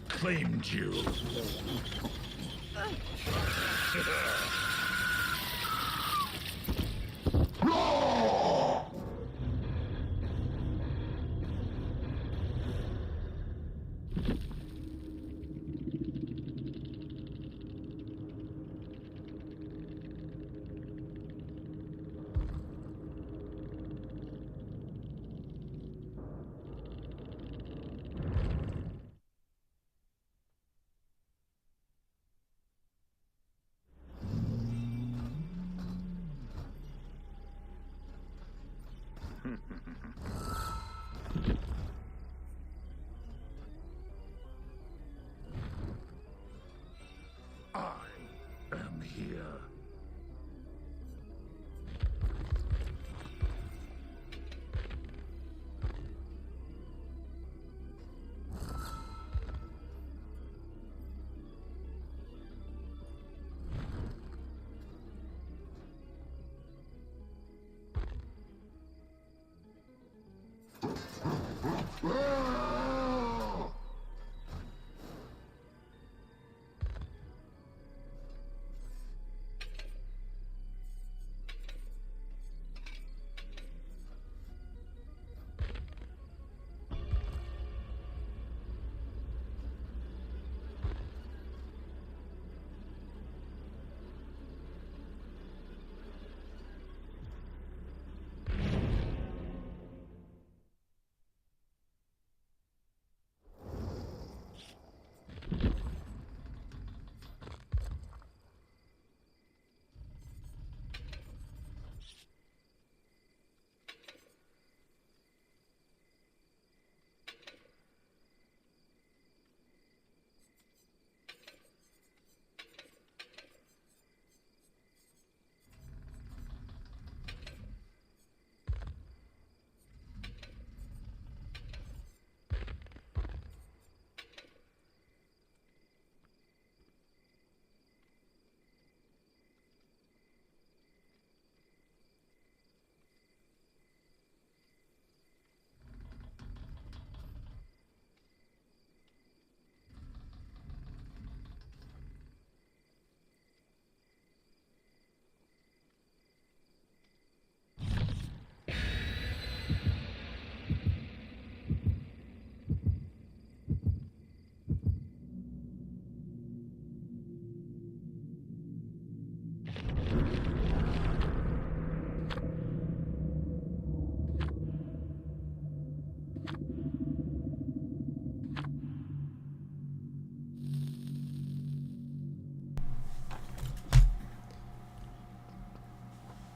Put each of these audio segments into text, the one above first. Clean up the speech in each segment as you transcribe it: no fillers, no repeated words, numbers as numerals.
Claimed you. I am here.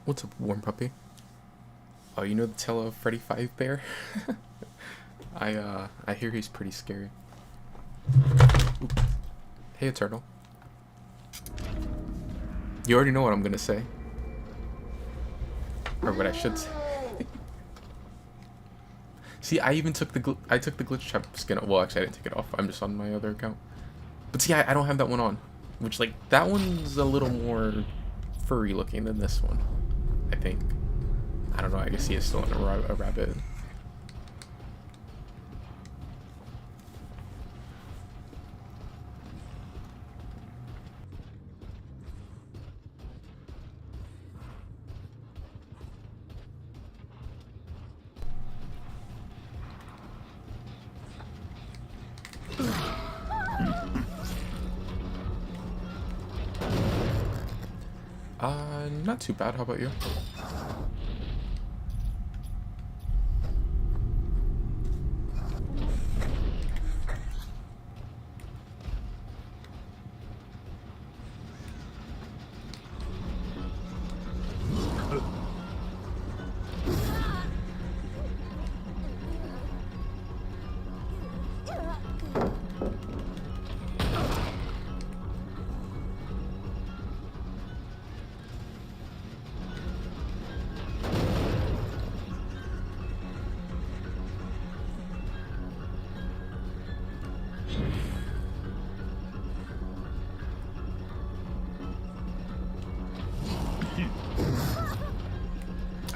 What's up, warm puppy? Oh, you know the tale of Freddy 5 Bear? I hear he's pretty scary. Oop. Hey, Eternal. You already know what I'm gonna say. Or what I should say. See, I even took the glitch trap skin off. Well, actually, I didn't take it off. I'm just on my other account. But see, I don't have that one on. Which, like, that one's a little more furry looking than this one, I think. I don't know, I guess he is still in a rabbit. Not too bad. How about you?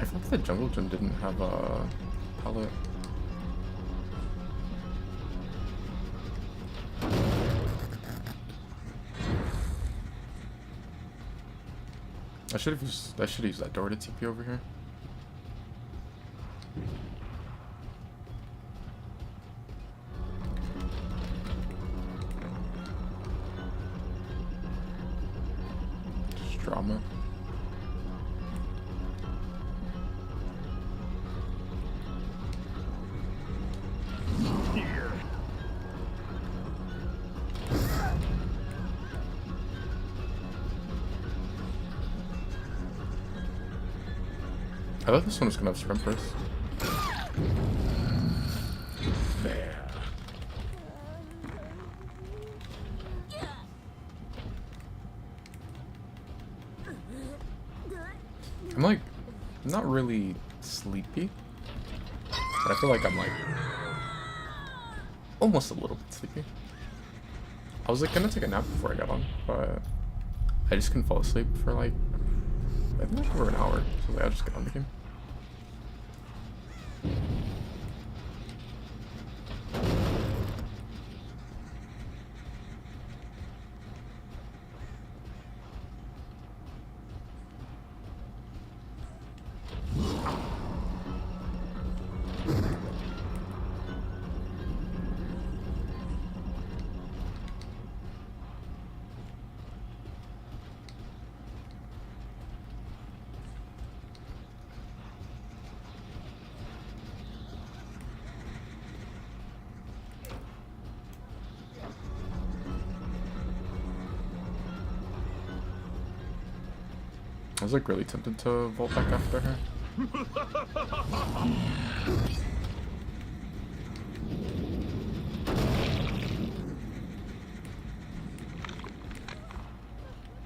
I thought the jungle gym didn't have a pallet. I should have used that door to TP over here. Just drama. I thought this one was gonna have sprint burst. There. I'm like, not really sleepy, but I feel like I'm like almost a little bit sleepy. I was like gonna take a nap before I got on, but I just couldn't fall asleep for like, I think like over an hour, so like, I'll just get on the game. I was like really tempted to vault back after her.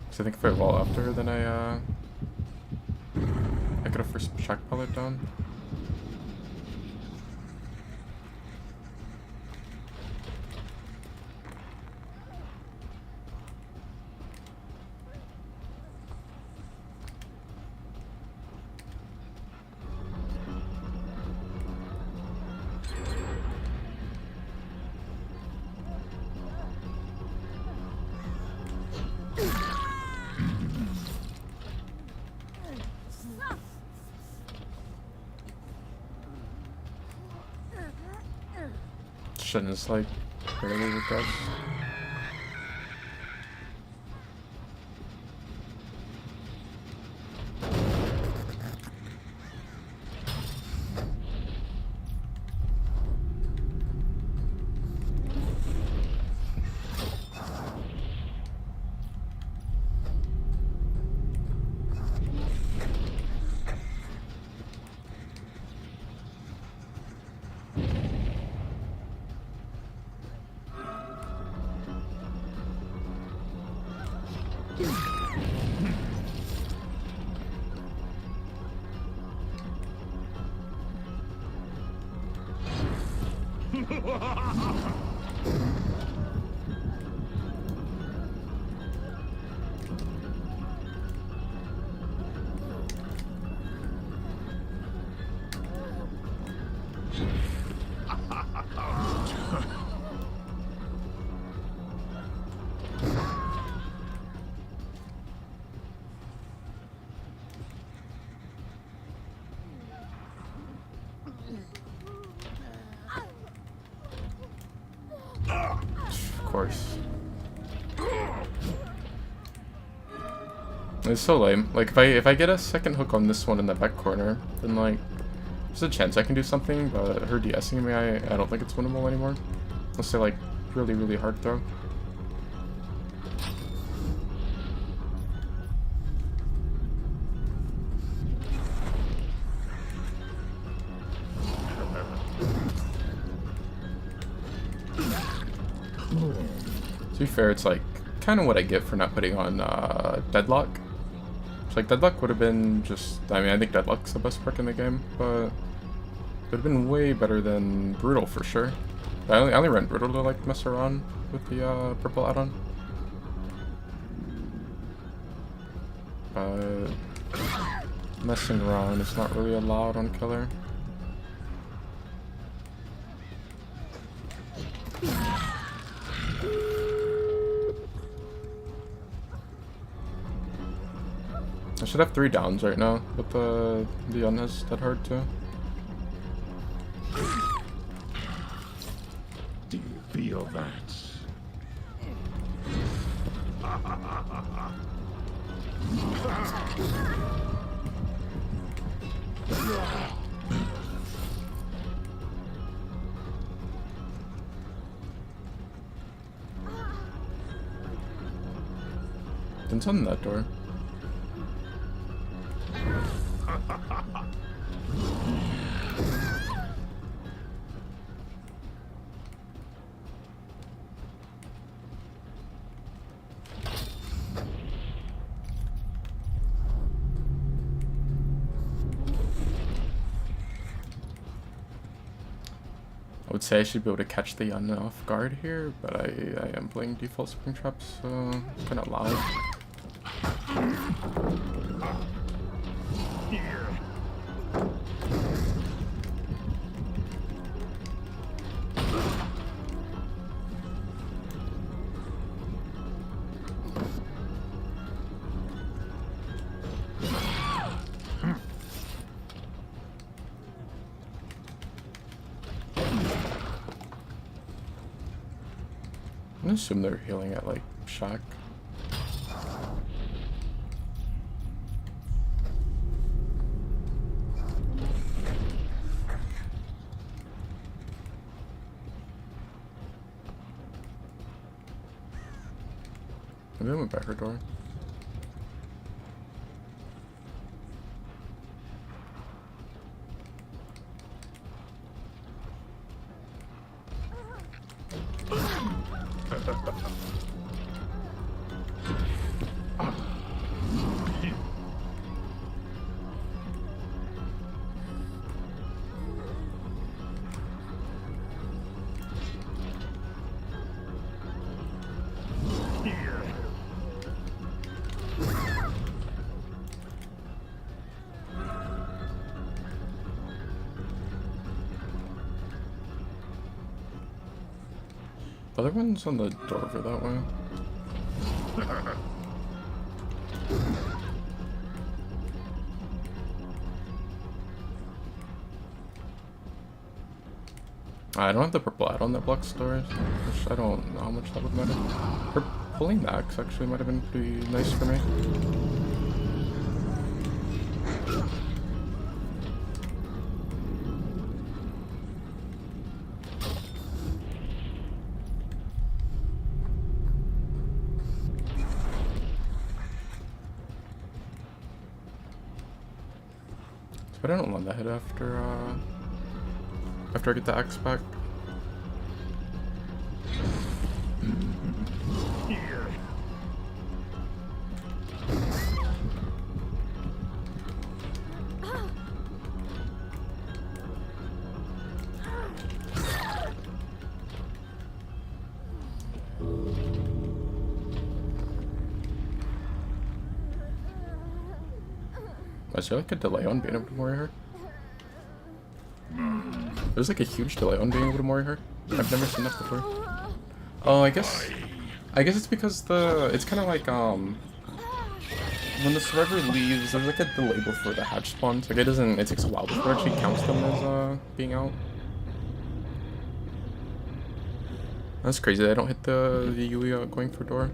So I think if I vault after her, then I get a first shock pellet down. Shouldn't just like barely regress. It's so lame. Like, if I get a second hook on this one in the back corner, then, like, there's a chance I can do something, but her de-essing me, I don't think it's winnable anymore. Unless they, like, really, really hard throw. To be fair, it's like kind of what I get for not putting on Deadlock. It's like Deadlock would have been just, I mean, I think Deadlock's the best perk in the game, but it would have been way better than Brutal for sure. I only ran Brutal to like mess around with the purple add-on. But messing around is not really allowed on Killer. I should have 3 downs right now, but the Yun has that hard too. Do you feel that? Didn't open that door. I would say I should be able to catch the Yun off guard here, but I am playing default spring traps, so kind of loud. I'm gonna assume they're healing at like Shack. Maybe I went back her door. The other one's on the door over that way. I don't have the purple add-on that blocks doors, which I don't know how much that would matter. Pulling the axe actually might have been pretty nice for me. But I don't want that hit after I get the axe back. Is there like a delay on being able to Mori her? There's like a huge delay on being able to Mori her. I've never seen that before. Oh, I guess it's because it's kind of like when the survivor leaves, there's like a delay before the hatch spawns. Like it takes a while before it actually counts them as being out. That's crazy. I don't hit the Yui going for door.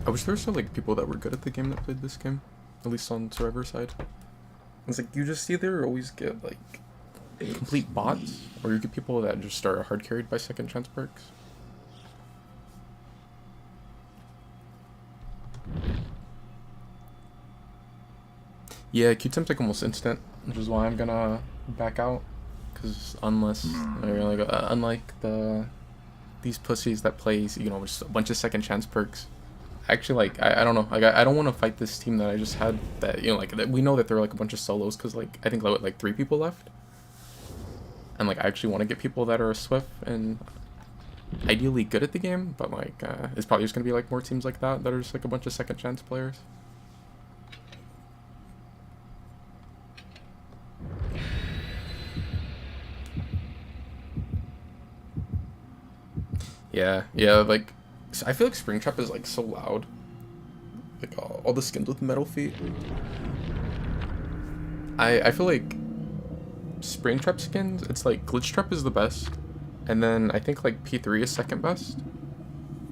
I wish there were still like people that were good at the game that played this game, at least on Survivor side. It's like you just either always get like complete bots, or you get people that just are hard carried by second chance perks. Yeah, Q-Temp's like almost instant, which is why I'm gonna back out. Because unless, unlike these pussies that plays, you know, just a bunch of second chance perks. Actually, like, I don't know, like, I don't want to fight this team that I just had that, you know, like, that we know that they're like a bunch of solos, because like, I think like 3 people left. And like, I actually want to get people that are swift and ideally good at the game, but like, it's probably just going to be like more teams like that are just like a bunch of second chance players. Yeah, like, I feel like Springtrap is like so loud. Like all the skins with metal feet. I feel like Springtrap skins, it's like Glitch Trap is the best, and then I think like P3 is second best.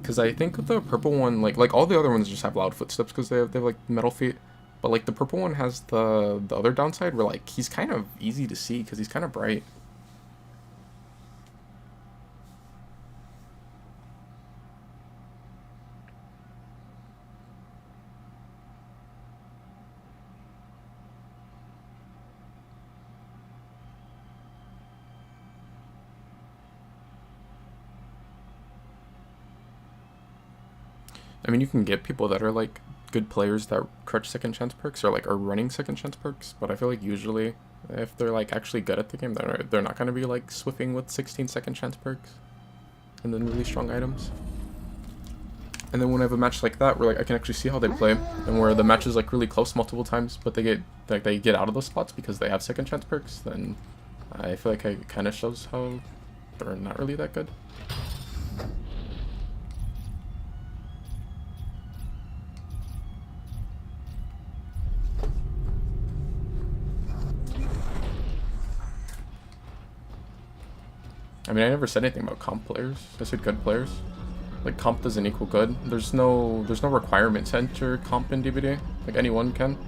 Cause I think the purple one, like all the other ones just have loud footsteps because they have like metal feet, but like the purple one has the other downside where like he's kind of easy to see because he's kind of bright. I mean, you can get people that are like good players that crutch second chance perks or like are running second chance perks, but I feel like usually if they're like actually good at the game, they're not going to be like swiffing with 16 second chance perks and then really strong items. And then when I have a match like that where like I can actually see how they play and where the match is like really close multiple times, but they get out of those spots because they have second chance perks, then I feel like it kind of shows how they're not really that good. I mean, I never said anything about comp players. I said good players. Like, comp doesn't equal good. There's no requirement to enter comp in DBD. Like, anyone can.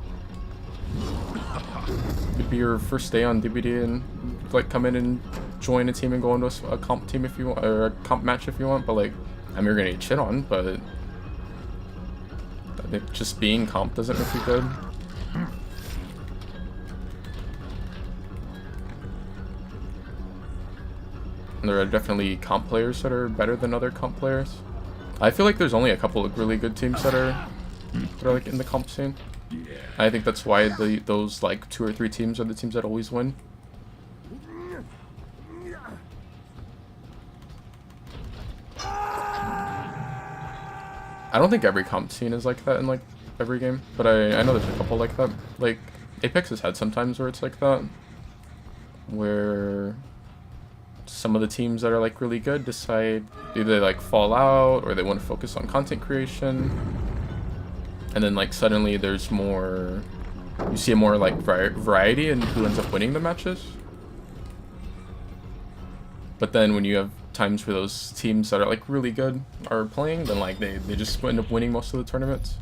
It'd be your first day on DBD and, like, come in and join a team and go into a comp team if you want, or a comp match if you want, but, like, I mean, you're gonna get shit on, but just being comp doesn't make you good. There are definitely comp players that are better than other comp players. I feel like there's only a couple of really good teams that are like in the comp scene. I think that's why those like 2 or 3 teams are the teams that always win. I don't think every comp scene is like that in like every game, but I know there's a couple like that. Like Apex has had some times where it's like that, where some of the teams that are like really good decide either they like fall out or they want to focus on content creation, and then like suddenly there's more, you see a more like variety in who ends up winning the matches. But then when you have times where those teams that are like really good are playing, then like they just end up winning most of the tournaments.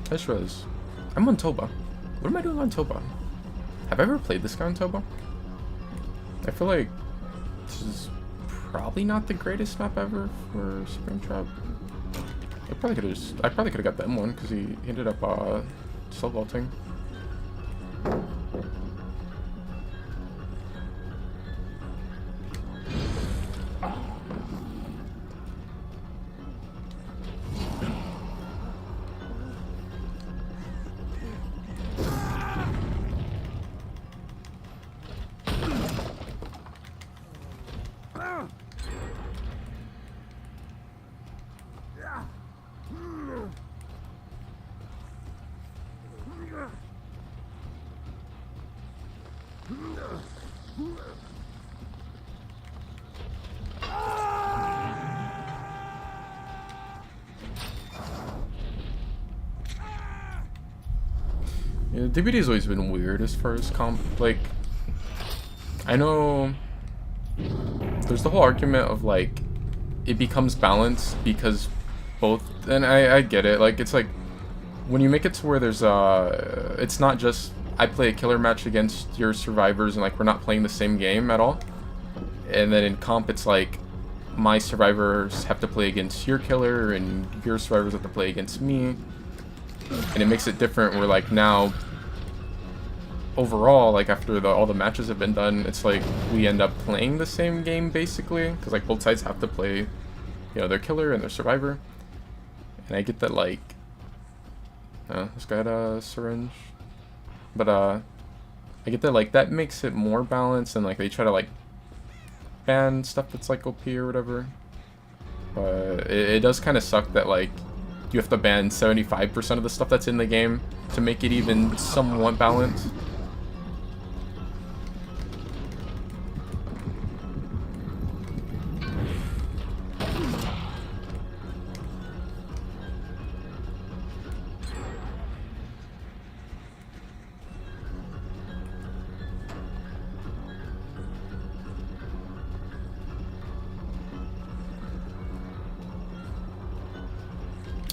I just realized I'm on Toba. What am I doing on Toba? Have I ever played this guy on Toba? I feel like this is probably not the greatest map ever for Springtrap. I probably could have got the M1 because he ended up slow vaulting. Yeah, DBD's always been weird as far as comp. Like, I know there's the whole argument of like it becomes balanced because both, and I get it, like it's like when you make it to where there's it's not just I play a killer match against your survivors and like we're not playing the same game at all, and then in comp it's like my survivors have to play against your killer and your survivors have to play against me, and it makes it different where like now overall, like after all the matches have been done, it's like we end up playing the same game basically, because like both sides have to play, you know, their killer and their survivor. And I get that, like, this guy had a syringe, but I get that like that makes it more balanced, and like they try to like ban stuff that's like OP or whatever. But it does kind of suck that like you have to ban 75% of the stuff that's in the game to make it even somewhat balanced.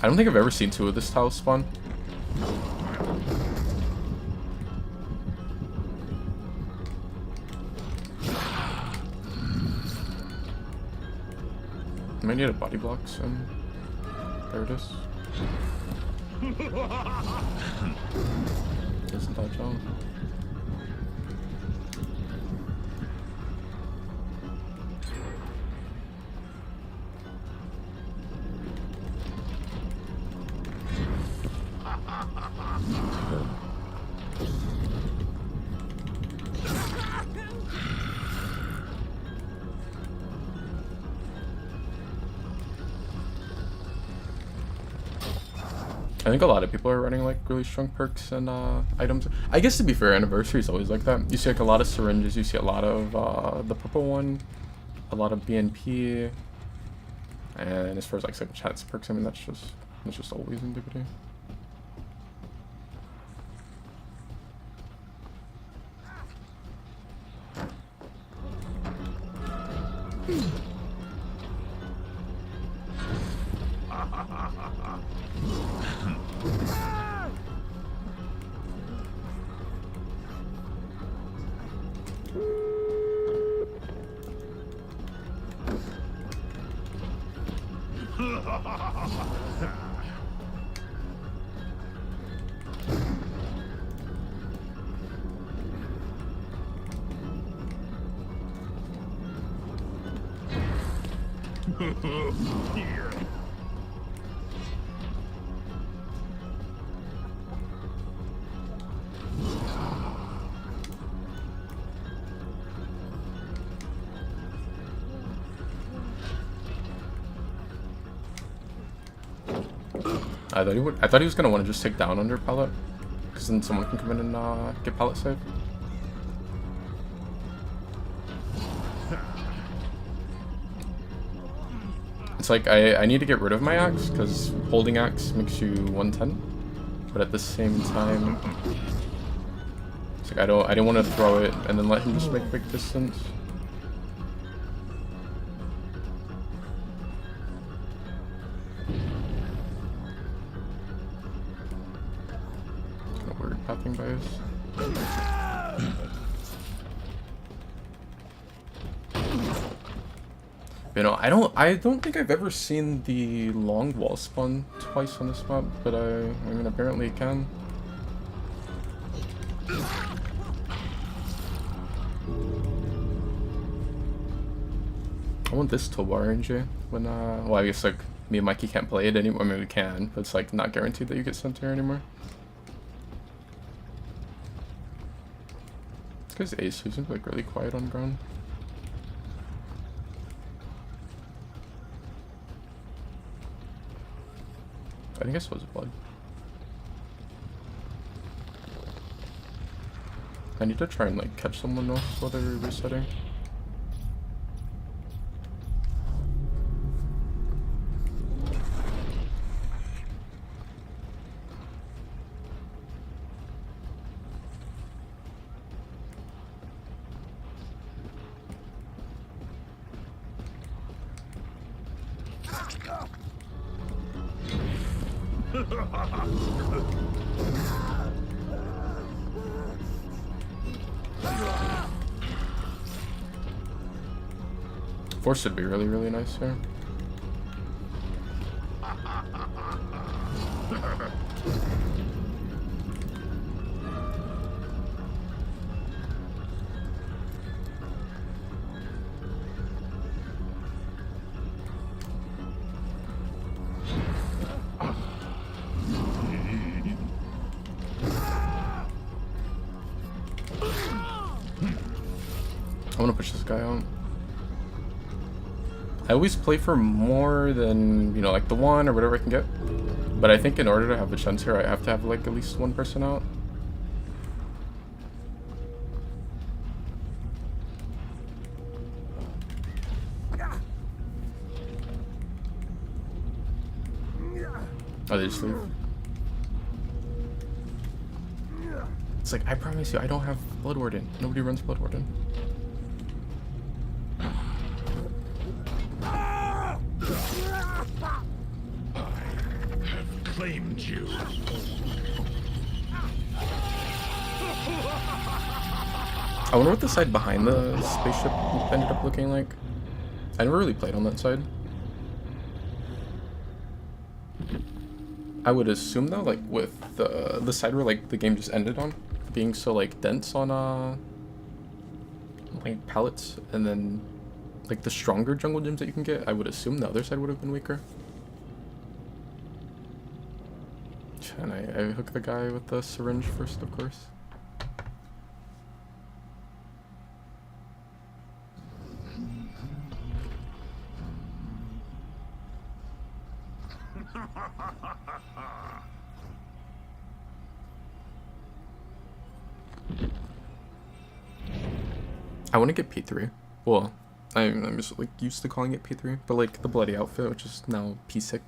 I don't think I've ever seen two of this tile spawn. I might need a body block soon. There it is. Doesn't dodge out. I think a lot of people are running like really strong perks and items. I guess to be fair, anniversary is always like that. You see like a lot of syringes, you see a lot of the purple one, a lot of BNP, and as far as like second chance perks, I mean that's just always in DPD. I thought he was gonna want to just take down under pallet, because then someone can come in and get pallet save. It's like I need to get rid of my axe because holding axe makes you 110, but at the same time, it's like I didn't want to throw it and then let him just make big distance. Pathing bias. You know, I don't think I've ever seen the long wall spawn twice on this map, but I mean apparently it can. I want this toolbar RNG when well, I guess like me and Mikey can't play it anymore. I mean we can, but it's like not guaranteed that you get sent here anymore. This guy's ace, he seems like really quiet on ground. I think I saw his blood. I need to try and like catch someone else while they're resetting. Force should be really, really nice here. I want to push this guy out. I always play for more than, you know, like the one or whatever I can get. But I think in order to have a chance here, I have to have like at least one person out. Oh, they just leave. It's like, I promise you, I don't have Blood Warden. Nobody runs Blood Warden. I have claimed you. I wonder what the side behind the spaceship ended up looking like. I never really played on that side. I would assume though, like with the side where like the game just ended on, being so like dense on like pallets, and then like the stronger jungle gyms that you can get, I would assume the other side would have been weaker. And I hook the guy with the syringe first, of course. I want to get P3. Well, I'm just like used to calling it P3, but like the bloody outfit, which is now P6.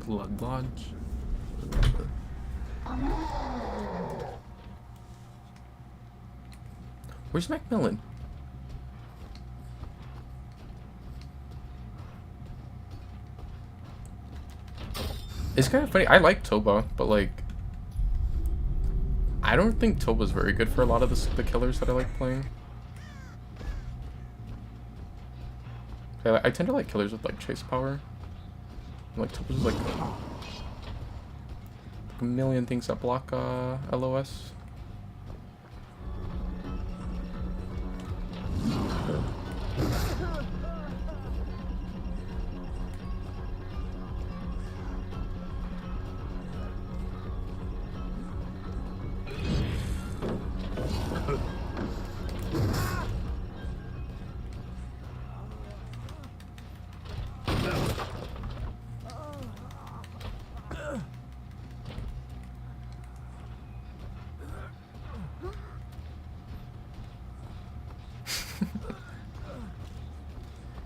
Blood Lodge. Where's Macmillan? It's kind of funny. I like Toba, but like, I don't think Toba's very good for a lot of the killers that I like playing. I tend to like killers with like chase power. Like Toba's like a million things that block LOS.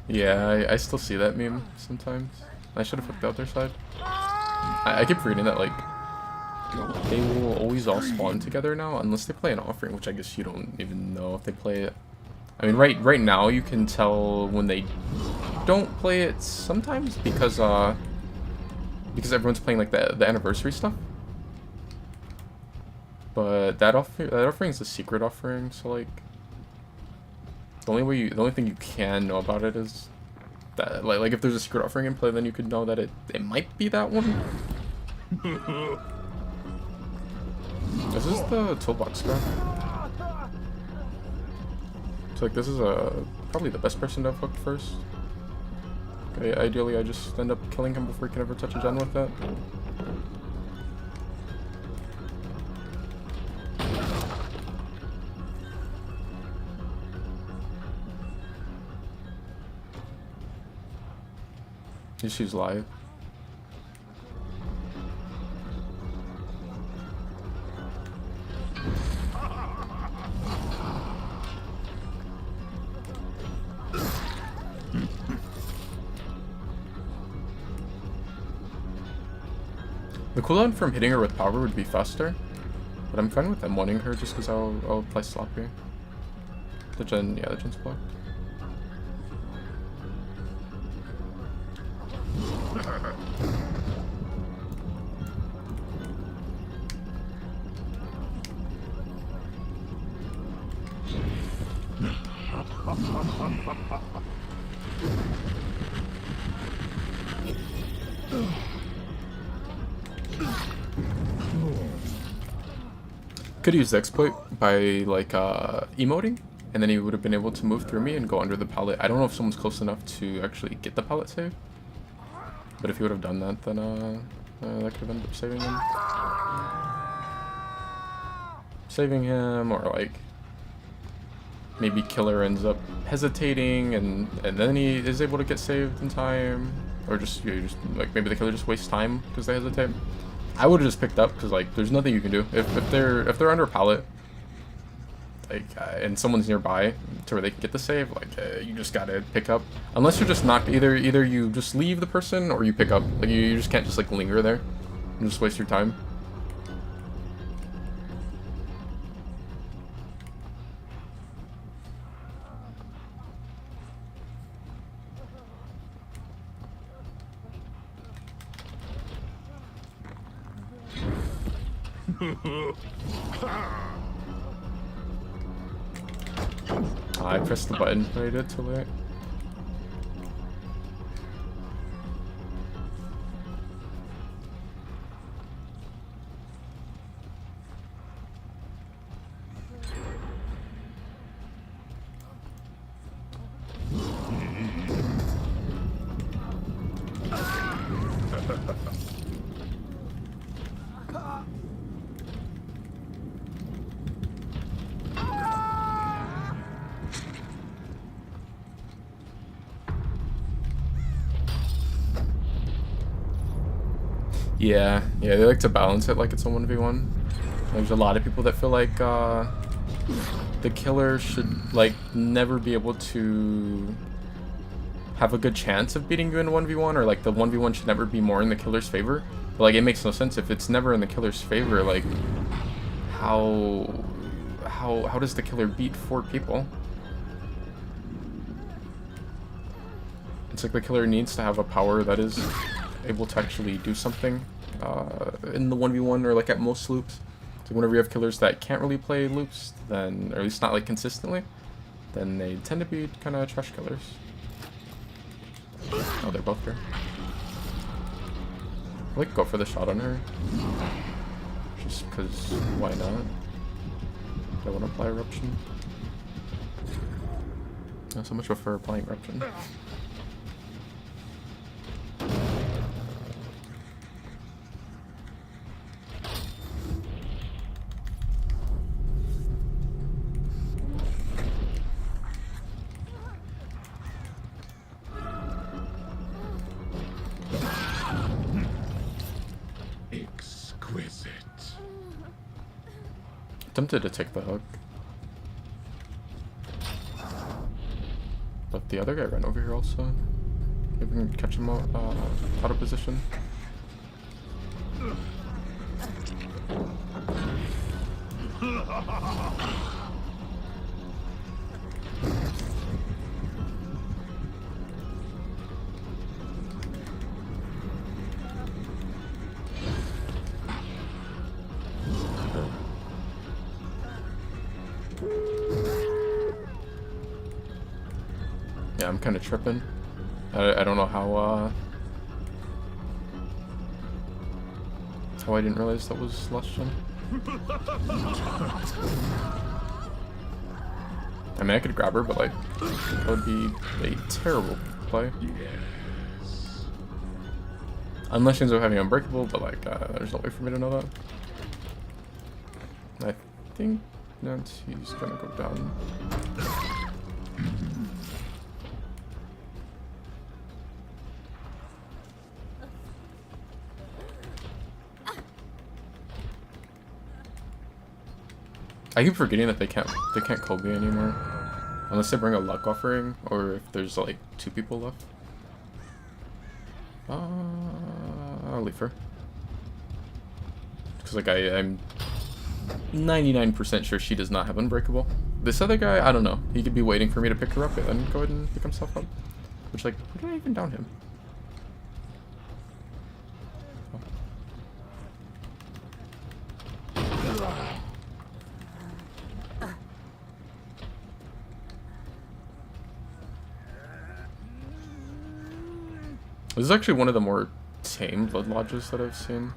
Yeah, I still see that meme sometimes. I should have hooked the other side. I keep reading that, like, they will always all spawn together now, unless they play an offering, which I guess you don't even know if they play it. I mean, right now you can tell when they don't play it sometimes because everyone's playing, like, the anniversary stuff. But that offering is a secret offering, so, like, The only thing you can know about it is that, like if there's a secret offering in play, then you could know that it might be that one. Is this the toolbox guy? So like this is probably the best person to have hooked first. Okay, ideally I just end up killing him before he can ever touch a gen with that. She's live. The cooldown from hitting her with power would be faster, but I'm fine with them wanting her just because I'll play sloppy. The gen, yeah, the gen's blocked. Could use the exploit by like emoting, and then he would have been able to move through me and go under the pallet. I don't know if someone's close enough to actually get the pallet save, but if he would have done that, then that could have ended up saving him. Saving him, or like maybe killer ends up hesitating, and then he is able to get saved in time, or just just like maybe the killer just wastes time because they hesitate. I would have just picked up because like there's nothing you can do if they're under a pallet, like and someone's nearby to where they can get the save. Like you just gotta pick up unless you're just knocked. Either you just leave the person or you pick up. Like you just can't just like linger there and just waste your time. I pressed the button, but I did too late. Yeah, they like to balance it like it's a 1v1. There's a lot of people that feel like the killer should like never be able to have a good chance of beating you in 1v1, or like the 1v1 should never be more in the killer's favor. But like it makes no sense if it's never in the killer's favor. Like how does the killer beat 4 people? It's like the killer needs to have a power that is able to actually do something in the 1v1 or like at most loops. So whenever you have killers that can't really play loops, then, or at least not like consistently, then they tend to be kind of trash killers. Oh, they're both here. I'll like go for the shot on her, just because why not? I want to apply eruption. Not so much for applying eruption. Tempted to take the hook, but the other guy ran over here also. Maybe we can catch him out of position. Yeah, I'm kind of tripping. I don't know how I didn't realize that was last gen. I mean, I could grab her, but like, that would be a terrible play. Yes. Unless she ends up having Unbreakable, but like, there's no way for me to know that. I think Nancy's gonna go down. I keep forgetting that they can't Kobe anymore. Unless they bring a luck offering, or if there's like 2 people left. I'll leave her. Because like I'm 99% sure she does not have Unbreakable. This other guy, I don't know. He could be waiting for me to pick her up and then go ahead and pick himself up. Which like, where did I even down him? This is actually one of the more tame blood lodges that I've seen.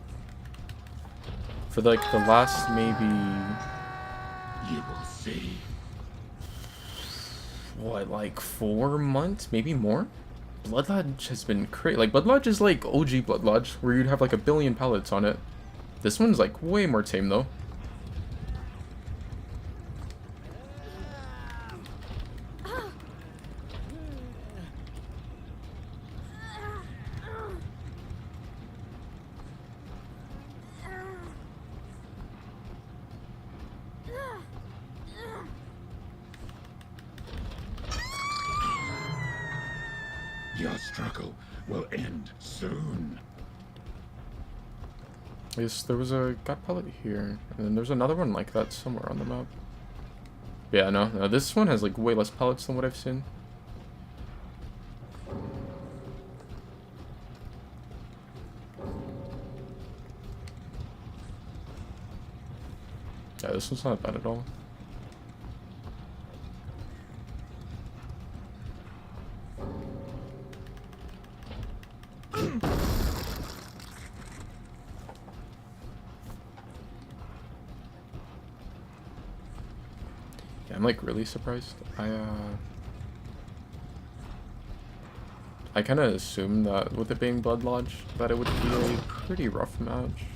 For like the last maybe, You will see. what, like 4 months, maybe more? Blood Lodge has been crazy. Like Blood Lodge is like OG Blood Lodge, where you'd have like 1 billion pellets on it. This one's like way more tame though. Your struggle will end soon. Yes, there was a gut pellet here, and then there's another one like that somewhere on the map. Yeah, no, this one has like way less pellets than what I've seen. Yeah, this one's not bad at all. Yeah, I'm like really surprised. I kind of assumed that with it being Blood Lodge, that it would be a pretty rough match.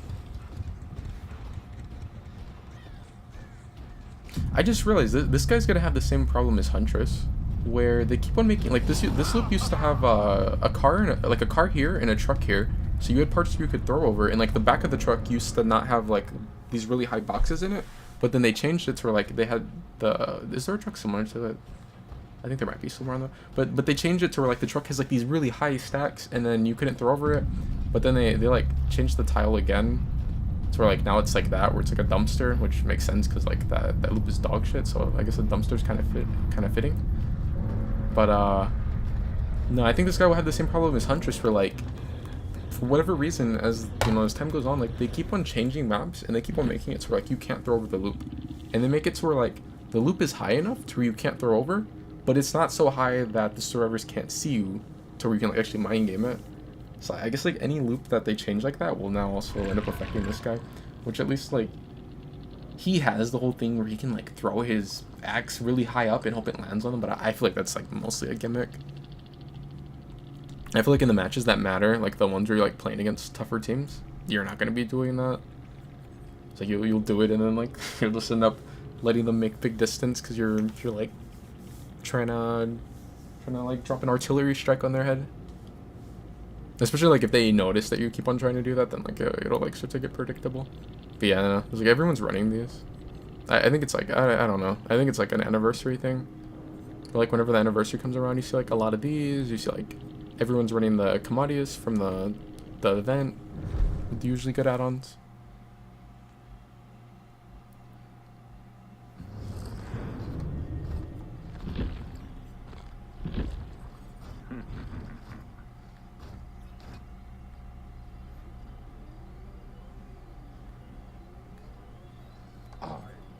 I just realized this guy's gonna have the same problem as Huntress, where they keep on making like this loop used to have a car and like a car here and a truck here, so you had parts you could throw over, and like the back of the truck used to not have like these really high boxes in it, but then they changed it to where like they had the is there a truck similar to that? I think there might be somewhere on the but they changed it to where like the truck has like these really high stacks and then you couldn't throw over it, but then they like changed the tile again. So like now it's like that, where it's like a dumpster, which makes sense because like that loop is dog shit. So I guess the dumpster's kind of fitting. But no, I think this guy will have the same problem as Huntress, where like for whatever reason, as you know, as time goes on, like they keep on changing maps and they keep on making it so like you can't throw over the loop, and they make it so where like the loop is high enough to where you can't throw over, but it's not so high that the survivors can't see you, to where you can like actually mind game it. So I guess like any loop that they change like that will now also end up affecting this guy, which at least like he has the whole thing where he can like throw his axe really high up and hope it lands on them, but I feel like that's like mostly a gimmick. I feel like in the matches that matter, like the ones where you're like playing against tougher teams, you're not gonna be doing that. It's like you'll do it and then like you'll just end up letting them make big distance because you're like trying to like drop an artillery strike on their head. Especially like if they notice that you keep on trying to do that, then like it'll like start to get predictable. But yeah, I don't know. It's like everyone's running these. I think it's like I don't know. I think it's like an anniversary thing. But like whenever the anniversary comes around, you see like a lot of these. You see like everyone's running the commodities from the event with usually good add-ons.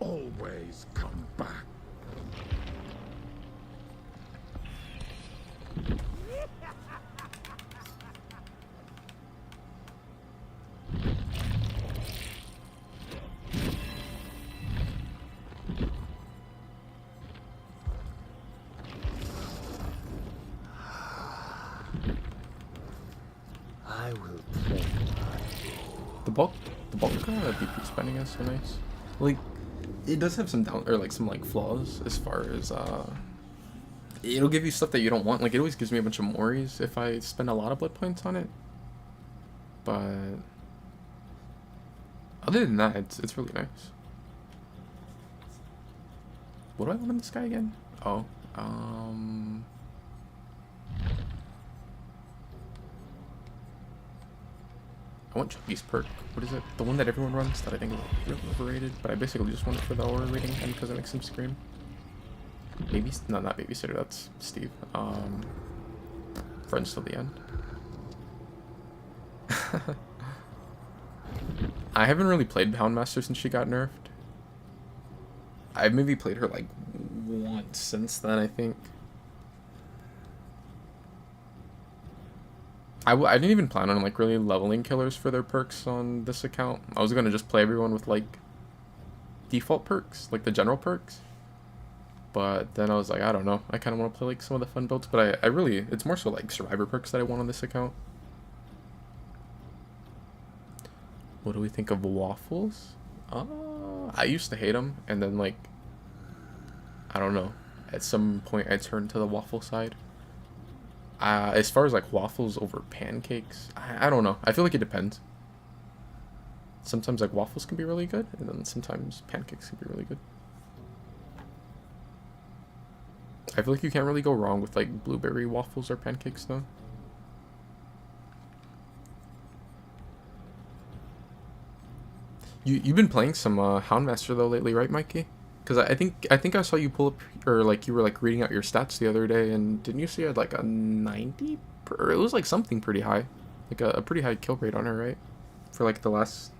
Always come back. I will play. The bulk BP spending is so nice. Like, it does have some down or like some like flaws as far as it'll give you stuff that you don't want. Like, it always gives me a bunch of Moris if I spend a lot of blood points on it. But other than that, it's really nice. What do I want in this guy again? Oh, I want Chucky's perk. What is it? The one that everyone runs that I think is really overrated, but I basically just want it for the aura rating and because it makes him scream. Maybe no, not babysitter. That's Steve. Friends till the end. I haven't really played Houndmaster since she got nerfed. I've maybe played her like once since then, I think. I didn't even plan on like really leveling killers for their perks on this account. I was gonna just play everyone with like default perks, like the general perks. But then I was like, I don't know. I kind of want to play like some of the fun builds, but I really, it's more so like survivor perks that I want on this account. What do we think of waffles? I used to hate them, and then like, I don't know. At some point, I turned to the waffle side. As far as like waffles over pancakes, I don't know. I feel like it depends. Sometimes like waffles can be really good, and then sometimes pancakes can be really good. I feel like you can't really go wrong with like blueberry waffles or pancakes though. You've been playing some Houndmaster though lately, right, Mikey? Because I think I saw you pull up, or like you were like reading out your stats the other day, and didn't you see you had like a 90? Or it was like something pretty high, like a pretty high kill rate on her, right? For like the last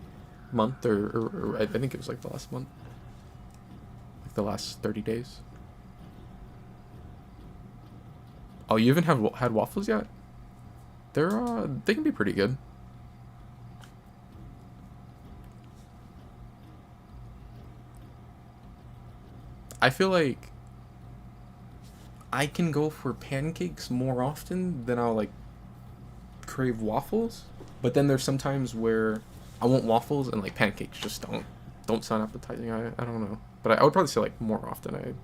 month, or I think it was like the last month, like the last 30 days. Oh, you haven't had waffles yet? They can be pretty good. I feel like I can go for pancakes more often than I'll like crave waffles. But then there's sometimes where I want waffles and like pancakes just don't sound appetizing. I don't know. But I would probably say like more often I'm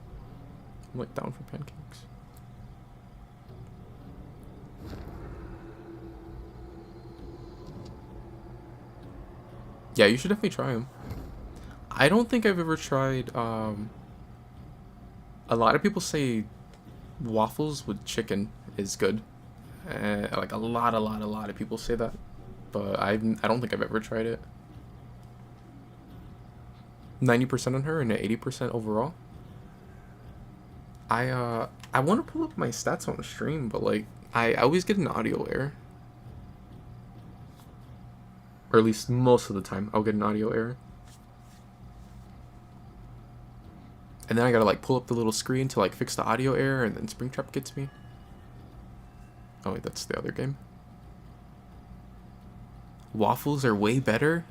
like down for pancakes. Yeah, you should definitely try them. I don't think I've ever tried a lot of people say waffles with chicken is good. Like a lot of people say that, but I don't think I've ever tried it. 90% on her and 80% overall. I want to pull up my stats on stream, but like I always get an audio error, or at least most of the time I'll get an audio error. And then I gotta like pull up the little screen to like fix the audio error, and then Springtrap gets me. Oh wait, that's the other game. Waffles are way better?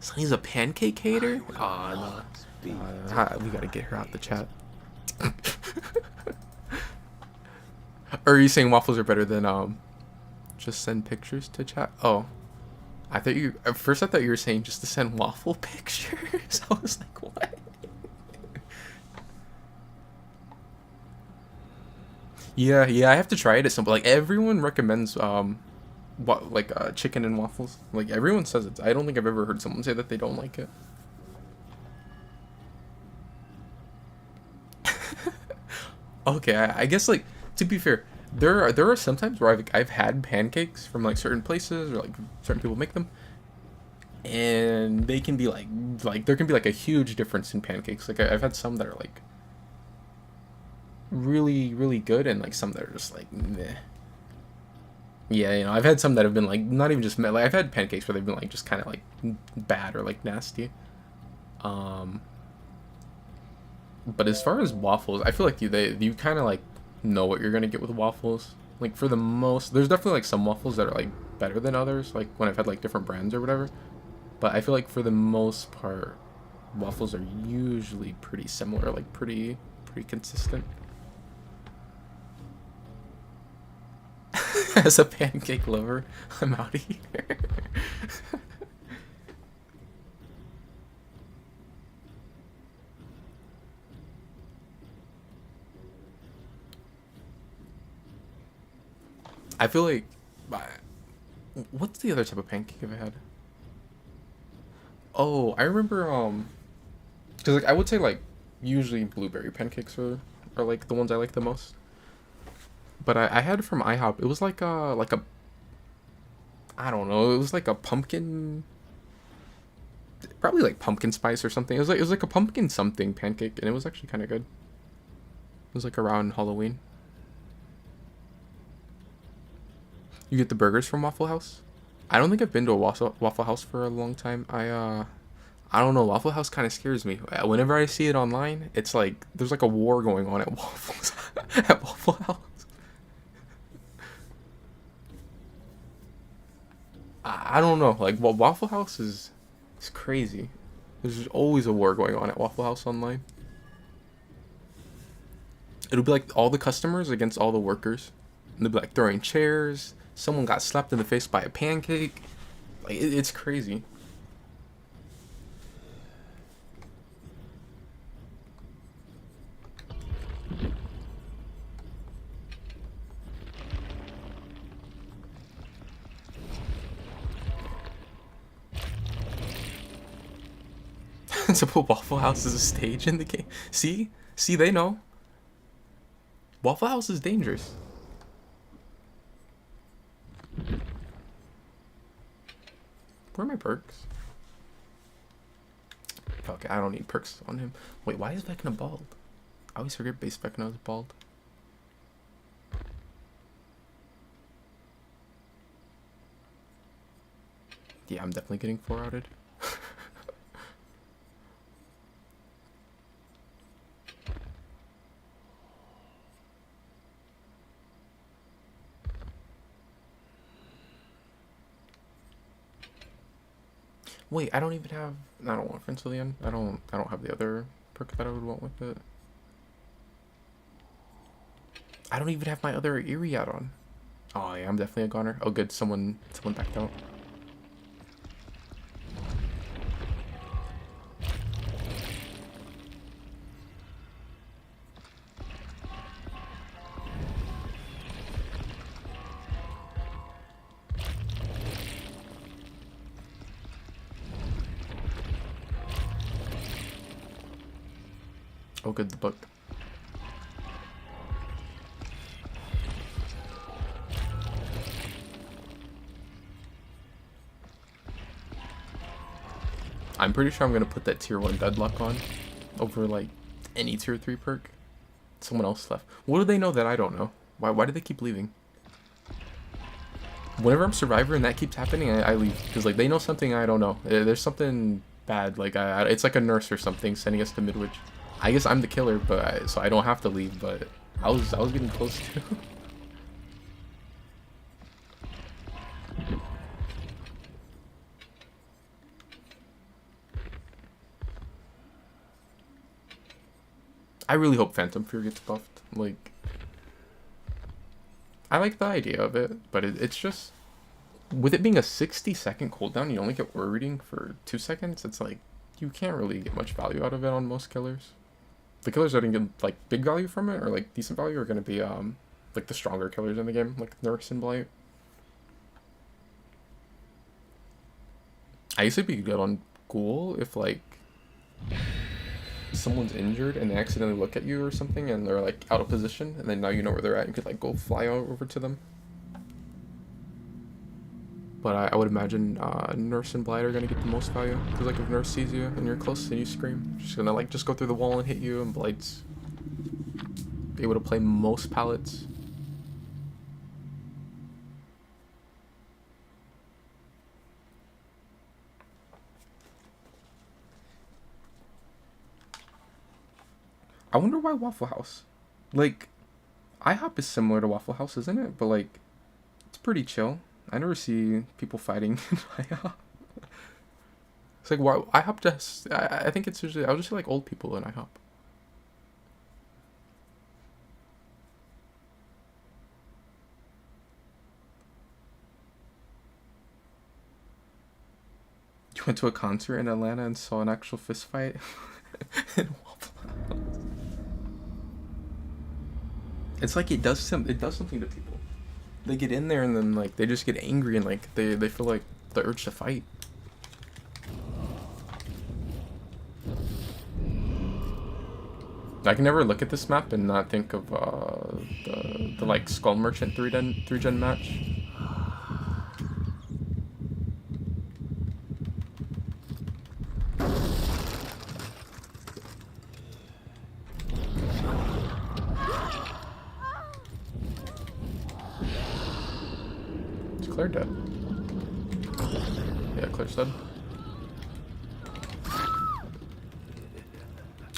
Sonny's a pancake hater? Oh no. We gotta get her out the chat. Or are you saying waffles are better than just send pictures to chat? Oh. At first I thought you were saying just to send waffle pictures. I was like, what? Yeah, I have to try it at some point. Like, everyone recommends, chicken and waffles. Like, everyone says it. I don't think I've ever heard someone say that they don't like it. Okay, I guess, like, to be fair, there are some times where I've had pancakes from, like, certain places, or, like, certain people make them. And they can be, like, there can be, like, a huge difference in pancakes. Like, I've had some that are, like, really, really good, and like some that are just like meh. Yeah, you know, I've had some that have been like not even just meh. Like I've had pancakes where they've been like just kind of like bad or like nasty. But as far as waffles, I feel like you kind of like know what you're gonna get with waffles. Like for the most, there's definitely like some waffles that are like better than others. Like when I've had like different brands or whatever. But I feel like for the most part, waffles are usually pretty similar, like pretty consistent. As a pancake lover, I'm out of here. I feel like, what's the other type of pancake I've had? Oh, I remember, because like I would say like usually blueberry pancakes are like the ones I like the most. But I had it from IHOP. It was like a I don't know. It was like a pumpkin, probably like pumpkin spice or something. It was like a pumpkin something pancake, and it was actually kind of good. It was like around Halloween. You get the burgers from Waffle House? I don't think I've been to a Waffle House for a long time. I don't know. Waffle House kind of scares me. Whenever I see it online, it's like there's like a war going on at Waffles at Waffle House. I don't know. Like, well, Waffle House is crazy. There's always a war going on at Waffle House online. It'll be like all the customers against all the workers. And they'll be like throwing chairs. Someone got slapped in the face by a pancake. Like, it's crazy. To put Waffle House as a stage in the game. See, they know. Waffle House is dangerous. Where are my perks? Okay, I don't need perks on him. Wait, why is Vecna bald? I always forget base Vecna is bald. Yeah, I'm definitely getting 4 outed. Wait, I don't even have. I don't want Friends till the End. I don't have the other perk that I would want with it. I don't even have my other Eerie out on. Oh yeah, I'm definitely a goner. Oh good, someone backed out. Oh good, the book. I'm pretty sure I'm gonna put that tier 1 deadlock on over like any tier 3 perk. Someone else left. What do they know that I don't know? Why do they keep leaving? Whenever I'm Survivor and that keeps happening, I leave. Because like they know something I don't know. There's something bad. Like it's like a nurse or something sending us to Midwich. I guess I'm the killer, but so I don't have to leave. But I was getting close to. I really hope Phantom Fear gets buffed. Like, I like the idea of it, but it's just with it being a 60-second cooldown, you only get word reading for 2 seconds. It's like you can't really get much value out of it on most killers. The killers that can get like big value from it or like decent value are gonna be like the stronger killers in the game, like Nurse and Blight. I used to be good on Ghoul if like someone's injured and they accidentally look at you or something and they're like out of position and then now you know where they're at and you could like go fly over to them. But I would imagine Nurse and Blight are gonna get the most value because like if Nurse sees you and you're close and you scream, she's gonna like just go through the wall and hit you, and Blight's able to play most pallets. I wonder why Waffle House. Like, IHOP is similar to Waffle House, isn't it? But like, it's pretty chill. I never see people fighting in IHOP. It's like, why IHOP just, I think it's usually, I'll just see like old people in IHOP. You went to a concert in Atlanta and saw an actual fist fight in Waffle House. It's like it does something to people. They get in there and then like they just get angry and like they feel like the urge to fight. I can never look at this map and not think of the like Skull Merchant 3-gen match. Is Claire dead? Yeah, Claire's dead.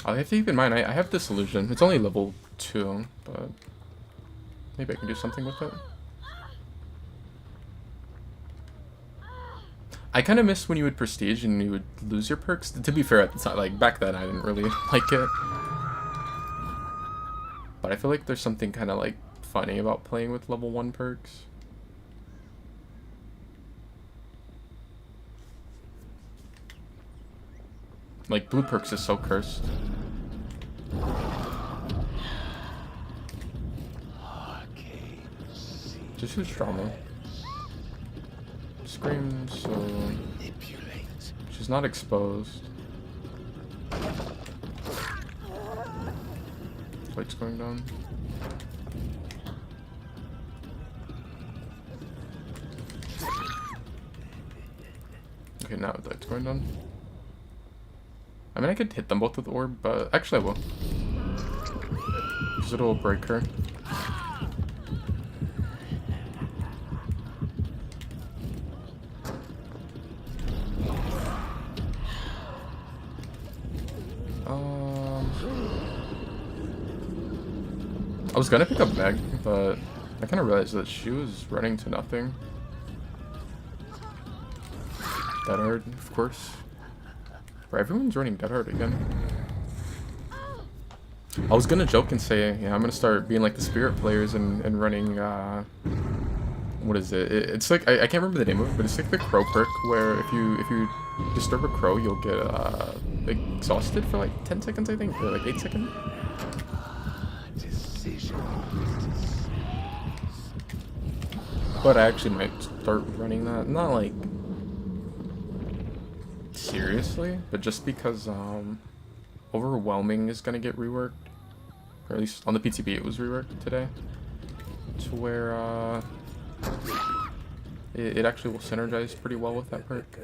I have to keep in mind, I have this illusion. It's only level 2, but maybe I can do something with it. I kind of miss when you would prestige and you would lose your perks. To be fair, at the time, like back then, I didn't really like it. But I feel like there's something kind of like funny about playing with level 1 perks. Like, blue perks is so cursed. Just use trauma. Scream, so... she's not exposed. Fight's going down. Okay, now the light's going down. I mean, I could hit them both with the orb, but actually I will. Because it'll break her. I was gonna pick up Meg, but I kind of realized that she was running to nothing. Dead Hard, of course. Bro, everyone's running Dead Hard again. I was gonna joke and say, yeah, I'm gonna start being like the spirit players and running, what is it? It's like, I can't remember the name of it, but it's like the crow perk, where if you disturb a crow, you'll get, exhausted for like 10 seconds, I think, or like 8 seconds. But I actually might start running that, not like seriously, but just because Overwhelming is gonna get reworked, or at least on the PTB it was reworked today, to where it actually will synergize pretty well with that perk.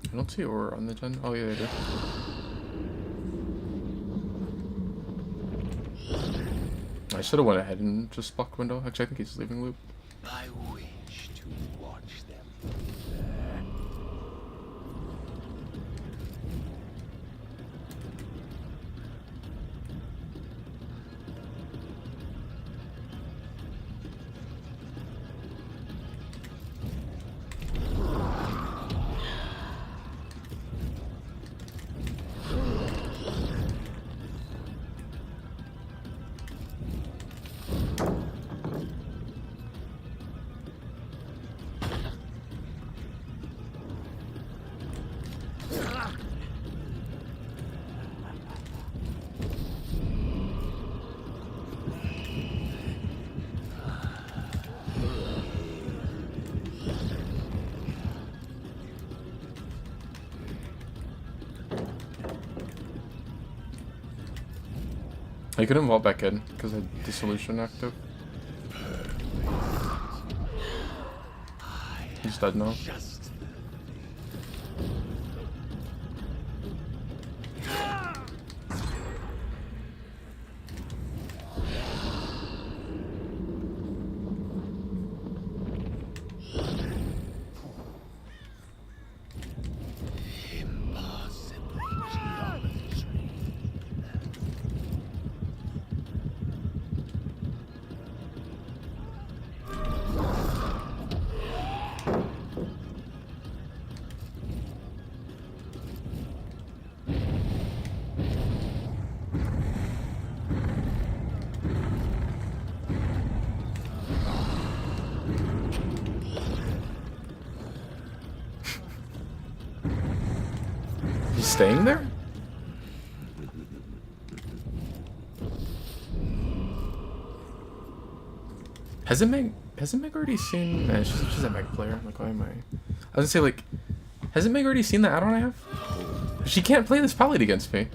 I don't see Aura on the gen. Oh yeah, I do. I should have went ahead and just blocked window. Actually, I think he's leaving loop. I wish to watch them. I couldn't vault back in because I had dissolution active. He's dead now. He's staying there? Hasn't Meg already seen? Nah, she's a Meg player. Like, why am I? I was gonna say, like, hasn't Meg already seen the add-on I have? She can't play this palette against me.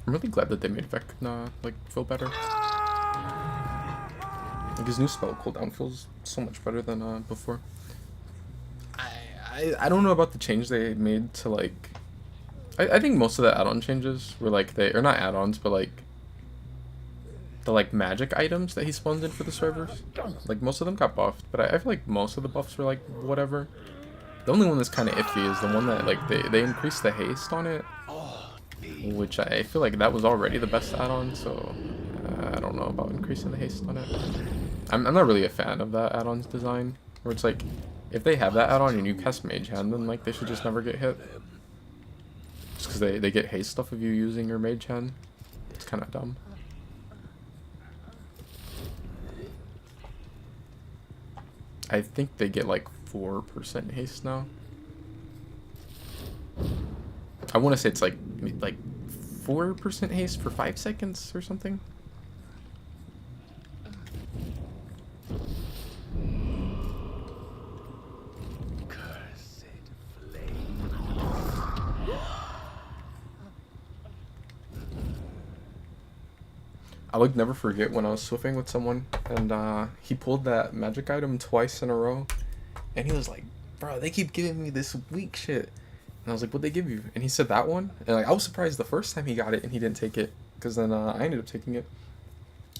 I'm really glad that they made Vecna like feel better. Like his new spell cooldown feels so much better than before. I don't know about the change they made to like. I think most of the add-on changes were like or not add-ons, but like the like magic items that he spawns in for the servers. Like most of them got buffed, but I feel like most of the buffs were like whatever. The only one that's kind of iffy is the one that like they increased the haste on it. Which I feel like that was already the best add-on, so I don't know about increasing the haste on it. I'm not really a fan of that add-on's design, where it's like, if they have that add-on and you cast Mage Hand, then like they should just never get hit. Just because they get haste off of you using your Mage Hand. It's kind of dumb. I think they get like 4% haste now. I want to say it's like 4% haste for 5 seconds or something. Cursed flame. I would never forget when I was swiffing with someone and he pulled that magic item twice in a row, and he was like, "Bro, they keep giving me this weak shit." And I was like, "What'd they give you?" And he said that one. And like I was surprised the first time he got it and he didn't take it, because then I ended up taking it.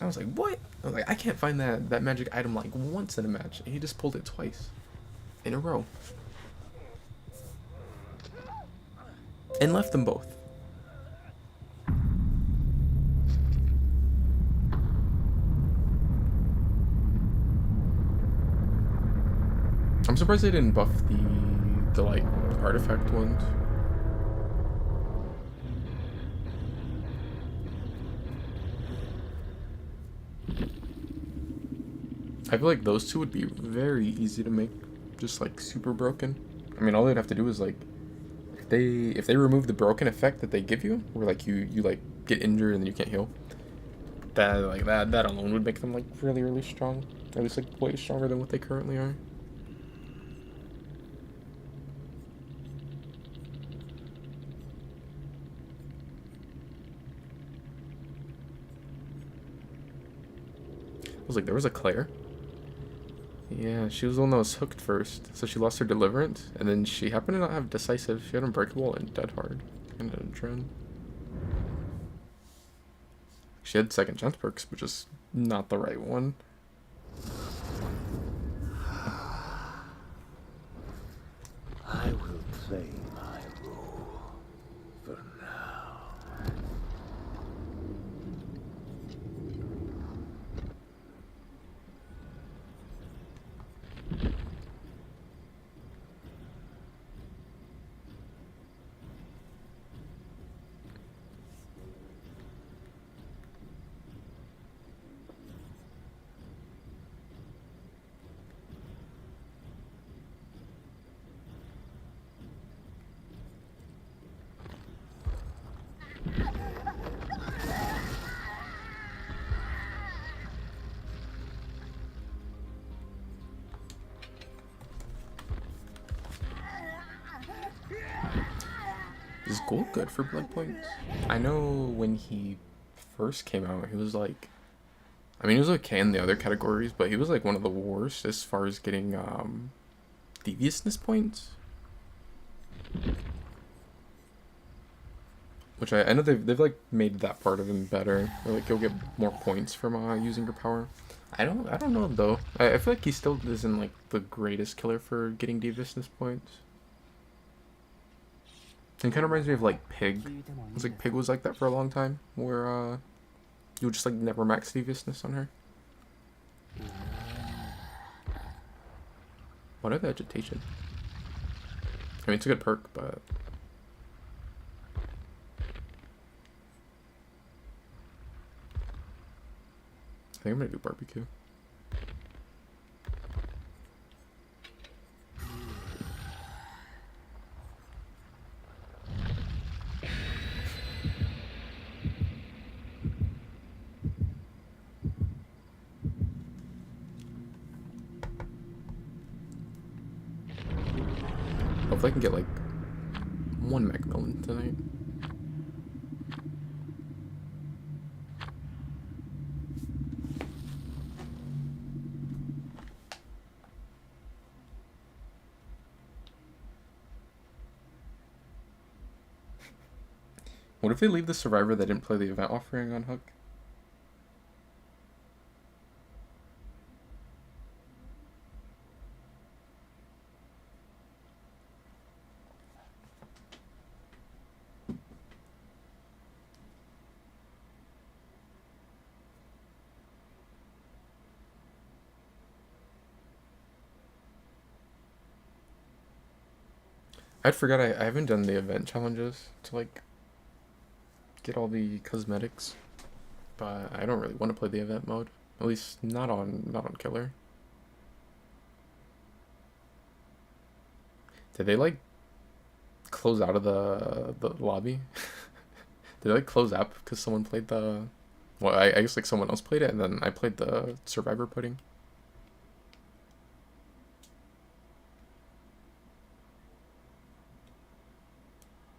I was like, "What?" I was like, "I can't find that magic item like once in a match." And he just pulled it twice in a row and left them both. I'm surprised they didn't buff the like artifact ones. I feel like those two would be very easy to make just like super broken. I mean, all they'd have to do is like if they remove the broken effect that they give you, where like you like get injured and then you can't heal. That alone would make them like really strong. At least like way stronger than what they currently are. I was like, there was a Claire. Yeah, she was the one that was hooked first, so she lost her deliverance, and then she happened to not have decisive. She had unbreakable and dead hard, and a drone. She had second chance perks, but just not the right one. I will play my role for now. Is gold good for blood points? I know when he first came out, he was like, I mean, he was okay in the other categories, but he was like one of the worst as far as getting deviousness points. Which I know they've like made that part of him better. Or, like, you'll get more points from using your power. I don't know though. I feel like he still isn't like the greatest killer for getting deviousness points. It kind of reminds me of like Pig. It's like Pig was like that for a long time, where you would just like never max deviousness on her. What are vegetation? I mean, it's a good perk, but I think I'm gonna do barbecue. Hopefully I can get like one Macmillan tonight. What if they leave the survivor that didn't play the event offering on Hook? I'd forgot I haven't done the event challenges to like get all the cosmetics, but I don't really want to play the event mode. At least not on killer. Did they like close out of the lobby? Did they like close out because someone played the? Well, I guess like someone else played it, and then I played the survivor pudding.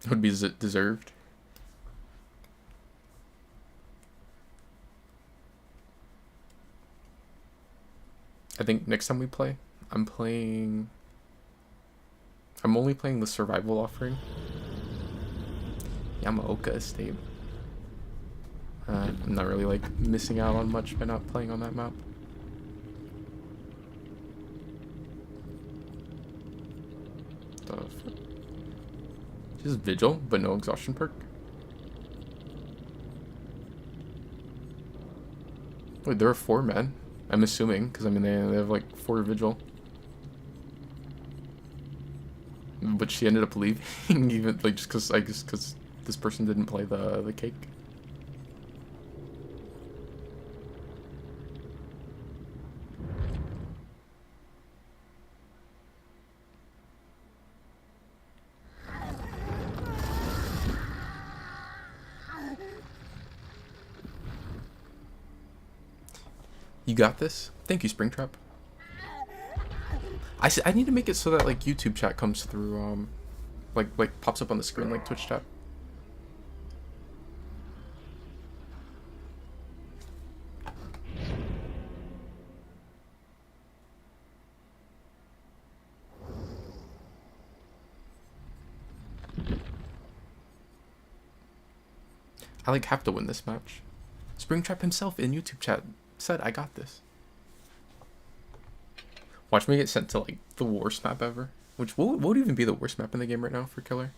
It would be deserved. I think next time we play, I'm only playing the survival offering. Yamaoka Estate. I'm not really like missing out on much by not playing on that map. The fuck? Just vigil, but no exhaustion perk. Wait, there are 4 men. I'm assuming, because I mean they have like 4 vigil. But she ended up leaving, even like just because I guess because this person didn't play the cake. You got this? Thank you, Springtrap. I need to make it so that like YouTube chat comes through, like pops up on the screen like Twitch chat. I like have to win this match. Springtrap himself in YouTube chat said I got this. Watch me get sent to like the worst map ever. Which would even be the worst map in the game right now for killer.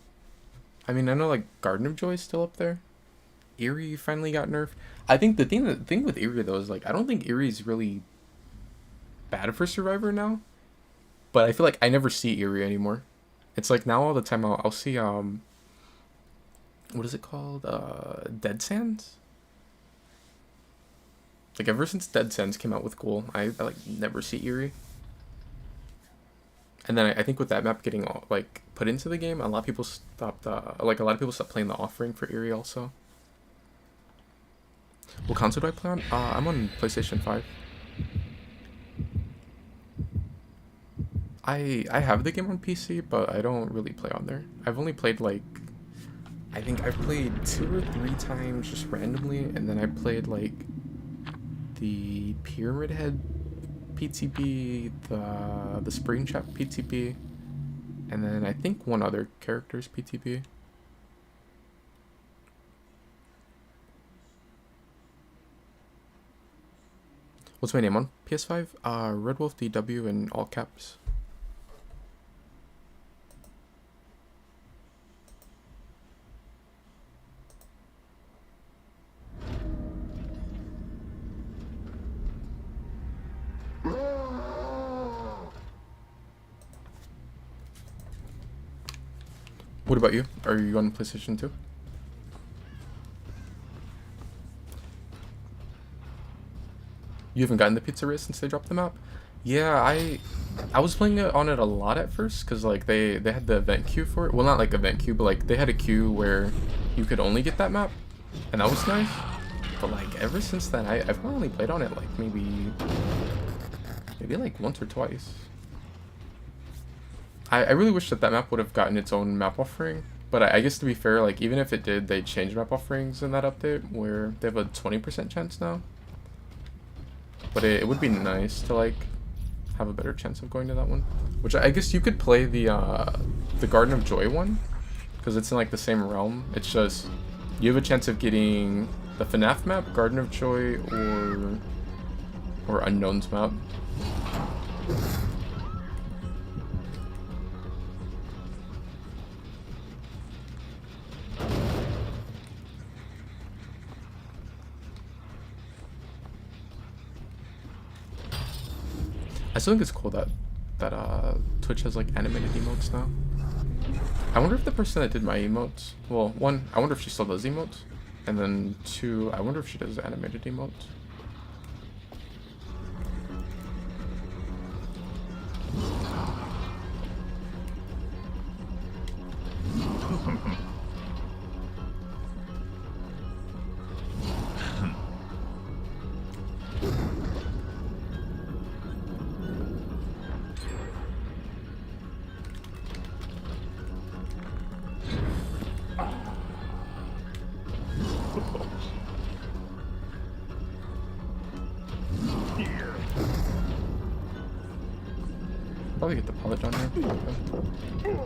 I mean, I know like Garden of Joy is still up there. Eerie finally got nerfed. I think the thing with Eerie though is like I don't think Eerie's really bad for Survivor now. But I feel like I never see Eerie anymore. It's like now all the time I'll see what is it called? Dead Sands? Like ever since Dead Sands came out with Ghoul, I like never see Eerie. And then I think with that map getting like put into the game, a lot of people stopped playing the offering for Eerie also. What console do I play on? I'm on PlayStation 5. I have the game on PC, but I don't really play on there. I've only played like I think I've played 2 or 3 times just randomly, and then I played like the Pyramid Head PTB, the Spring Trap PTB, and then I think one other character's PTB. What's my name on PS5? Red Wolf DW in all caps. What about you? Are you on PlayStation 2? You haven't gotten the Pizzeria since they dropped the map? Yeah, I was playing it on it a lot at first, because like they had the event queue for it. Well, not like event queue, but like they had a queue where you could only get that map, and that was nice. But like ever since then, I've only played on it like maybe like once or twice. I really wish that map would have gotten its own map offering, but I guess to be fair, like even if it did, they changed map offerings in that update where they have a 20% chance now. But it would be nice to like have a better chance of going to that one. Which I guess you could play the Garden of Joy one, because it's in like the same realm. It's just you have a chance of getting the FNAF map, Garden of Joy, or Unknown's map. I still think it's cool that Twitch has like animated emotes now. I wonder if the person that did my emotes, well, 1, I wonder if she still does emotes, and then 2, I wonder if she does animated emotes. Probably get the pallet down here. Okay.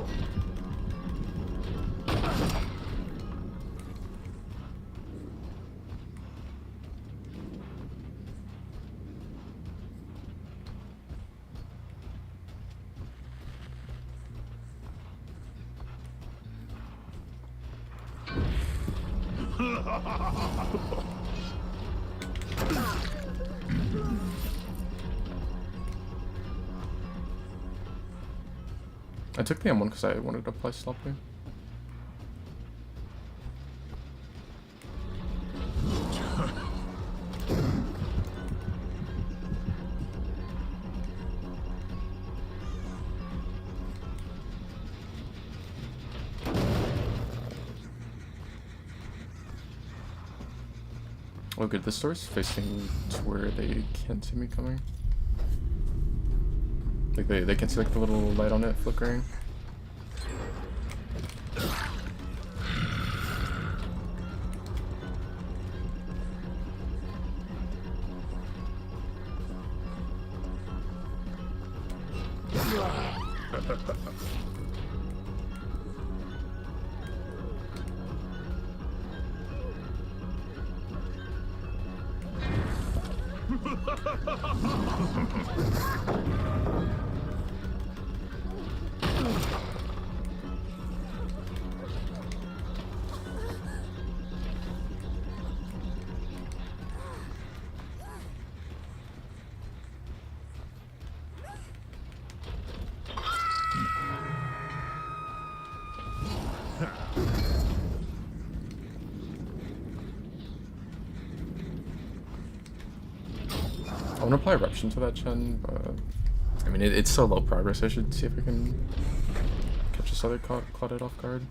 I took the M1 because I wanted to play sloppy. Oh good, this door's facing to where they can't see me coming. Like they can see like the little light on it flickering. I want to apply Eruption to that Chen, but I mean it's so low progress. I should see if I can catch this other Claudette off guard.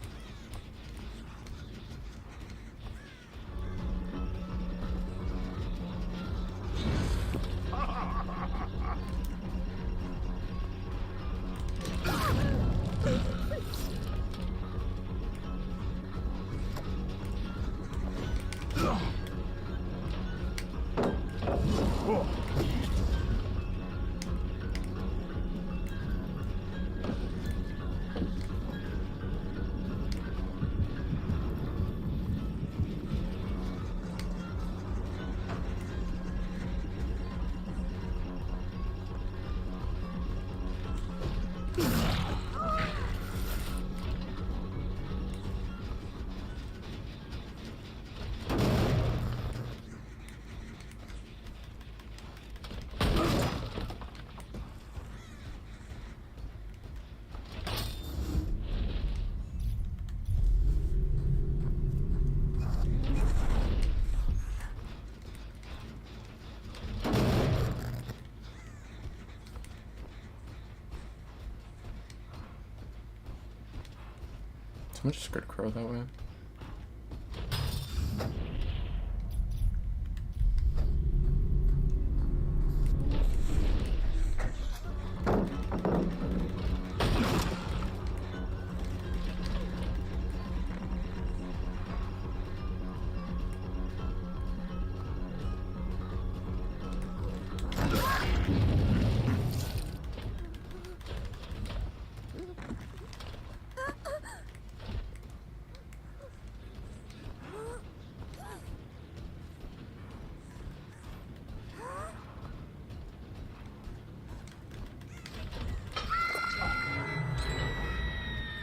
Someone just scared crow that way.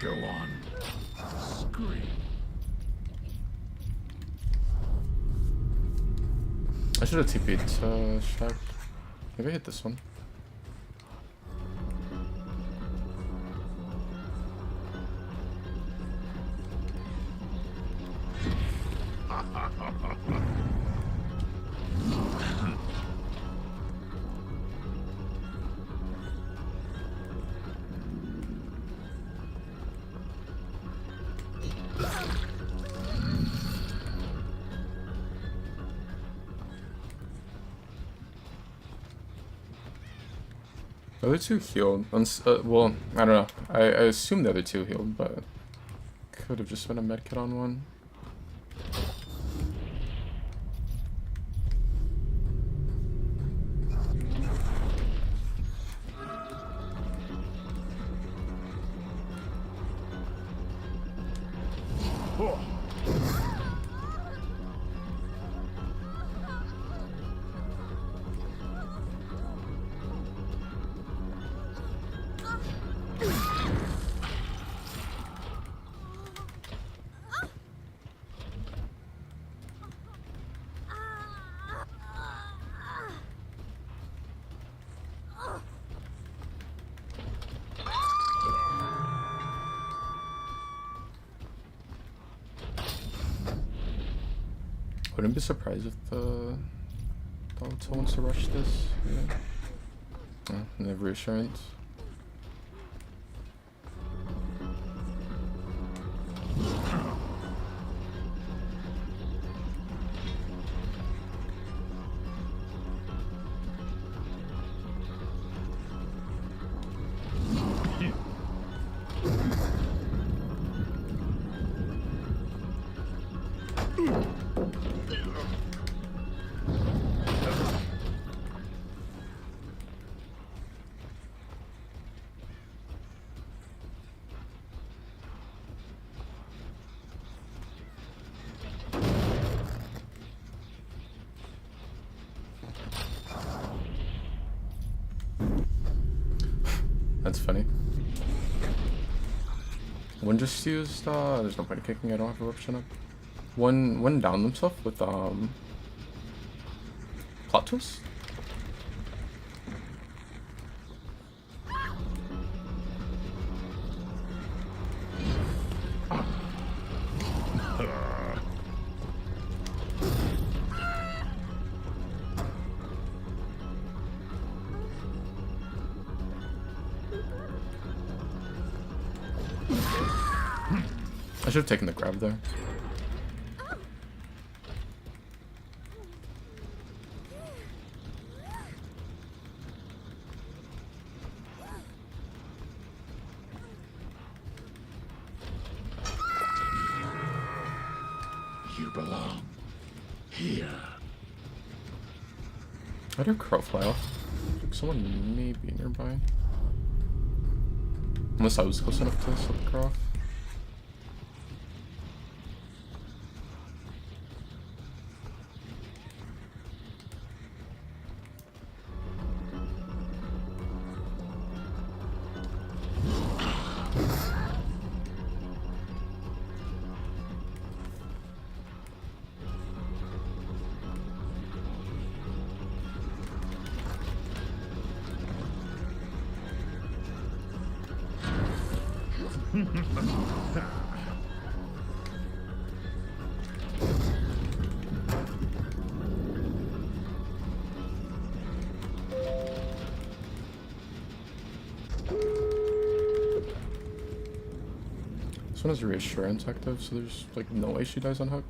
Go on. Scream. I should have TP'd to Shack. Maybe I hit this one. The other two healed. Well, I don't know. I assume the other two healed, but could have just been a medkit on one. Wouldn't be surprised if the Delta wants to rush this. Yeah. Never reassurance. That's funny. One just used, there's no point in kicking, I don't have a eruption up. One downed himself with, plot twist? I should have taken the grab there. You belong here. How did crow fly off? Someone may be nearby. Unless I was close enough to slip the crow off. This one has reassurance active, so there's like no way she dies on hook.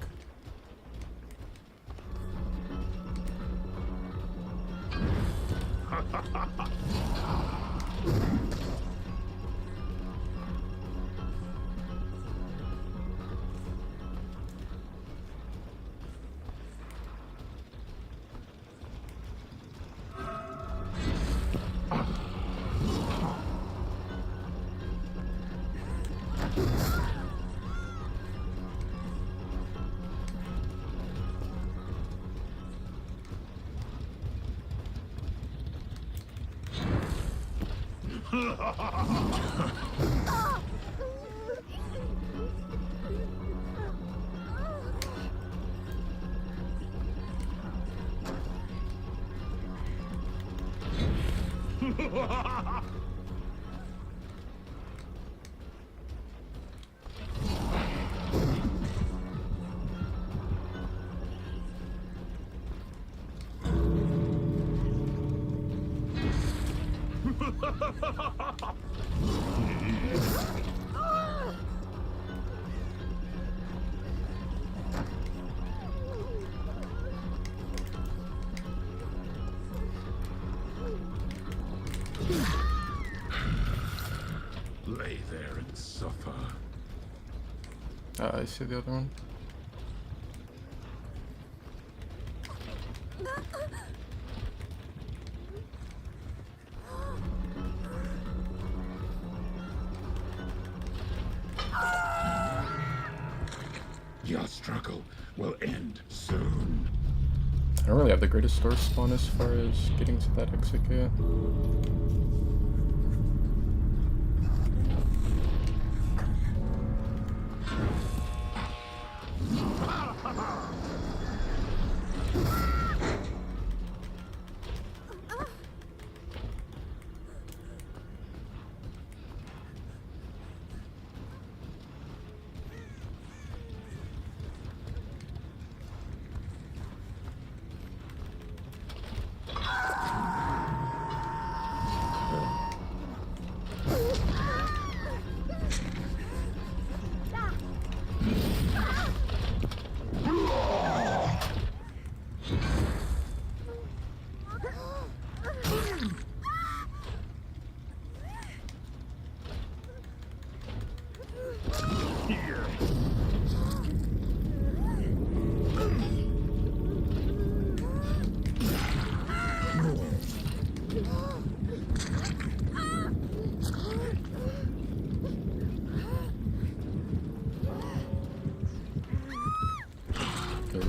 Lay there and suffer. I see the other one. Your struggle will end soon. I don't really have the greatest door spawn as far as getting to that exit yet.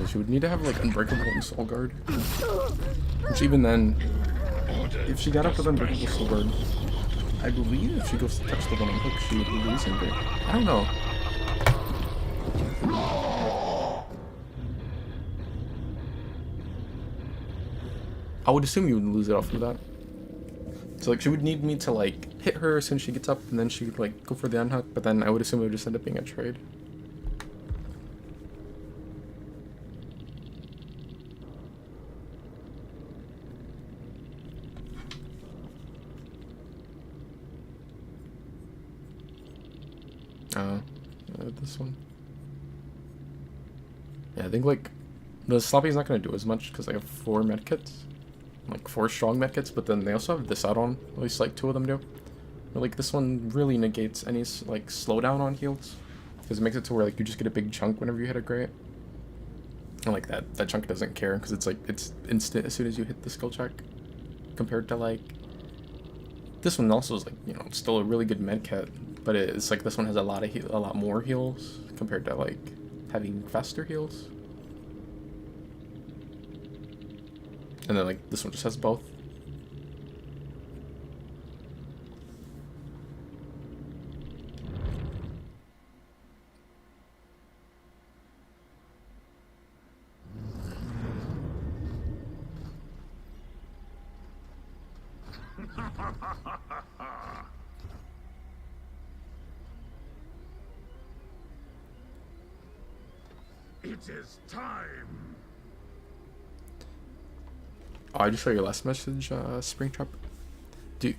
She would need to have like Unbreakable and Soul Guard. Which even then, if she got up with Unbreakable Soul Guard, I believe if she goes to touch the one on hook, she would lose him. But I don't know. I would assume you would lose it off of that. So like she would need me to like hit her as soon as she gets up, and then she would like go for the unhook. But then I would assume it would just end up being a trade. This one. Yeah, I think like the Sloppy's not gonna do as much because I have 4 medkits, like 4 strong medkits. But then they also have this add-on. At least like 2 of them do. But like this one really negates any like slowdown on heals because it makes it to where like you just get a big chunk whenever you hit a great. And like that chunk doesn't care because it's like it's instant as soon as you hit the skill check. Compared to like this one also is like, you know, still a really good medkit. But it's like this one has a lot more heals compared to like having faster heals. And then like this one just has both. It is time. Oh, I just saw your last message, Springtrap.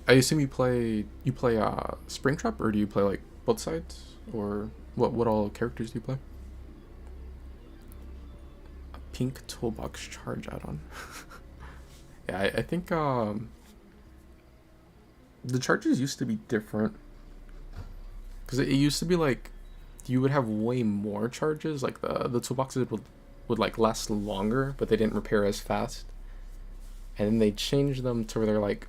I assume you play Springtrap, or do you play like both sides, or What all characters do you play? A pink toolbox charge add-on. Yeah, I think the charges used to be different. Because it used to be like you would have way more charges, like the toolboxes would like last longer, but they didn't repair as fast. And then they changed them to where they're like,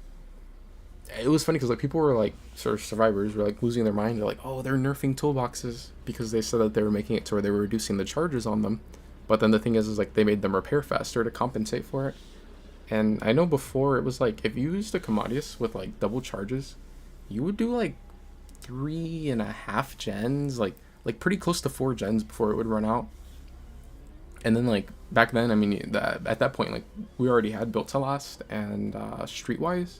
it was funny because like people were like, sort of survivors were like losing their mind. They're like, oh, they're nerfing toolboxes because they said that they were making it to where they were reducing the charges on them. But then the thing is like they made them repair faster to compensate for it. And I know before it was like if you used a Commodius with like double charges, you would do like 3.5 gens, like pretty close to 4 gens before it would run out. And then like back then, I mean, at that point, like we already had Built to Last and Streetwise.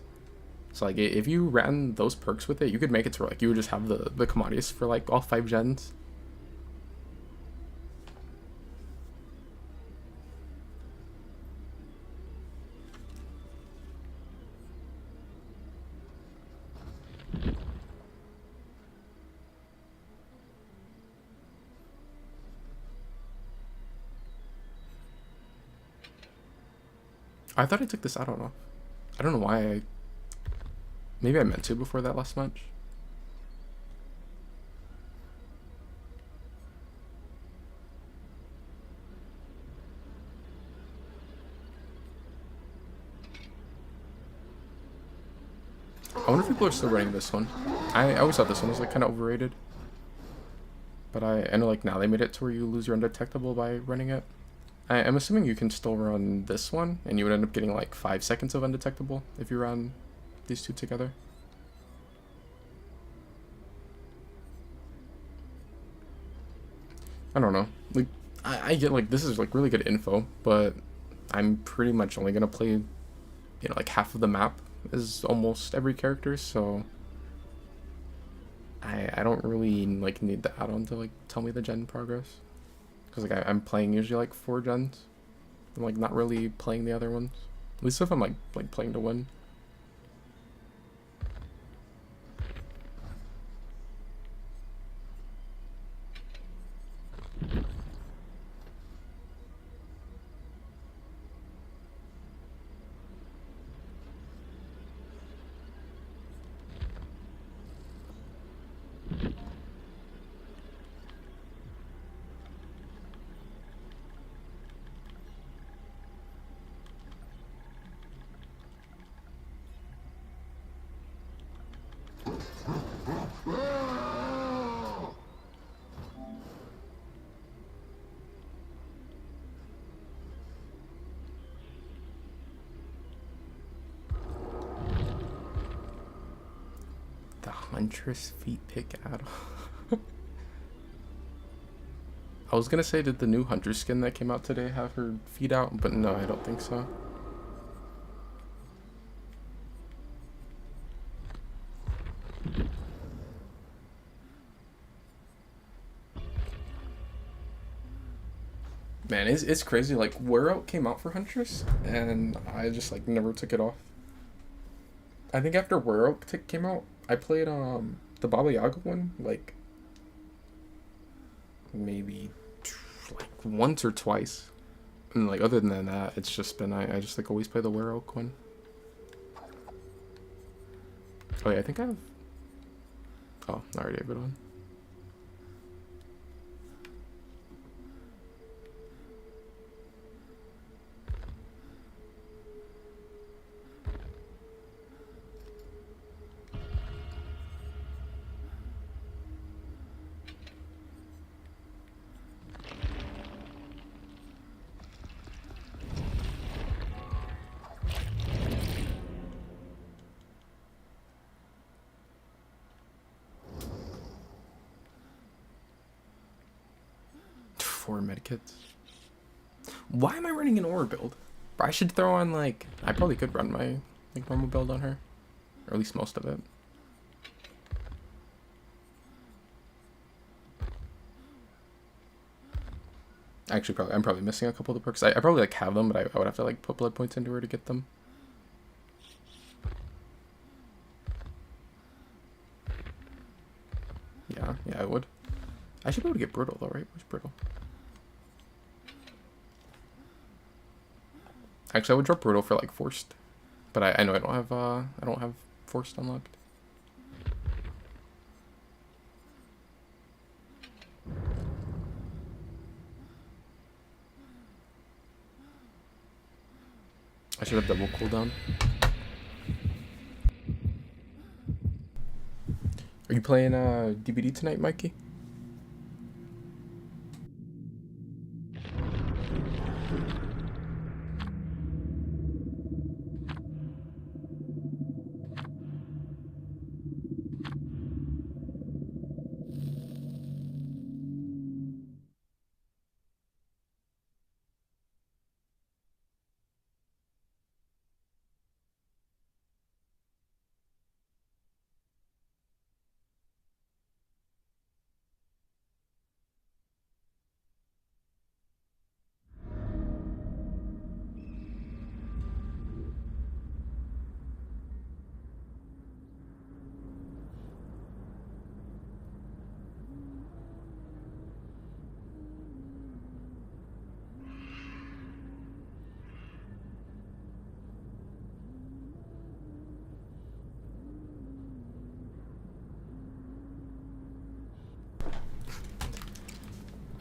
So like if you ran those perks with it, you could make it to where like you would just have the Commodious for like all 5 gens. I thought I took this add-on off. I don't know why. Maybe I meant to before that last match. I wonder if people are still running this one. I always thought this one was like kind of overrated. But I know like now they made it to where you lose your undetectable by running it. I'm assuming you can still run this one, and you would end up getting like 5 seconds of undetectable if you run these two together. I don't know. Like, I get like this is like really good info, but I'm pretty much only gonna play, you know, like half of the map is almost every character, so I don't really like need the add-on to like tell me the gen progress. Because like I'm playing usually like 4 gens. I'm like not really playing the other ones. At least if I'm like playing to win. The Huntress feet pick add-on. I was gonna say, did the new Hunter skin that came out today have her feet out? But no, I don't think so. Man, it's crazy. Like, Wear Out came out for Huntress, and I just like never took it off. I think after Wear Out came out, I played the Baba Yaga one like maybe like once or twice, and like other than that, it's just been I just like always play the Wear Out one. Oh yeah, I think I have. Oh, I already have it on. Medkits. Why am I running an aura build? I should throw on like I probably could run my like normal build on her, or at least most of it. Actually, I'm probably missing a couple of the perks. I probably like have them, but I would have to like put blood points into her to get them. Yeah, I would. I should to get Brittle though, right? Where's Brittle? Actually, I would drop Brittle for like Forced, but I know I don't have Forced unlocked. I should have double cooldown. Are you playing DBD tonight, Mikey?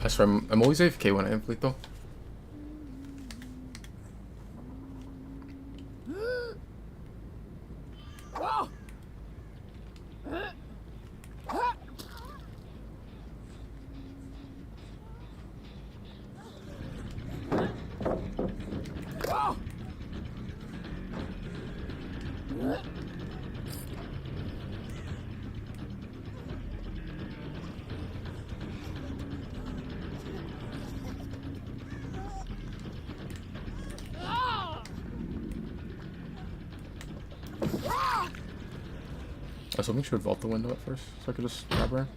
I swear, I'm always AFK when I am lethal. I was hoping she would vault the window at first, so I could just grab her.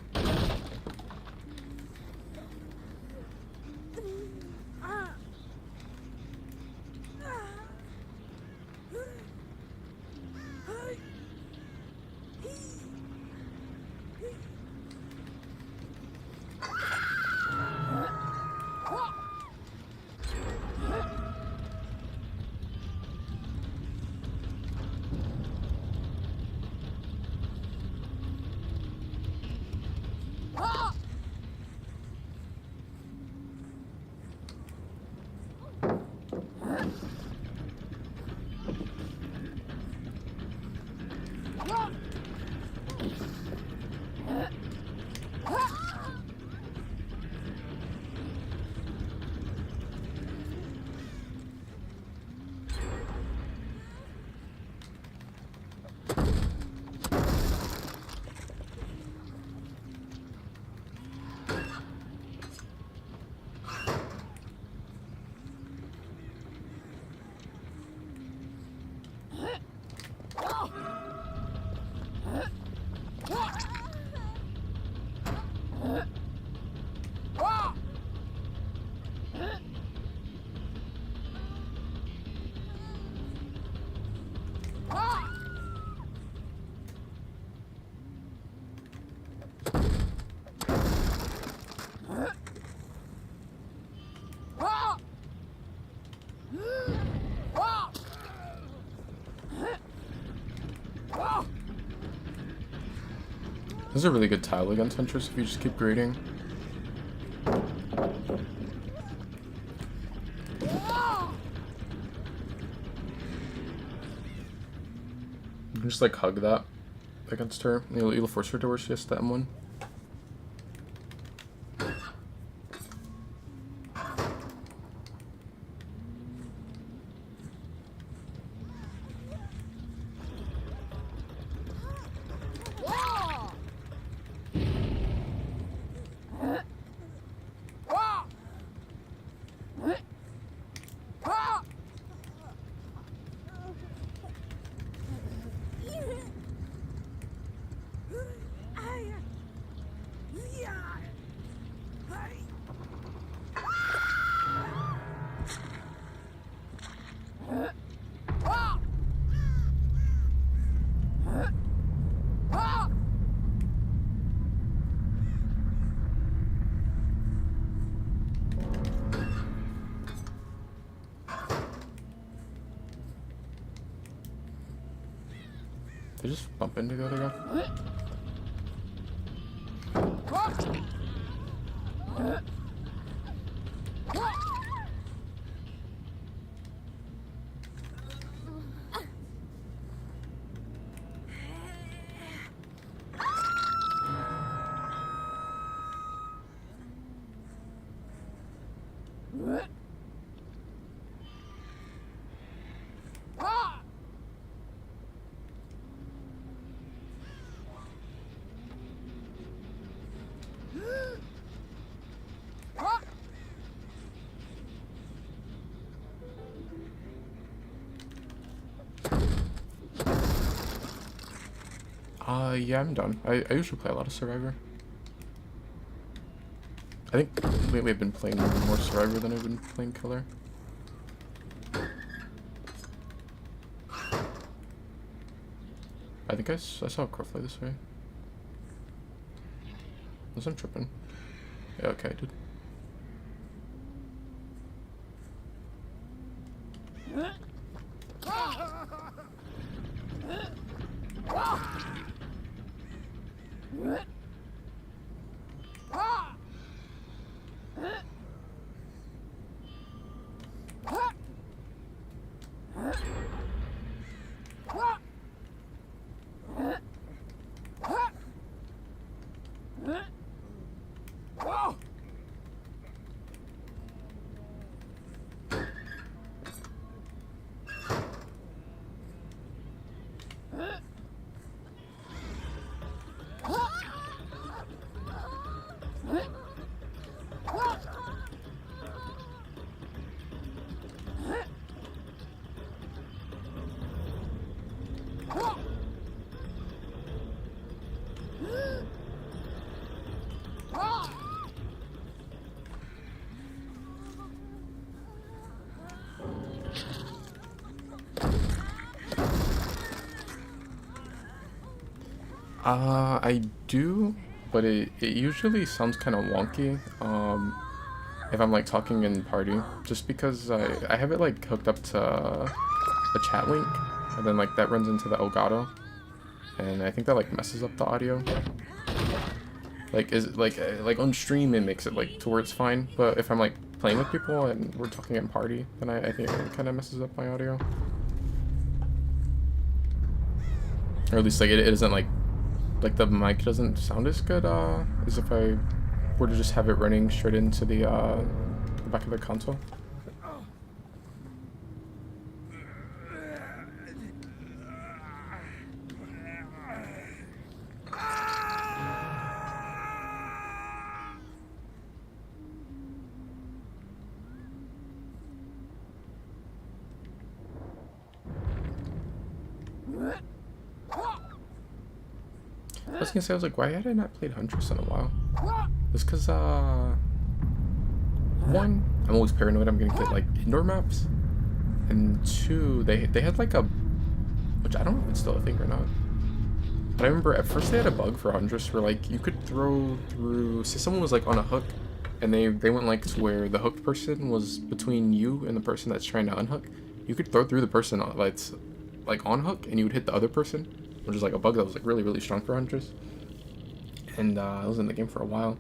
This is a really good tile against Huntress if you just keep grading. You can just like hug that against her. You'll force her to where she has the M1. They just bump into the other guy. Yeah, I'm done. I usually play a lot of Survivor. I think lately I've been playing more Survivor than I've been playing Killer. I think I saw a crow fly this way. Unless I'm tripping. Yeah, okay, I did. I do, but it usually sounds kind of wonky, if I'm like talking in party, just because I have it like hooked up to a chat link, and then like that runs into the Elgato, and I think that like messes up the audio. Like like on stream it makes it like to where it's fine, but if I'm like playing with people and we're talking in party, then I think it kind of messes up my audio. Or at least like it isn't like the mic doesn't sound as good as if I were to just have it running straight into the back of the console. I was gonna say, I was like, why had I not played Huntress in a while? It's because, one, I'm always paranoid I'm gonna get, like, indoor maps. And two, they had, like, which I don't know if it's still a thing or not. But I remember at first they had a bug for Huntress where, like, you could throw through, say someone was, like, on a hook, and they went, like, to where the hooked person was between you and the person that's trying to unhook. You could throw through the person that's, like, on hook, and you would hit the other person, which is like a bug that was like really strong for Huntress, and it was in the game for a while.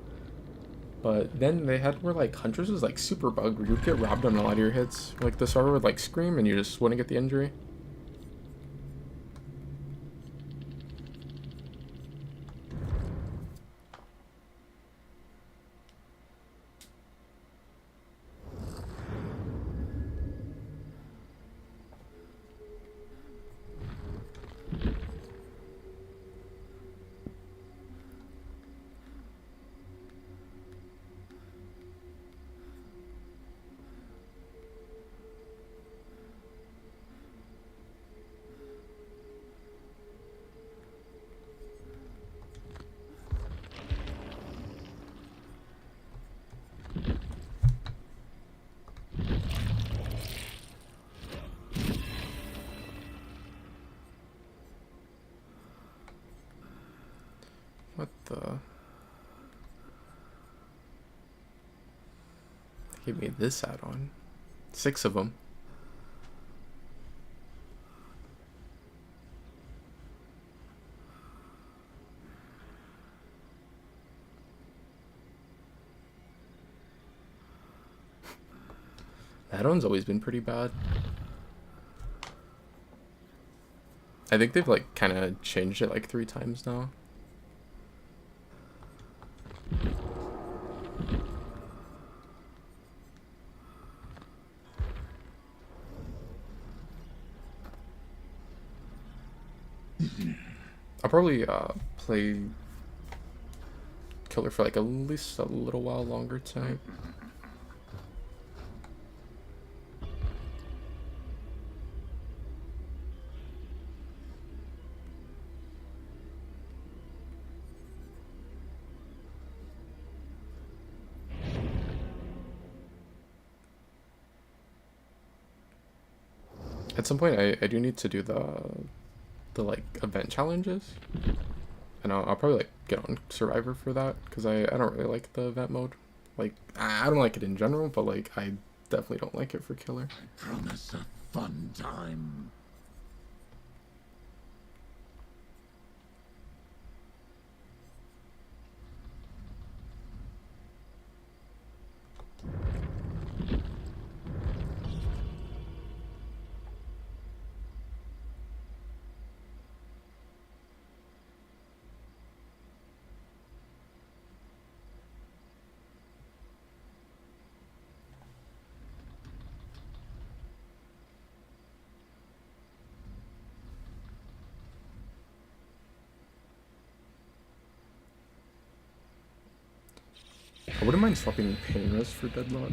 But then they had where like Huntress was like super bugged where you would get robbed on a lot of your hits, like the server would like scream and you just wouldn't get the injury. What the? They gave me this add-on. 6 of them. That one's always been pretty bad. I think they've like kind of changed it like 3 times now. I'll probably play Killer for like at least a little while longer tonight. At some point, I do need to do the like event challenges, and I'll probably like get on Survivor for that because I don't really like the event mode. Like I don't like it in general, but like I definitely don't like it for Killer. I promise a fun time. I wouldn't mind swapping pain res for Deadlock.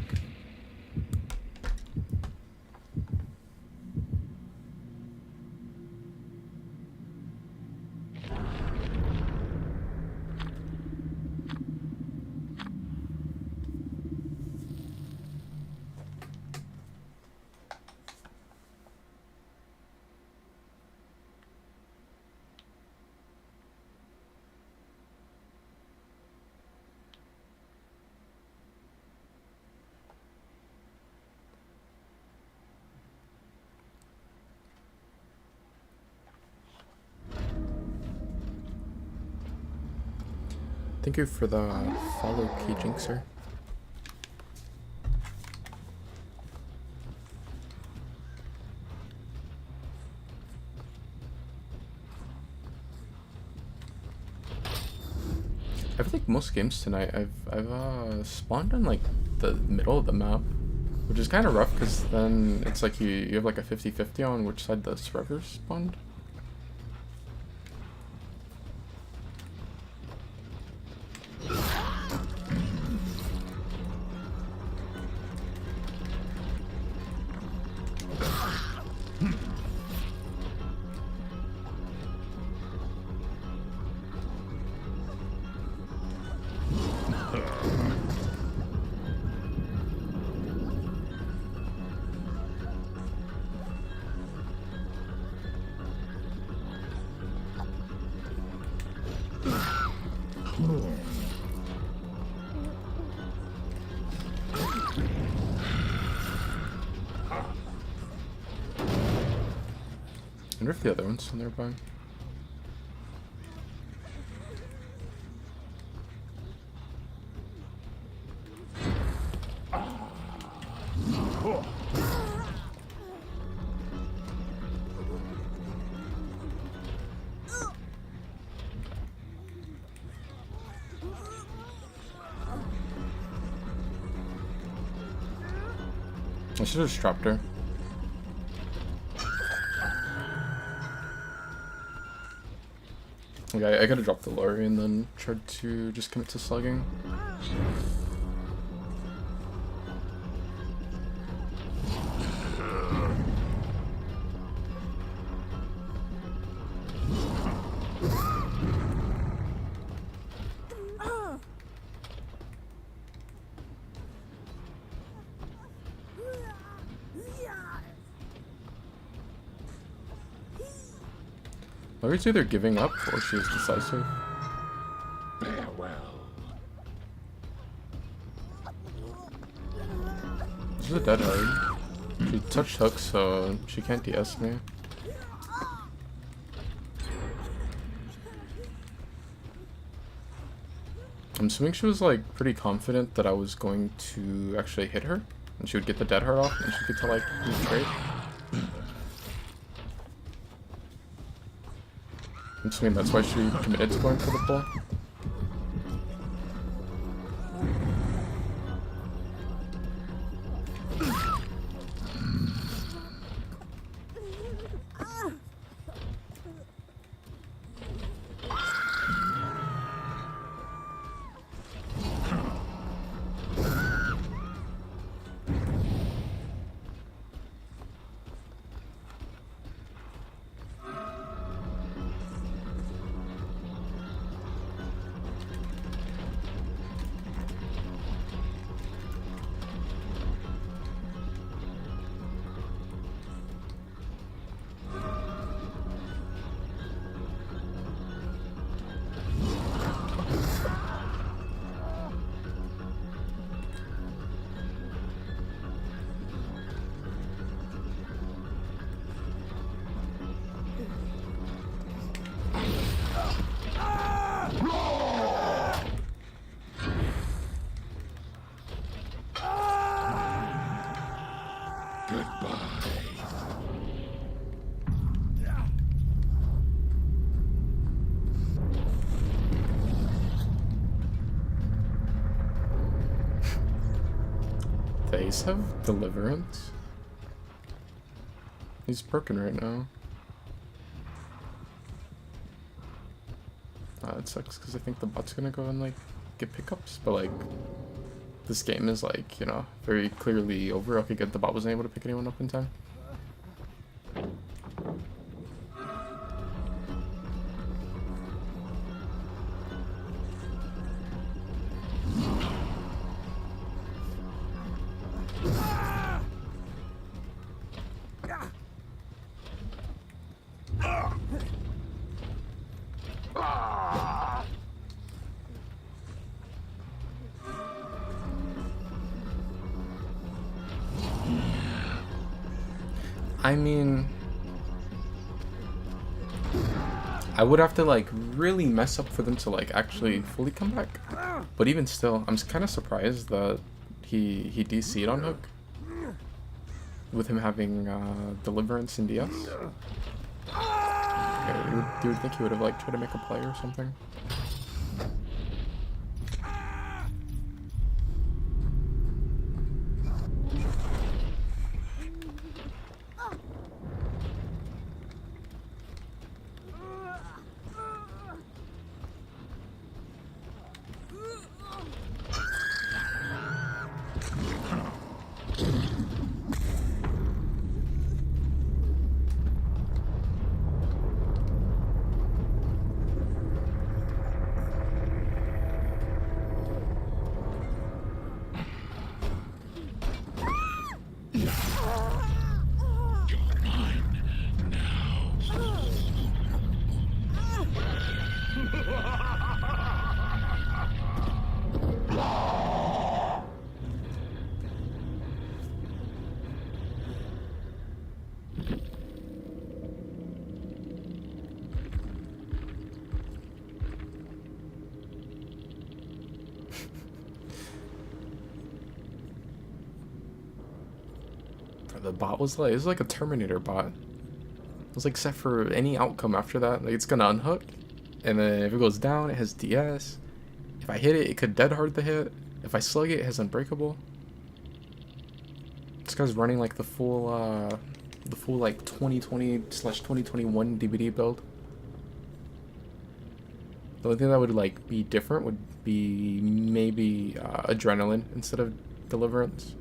Thank you for the follow, K-Jinxer. I feel like most games tonight I've spawned on like the middle of the map, which is kind of rough because then it's like you have like a 50-50 on which side the survivors spawned. I wonder if the other one's still nearby. I should have just dropped her. Okay, I could have dropped the Lori and then tried to just commit to slugging. Lori's either giving up or she's decisive. Farewell. She's a deadhead. She touched hook, so she can't DS me. I'm assuming she was like pretty confident that I was going to actually hit her. And she would get the dead heart off, and she'd get to, like, do the trade. I'm assuming that's why she committed to going for the pull. These have deliverance. He's broken right now. It sucks because I think the bot's gonna go and like get pickups, but like this game is like, you know, very clearly over. Okay, good. The bot wasn't able to pick anyone up in time. I mean, I would have to like really mess up for them to like actually fully come back. But even still, I'm kind of surprised that he DC'd on Hook with him having Deliverance and DS. Okay, you would think he would have like tried to make a play or something. The bot was like, it was like a Terminator bot. It was like set for any outcome after that. Like it's gonna unhook, and then if it goes down, it has DS. If I hit it, it could dead hard the hit. If I slug it, it has unbreakable. This guy's running like the full like 2020/2021 DVD build. The only thing that would like be different would be maybe adrenaline instead of deliverance.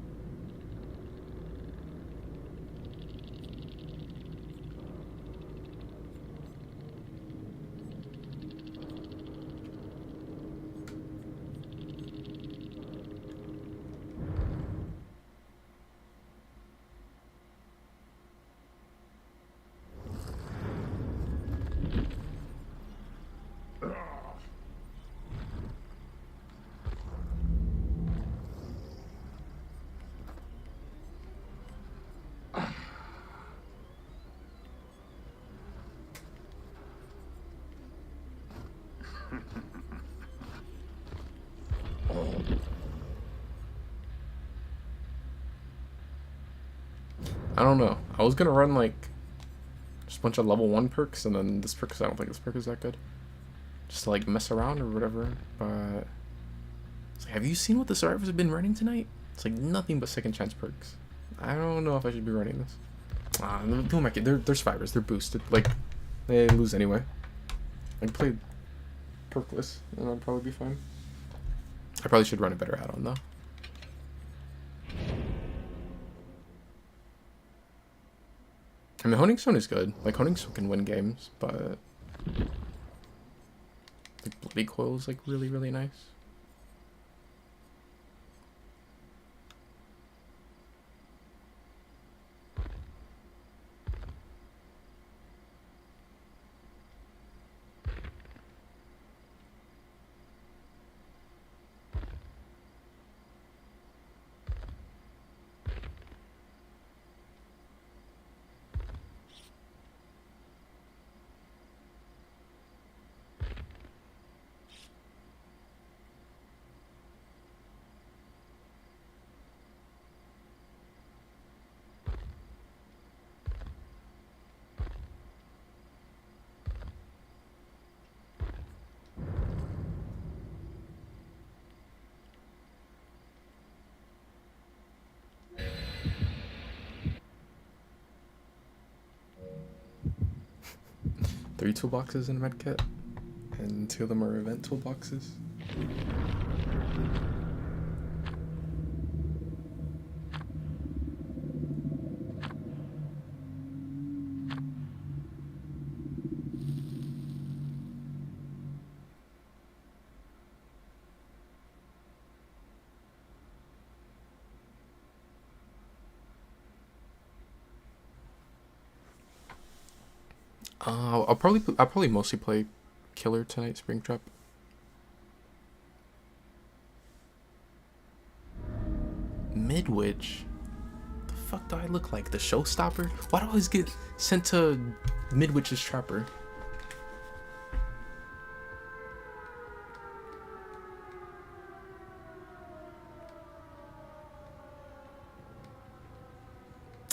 I don't know. I was gonna run like just a bunch of level 1 perks, and then this perk, 'cause I don't think this perk is that good. Just to like mess around or whatever. But it's like, have you seen what the survivors have been running tonight? It's like nothing but second chance perks. I don't know if I should be running this. Who am I kidding? They're survivors. They're boosted. Like they lose anyway. I can play perkless, and I'd probably be fine. I probably should run a better add-on though. I mean, Honing Stone is good. Like, Honing Stone can win games, but like Bloody Coil is like really, really nice. Three toolboxes in a medkit, and 2 of them are event toolboxes. I'll probably mostly play Killer tonight, Springtrap. Midwich? The fuck do I look like? The showstopper? Why do I always get sent to Midwich's Trapper?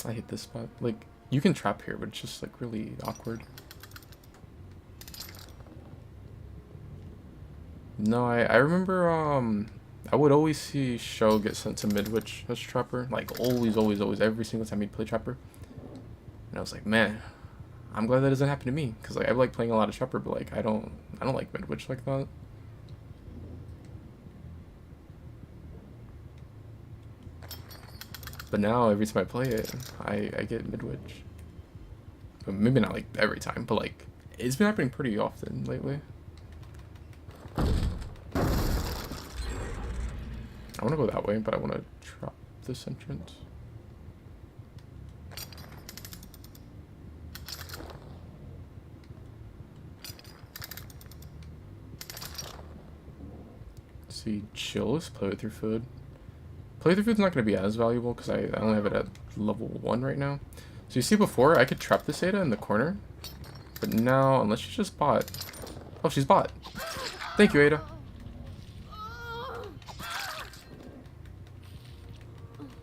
I hate this spot. Like, you can trap here, but it's just like really awkward. No, I remember I would always see Show get sent to Midwich as Trapper. Like always, every single time he'd play Trapper. And I was like, man, I'm glad that doesn't happen to me. Cause like I like playing a lot of Trapper, but like I don't like Midwich like that. But now every time I play it, I get Midwich. But maybe not like every time, but like it's been happening pretty often lately. I want to go that way, but I want to trap this entrance. Let's see, chills, play with your food. Play with your food's not going to be as valuable because I only have it at level 1 right now. So you see before, I could trap this Ada in the corner. But now, unless she's just bot. Oh, she's bot. Thank you, Ada.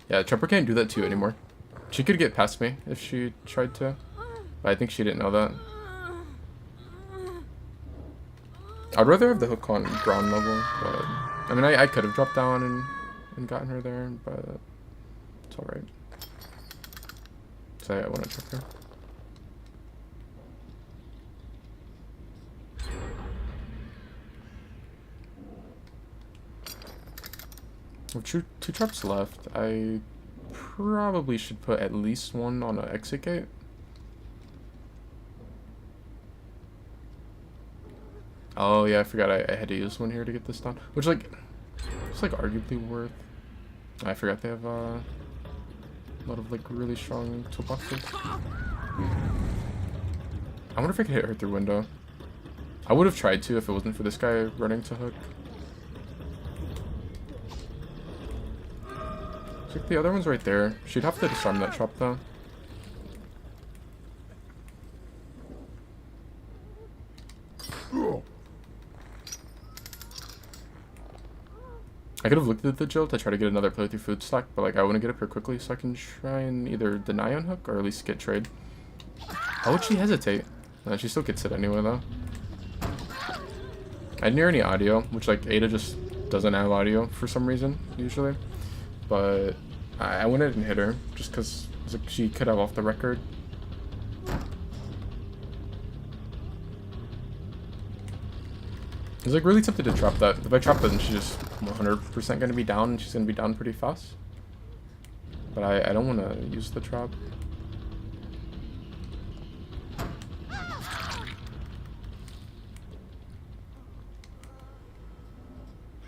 Yeah, Trapper can't do that to you anymore. She could get past me if she tried to. But I think she didn't know that. I'd rather have the hook on ground level. But I mean, I could have dropped down and gotten her there, but it's alright. So I want to check her. With two traps left, I probably should put at least one on an exit gate. Oh yeah, I forgot I had to use one here to get this done. Which like, it's like arguably worth. I forgot they have a lot of like really strong toolboxes. I wonder if I could hit her through window. I would have tried to if it wasn't for this guy running to hook. Looks like the other one's right there. She'd have to disarm that trap though. I could have looked at the Jill to try to get another playthrough food stack, but like I want to get up here quickly so I can try and either deny unhook or at least get trade. How would she hesitate? She still gets it anyway though. I didn't hear any audio, which like Ada just doesn't have audio for some reason usually, but I went ahead and hit her just because like, she could have off the record. I was like really tempted to trap that. If I trap that, then she's just 100% going to be down, and she's going to be down pretty fast. But I don't want to use the trap.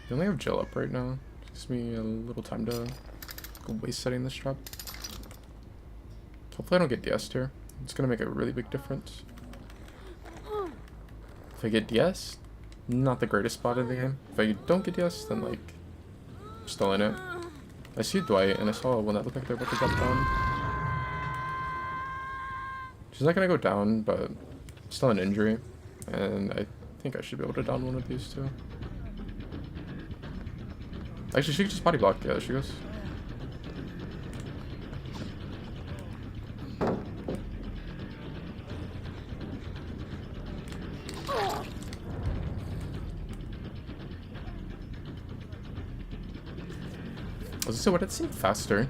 They only have Jill up right now. Gives me a little time to go waste setting this trap. Hopefully I don't get DS'd here. It's going to make a really big difference. If I get DS, not the greatest spot in the game. If I don't get DS, then like, I'm still in it. I see Dwight, and I saw one that looked like they're about to drop down. She's not gonna go down, but still an injury, and I think I should be able to down one of these two. Actually, she could just body block. Yeah, there she goes. So would it seem faster?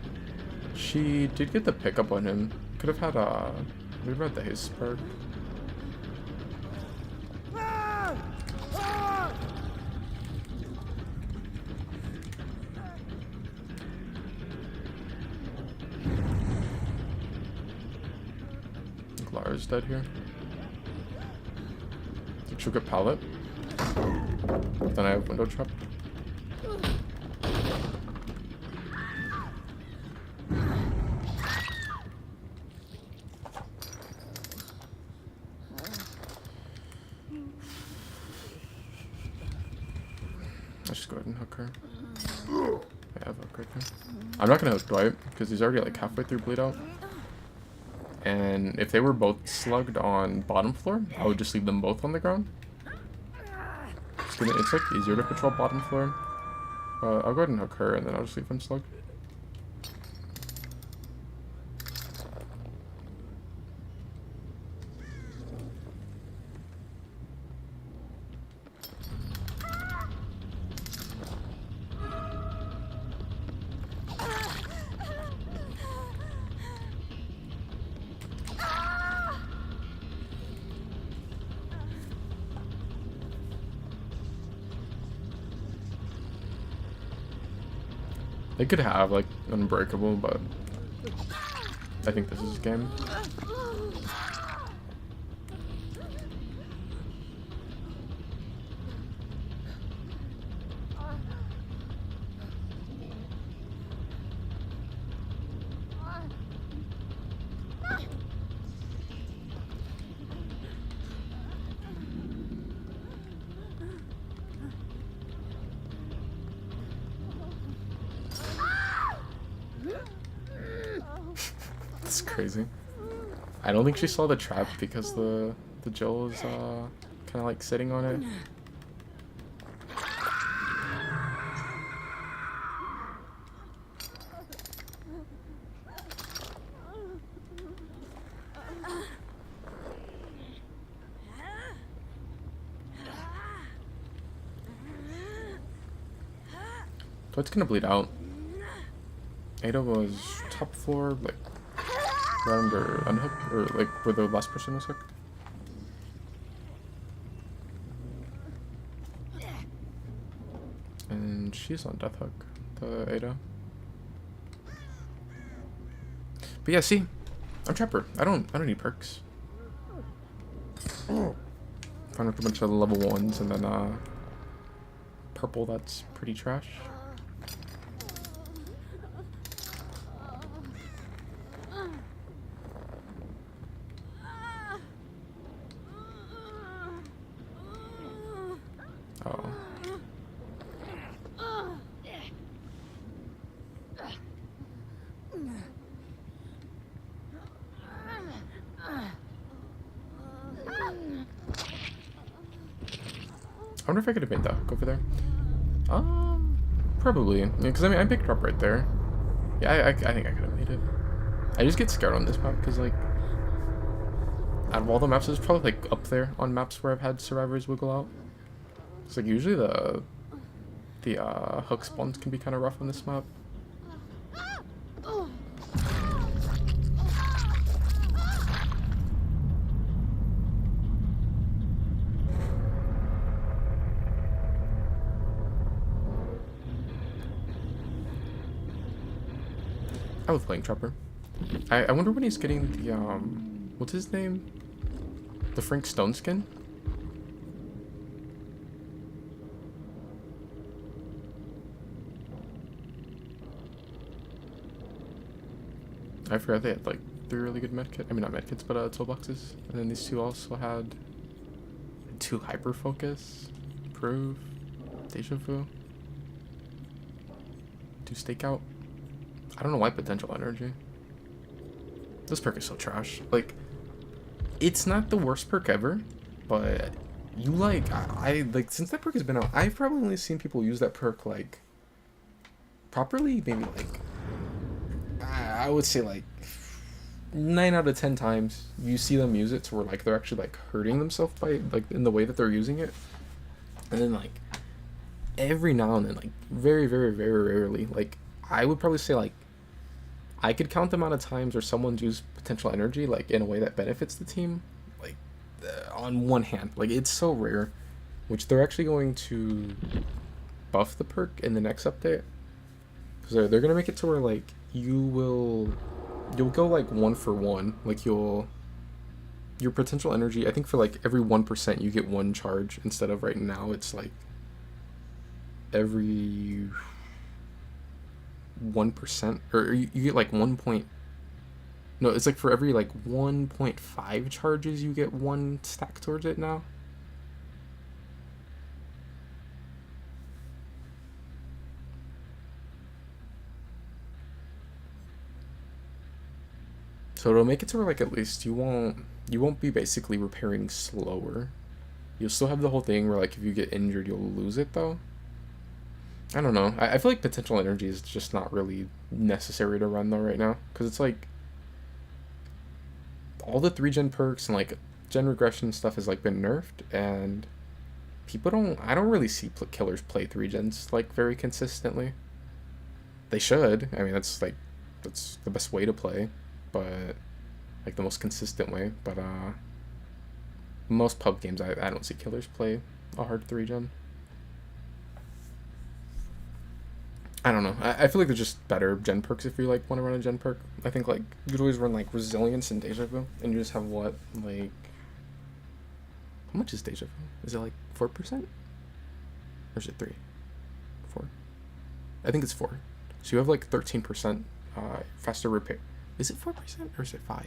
She did get the pickup on him. Could have had we read the haste perk. Lara's dead here. Think she'll get pallet. Then I have window trap. Let's just go ahead and hook her. I have hook right there. I'm not gonna hook Dwight because he's already like halfway through bleed out. And if they were both slugged on bottom floor, I would just leave them both on the ground. It's like easier to patrol bottom floor. I'll go ahead and hook her and then I'll just leave him slugged. They could have like Unbreakable, but I think this is game. That's crazy. I don't think she saw the trap because the Jill is kind of like sitting on it. So it's gonna bleed out. Ada was top floor, like right under unhooked, or like where the last person was hooked. And she's on death hook, the Ada. But yeah, see, I'm Trapper. I don't need perks. Found a bunch of level 1s and then purple that's pretty trash. Oh. I wonder if I could have made that hook over there. Probably. Because, I mean, I picked up right there. Yeah, I think I could have made it. I just get scared on this map because, like, out of all the maps, it's probably, like, up there on maps where I've had survivors wiggle out. It's, like, usually the hook spawns can be kind of rough on this map. I was playing Trapper. I wonder when he's getting the, what's his name? The Frank Stone skin? I forgot they had, like, 3 really good medkits. I mean, not medkits, but, toolboxes. And then these two also had 2 hyper focus, prove, deja vu, 2 stakeout. I don't know why potential energy. This perk is so trash. Like, it's not the worst perk ever, but you like, I like, since that perk has been out, I've probably only seen people use that perk, like, properly, maybe, like, I would say, like, 9 out of 10 times you see them use it to where, like, they're actually, like, hurting themselves by, like, in the way that they're using it. And then, like, every now and then, like, very, very, very rarely, like, I would probably say, like, I could count the amount of times where someone's used potential energy, like, in a way that benefits the team, like, on one hand. Like, it's so rare, which they're actually going to buff the perk in the next update. Because they're going to make it to where, like, you'll go, like, 1 for 1. Like, your potential energy, I think for, like, every 1% you get 1 charge, instead of right now, it's, like, every 1%, or you get like 1 point, no, it's like for every like 1.5 charges you get 1 stack towards it now. So it'll make it to where, like, at least you won't be basically repairing slower. You'll still have the whole thing where, like, if you get injured you'll lose it though. I don't know. I feel like potential energy is just not really necessary to run though right now, because it's like all the 3-gen perks and, like, gen regression stuff has, like, been nerfed, and I don't really see killers play 3-gens, like, very consistently. They should. I mean, that's the best way to play, but, like, the most consistent way. But most pub games I don't see killers play a hard 3-gen. I don't know. I feel like they're just better gen perks if you, like, want to run a gen perk. I think, like, you'd always run, like, resilience and deja vu, and you just have what, like, how much is deja vu? Is it like 4%? Or is it 3? 4? I think it's 4. So you have, like, 13% faster repair. Is it 4% or is it 5?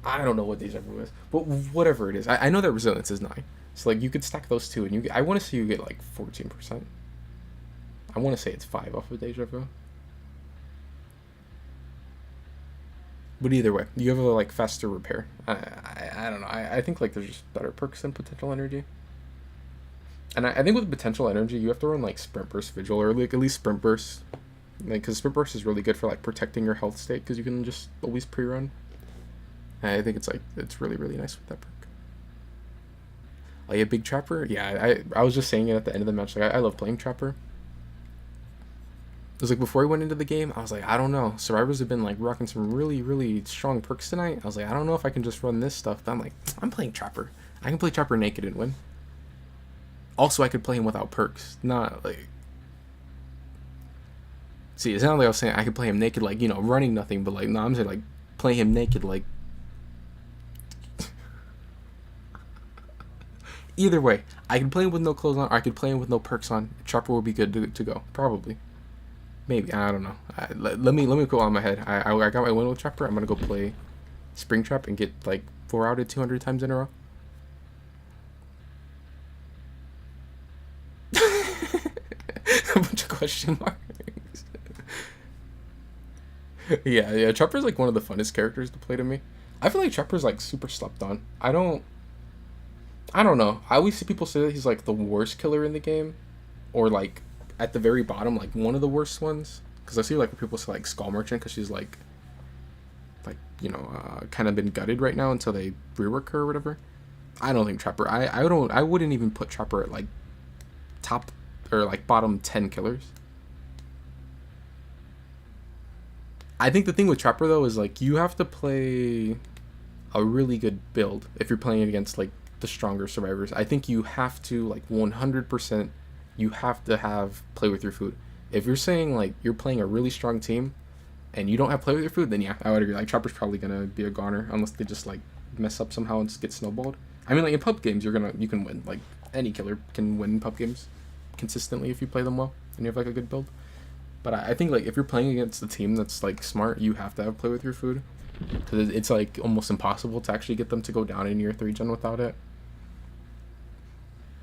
I don't know what deja vu is, but whatever it is, I know that resilience is 9. So, like, you could stack those two, and I want to see you get, like, 14%. I want to say it's 5 off of deja vu. But either way, you have a, like, faster repair. I don't know. I think, like, there's just better perks than potential energy. And I think with potential energy, you have to run, like, sprint burst vigil, or, like, at least sprint burst. Like, because sprint burst is really good for, like, protecting your health state, because you can just always pre-run. And I think it's really, really nice with that perk. Oh yeah, big trapper. Yeah, I was just saying it at the end of the match. Like, I love playing trapper. It was like before we went into the game, I was like, I don't know. Survivors have been, like, rocking some really, really strong perks tonight. I was like, I don't know if I can just run this stuff. But I'm like, I'm playing Trapper. I can play Trapper naked and win. Also, I could play him without perks. Not, like... See, it's not like I was saying I could play him naked, like, you know, running nothing. But, like, no, I'm saying, like, play him naked, like... Either way, I could play him with no clothes on, or I could play him with no perks on. Trapper would be good to go. Probably. Maybe, I don't know. Let me go on my head. I got my win with Trapper. I'm gonna go play Springtrap and get, like, 4 outed 200 times in a row. A bunch of question marks. yeah. Trapper's, like, one of the funnest characters to play to me. I feel like Trapper's, like, super slept on. I don't know. I always see people say that he's, like, the worst killer in the game, or, like, at the very bottom, like one of the worst ones, because I see like people say like Skull Merchant because she's like you know, kind of been gutted right now until they rework her or whatever. I don't think Trapper. I wouldn't even put Trapper at like top or like bottom 10 killers. I think the thing with Trapper though is like you have to play a really good build if you're playing against like the stronger survivors. I think you have to like 100%. You have to have play with your food. If you're saying like you're playing a really strong team and you don't have play with your food, then yeah, I would agree. Like Trapper's probably gonna be a goner unless they just like mess up somehow and get snowballed. I mean, like in pub games, you can win. Like any killer can win pub games consistently if you play them well and you have like a good build. But I think like if you're playing against a team that's like smart, you have to have play with your food because it's like almost impossible to actually get them to go down in your 3-gen without it.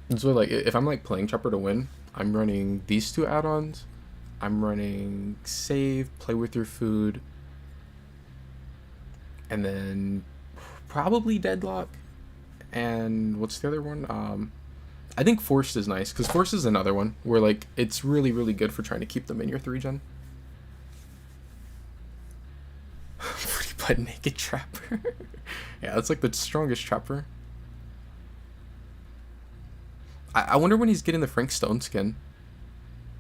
And so like if I'm like playing Trapper to win, I'm running these 2 add-ons. I'm running save, play with your food, and then probably deadlock. And what's the other one? I think forced is nice because forced is another one where like it's really really good for trying to keep them in your 3-gen. Pretty butt naked Trapper. Yeah, that's like the strongest Trapper. I wonder when he's getting the Frank Stone skin.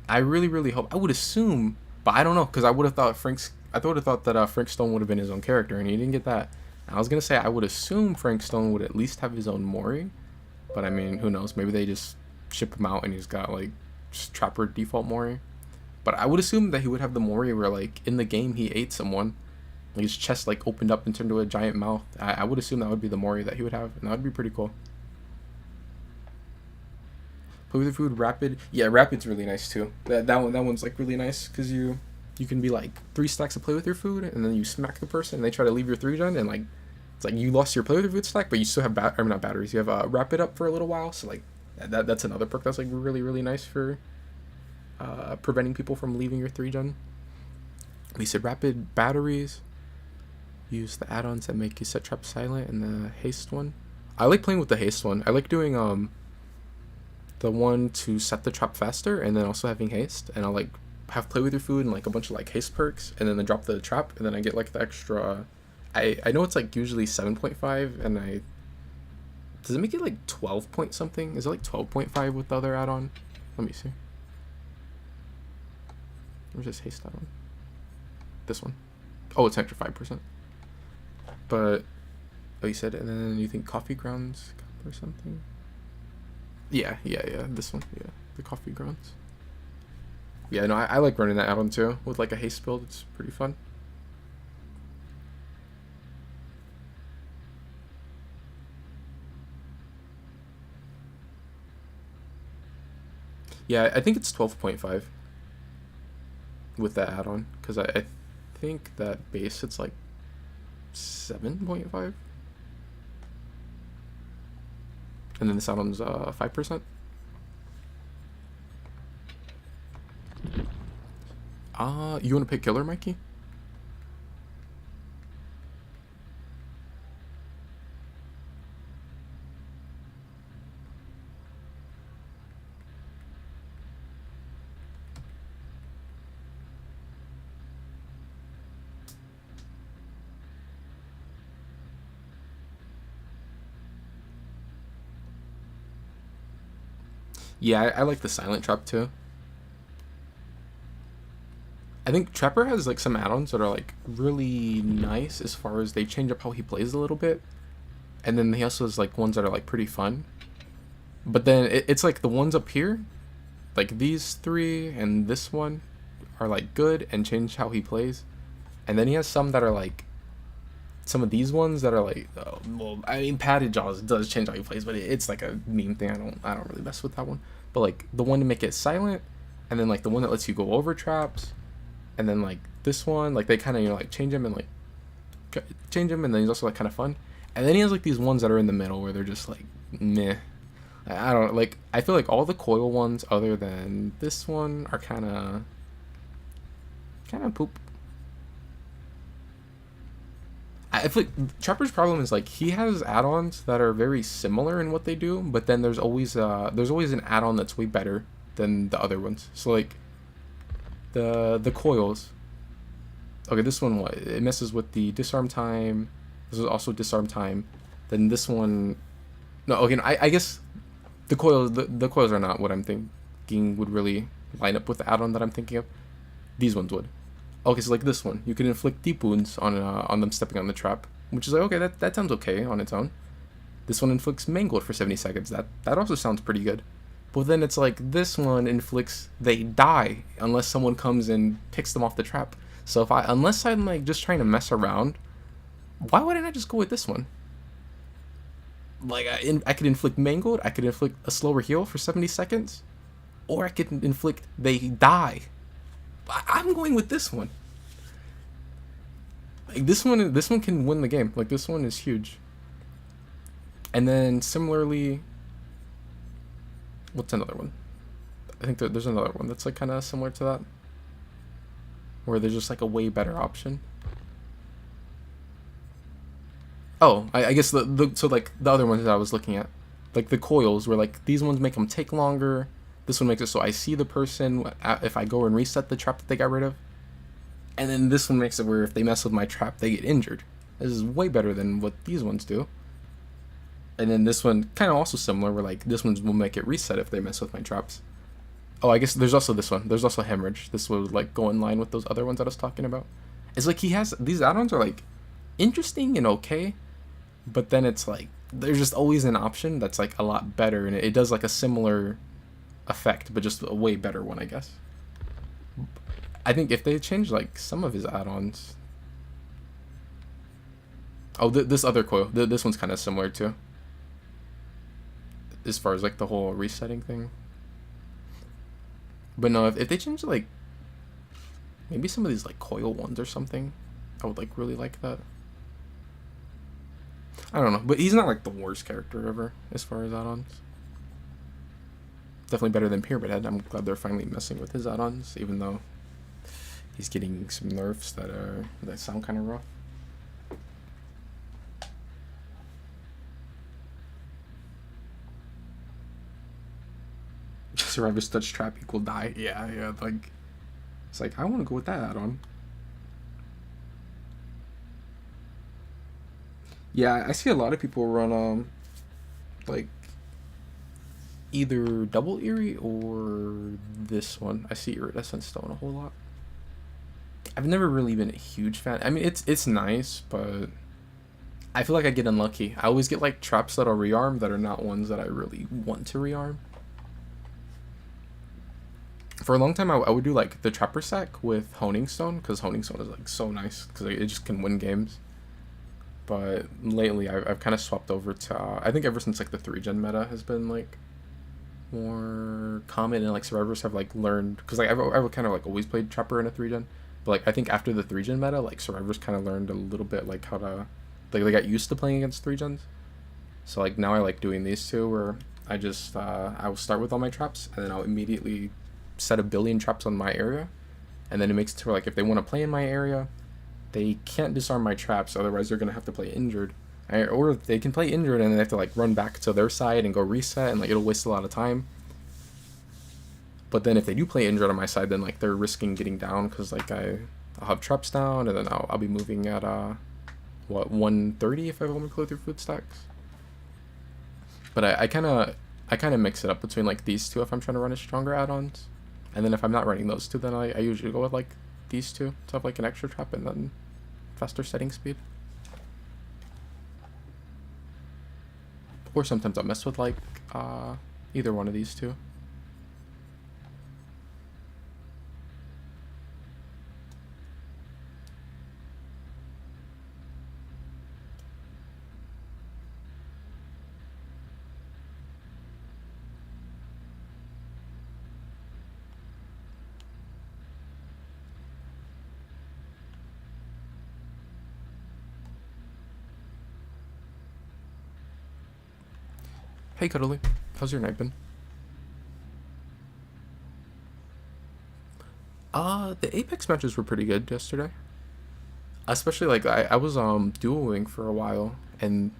I really, really hope. I would assume, but I don't know, because I would have thought that Frank Stone would have been his own character, and he didn't get that. And I was gonna say I would assume Frank Stone would at least have his own Mori, but I mean, who knows? Maybe they just ship him out and he's got like just Trapper default Mori. But I would assume that he would have the Mori where like in the game he ate someone, like his chest like opened up and turned into a giant mouth. I would assume that would be the Mori that he would have, and that would be pretty cool. Play with your food, rapid. Yeah, rapid's really nice too. That one's like really nice because you can be like 3 stacks of play with your food, and then you smack the person, and they try to leave your 3-gen, and like it's like you lost your play with your food stack, but you still have not batteries. You have rapid up for a little while, so like that's another perk that's like really really nice for preventing people from leaving your 3-gen. We said rapid batteries. Use the add-ons that make you set trap silent, and the haste one. I like playing with the haste one. I like doing the one to set the trap faster, and then also having haste, and I'll like have play with your food and like a bunch of like haste perks, and then drop the trap, and then I get like the extra. I know it's like usually 7.5, and does it make it like 12 point something? Is it like 12.5 with the other add-on? Let me see. Where's this haste add-on? This one. Oh, it's extra 5%. But oh, you said, and then you think coffee grounds or something. Yeah, this one, yeah, the coffee grounds. Yeah, no, I like running that add-on too, with like a haste build. It's pretty fun. Yeah, I think it's 12.5 with that add-on, because I think that base it's like 7.5. And then this add-on's 5%. You want to pick killer, Mikey? Yeah, I like the silent trap too. I think Trapper has like some add-ons that are like really nice as far as they change up how he plays a little bit, and then he also has like ones that are like pretty fun. But then it's like the ones up here, like these 3 and this one, are like good and change how he plays, and then he has some that are like some of these ones that are like, oh, well, I mean, padded jaws does change how he plays, but it's like a meme thing. I don't really mess with that one. But like the one to make it silent, and then like the one that lets you go over traps, and then like this one, like they kind of, you know, like change him, and then he's also like kind of fun. And then he has like these ones that are in the middle where they're just like meh. I don't like. I feel like all the coil ones other than this one are kind of poop. I feel like Trapper's problem is like he has add-ons that are very similar in what they do, but then there's always an add-on that's way better than the other ones. So like the coils. Okay, this one, what? It messes with the disarm time. This is also disarm time. Then this one, no, okay, no, I guess the coils are not what I'm thinking would really line up with the add-on that I'm thinking of. These ones would. Okay, so like this one, you can inflict deep wounds on them stepping on the trap, which is like, okay, that sounds okay on its own. This one inflicts mangled for 70 seconds. That also sounds pretty good. But then it's like this one inflicts they die unless someone comes and picks them off the trap. So unless I'm like just trying to mess around, why wouldn't I just go with this one? Like I could inflict mangled, I could inflict a slower heal for 70 seconds, or I could inflict they die. I'm going with this one. Like this one can win the game. Like this one is huge. And then similarly, what's another one? I think there's another one that's like kind of similar to that, where there's just like a way better option. Oh, I guess so like the other ones that I was looking at, like the coils, where like these ones make them take longer. This one makes it so I see the person if I go and reset the trap that they got rid of. And then this one makes it where if they mess with my trap, they get injured. This is way better than what these ones do. And then this one, kind of also similar, where like this one will make it reset if they mess with my traps. Oh, I guess there's also this one. There's also hemorrhage. This would like go in line with those other ones that I was talking about. It's like he has, these add-ons are like interesting and okay, but then it's like there's just always an option that's like a lot better, and it does like a similar effect, but just a way better one, I guess. I think if they change like some of his add-ons. Oh, this other coil, this one's kind of similar too, as far as like the whole resetting thing. But no, if they change like maybe some of these like coil ones or something, I would like really like that. I don't know, but he's not like the worst character ever as far as add-ons. Definitely better than Pyramid Head. I'm glad they're finally messing with his add-ons, even though he's getting some nerfs that sound kind of rough. Survivor's touch trap equal die. Yeah, like it's like I want to go with that add-on. Yeah, I see a lot of people run like either double Eerie or this one. I see Iridescent Stone a whole lot. I've never really been a huge fan. I mean, it's nice, but I feel like I get unlucky. I always get like traps that'll rearm that are not ones that I really want to rearm. For a long time, I would do like the Trapper Sack with Honing Stone, because Honing Stone is like so nice because it just can win games. But lately, I've kind of swapped over to I think ever since like the 3-gen meta has been like more common, and like survivors have like learned, because like I've kind of like always played Trapper in a 3-gen, but like I think after the 3-gen meta, like survivors kind of learned a little bit like how to, like they got used to playing against 3-gens. So like now I like doing these two, where I just I will start with all my traps, and then I'll immediately set 1 billion traps on my area, and then it makes it to where like if they want to play in my area, they can't disarm my traps, otherwise they're gonna have to play injured, or they can play injured and they have to like run back to their side and go reset, and like it'll waste a lot of time. But then if they do play injured on my side, then like they're risking getting down, because like I'll have traps down, and then I'll be moving at what, 130 if I only clear through food stacks. But I kind of mix it up between like these two if I'm trying to run a stronger add-ons, and then if I'm not running those two, then I usually go with like these two to have like an extra trap and then faster setting speed. Or sometimes I'll mess with like either one of these two. Hey Cuddly, how's your night been? The Apex matches were pretty good yesterday. Especially like I was duoing for a while, and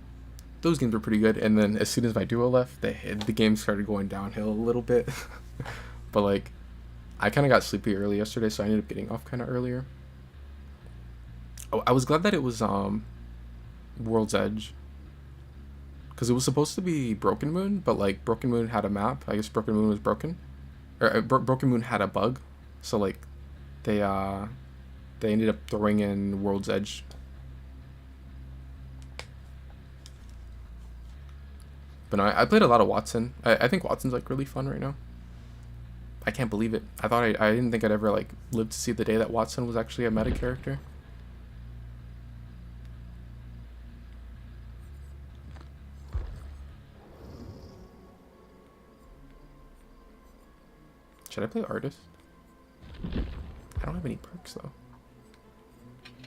those games were pretty good. And then as soon as my duo left, the game started going downhill a little bit. But like, I kind of got sleepy early yesterday, so I ended up getting off kind of earlier. Oh, I was glad that it was World's Edge, because it was supposed to be Broken Moon, but like Broken Moon had a map. I guess Broken Moon was broken, or Broken Moon had a bug, so like they ended up throwing in World's Edge. But no, I played a lot of Watson. I think Watson's like really fun right now. I can't believe it. I didn't think I'd ever like live to see the day that Watson was actually a meta character. Should I play Artist? I don't have any perks though.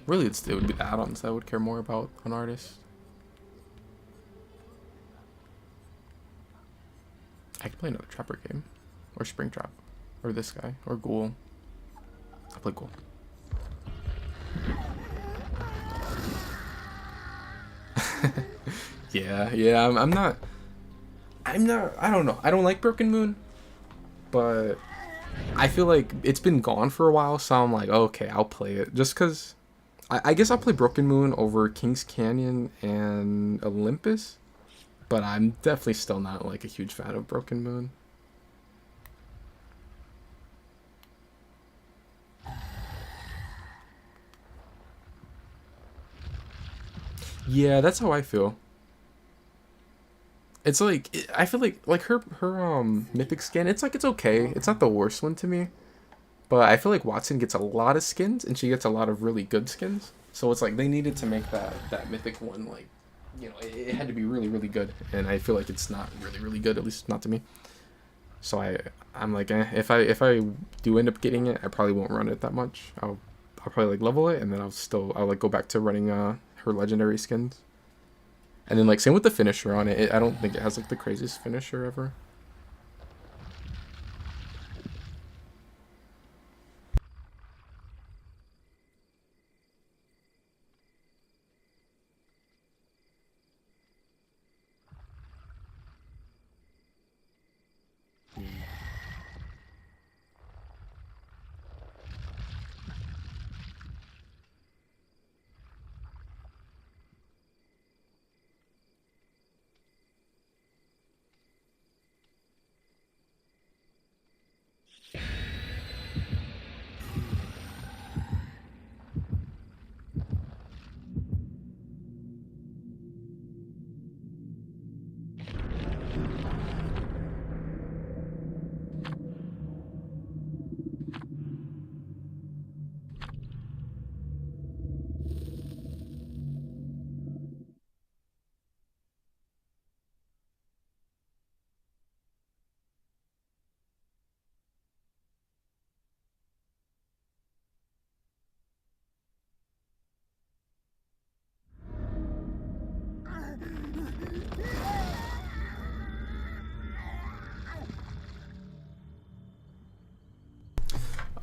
Really, it would be the add-ons that I would care more about on Artist. I could play another Trapper game. Or Springtrap. Or this guy. Or Ghoul. I'll play Ghoul. yeah, I'm not, I don't know. I don't like Broken Moon. But I feel like it's been gone for a while, so I'm like, okay, I'll play it. Just because I guess I'll play Broken Moon over King's Canyon and Olympus. But I'm definitely still not like a huge fan of Broken Moon. Yeah, that's how I feel. It's like I feel like her mythic skin, it's like it's okay. It's not the worst one to me. But I feel like Watson gets a lot of skins and she gets a lot of really good skins. So it's like they needed to make that mythic one like, you know, it had to be really, really good. And I feel like it's not really, really good, at least not to me. So I'm like, if I do end up getting it, I probably won't run it that much. I'll probably like level it, and then I'll like go back to running her legendary skins. And then like same with the finisher on it. I don't think it has like the craziest finisher ever.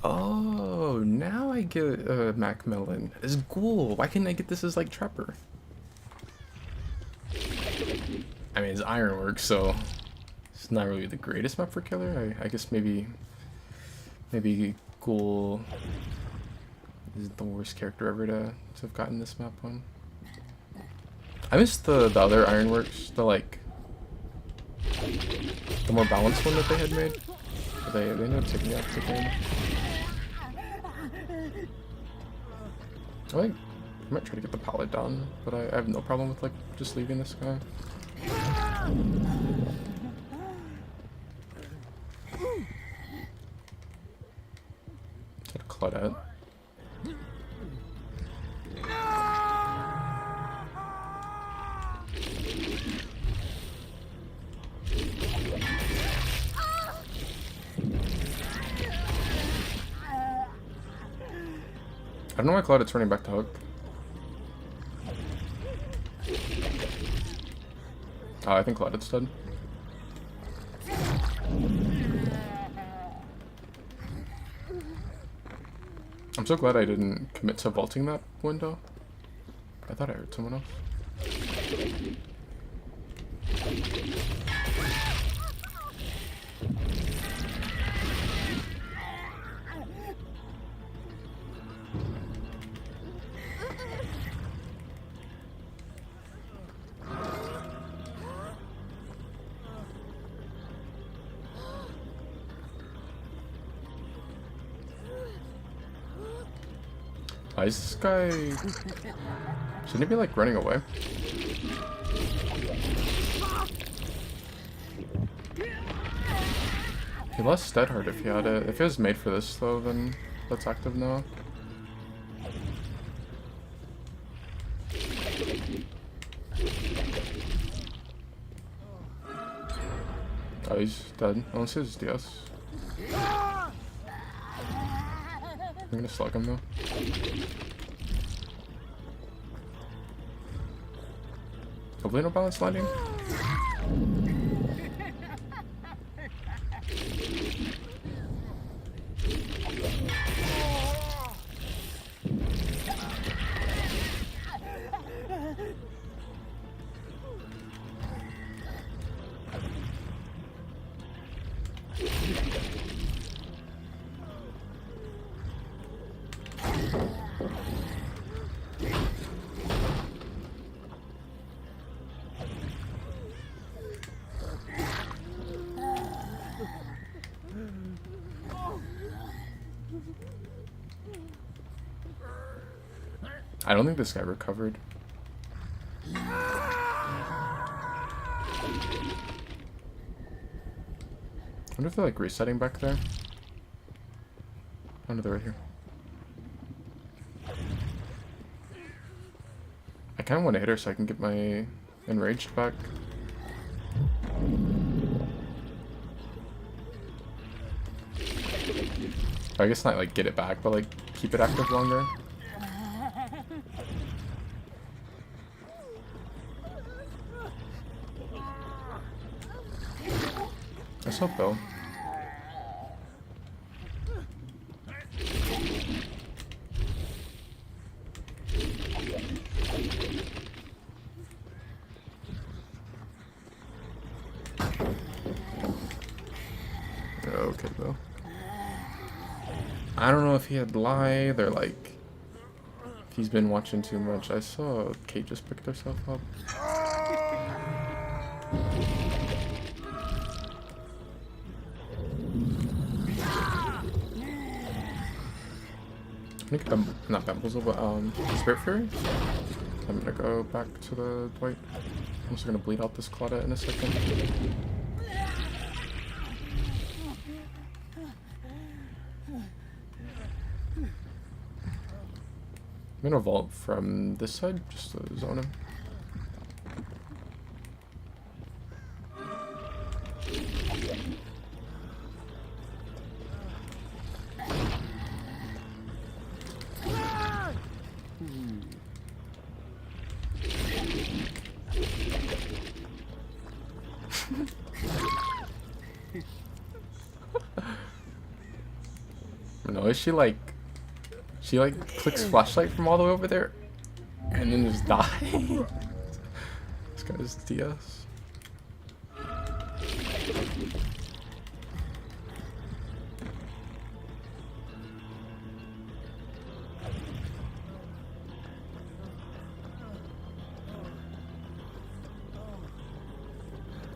Oh, now I get Macmillan as Ghoul. Why can't I get this as like Trapper? I mean, it's Ironworks, so it's not really the greatest map for killer. I guess maybe Ghoul is the worst character ever to have gotten this map on. I miss the other Ironworks, the more balanced one that they had made. But they ended up taking out the game. I might try to get the pallet down, but I have no problem with like just leaving this guy. Get a Claudette. I don't know why Claudette's running back to Hook. Oh, I think Claudette's dead. I'm so glad I didn't commit to vaulting that window. I thought I heard someone else. Why is this guy... Shouldn't he be like running away? He lost Dead Hard if he had it. If it was made for this though, then that's active now. Oh, he's dead. Unless it's DS. I'm gonna slug him though. Hopefully no balance landing. I don't think this guy recovered. I wonder if they're like resetting back there. Oh no, they're right here. I kind of want to hit her so I can get my enraged back. I guess not like get it back, but like keep it active longer. Let's hope though. Okay though. I don't know if he had lied or like if he's been watching too much. I saw Kate just picked herself up. I'm gonna get not Bamboozle, but Spirit Fury. I'm gonna go back to the Dwight. I'm just gonna bleed out this Claudette in a second. I'm gonna vault from this side just to zone him. No, is she like clicks flashlight from all the way over there and then just die? This guy's DS.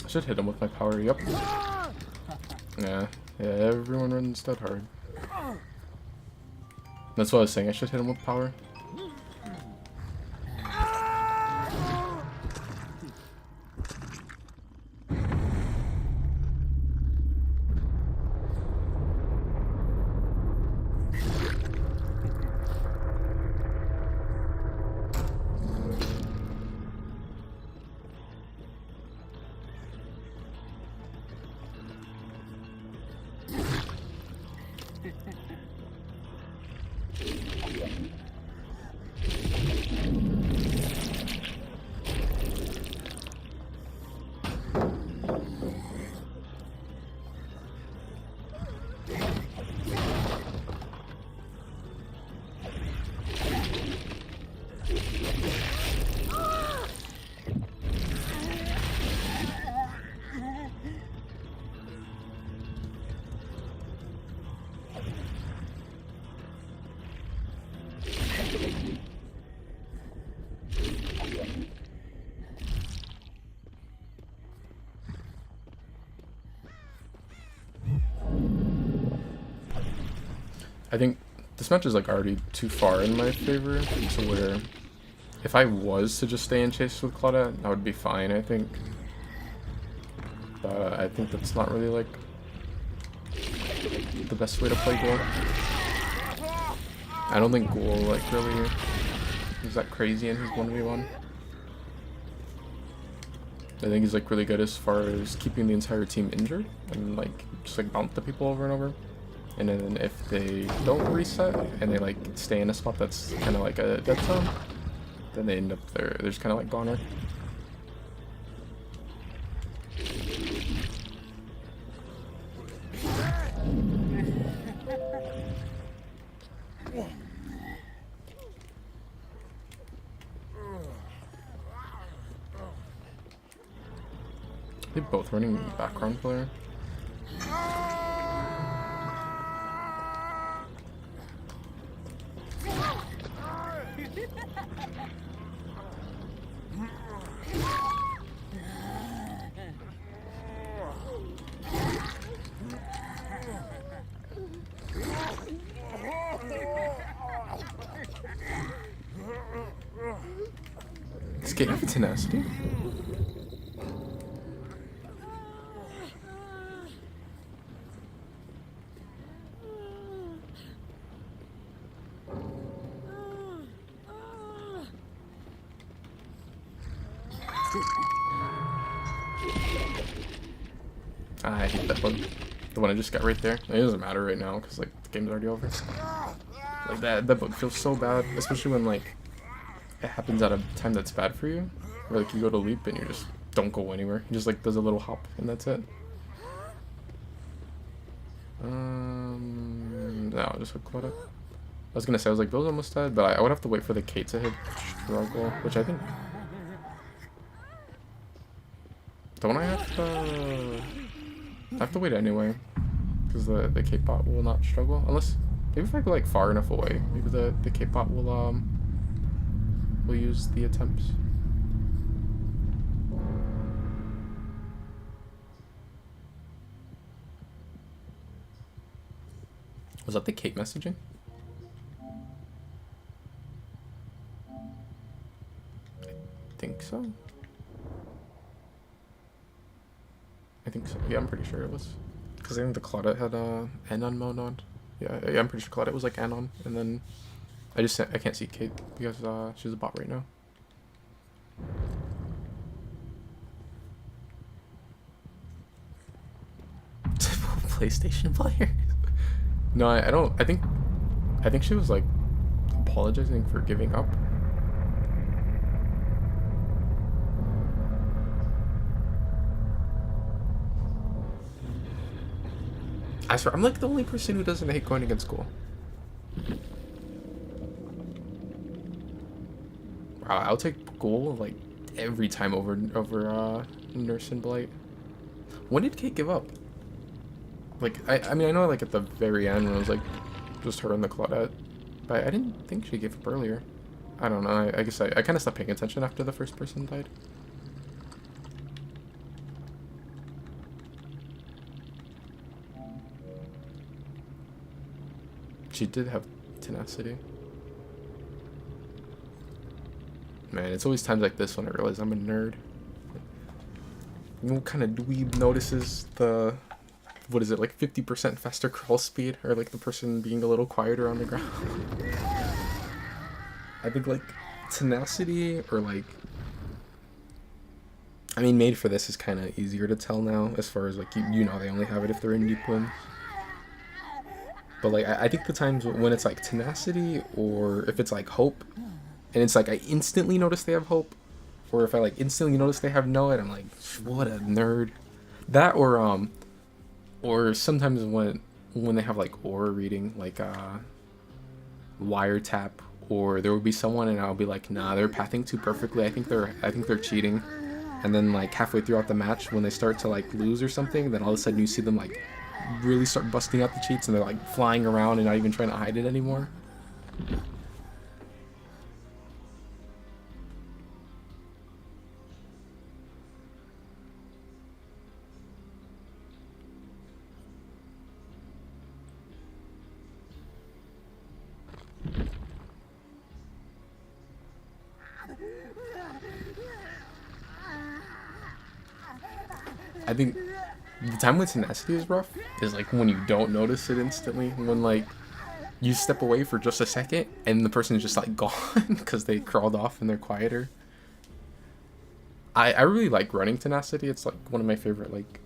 I should hit him with my power, yep. Yeah, everyone runs Dead Hard. That's what I was saying, I should hit him with power. I think This match is like already too far in my favor to where if I was to just stay in chase with Claudette, that would be fine, I think. But I think that's not really like the best way to play Ghoul. I don't think Ghoul like really is that crazy in his 1v1. I think he's like really good as far as keeping the entire team injured and like just like bump the people over and over. And then if they don't reset and they like stay in a spot that's kind of like a dead zone, then they end up there. They're just kind of like goner. They're both running background player. This game of tenacity. I hate that bug. The one I just got right there. It doesn't matter right now because like the game's already over. Like that bug feels so bad, especially when like it happens at a time that's bad for you. Where like you go to leap and you just don't go anywhere. You just like does a little hop and that's it. No, I'll just hook it. I was gonna say I was like Bill's almost dead, but I would have to wait for the Kate to hit struggle, which I think. Don't I have to? I have to wait anyway, because the Kate bot will not struggle unless maybe if I go like far enough away, maybe the Kate bot will use the attempts. Was that the Kate messaging? I think so. I think so. Yeah, I'm pretty sure it was. Because I think the Claudette had Anon mode on. Yeah, I'm pretty sure Claudette was like Anon. And then I can't see Kate because she's a bot right now. PlayStation player? No, I don't. I think she was like apologizing for giving up. I swear, I'm like the only person who doesn't hate going against school. Wow, I'll take Ghoul like every time over Nurse and Blight. When did Kate give up? Like I mean I know like at the very end when it was like just her and the Claudette, but I didn't think she gave up earlier. I don't know. I guess I kind of stopped paying attention after the first person died. She did have tenacity. Man, it's always times like this when I realize I'm a nerd. What kind of dweeb notices the, what is it, like 50% faster crawl speed? Or like the person being a little quieter on the ground? I think like tenacity or like, I mean made for this is kind of easier to tell now as far as like, you know they only have it if they're in deep wins. But like I think the times when it's like tenacity or if it's like hope and it's like I instantly notice they have hope, or if I like instantly notice they have no it, I'm like, what a nerd. That or sometimes when they have like aura reading, like wiretap, or there will be someone and I'll be like, nah, they're pathing too perfectly. I think they're cheating. And then like halfway throughout the match when they start to like lose or something, then all of a sudden you see them like really start busting out the cheats and they're like flying around and not even trying to hide it anymore. I think the time when tenacity is rough is like when you don't notice it instantly. When like you step away for just a second and the person is just like gone because they crawled off and they're quieter. I really like running tenacity. It's like one of my favorite like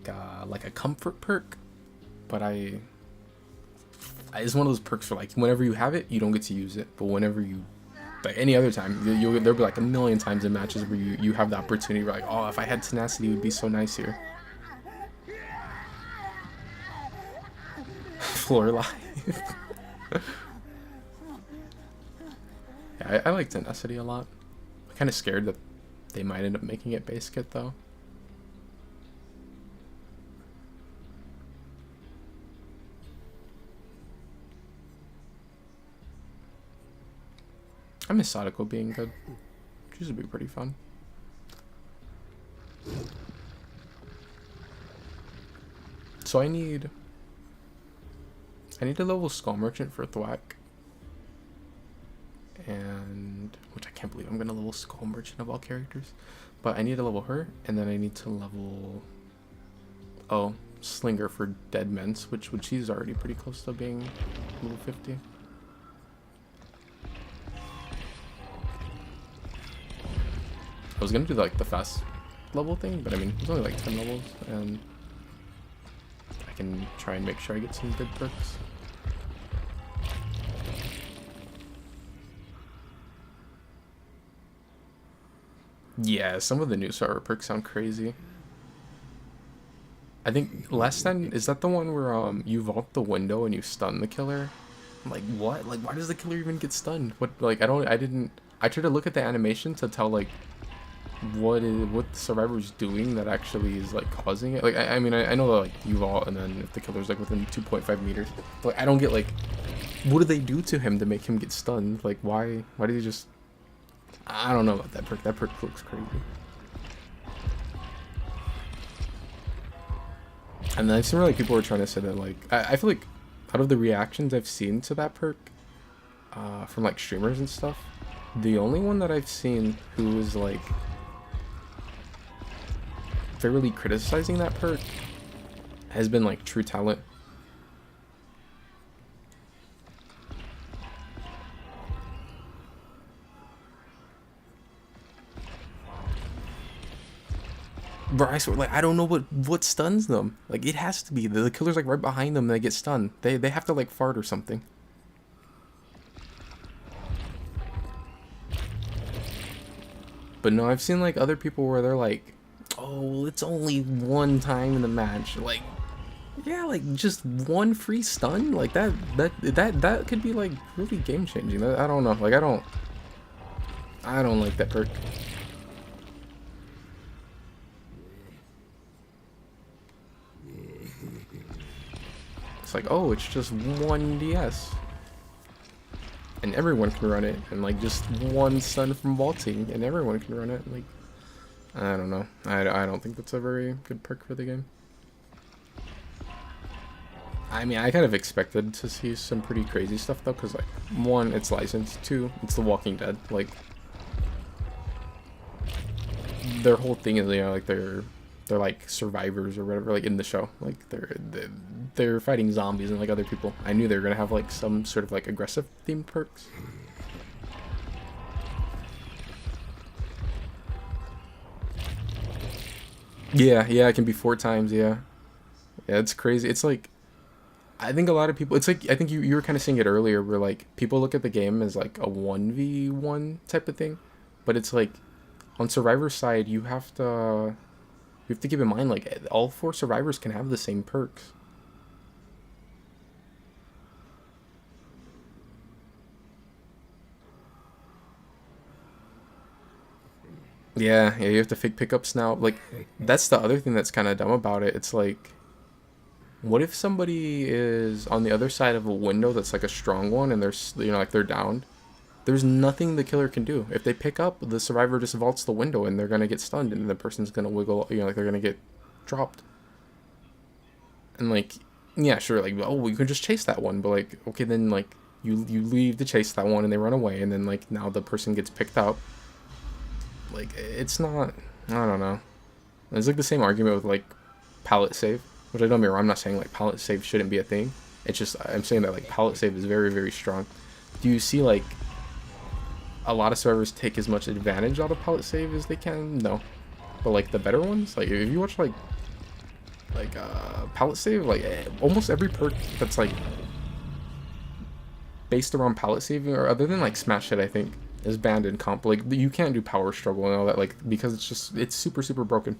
a comfort perk. But it's one of those perks for like whenever you have it, you don't get to use it. But whenever you like any other time, there'll be like a million times in matches where you have the opportunity. You're like, oh, if I had tenacity, it would be so nice here. Floor life. Yeah, I like tenacity a lot. I'm kind of scared that they might end up making it base kit though. I miss Sadako being good. She would be pretty fun. So I need a level Skull Merchant for Thwack. And which I can't believe I'm gonna level Skull Merchant of all characters. But I need to level her, and then I need to level Slinger for Dead Men's, which she's already pretty close to being level 50. I was gonna do like the fast level thing, but I mean it's only like 10 levels, and I can try and make sure I get some good perks. Yeah, some of the new server perks sound crazy. I think last time, is that the one where you vault the window and you stun the killer? I'm like, what? Like, why does the killer even get stunned? What? Like, I tried to look at the animation to tell like what the survivor's doing that actually is like causing it. Like, I mean I know that like you vault and then if the killer's like within 2.5 meters, but like, I don't get like what do they do to him to make him get stunned? Like, why did he just? I don't know about that perk. That perk looks crazy. And then I've seen like people were trying to say that like I feel like out of the reactions I've seen to that perk from like streamers and stuff, the only one that I've seen who was like fairly criticizing that perk has been like True Talent. Bro, I swear, like, I don't know what stuns them. Like, it has to be. The killer's, like, right behind them and they get stunned. They have to, like, fart or something. But no, I've seen, like, other people where they're like, oh, well, it's only one time in the match. Like, yeah, like, just one free stun? Like, that could be, like, really game-changing. I don't know. Like, I don't like that perk. It's like, oh, it's just one DS. And everyone can run it. And like just one stun from vaulting and everyone can run it. Like, I don't know. I don't think that's a very good perk for the game. I mean, I kind of expected to see some pretty crazy stuff though, because like, one, it's licensed. Two, it's The Walking Dead. Like, their whole thing is, you know, like they're like survivors or whatever, like in the show, like they're fighting zombies and like other people. I knew they were gonna have like some sort of like aggressive themed perks. Yeah, it can be 4 times. Yeah, it's crazy. It's like, I think a lot of people, it's like, I think you were kind of saying it earlier where like people look at the game as like a 1v1 type of thing, but it's like on Survivor's side you have to keep in mind, like, all 4 survivors can have the same perks. Yeah, you have to fake pickups now. Like, that's the other thing that's kind of dumb about it. It's like, what if somebody is on the other side of a window that's like a strong one and they're, you know, like they're downed? There's nothing the killer can do. If they pick up, the survivor just vaults the window and they're going to get stunned and the person's going to wiggle, you know, like they're going to get dropped. And like, yeah, sure, like, oh, we can just chase that one, but like, okay, then like you leave to chase that one and they run away and then like now the person gets picked up. Like, it's not, I don't know. And it's like the same argument with like palette save, which I don't get me wrong, I'm not saying like palette save shouldn't be a thing. It's just I'm saying that like palette save is very, very strong. Do you see like a lot of servers take as much advantage out of palette save as they can? No. But like the better ones, like if you watch like palette save, like almost every perk that's like based around palette saving, or other than like smash hit, I think is banned in comp. Like you can't do power struggle and all that, like because it's super, super broken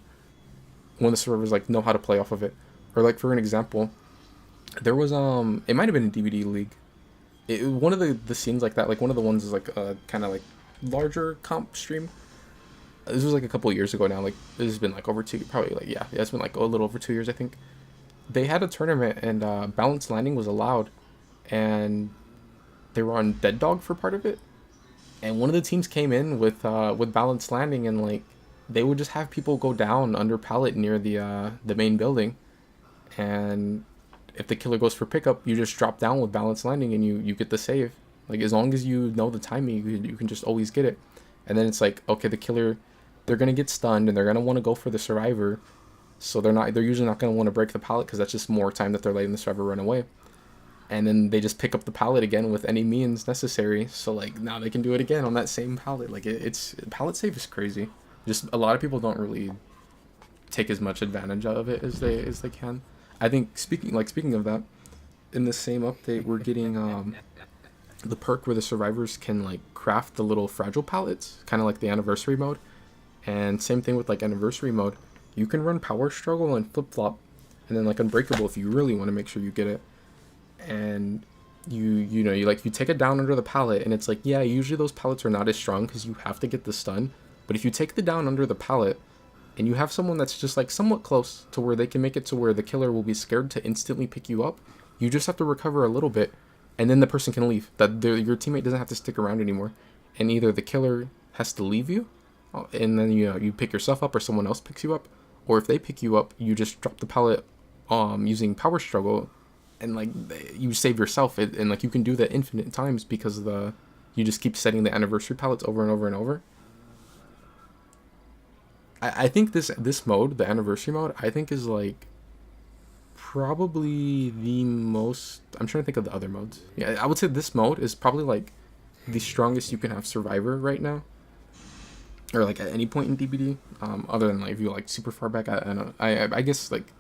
when the servers like know how to play off of it. Or like for an example, there was it might have been a DVD league. One of the scenes like that, like one of the ones is like a kind of like larger comp stream. This was like a couple of years ago now. Like this has been like over probably like yeah, it's been like a little over 2 years, I think. They had a tournament and balanced landing was allowed, and they were on Dead Dog for part of it. And one of the teams came in with balanced landing, and like they would just have people go down under pallet near the main building, and if the killer goes for pickup, you just drop down with balanced landing and you get the save. Like as long as you know the timing, you can just always get it. And then it's like, okay, the killer, they're gonna get stunned and they're gonna want to go for the survivor, so they're usually not gonna want to break the pallet because that's just more time that they're letting the survivor run away. And then they just pick up the pallet again with any means necessary. So like now they can do it again on that same pallet. Like it's pallet save is crazy. Just a lot of people don't really take as much advantage of it as they can. I think speaking of that, in the same update we're getting the perk where the survivors can like craft the little fragile pallets, kind of like the anniversary mode. And same thing with like anniversary mode. You can run power struggle and flip flop, and then like unbreakable if you really want to make sure you get it. And you take it down under the pallet, and it's like, yeah, usually those pallets are not as strong because you have to get the stun. But if you take the down under the pallet and you have someone that's just like somewhat close to where they can make it to where the killer will be scared to instantly pick you up, you just have to recover a little bit, and then the person can leave. Your teammate doesn't have to stick around anymore, and either the killer has to leave you, and then you pick yourself up, or someone else picks you up, or if they pick you up, you just drop the pallet using power struggle, and like you save yourself. And like you can do that infinite times because you just keep setting the anniversary pallets over and over and over. I think this mode, the anniversary mode, I think is like probably the most. I'm trying to think of the other modes. Yeah, I would say this mode is probably like the strongest you can have survivor right now, or like at any point in DBD. Other than like if you like super far back, I don't know. I guess like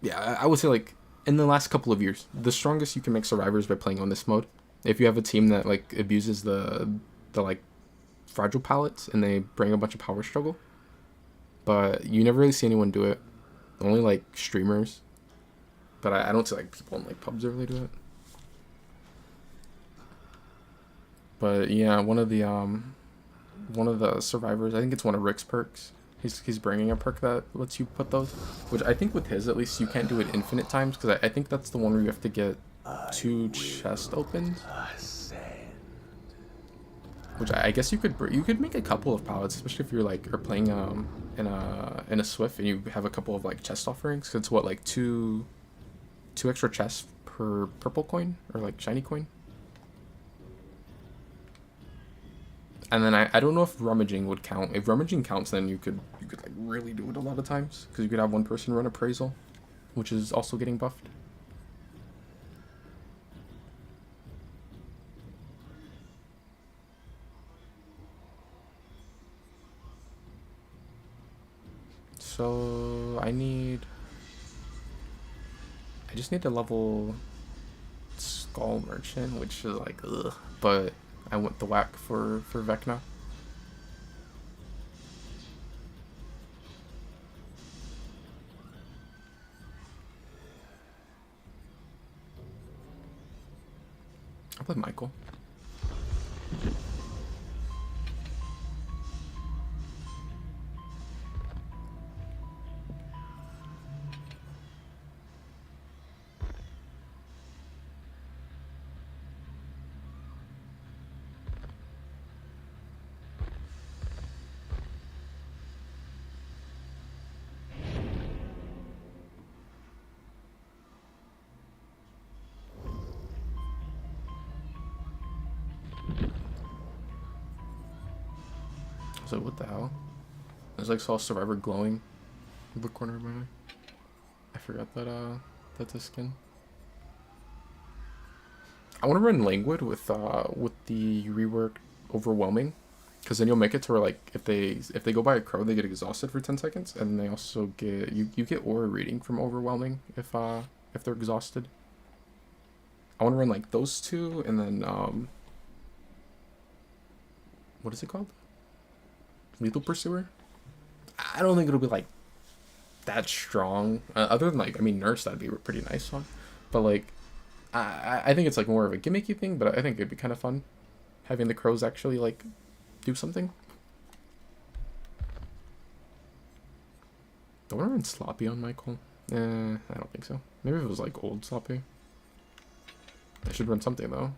yeah, I would say like in the last couple of years, the strongest you can make survivors by playing on this mode. If you have a team that like abuses the like fragile pallets and they bring a bunch of power struggle. But you never really see anyone do it. Only like streamers. But I don't see like people in like pubs that really do it. But yeah, one of the survivors, I think it's one of Rick's perks. He's bringing a perk that lets you put those. Which I think with his at least you can't do it infinite times, because I think that's the one where you have to get 2 chest opens. Which I guess you could make a couple of pallets, especially if you're like are playing in a Swift and you have a couple of like chest offerings. 'Cause it's what, like two extra chests per purple coin or like shiny coin. And then I don't know if rummaging would count. If rummaging counts, then you could like really do it a lot of times, because you could have one person run appraisal, which is also getting buffed. So I just need to level Skull Merchant, which is like ugh, but I went the whack for Vecna. I'll play Michael. So what the hell? There's like saw Survivor glowing The corner of my eye. I forgot that that's a skin. I want to run Languid with the rework Overwhelming, because then you'll make it to where like if they go by a crow, they get exhausted for 10 seconds, and they also get you get aura reading from Overwhelming if they're exhausted. I want to run like those two, and then what is it called? Lethal Pursuer. I don't think it'll be like that strong. Other than like, I mean, Nurse, that'd be a pretty nice one, but like. I think it's like more of a gimmicky thing, but I think it'd be kind of fun having the crows actually like do something. Do I want to run Sloppy on Michael? I don't think so. Maybe if it was like old Sloppy. I should run something though.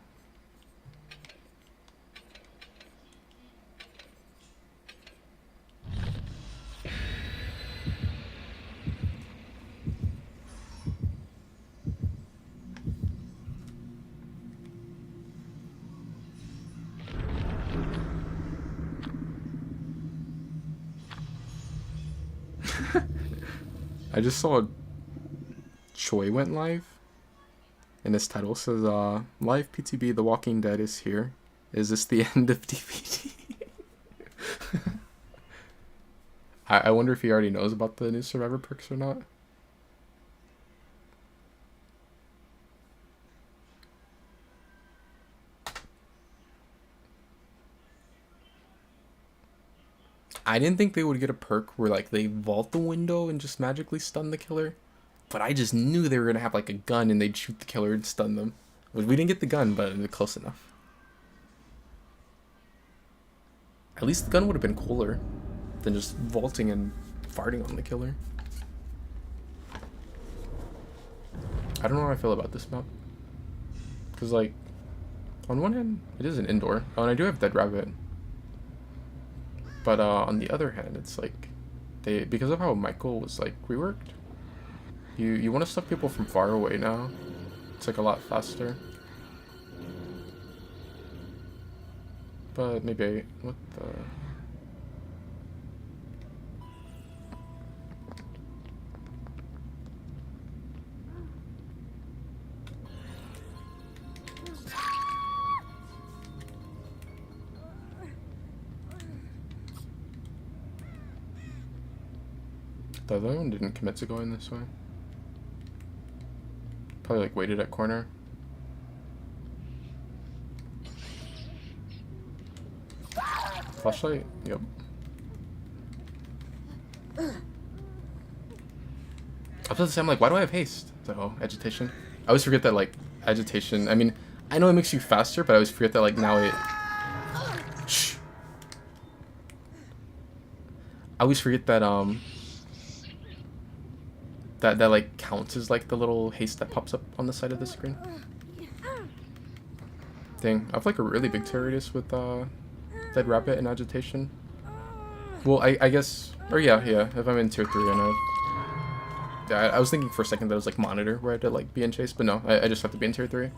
I just saw Choi went live, and his title says, Live PTB, The Walking Dead is here. Is this the end of DVD? I wonder if he already knows about the new Survivor perks or not. I didn't think they would get a perk where like they vault the window and just magically stun the killer, but I just knew they were gonna have like a gun and they'd shoot the killer and stun them. We didn't get the gun, but it was close enough. At least the gun would have been cooler than just vaulting and farting on the killer. I don't know how I feel about this map, because like on one hand it is an indoor, oh, and I do have Dead Rabbit. But on the other hand, it's like because of how Michael was like reworked, you want to stuff people from far away now. It's like a lot faster. But maybe what the. The other one didn't commit to going this way. Probably like waited at corner. Flashlight? Yep. I was about to say, I'm like, why do I have haste? So, agitation. I always forget that like agitation, I mean, I know it makes you faster, but I always forget that like now it... Shh. I always forget that that like counts as like the little haste that pops up on the side of the screen. Dang, I have like a really big terror radius with Dead Rabbit and agitation. Well, I guess, or yeah, if I'm in tier 3 and I was thinking for a second that it was like monitor where I had to like be in chase, but no, I just have to be in tier 3.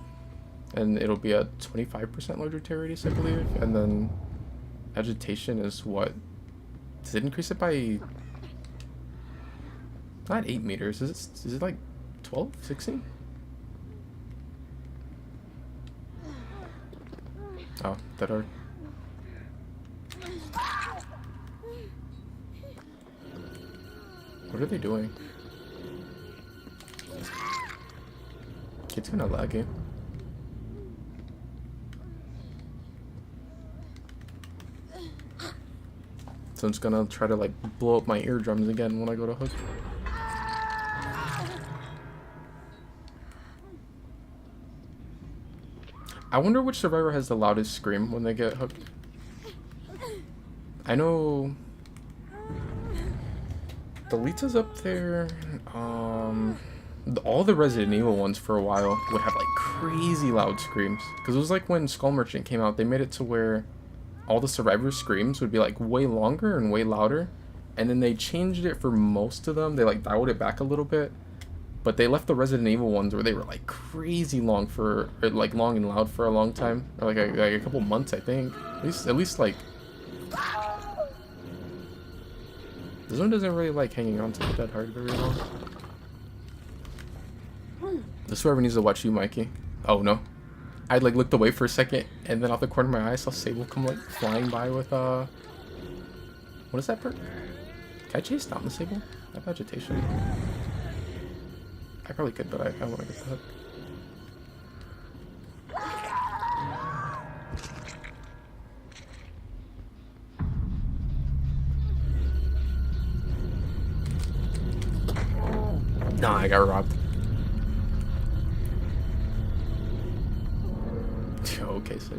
And it'll be a 25% larger terror radius, I believe, and then agitation is what? Does it increase it by... Not 8 meters, is it like 12, 16? Oh, that are. What are they doing? It's kinda laggy. So I'm just gonna try to like blow up my eardrums again when I go to hook. I wonder which survivor has the loudest scream when they get hooked. I know Delita's up there. All the Resident Evil ones for a while would have like crazy loud screams. Because it was like when Skull Merchant came out, they made it to where all the survivor screams would be like way longer and way louder. And then they changed it for most of them. They like dialed it back a little bit. But they left the Resident Evil ones where they were like crazy long for, or like long and loud for a long time, or like a couple months, I think. At least like This one doesn't really like hanging on to the dead hard very long. This whoever needs to watch you, Mikey. Oh no. I like looked away for a second, and then off the corner of my eye I saw Sable come like flying by with what is that perk? Can I chase down the Sable? I have vegetation. I probably could, but I want to get the hook. Nah, I got robbed. Okay, so.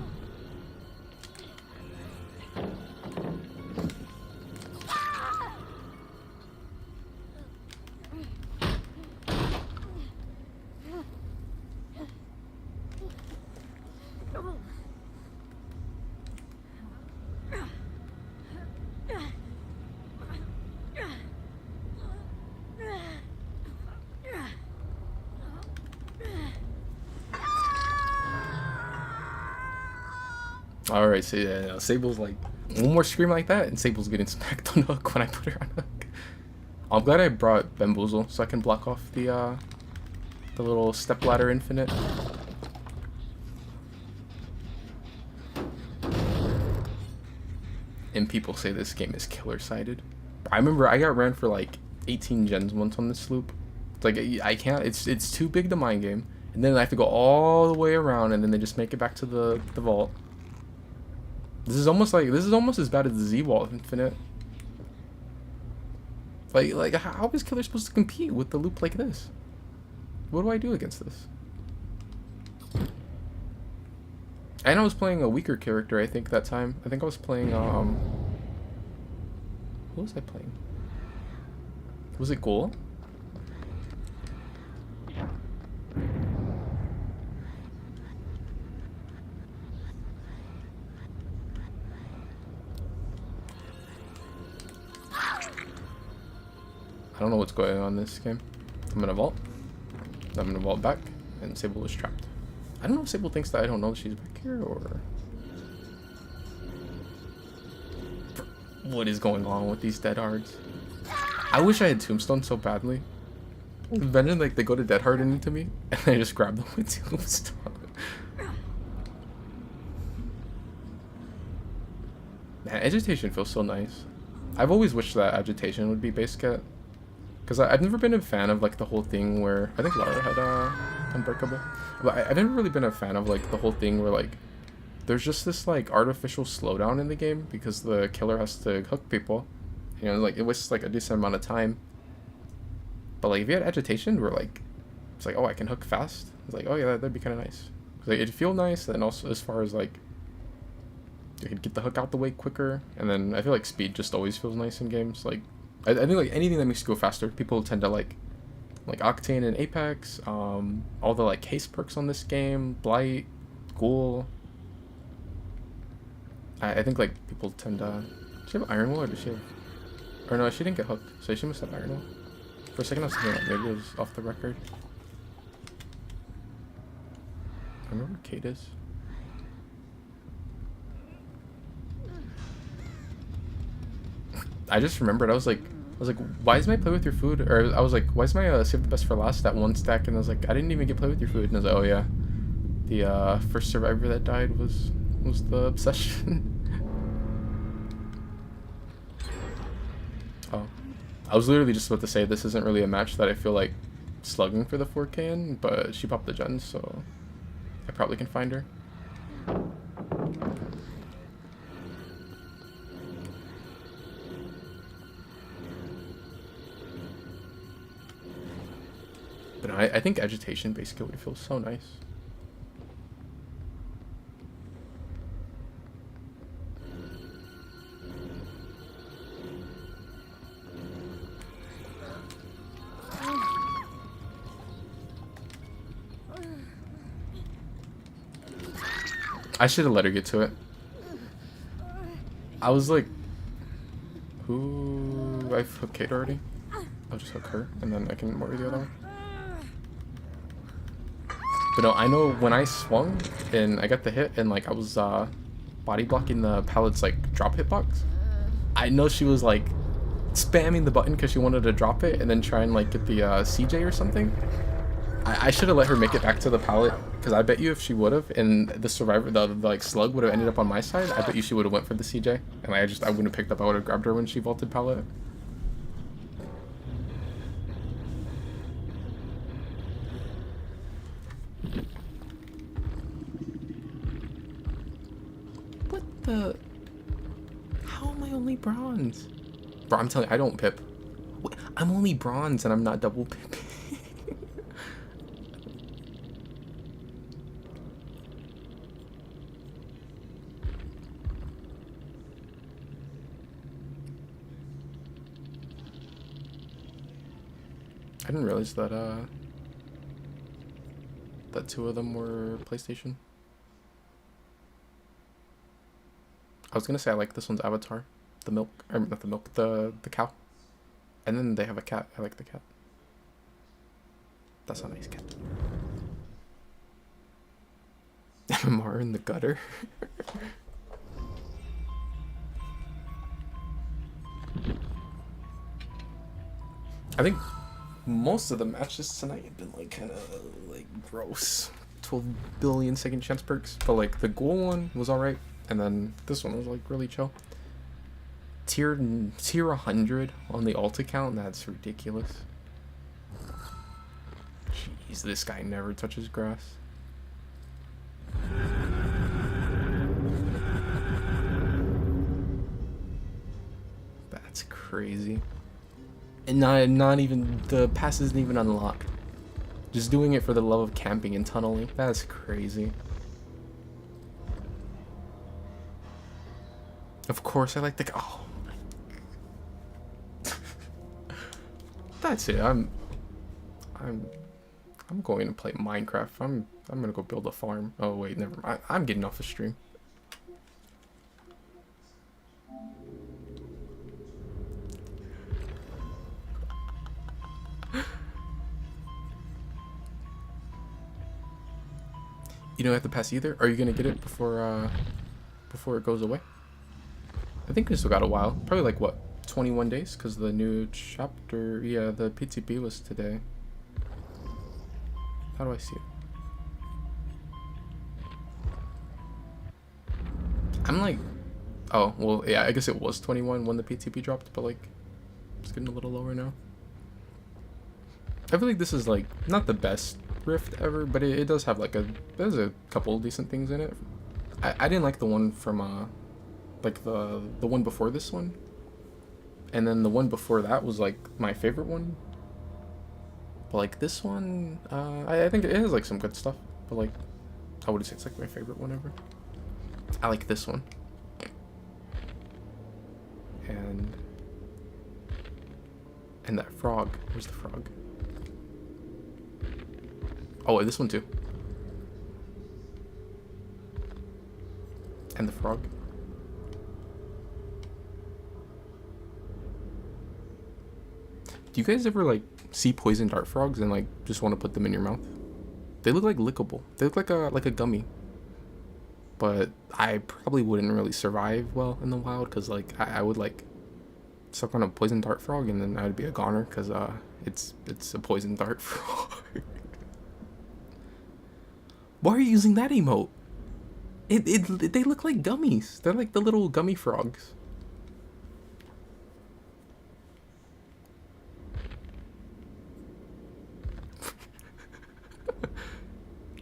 Alright, so yeah, Sable's like, one more scream like that, and Sable's getting smacked on the hook when I put her on hook. I'm glad I brought Bamboozle, so I can block off the little stepladder infinite. And people say this game is killer-sided. I remember I got ran for like 18 gens once on this loop. It's like, I can't, it's too big to mind game. And then I have to go all the way around, and then they just make it back to the vault. This is almost as bad as the Z-Wall Infinite. Like how is Killer supposed to compete with the loop like this? What do I do against this? And I was playing a weaker character, I think, that time. I think I was playing, who was I playing? Was it Ghoul? I don't know what's going on in this game. I'm gonna vault. I'm gonna vault back, and Sable is trapped. I don't know if Sable thinks that I don't know she's back here, or what is going on with these dead hards. I wish I had Tombstone so badly. Imagine like they go to dead hard into me, and I just grab them with Tombstone. Man, Agitation feels so nice. I've always wished that Agitation would be base cat. Because I've never been a fan of like the whole thing where I think Lara had Unbreakable, but I've never really been a fan of like the whole thing where like there's just this like artificial slowdown in the game because the killer has to hook people, you know, like it wastes like a decent amount of time. But like if you had Agitation where like it's like, oh, I can hook fast, it's like, oh yeah, that'd be kind of nice. Like, it'd feel nice, and also as far as like you could get the hook out the way quicker, and then I feel like speed just always feels nice in games. Like I think like anything that makes you go faster, people tend to like Octane and Apex, all the like haste perks on this game, Blight, Ghoul. I think like people tend to. Does she have Iron Will or does she have? Or no, she didn't get hooked, so she must have Iron Will. For a second I was thinking like maybe it was off the record. I remember where Kate is. I just remembered, I was like, why is my play with your food? Or I was like, why is my save the best for last that one stack? And I was like, I didn't even get play with your food. And I was like, oh yeah, the first survivor that died was the obsession. Oh, I was literally just about to say this isn't really a match that I feel like slugging for the 4K in, but she popped the gens, so I probably can find her. But no, I think Agitation basically would feel so nice. I should have let her get to it. I was like, who? I've hooked Kate already. I'll just hook her, and then I can mortar the other one. But no, I know when I swung and I got the hit and like I was body blocking the pallet's like drop hitbox, I know she was like spamming the button because she wanted to drop it and then try and like get the CJ or something. I should have let her make it back to the pallet, because I bet you if she would have and the survivor, the like slug would have ended up on my side, I bet you she would have went for the CJ, and I wouldn't have picked up. I would have grabbed her when she vaulted pallet. What the? How am I only bronze? Bro, I'm telling you, I don't pip. I'm only bronze and I'm not double pip. I didn't realize that that 2 of them were PlayStation. I was gonna say I like this one's avatar, the milk, or not the milk, the cow, and then they have a cat. I like the cat. That's a nice cat. MMR in the gutter. I think most of the matches tonight have been like kind of like gross 12 billion second chance perks, but like the goal one was all right, and then this one was like really chill. Tier 100 on the alt account, that's ridiculous. Jeez, this guy never touches grass. That's crazy. And not even, the pass isn't even unlocked. Just doing it for the love of camping and tunneling. That's crazy. Of course I like the, oh my. That's it. I'm going to play Minecraft. I'm gonna go build a farm. Oh wait, never mind. I'm getting off the stream. You don't have to pass either? Are you gonna get it before it goes away? I think we still got a while. Probably like what, 21 days? Because the new chapter, yeah, the PTP was today. How do I see it? I'm like, oh, well, yeah, I guess it was 21 when the PTP dropped, but like, it's getting a little lower now. I feel like this is like, not the best Rift ever, but it does have like there's a couple decent things in it. I didn't like the one from, like the one before this one. And then the one before that was like my favorite one. But like this one, I think it has like some good stuff, but like, I wouldn't say it's like my favorite one ever. I like this one. And that frog. Where's the frog? Oh, this one too. And the frog. Do you guys ever like see poison dart frogs and like just want to put them in your mouth? They look like lickable. They look like a gummy. But I probably wouldn't really survive well in the wild, because like I would like suck on a poison dart frog and then I'd be a goner, because it's a poison dart frog. Why are you using that emote? They look like gummies. They're like the little gummy frogs.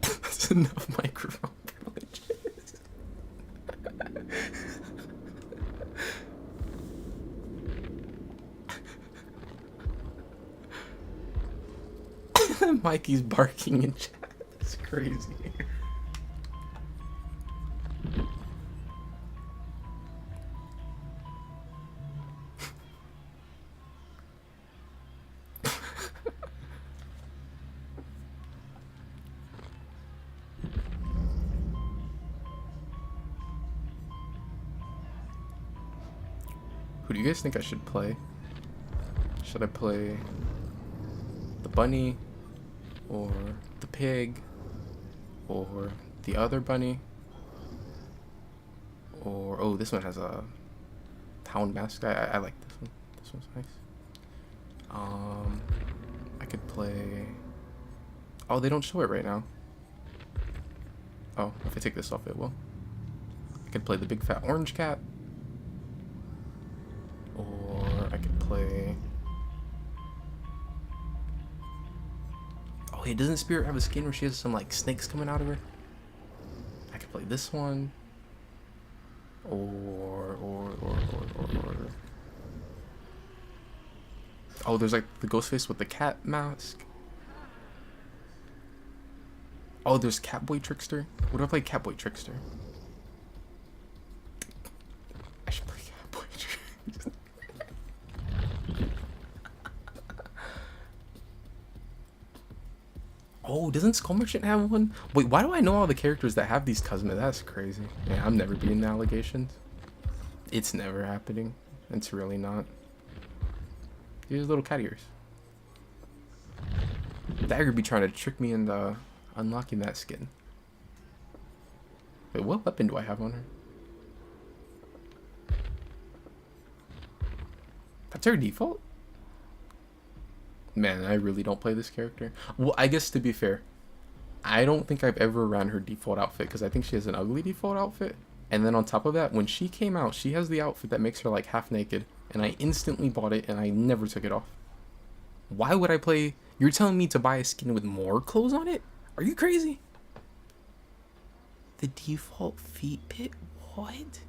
That's enough microphone privileges. Mikey's barking in chat. That's crazy. Who do you guys think I should play? Should I play the bunny, or the pig, or the other bunny, or oh, this one has a hound mask. I like this one. This this one's nice. I could play... Oh, they don't show it right now. Oh, if I take this off, it will. I could play the big fat orange cat. Or I could play... Oh, hey, doesn't Spirit have a skin where she has some, like, snakes coming out of her? I could play this one. Or... Oh, there's, like, the Ghostface with the cat mask. Oh, there's Catboy Trickster. What if I play Catboy Trickster? I should play Catboy Trickster. Oh, doesn't Skull Merchant have one? Wait, why do I know all the characters that have these cosmetics? That's crazy. Yeah, I'm never beating the allegations. It's never happening. It's really not. These little cat ears. Dagger be trying to trick me into unlocking that skin. Wait, what weapon do I have on her? That's her default? Man, I really don't play this character. Well, I guess to be fair, I don't think I've ever ran her default outfit because I think she has an ugly default outfit. And then on top of that, when she came out, she has the outfit that makes her like half naked. And I instantly bought it and I never took it off. Why would I play... You're telling me to buy a skin with more clothes on it? Are you crazy? The default feet pit? What?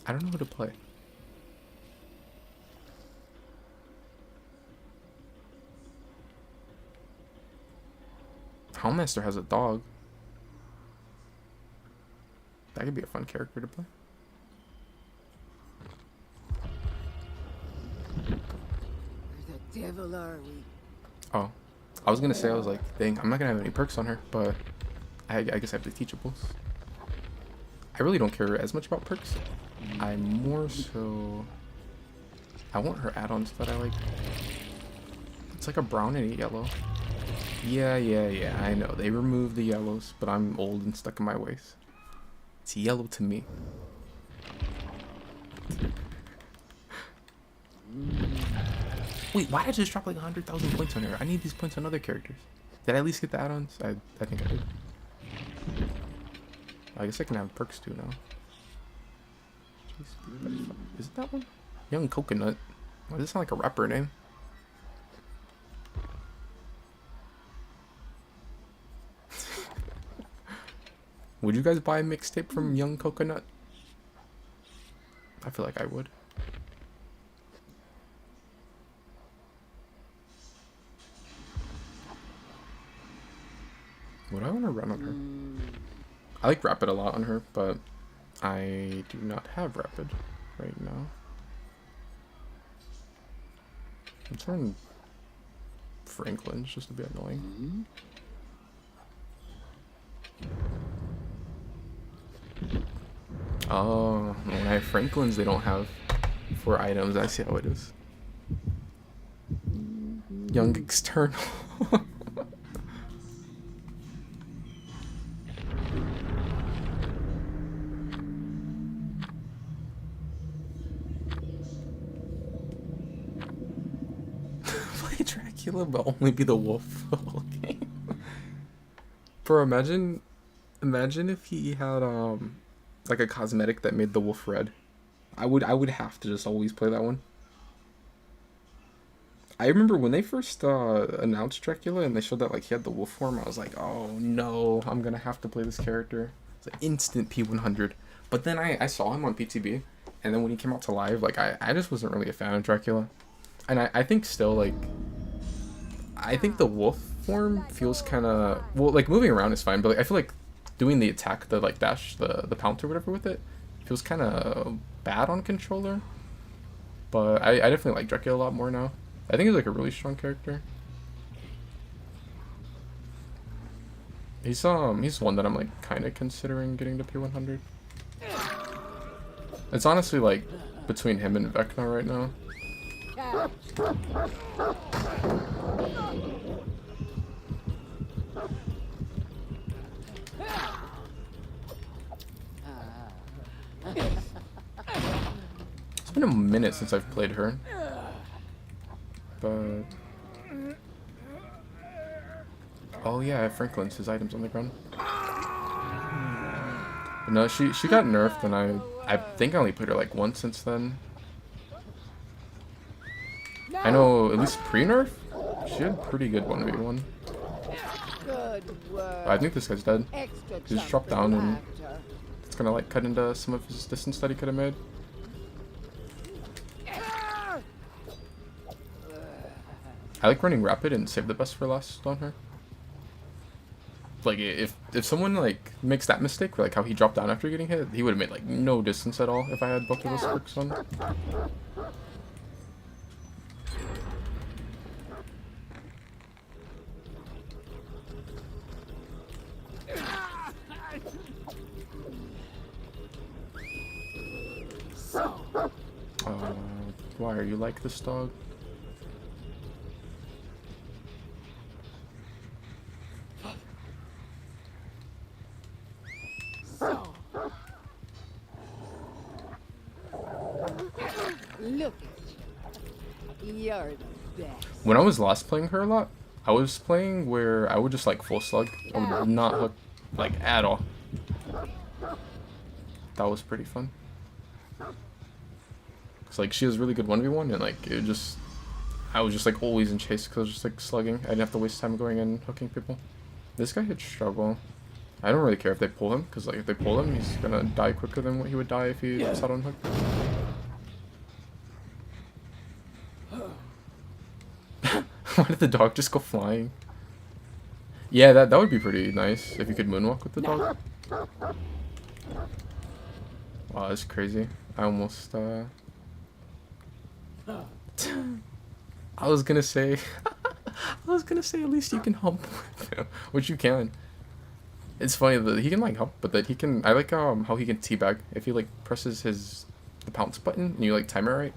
I don't know who to play. Hellmaster has a dog. That could be a fun character to play. Where the devil are we? Oh. I was gonna say, I was like, dang, I'm not gonna have any perks on her, but I guess I have the teachables. I really don't care as much about perks. I more so... I want her add-ons that I like. It's like a brown and a yellow. Yeah, I know. They removed the yellows, but I'm old and stuck in my ways. It's yellow to me. Wait, why did I just drop like 100,000 points on her? I need these points on other characters. Did I at least get the add-ons? I think I did. I guess I can have perks too now. Jeez, is it that one? Young Coconut. Why does it sound like a rapper name? Would you guys buy a mixtape from Young Coconut? I feel like I would. Would I want to run on her? I like Rapid a lot on her, but I do not have Rapid right now. I'm trying Franklin's just to be annoying. Oh, when I have Franklin's, they don't have 4 items. I see how it is. Young External. Play Dracula, but only be the wolf the whole game. Bro, imagine if he had like a cosmetic that made the wolf red. I would have to just always play that one. I remember when they first announced Dracula and they showed that like he had the wolf form, I was like, oh no, I'm gonna have to play this character. It's an instant P100. But then I saw him on PTB, and then when he came out to live, like I just wasn't really a fan of Dracula. And I think still like, I think the wolf form feels kind of, well, like moving around is fine, but like, I feel like doing the attack, the like dash, the pounce or whatever with it, feels kind of bad on controller. But I definitely like Dracula a lot more now. I think he's like a really strong character. He's one that I'm like kind of considering getting to P100. It's honestly like between him and Vecna right now. been a minute since I've played her. But... oh yeah, I have Franklin's, his items on the ground. But no, she got nerfed, and I think I only played her like once since then. I know, at least pre-nerf, she had pretty good 1v1. Good work. I think this guy's dead. Extra He just jump dropped down for and laughter. it's gonna like cut into some of his distance that he could have made. I like running rapid and save the best for last on her. Like if someone like makes that mistake, like how he dropped down after getting hit, he would have made like no distance at all if I had both of those perks on. Why are you like this dog? Look at you. You're the best. When I was last playing her a lot, I was playing where I would just like full slug. I would not hook like at all. That was pretty fun. Cause like she was really good 1v1 and like it just, I was just like always in chase because I was just like slugging. I didn't have to waste time going and hooking people. This guy hit struggle. I don't really care if they pull him because like if they pull him, he's gonna die quicker than what he would die if he sat on hook. Why did the dog just go flying? Yeah, that would be pretty nice if you could moonwalk with the dog. Wow, that's crazy. I almost I was gonna say at least you can hump with him, which you can. It's funny that he can like hump, but that he can, I like how he can teabag if he like presses the pounce button and you like time it right.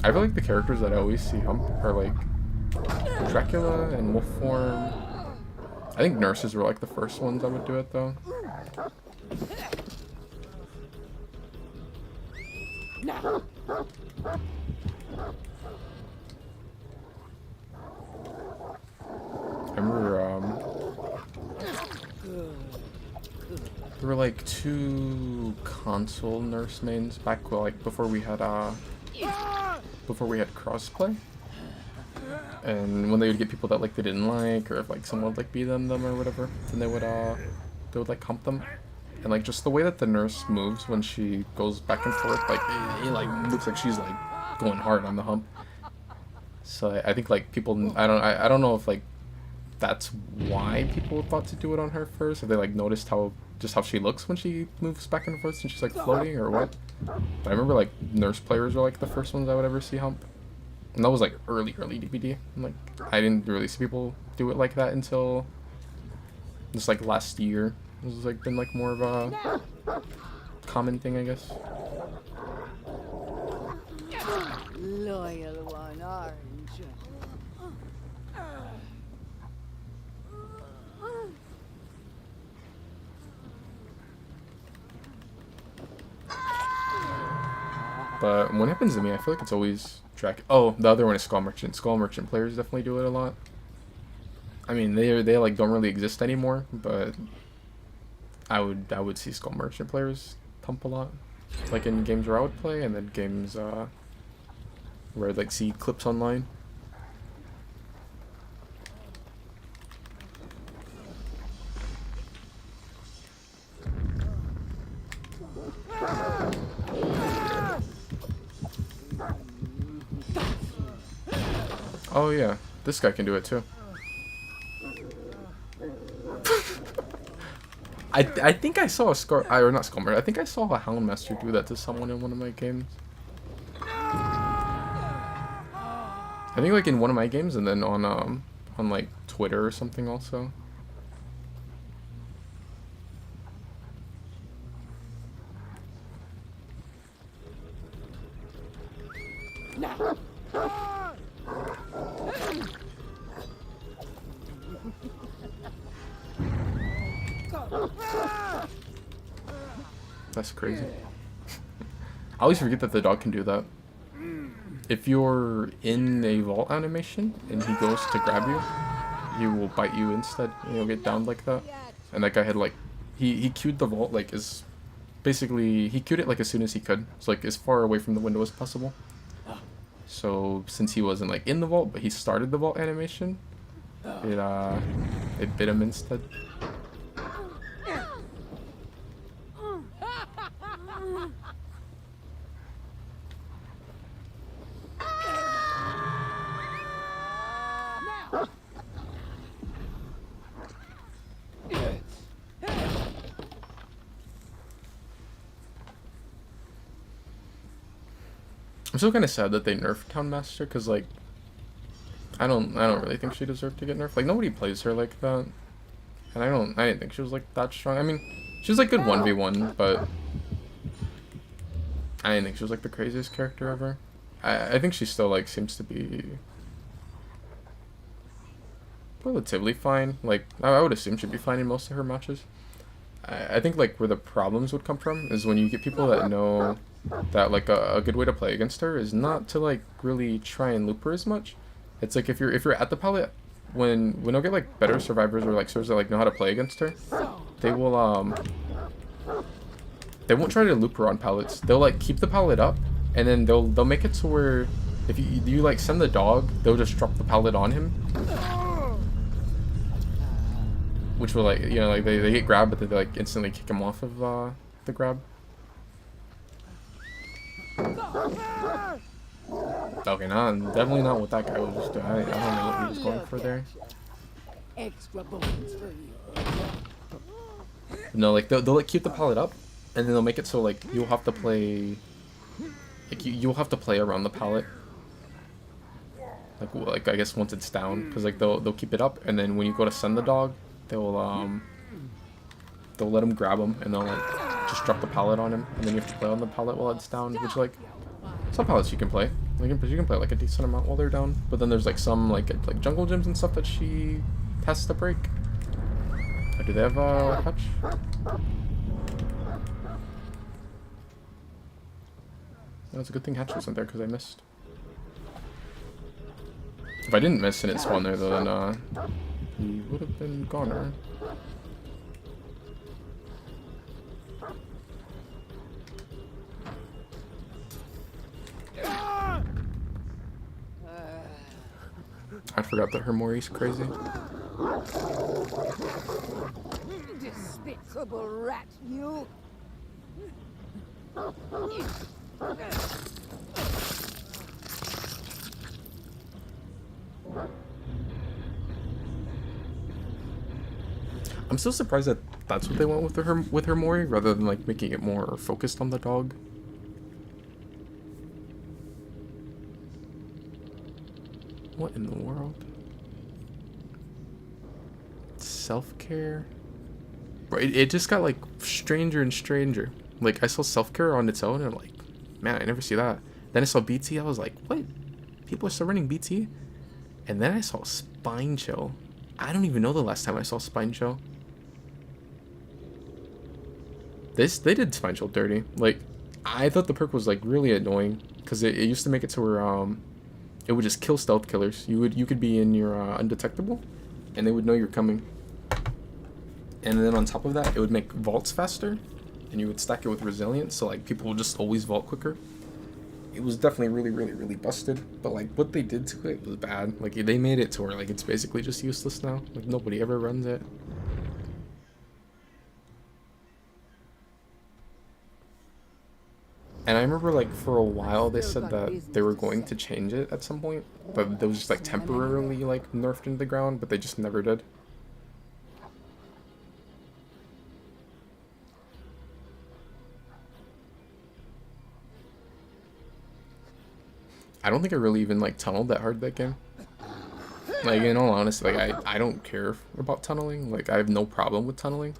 I feel like the characters that I always see hump are like Dracula and Wolfform. I think nurses were like the first ones that would do it though. I remember there were like 2 console nurse mains back like before we had crossplay. And when they would get people that like they didn't like, or if like someone would like beat them or whatever, then they would like hump them. And like just the way that the nurse moves when she goes back and forth, like it like looks like she's like going hard on the hump. So I think like people, I don't know if like that's why people thought to do it on her first, if they like noticed how she looks when she moves back and forth and she's like floating or what. But I remember like nurse players were like the first ones I would ever see hump. And that was like early DVD. And, like I didn't really see people do it like that until just like last year. It was like been like more of a common thing, I guess. Loyal one, aren't you? But when it happens to me, I feel like it's always track. Oh, the other one is Skull Merchant. Skull Merchant players definitely do it a lot. I mean, they like don't really exist anymore, but I would see Skull Merchant players pump a lot, like in games where I would play, and then games where I'd like see clips online. Oh yeah, this guy can do it too. I think I saw a not Skullmer. I think I saw a Houndmaster do that to someone in one of my games. I think like in one of my games, and then on like Twitter or something also. That's crazy. I always forget that the dog can do that. If you're in a vault animation and he goes to grab you, he will bite you instead. And you'll get downed like that. And that guy had like, he queued the vault like as, basically he queued it like as soon as he could. So like as far away from the window as possible. So since he wasn't like in the vault, but he started the vault animation, it bit him instead. I'm still kind of sad that they nerfed Town Master, cause like, I don't really think she deserved to get nerfed. Like nobody plays her like that, and I didn't think she was like that strong. I mean, she was like good 1v1, but I didn't think she was like the craziest character ever. I think she still like seems to be relatively fine. Like I would assume she'd be fine in most of her matches. I think like where the problems would come from is when you get people that know that like a good way to play against her is not to like really try and loop her as much. It's like if you're at the palette, when you'll get like better survivors or like survivors that like know how to play against her, they will they won't try to loop her on pallets. They'll like keep the pallet up, and then they'll make it to where if you like send the dog, they'll just drop the pallet on him, which will like, you know, like they get grabbed, but they like instantly kick him off of the grab. Okay, definitely not what that guy was just doing. I don't know what he was going for there. Extra bones for you. No, like they'll like keep the pallet up, and then they'll make it so like you'll have to play, like you'll have to play around the pallet. Like I guess once it's down, because like they'll keep it up, and then when you go to send the dog, they'll let him grab him, and they'll like just drop the pallet on him, and then you have to play on the pallet while it's down, which like some pallets you can play. You can play like a decent amount while they're down, but then there's like some like jungle gyms and stuff that she has to break. Do they have Hutch? That's a good thing Hatch wasn't there because I missed. If I didn't miss and it spawned there, though, then he would have been goner. I forgot that her Mori's crazy. Despicable rat, you! I'm still surprised that that's what they went with her Mori, rather than like making it more focused on the dog. What in the world? Self-care? Bro, it just got like stranger and stranger. Like I saw self-care on its own and I'm like, man, I never see that. Then I saw BT, I was like, what? People are still running BT? And then I saw Spine Chill. I don't even know the last time I saw Spine Chill. They did Spine Chill dirty. Like, I thought the perk was like really annoying because it used to make it to where it would just kill stealth killers. You could be in your undetectable, and they would know you're coming. And then on top of that, it would make vaults faster, and you would stack it with resilience, so like people would just always vault quicker. It was definitely really busted, but like what they did to it was bad. Like they made it to where like it's basically just useless now. Like nobody ever runs it. And I remember like for a while they said that they were going to change it at some point, but it was just like temporarily like nerfed into the ground, but they just never did. I don't think I really even like tunneled that hard that game. Like in all honesty, like I don't care about tunneling. Like I have no problem with tunneling,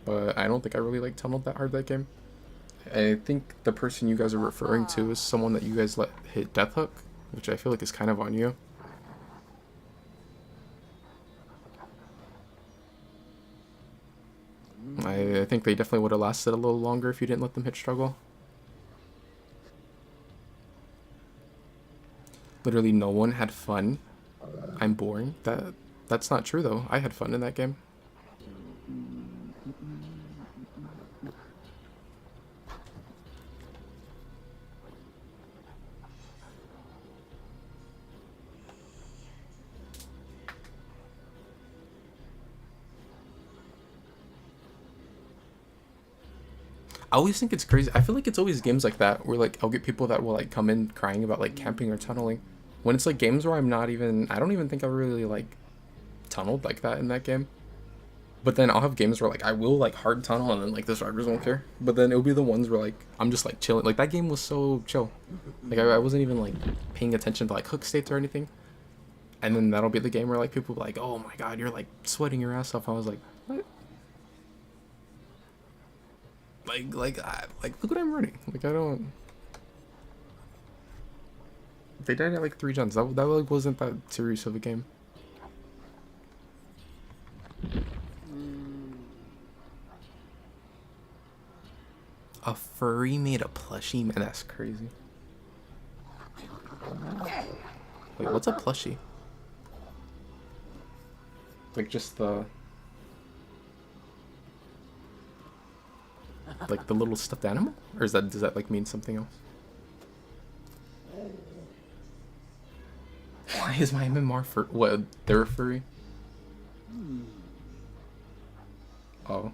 but I don't think I really like tunneled that hard that game. I think the person you guys are referring to is someone that you guys let hit Death Hook, which I feel like is kind of on you. think they definitely would have lasted a little longer if you didn't let them hit struggle. Literally no one had fun. I'm boring. That's not true though. I had fun in that game. I always think it's crazy. I feel like it's always games like that where like I'll get people that will like come in crying about like camping or tunneling, when it's like games where I don't even think I really like tunneled like that in that game. But then I'll have games where like I will like hard tunnel and then like the survivors won't care. But then it'll be the ones where like I'm just like chilling. Like that game was so chill. Like I wasn't even like paying attention to like hook states or anything. And then that'll be the game where like people be like, oh my god, you're like sweating your ass off. I was like, what? Like look what I'm running. Like I don't. They died at like 3 gens. That like wasn't that serious of a game. A furry made a plushie? Man, that's crazy. Wait, what's a plushie? Like just the... like the little stuffed animal? Or does that like mean something else? Why is my MMR for what? They're a furry? Oh.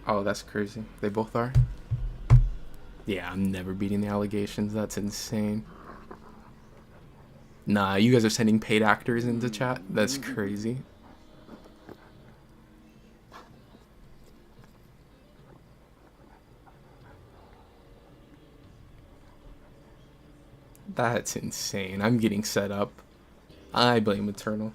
Oh, that's crazy. They both are? Yeah, I'm never beating the allegations. That's insane. Nah, you guys are sending paid actors into chat? That's crazy. That's insane. I'm getting set up. I blame Eternal.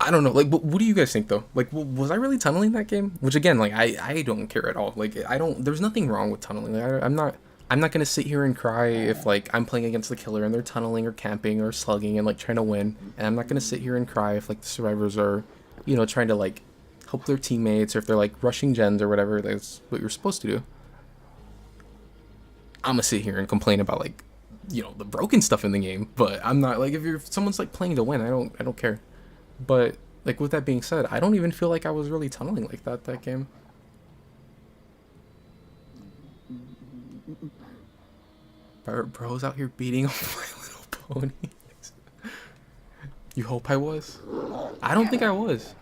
I don't know. Like, what do you guys think though? Like, was I really tunneling that game? Which again, like, I don't care at all. Like, I don't. There's nothing wrong with tunneling. Like, I'm not gonna sit here and cry if like I'm playing against the killer and they're tunneling or camping or slugging and like trying to win. And I'm not gonna sit here and cry if like the survivors are, you know, trying to like help their teammates, or if they're like rushing gens or whatever. That's what you're supposed to do. I'm gonna sit here and complain about like, you know, the broken stuff in the game, but I'm not like, if someone's like playing to win, I don't care. But like with that being said, I don't even feel like I was really tunneling like that game. Bro's out here beating up My Little Ponies. You hope I was? I don't think I was.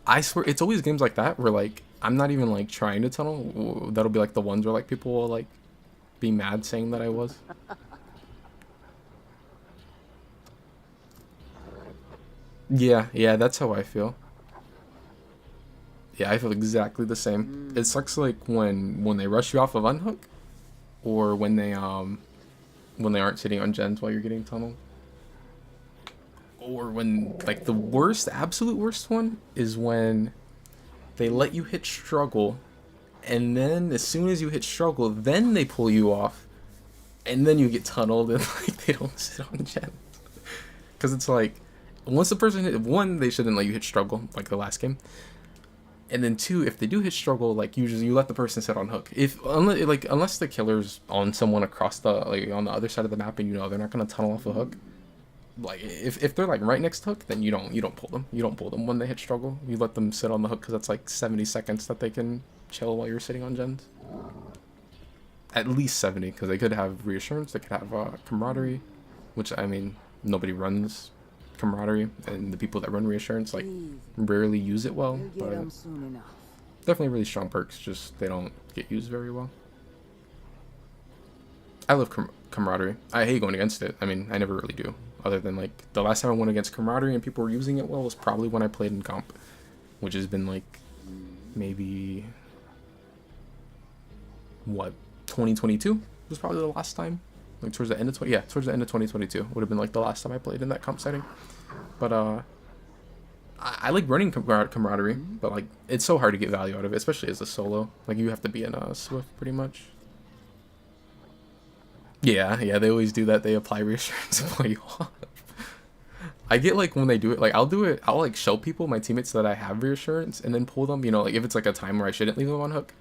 I swear, it's always games like that where like I'm not even like trying to tunnel. That'll be like the ones where like people will like be mad saying that I was. Yeah, that's how I feel. Yeah, I feel exactly the same. It sucks like when they rush you off of unhook, or when they aren't sitting on gens while you're getting tunneled. Or when, like, the worst, absolute worst one is when they let you hit struggle, and then as soon as you hit struggle, then they pull you off, and then you get tunneled, and like they don't sit on gens. Because it's like, once the person hit, one, they shouldn't let you hit struggle, like the last game. And then two, if they do hit struggle, like usually you let the person sit on hook. Unless the killer's on someone across the, like on the other side of the map, and you know they're not gonna tunnel off a hook. Like if they're like right next to hook, then you don't pull them. You don't pull them when they hit struggle. You let them sit on the hook because that's like 70 seconds that they can chill while you're sitting on gens. At least 70, because they could have reassurance, they could have camaraderie, which I mean nobody runs camaraderie, and the people that run reassurance like rarely use it well. But definitely really strong perks, just they don't get used very well. I love camaraderie. I hate going against it. I mean, I never really do. Other than like the last time I went against camaraderie and people were using it well was probably when I played in comp, which has been like maybe what, 2022 was probably the last time. Like towards the end of 2022 would have been like the last time I played in that comp setting. But I like running camaraderie, but like it's so hard to get value out of it, especially as a solo. Like you have to be in a Swift pretty much. Yeah, yeah, they always do that. They apply reassurance and pull you off. I get like when they do it, like I'll do it. I'll like show people, my teammates, that I have reassurance and then pull them. You know, like if it's like a time where I shouldn't leave them on hook.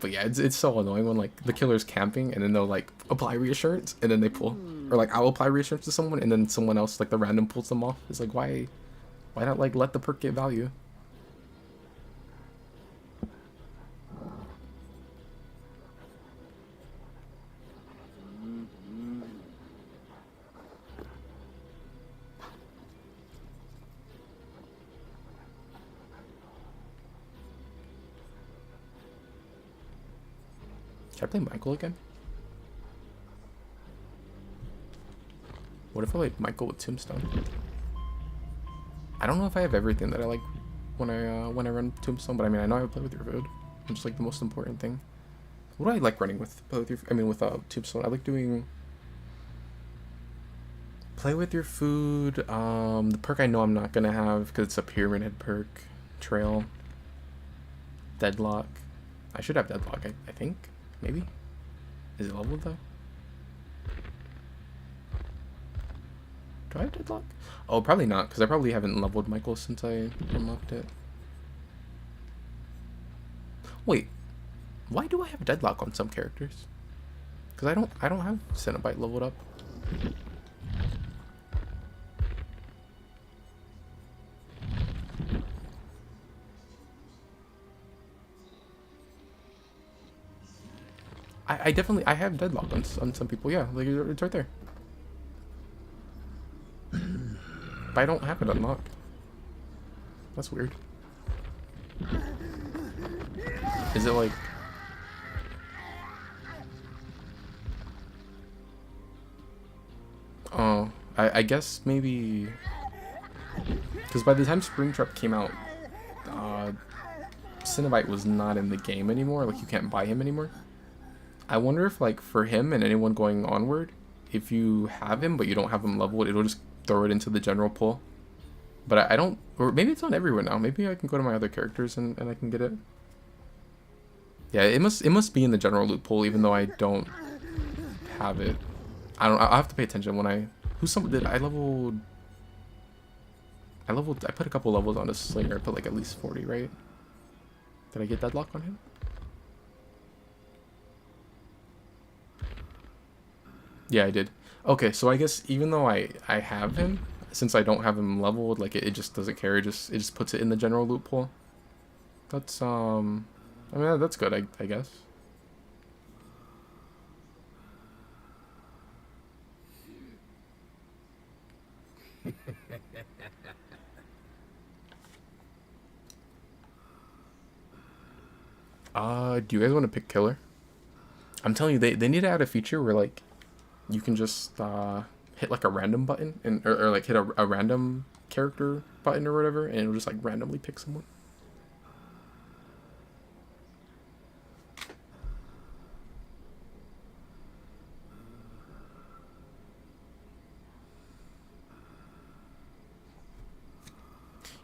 But yeah, it's so annoying when like the killer's camping and then they'll like apply reassurance and then they pull, or like I'll apply reassurance to someone and then someone else, like the random, pulls them off. It's like, why not like let the perk get value? Can I play Michael again? What if I played Michael with Tombstone? I don't know if I have everything that I like when I run Tombstone, but I mean I know I would play with your food, which is like the most important thing. What do I like running with? Tombstone. I like doing play with your food. The perk I know I'm not gonna have because it's a pyramid perk. Trail. Deadlock. I should have Deadlock. I think. Maybe? Is it leveled though? Do I have Deadlock? Oh, probably not, because I probably haven't leveled Michael since I unlocked it. Wait, why do I have Deadlock on some characters? Because I don't have Cenobite leveled up. I definitely have Deadlock on some people. Yeah, like it's right there. But I don't have it unlocked. That's weird. Is it like... Oh, I guess maybe... Because by the time Springtrap came out, Cenobite was not in the game anymore. Like, you can't buy him anymore. I wonder if, like, for him and anyone going onward, if you have him but you don't have him leveled, it'll just throw it into the general pool. But I don't... Or maybe it's on everyone now. Maybe I can go to my other characters and I can get it. Yeah, it must be in the general loot pool, even though I don't have it. I'll have to pay attention when I... I put a couple levels on a slinger. I put like at least 40, right? Did I get Deadlock on him? Yeah, I did. Okay, so I guess even though I have him, since I don't have him leveled, like it just doesn't care. It just puts it in the general loot pool. That's I mean that's good, I guess. Do you guys want to pick killer? I'm telling you, they need to add a feature where like you can just hit like a random button or like hit a random character button or whatever, and it'll just like randomly pick someone.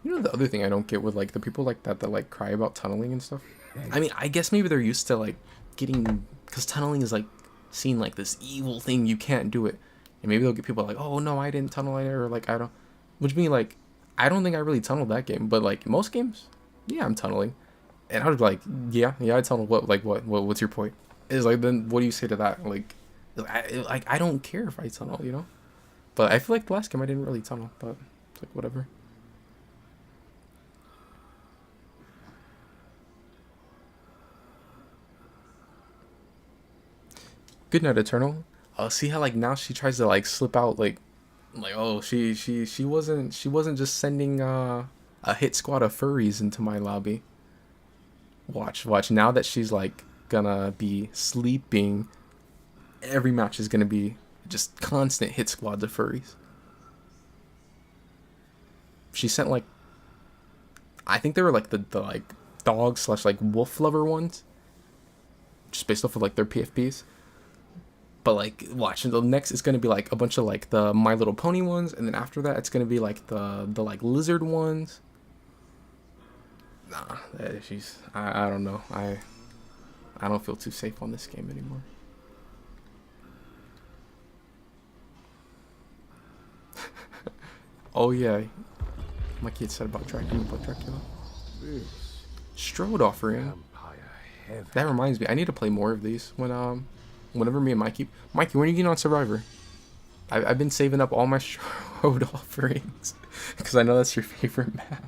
You know, the other thing I don't get with like the people like that like cry about tunneling and stuff. I mean, I guess maybe they're used to like getting, because tunneling is like seen like this evil thing, you can't do it, and maybe they'll get people like, oh no, I didn't tunnel it, or like I don't, which means like I don't think I really tunneled that game, but like most games, yeah, I'm tunneling, and I was like, yeah, I tunneled. What's your point? Is like, then what do you say to that? Like I don't care if I tunnel, you know, but I feel like the last game I didn't really tunnel, but it's like whatever. Good night, Eternal. See how like now she tries to like slip out like oh she wasn't just sending a hit squad of furries into my lobby. Watch now that she's like gonna be sleeping, every match is gonna be just constant hit squads of furries. She sent like, I think they were like the like dog / like wolf lover ones, just based off of like their PFPs. But like, watch, the next is gonna be like a bunch of like the My Little Pony ones, and then after that it's gonna be like the like lizard ones. Nah, she's I don't know. I don't feel too safe on this game anymore. Oh yeah, my kid said about Dracula. This Strode offering. vampire heaven. That reminds me, I need to play more of these whenever me and Mikey, when are you getting on Survivor? I've been saving up all my Strode offerings because I know that's your favorite map.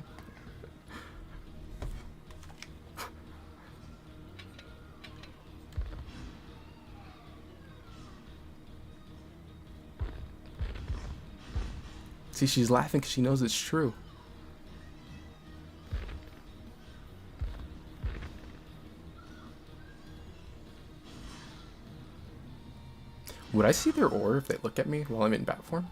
See, she's laughing because she knows it's true. Would I see their aura if they look at me while I'm in bat form?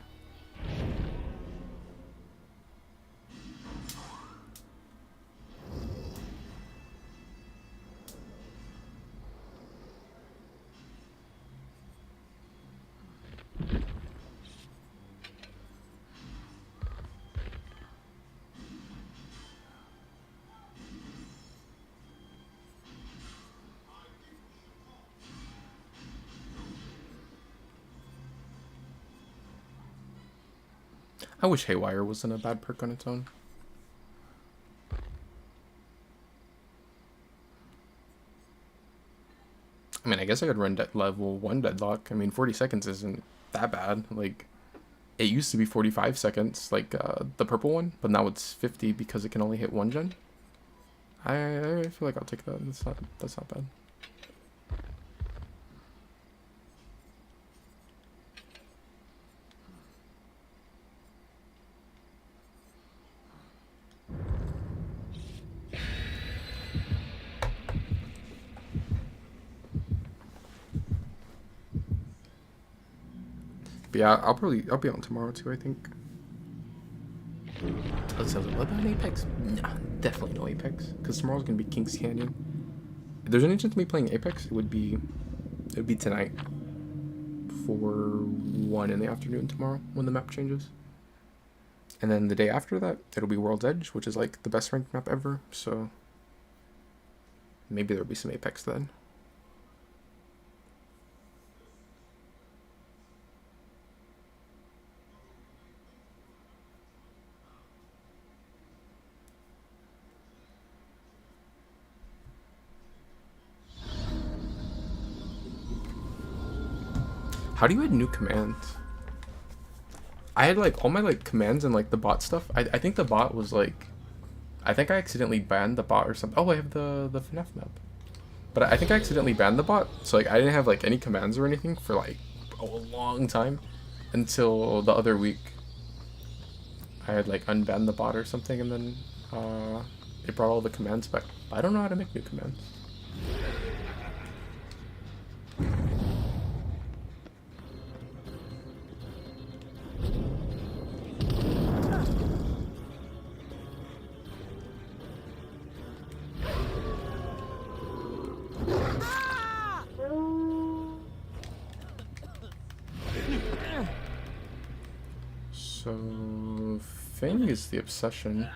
I wish Haywire wasn't a bad perk on its own. I mean, I guess I could run level 1 Deadlock. I mean, 40 seconds isn't that bad. Like, it used to be 45 seconds, like the purple one, but now it's 50 because it can only hit 1 gen. I feel like I'll take that. That's not bad. But yeah, I'll be on tomorrow too, I think. Let's say, what about Apex? Nah, definitely no Apex, because tomorrow's gonna be King's Canyon. If there's any chance of me playing Apex, it would be tonight for 1 in the afternoon tomorrow when the map changes. And then the day after that, it'll be World's Edge, which is like the best ranked map ever. So maybe there'll be some Apex then. How do you add new commands? I had like all my like commands and like the bot stuff. I think the bot was like, I think I accidentally banned the bot or something. Oh, I have the FNAF map. But I think I accidentally banned the bot. So like I didn't have like any commands or anything for like a long time until the other week. I had like unbanned the bot or something, and then it brought all the commands back. I don't know how to make new commands. So, Fang is the obsession.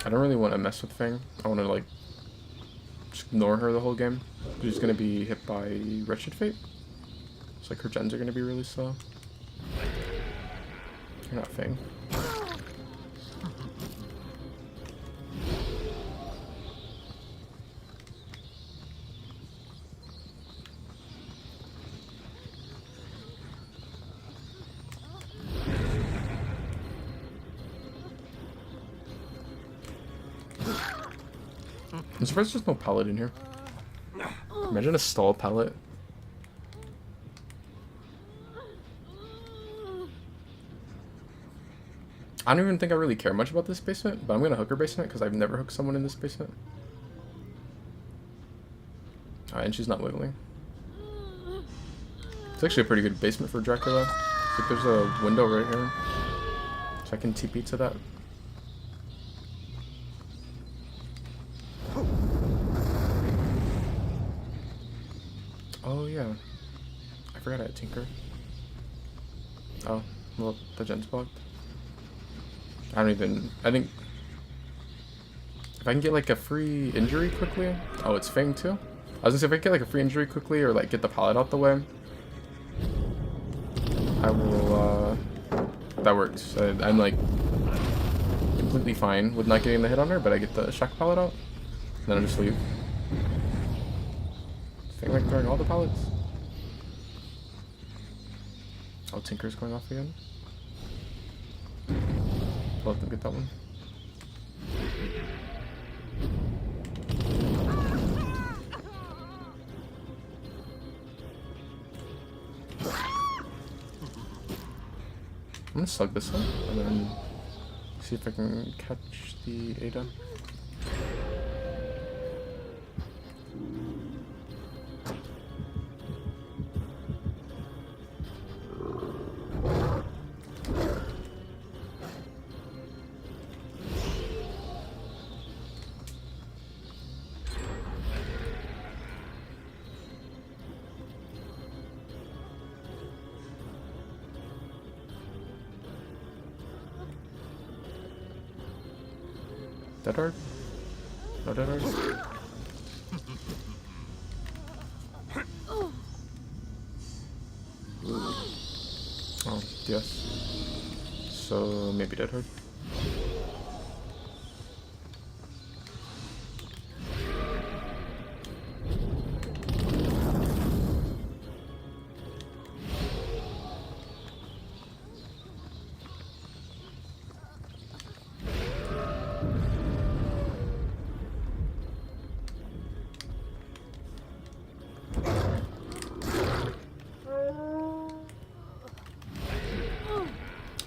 I don't really want to mess with Fang. I want to like just ignore her the whole game. She's gonna be hit by Wretched Fate. It's like her gens are gonna be really slow. You're not Fang. I'm surprised there's no pallet in here. Imagine a stall pallet. I don't even think I really care much about this basement, but I'm gonna hook her basement because I've never hooked someone in this basement. Alright, and she's not wiggling. It's actually a pretty good basement for Dracula. Like there's a window right here, so I can TP to that. Oh yeah, I forgot I had Tinker. Oh, well, the gen's blocked. I think if I can get like a free injury quickly. Oh, it's Fang too? I was gonna say if I can get like a free injury quickly or like get the pallet out the way, I will, that works. I'm like completely fine with not getting the hit on her, but I get the shock pallet out, and then I just leave. I think like throwing all the pallets. Oh, Tinker's going off again. Let them get that one. I'm gonna slug this one and then see if I can catch the Ada. Dead hard? No dead hard? Oh, yes. So maybe dead hard.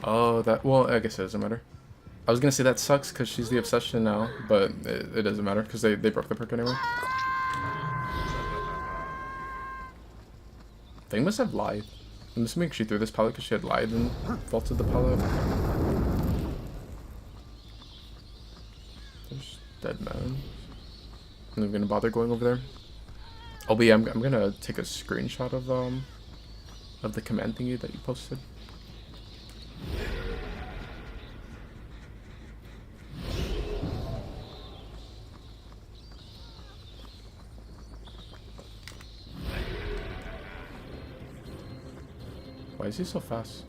Oh, that, well, I guess it doesn't matter. I was gonna say that sucks because she's the obsession now, but it doesn't matter because they broke the perk anyway. They must have lied. I'm assuming she threw this pallet because she had lied and vaulted the pallet. There's dead man. I'm not gonna bother going over there. Oh, but yeah, I'm gonna take a screenshot of the command thingy that you posted. Why is he so fast?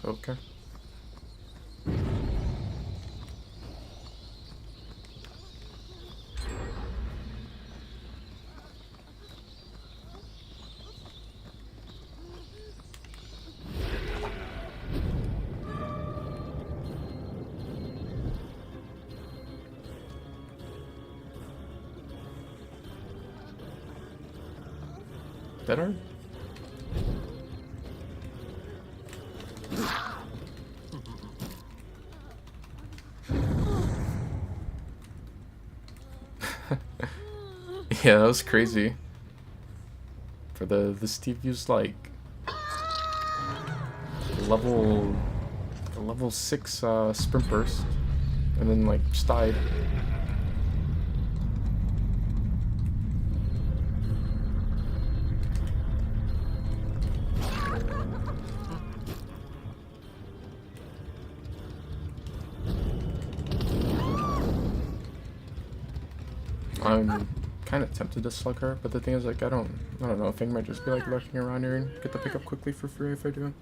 Okay. Better? Yeah, that was crazy. For the Steve used like level 6 sprint burst and then like just died. I'm kind of tempted to slug her, but the thing is, like, I don't know. I think I might just be like lurking around here and get the pickup quickly for free if I do.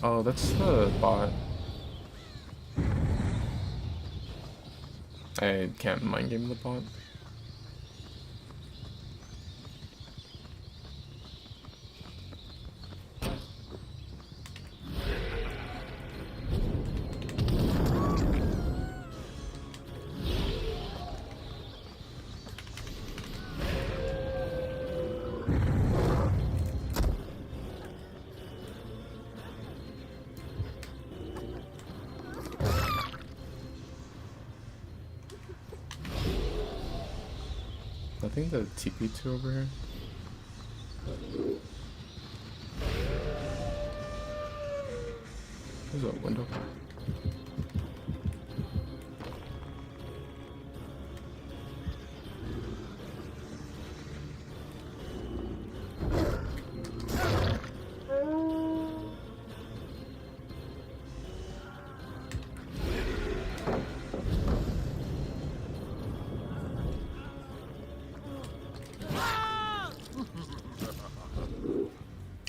Oh, that's the bot. I can't mind game the bot. Nothing to TP to over here. There's a window.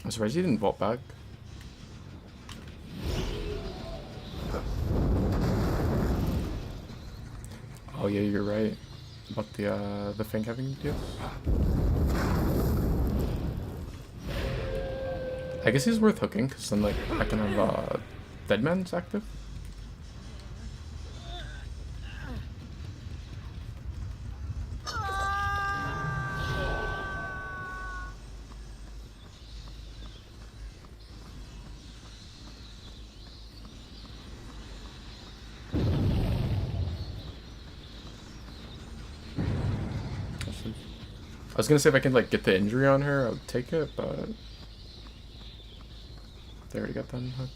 I'm surprised he didn't vault back. Oh yeah, you're right about the thing having deals. I guess he's worth hooking because then like I can have Deadman's active. I was gonna say if I can like get the injury on her, I would take it, but they already got that hook.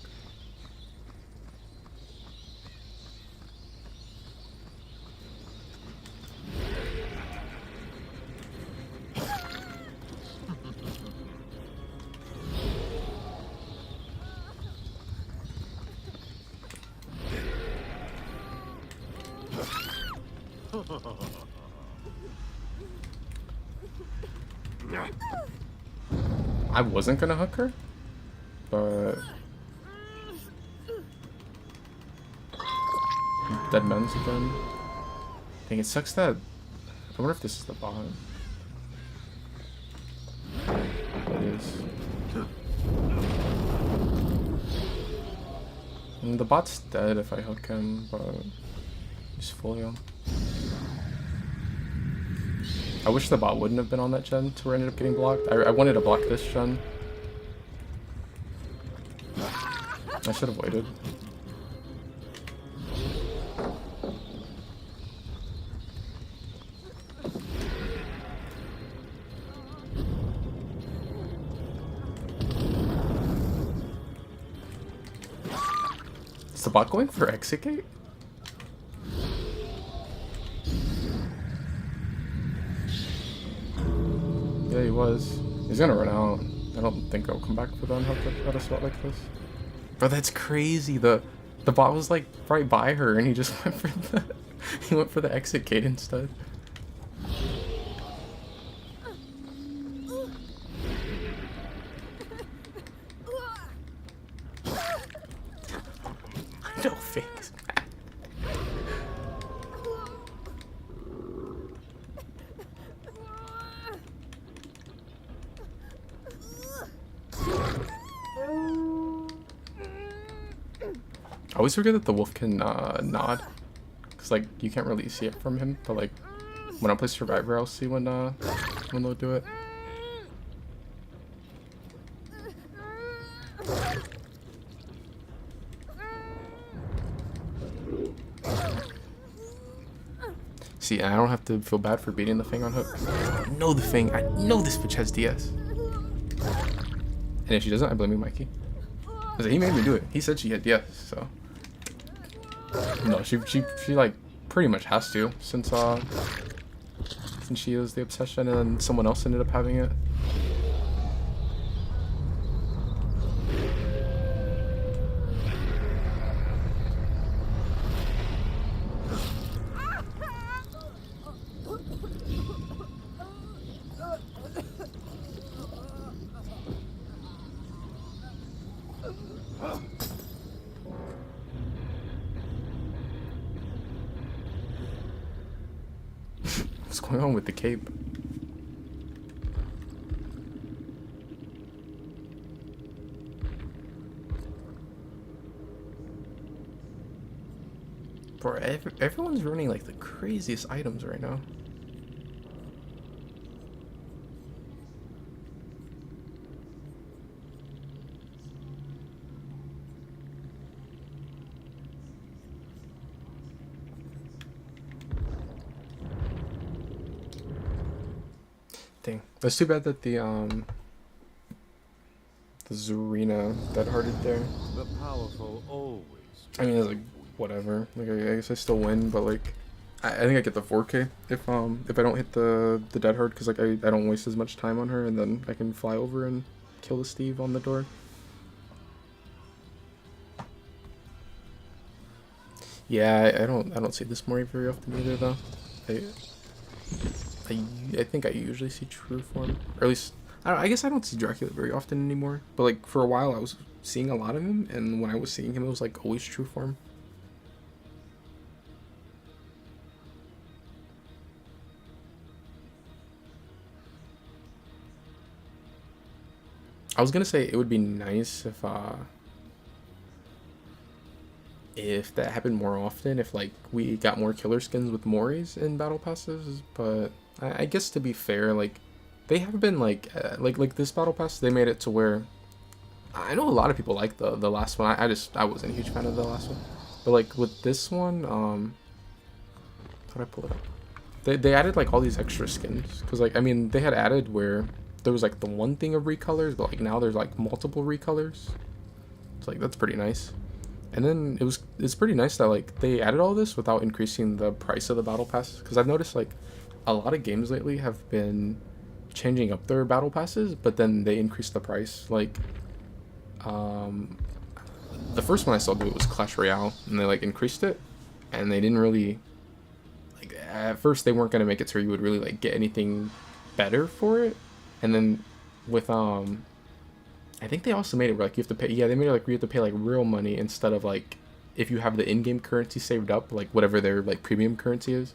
I wasn't gonna hook her, but dead men's again. Dang, it sucks that. I wonder if this is the bot. It is. And the bot's dead if I hook him, but he's fully on. I wish the bot wouldn't have been on that gen to where I ended up getting blocked. I wanted to block this gen. I should have waited. Is the bot going for exit gate? Yeah, he was. He's gonna run out. I don't think I'll come back for the unhook at a spot like this. Bro, that's crazy. The bot was like right by her, and he just went for the exit gate instead. No thanks. I always forget that the wolf can nod, cause like you can't really see it from him, but like when I play Survivor, I'll see when they'll do it. See, I don't have to feel bad for beating the thing on hook. I know the thing. I know this bitch has DS. And if she doesn't, I blame you, Mikey. Cause he made me do it. He said she had DS, so. No, she like pretty much has to since she was the obsession and then someone else ended up having it. What's going on with the cape? Bro, everyone's running like the craziest items right now. Dang. That's too bad that the Zarina dead-hearted there. The powerful always. I mean, it's like, whatever. Like, I guess I still win, but like, I think I get the 4K if I don't hit the dead hard, because like I don't waste as much time on her, and then I can fly over and kill the Steve on the door. Yeah, I don't see this Mori very often either though. I think I usually see true form, or at least I guess I don't see Dracula very often anymore. But like for a while I was seeing a lot of him, and when I was seeing him it was like always true form. I was gonna say it would be nice if that happened more often, if like we got more killer skins with Moris in battle passes, but I guess to be fair, like they have been like this battle pass, they made it to where I know a lot of people like the last one. I wasn't a huge fan of the last one, but like with this one, how did I pull it up? They added like all these extra skins, because like I mean they had added where there was like the one thing of recolors, but like now there's like multiple recolors. It's like that's pretty nice. And then it's pretty nice that like they added all this without increasing the price of the battle pass, because I've noticed like a lot of games lately have been changing up their battle passes, but then they increase the price. Like the first one I saw do it was Clash Royale, and they like increased it, and they didn't really like, at first they weren't going to make it so you would really like get anything better for it. And then with I think they also made it where like you have to pay, yeah, they made it like you have to pay like real money instead of like if you have the in-game currency saved up, like whatever their like premium currency is.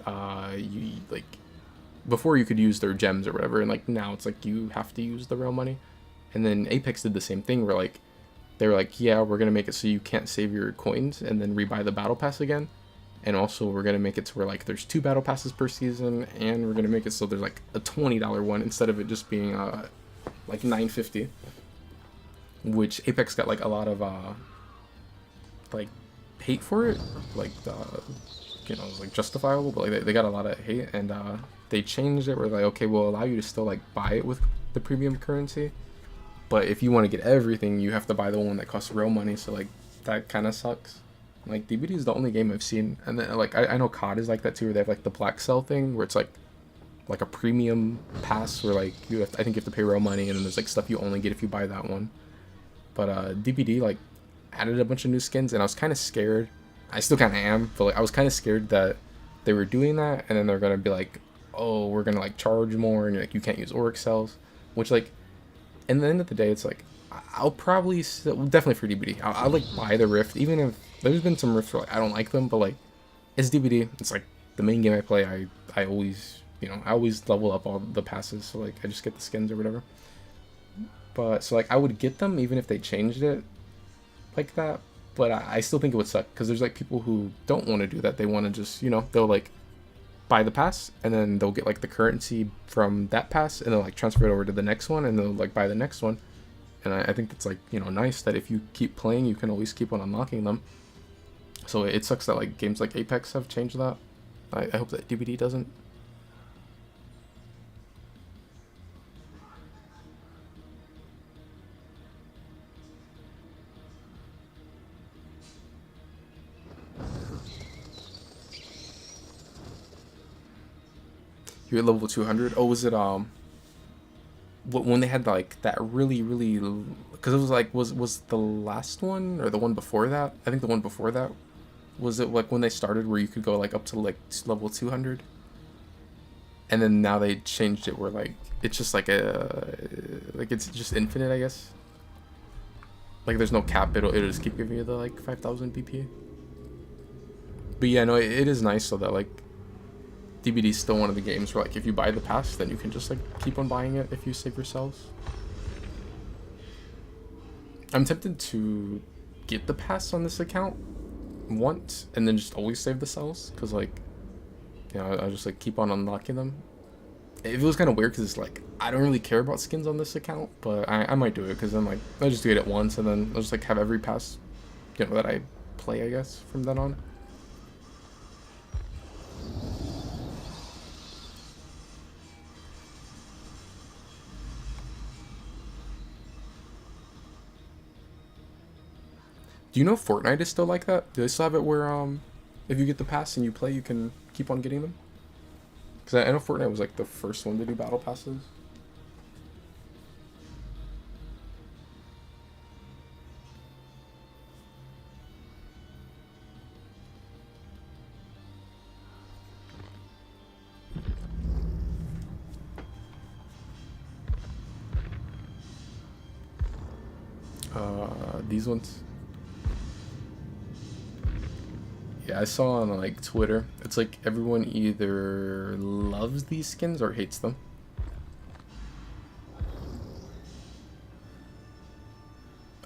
You like before you could use their gems or whatever, and like now it's like you have to use the real money. And then Apex did the same thing where like they were like, yeah, we're gonna make it so you can't save your coins and then rebuy the battle pass again. And also we're gonna make it to where like there's 2 battle passes per season, and we're gonna make it so there's like a $20 one instead of it just being like $9.50. Which Apex got like a lot of like hate for it, like you know, it was like justifiable, but like they got a lot of hate, and they changed it where like, okay, we'll allow you to still like buy it with the premium currency, but if you want to get everything you have to buy the one that costs real money. So like that kind of sucks. Like DBD is the only game I've seen, and then like I know COD is like that too, where they have like the Black Cell thing where it's like a premium pass where like I think you have to pay real money, and then there's like stuff you only get if you buy that one. But DBD like added a bunch of new skins, and I was kind of scared. I still kind of am, but like I was kind of scared that they were doing that, and then they're gonna be like, oh, we're gonna like charge more, and like you can't use Auric cells, which like, in the end of the day, it's like I'll probably definitely for DBD, I'll like buy the Rift, even if there's been some Rifts where like I don't like them, but like it's DBD, it's like the main game I play. I always, you know, I always level up all the passes, so like I just get the skins or whatever. But so like I would get them even if they changed it like that, but I still think it would suck, because there's like people who don't want to do that. They want to just, you know, they'll like buy the pass, and then they'll get like the currency from that pass, and they'll like transfer it over to the next one, and they'll like buy the next one. And I think it's like, you know, nice that if you keep playing you can always keep on unlocking them. So it sucks that like games like Apex have changed that. I hope that DBD doesn't. You're at level 200. Oh, was it when they had like that really, because it was like was the last one or the one before that? I think the one before that was it like when they started where you could go like up to like level 200, and then now they changed it where like it's just like it's just infinite, I guess. Like there's no cap. It'll just keep giving you the like 5,000 BP. But yeah, no, it is nice so that like DBD is still one of the games where like if you buy the pass, then you can just like keep on buying it if you save yourselves. I'm tempted to get the pass on this account once and then just always save the cells, because like, you know, I'll just like keep on unlocking them. It was kind of weird because it's like I don't really care about skins on this account, but I might do it, because then like I'll just do it at once, and then I'll just like have every pass, you know, that I play, I guess, from then on. Do you know Fortnite is still like that? Do they still have it where if you get the pass and you play, you can keep on getting them? Because I know Fortnite was like the first one to do battle passes. These ones. Yeah, I saw on like Twitter, it's like everyone either loves these skins or hates them.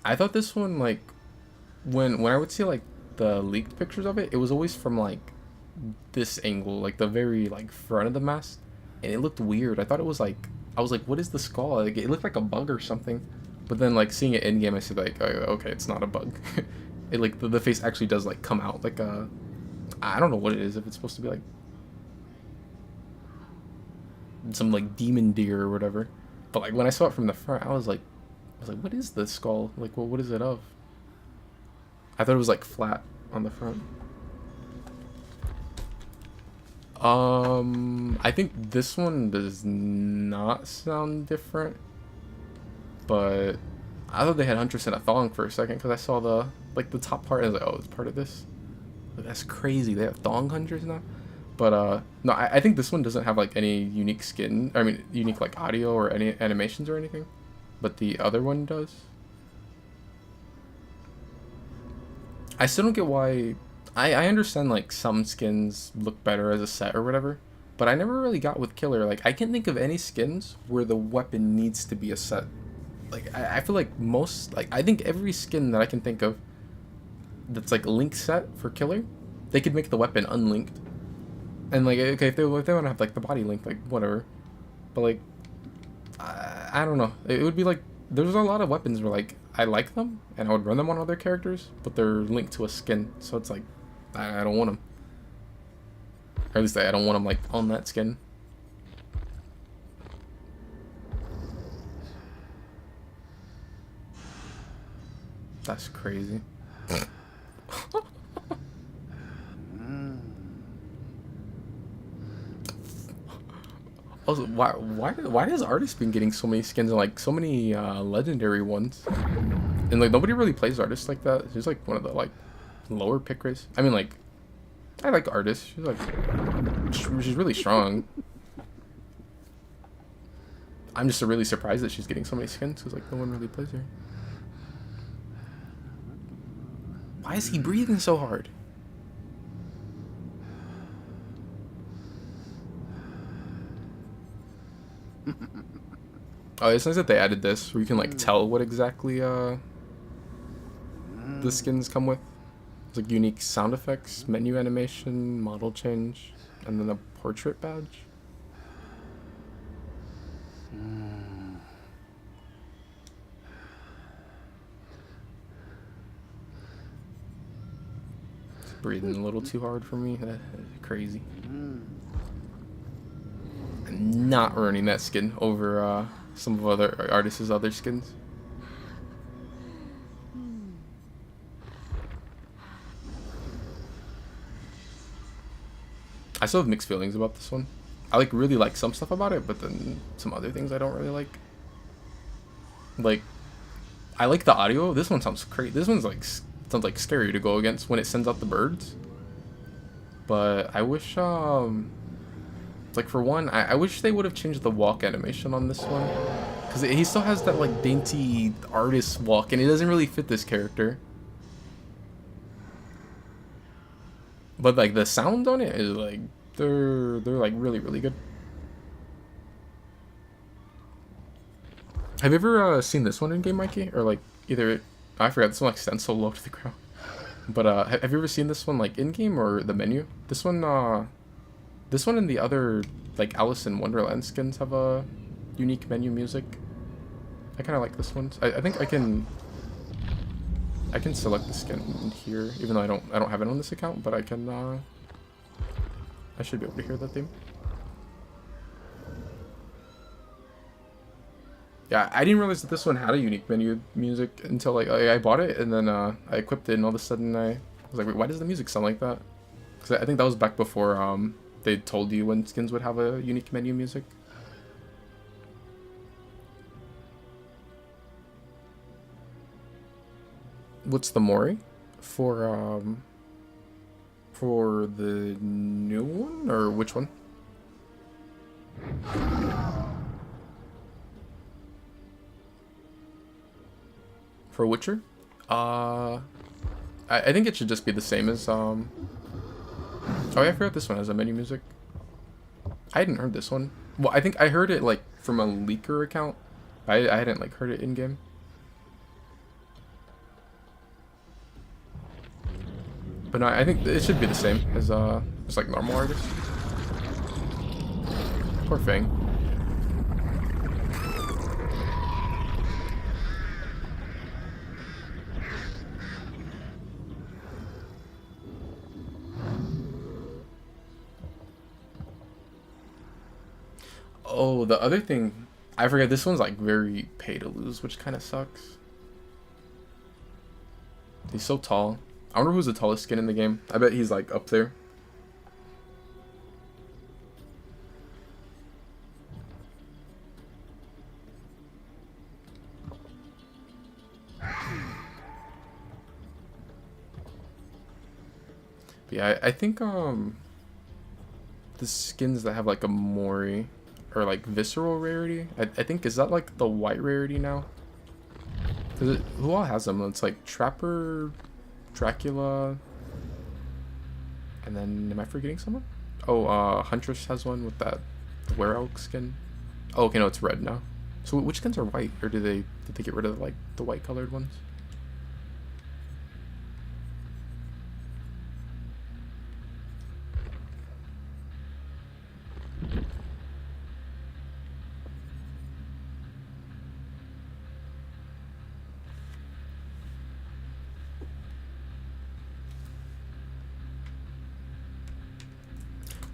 I thought this one, like, when I would see like the leaked pictures of it, it was always from like this angle, like the very like front of the mask, and it looked weird. I thought it was like, I was like, what is the skull? Like, it looked like a bug or something. But then like seeing it in game, I said like, oh, okay, it's not a bug. It like the face actually does like come out like a, I don't know what it is, if it's supposed to be like some like demon deer or whatever. But like when I saw it from the front, I was like, what is this skull? Like, well, what is it of? I thought it was like flat on the front. I think this one does not sound different, but I thought they had Huntress in a thong for a second because I saw the like the top part and I was like, oh, it's part of this. But that's crazy. They have thong hunters now. But no, I think this one doesn't have like any unique skin. I mean, unique like audio or any animations or anything. But the other one does. I still don't get why. I understand like some skins look better as a set or whatever, but I never really got with Killer. Like, I can't think of any skins where the weapon needs to be a set. Like, I feel like most, like, I think every skin that I can think of that's like link set for Killer, they could make the weapon unlinked. And like, okay, if they want to have like the body link, like whatever. But like, I don't know. It would be like, there's a lot of weapons where like I like them and I would run them on other characters, but they're linked to a skin, so it's like I don't want them. Or at least I don't want them like on that skin. That's crazy. Also, why has Artist been getting so many skins and like so many legendary ones? And like nobody really plays Artist like that. She's like one of the like lower pick rates. I mean, like, I like Artist. She's like, she's really strong. I'm just really surprised that she's getting so many skins because like no one really plays her. Why is he breathing so hard? Oh, it's nice that they added this where you can like tell what exactly the skins come with. It's like unique sound effects, menu animation, model change, and then a portrait badge. It's breathing a little too hard for me. That's crazy. I'm not running that skin over some of other artists' other skins. I still have mixed feelings about this one. I like really like some stuff about it, but then some other things I don't really like. Like, I like the audio. This one sounds crazy. This one's like sounds like scary to go against when it sends out the birds. But I wish like for one, I wish they would have changed the walk animation on this one, because he still has that like dainty artist walk, and it doesn't really fit this character. But like the sound on it is like they're like really good. Have you ever seen this one in game, Mikey? Or like either I forgot, this one like stands so low to the ground. But have you ever seen this one like in game or the menu? This one and the other like Alice in Wonderland skins have a unique menu music. I kind of like this one. I think I can select the skin here, even though I don't have it on this account, but I can I should be able to hear that theme. Yeah, I didn't realize that this one had a unique menu music until like I bought it and then I equipped it and all of a sudden I was like, wait, why does the music sound like that? Because I think that was back before they told you when skins would have a unique menu music. What's the Mori for the new one or which one? For Witcher? I think it should just be the same as oh yeah, I forgot this one has a menu music. I hadn't heard this one. Well, I think I heard it like from a leaker account. I hadn't like heard it in game. But no, I think it should be the same as just like normal artists. Poor Fang. Oh, the other thing, I forget, this one's like very pay to lose, which kind of sucks. He's so tall. I wonder who's the tallest skin in the game. I bet he's like up there. But yeah, I think the skins that have like a Mori or like visceral rarity, I think, is that like the white rarity now? Cause who all has them? It's like Trapper, Dracula, and then am I forgetting someone? Oh, Huntress has one with that Were-Elk skin. Oh, okay, no, it's red now. So which skins are white, or did they get rid of like the white colored ones?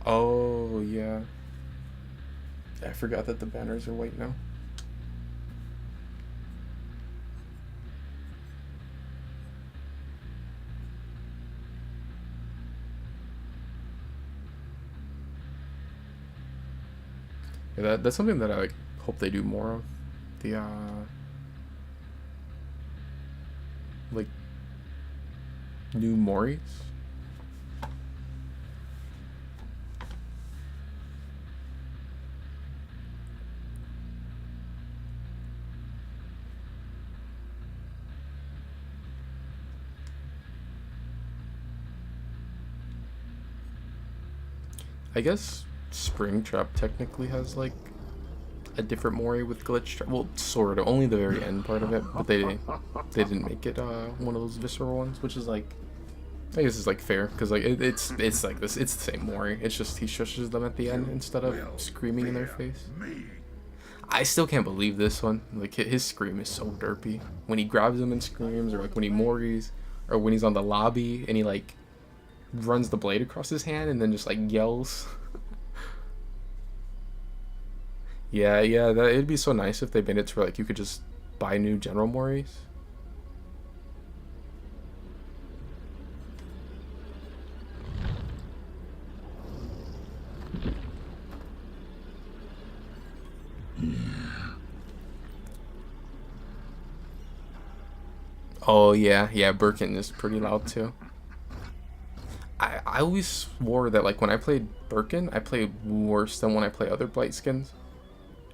Oh, yeah. I forgot that the banners are white now. Yeah, that's something that I like, hope they do more of. The, like, new Moris. I guess Springtrap technically has like a different Mori with glitch trap. Well, sort of, only the very end part of it, but they didn't make it one of those visceral ones, which is like, I guess it's like fair because like it's like this, it's the same Mori. It's just he shushes them at the end instead of screaming in their face. I still can't believe this one. Like his scream is so derpy when he grabs them and screams, or like when he Moris, or when he's on the lobby and he like runs the blade across his hand and then just like yells. Yeah, it'd be so nice if they made it to where like you could just buy new General Moris. Oh yeah, Birkin is pretty loud too. I always swore that like when I played Birkin, I played worse than when I play other Blight skins.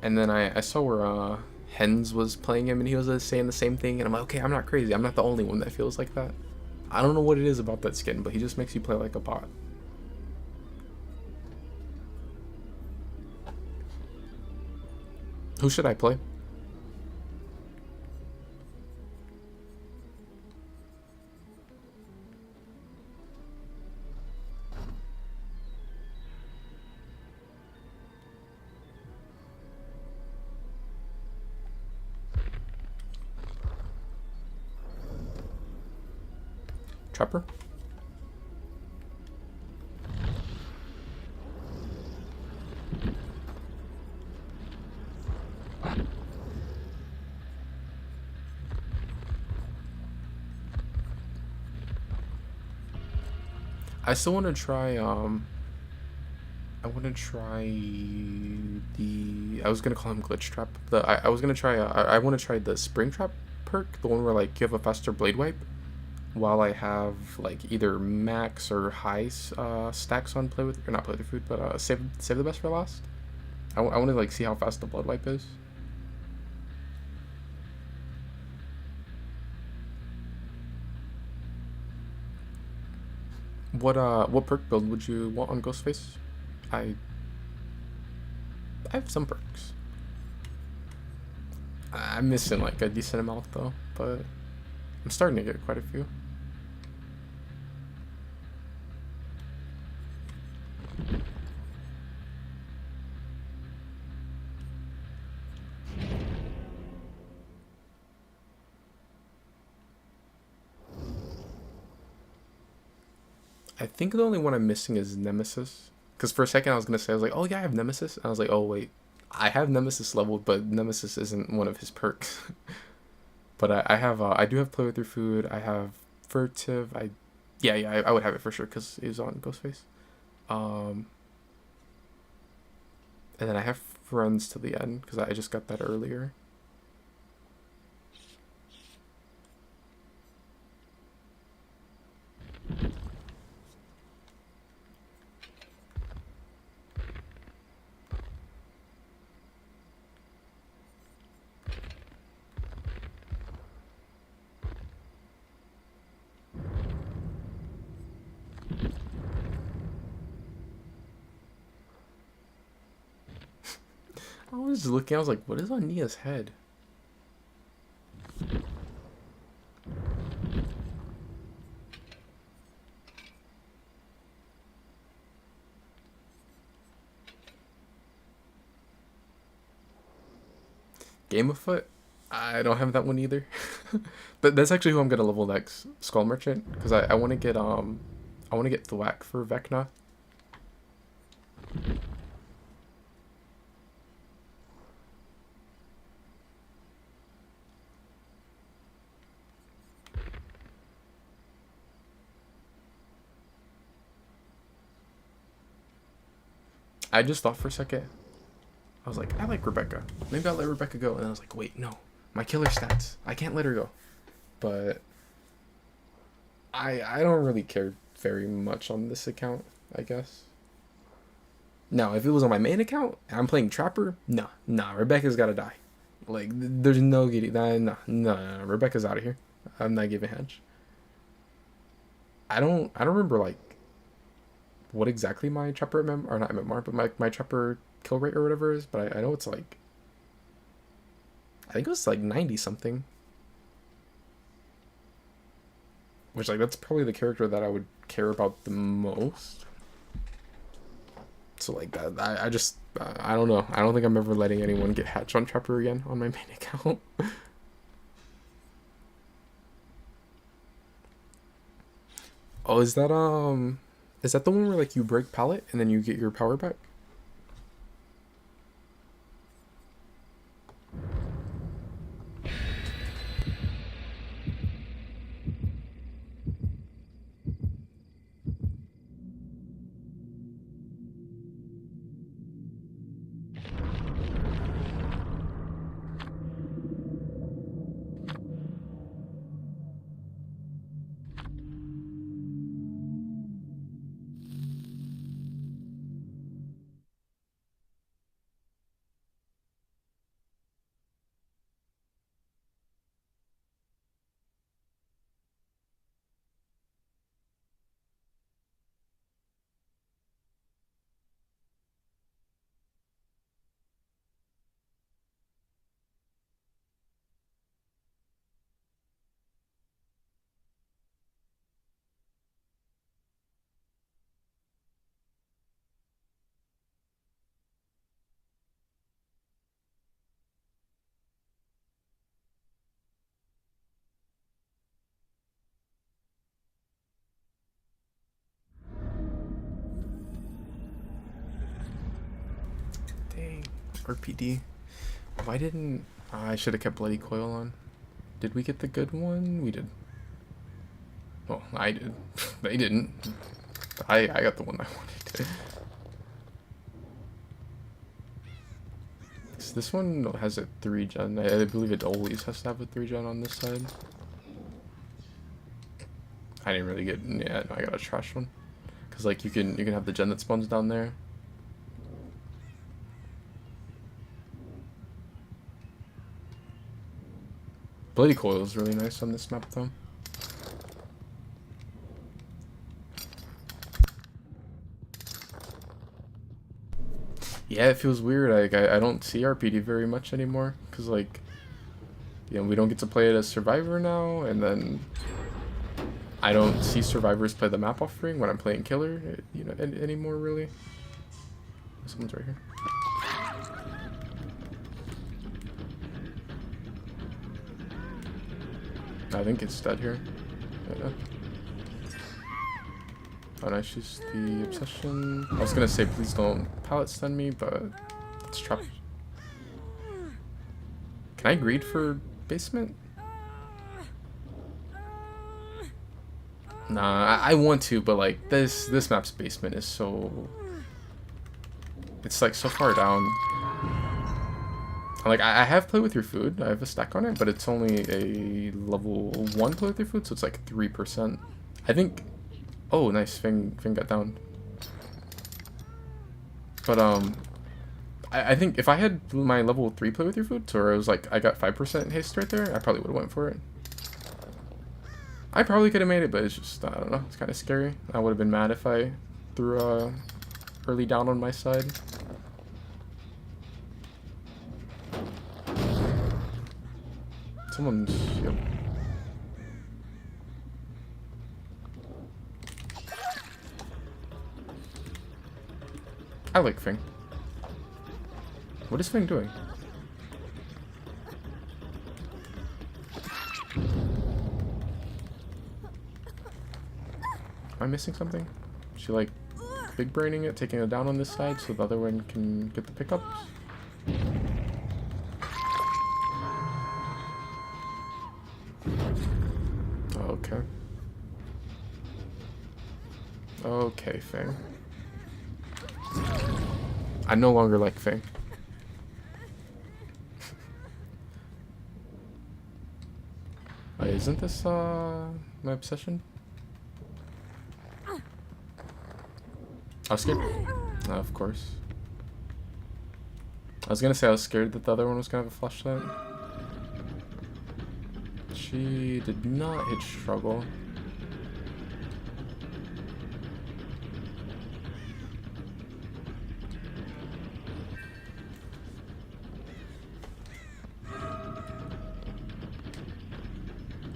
And then I saw where Hens was playing him and he was saying the same thing, and I'm like, okay, I'm not crazy. I'm not the only one that feels like that. I don't know what it is about that skin, but he just makes you play like a bot. Who should I play? Trapper? I still want to try, I want to try I was going to call him Glitch Trap. I was going to try, I want to try the Spring Trap perk, the one where, like, you have a faster blade wipe, while I have, like, either max or high stacks on play with, or not play with your food, but save the best for last. I want to, like, see how fast the blood wipe is. What perk build would you want on Ghostface? I have some perks. I'm missing like a decent amount though, but I'm starting to get quite a few. I think the only one I'm missing is Nemesis. Because for a second I was going to say, I was like, oh yeah, I have Nemesis. And I was like, oh wait, I have Nemesis leveled, but Nemesis isn't one of his perks. But I do have Play With Your Food. I have Furtive. I would have it for sure because it was on Ghostface. And then I have Friends to the end because I just got that earlier. I was looking, I was like, what is on Nia's head? Game of Foot? I don't have that one either. But that's actually who I'm gonna level next, Skull Merchant, because I want to get Thwack for Vecna. I just thought for a second, I was like, I like Rebecca. Maybe I'll let Rebecca go. And then I was like, wait, no. My killer stats. I can't let her go. But I don't really care very much on this account, I guess. Now, if it was on my main account, and I'm playing Trapper, nah, Rebecca's gotta die. Like, there's no getting that. No, Rebecca's out of here. I'm not giving Hedge. I don't remember, like, what exactly my Trapper or not MMR, but my Trapper kill rate or whatever is, but I know it's like, I think it was like 90 something, which, like, that's probably the character that I would care about the most. So, like, that I don't know, I don't think I'm ever letting anyone get Hatch on Trapper again on my main account. Oh, is that the one where, like, you break pallet and then you get your power back? Dang. RPD. Why didn't... I should have kept Bloody Coil on. Did we get the good one? We did. Well, I did. They didn't. I got the one I wanted. So this one has a 3 gen. I believe it always has to have a 3 gen on this side. I didn't really get. Yeah, no, I got a trash one. Cause like you can have the gen that spawns down there. Bloody Coil is really nice on this map though. Yeah, it feels weird. Like I don't see RPD very much anymore, cause like, you know, we don't get to play it as Survivor now, and then I don't see survivors play the map offering when I'm playing killer, you know, anymore really. Someone's right here. I think it's dead here. Yeah. Oh, nice. She's the obsession. I was gonna say please don't pallet stun me, but it's trapped. Can I greed for basement? Nah, I want to, but like this map's basement is so, it's like so far down. Like I have play with your food. I have a stack on it, but it's only a level 1 play with your food, so it's like 3%. I think. Oh, nice. Fing got down. But I think if I had my level 3 play with your food, so it was like I got 5% haste right there, I probably would have went for it. I probably could have made it, but it's just, I don't know, it's kind of scary. I would have been mad if I threw early down on my side. Someone's, yep. I like Fing. What is Fing doing? Am I missing something? Is she like big braining it, taking it down on this side so the other one can get the pickups? Okay. Okay, Fing. I no longer like Fing. Isn't this my obsession? I was scared. Of course. I was gonna say I was scared that the other one was gonna have a flashlight. She did not hit struggle.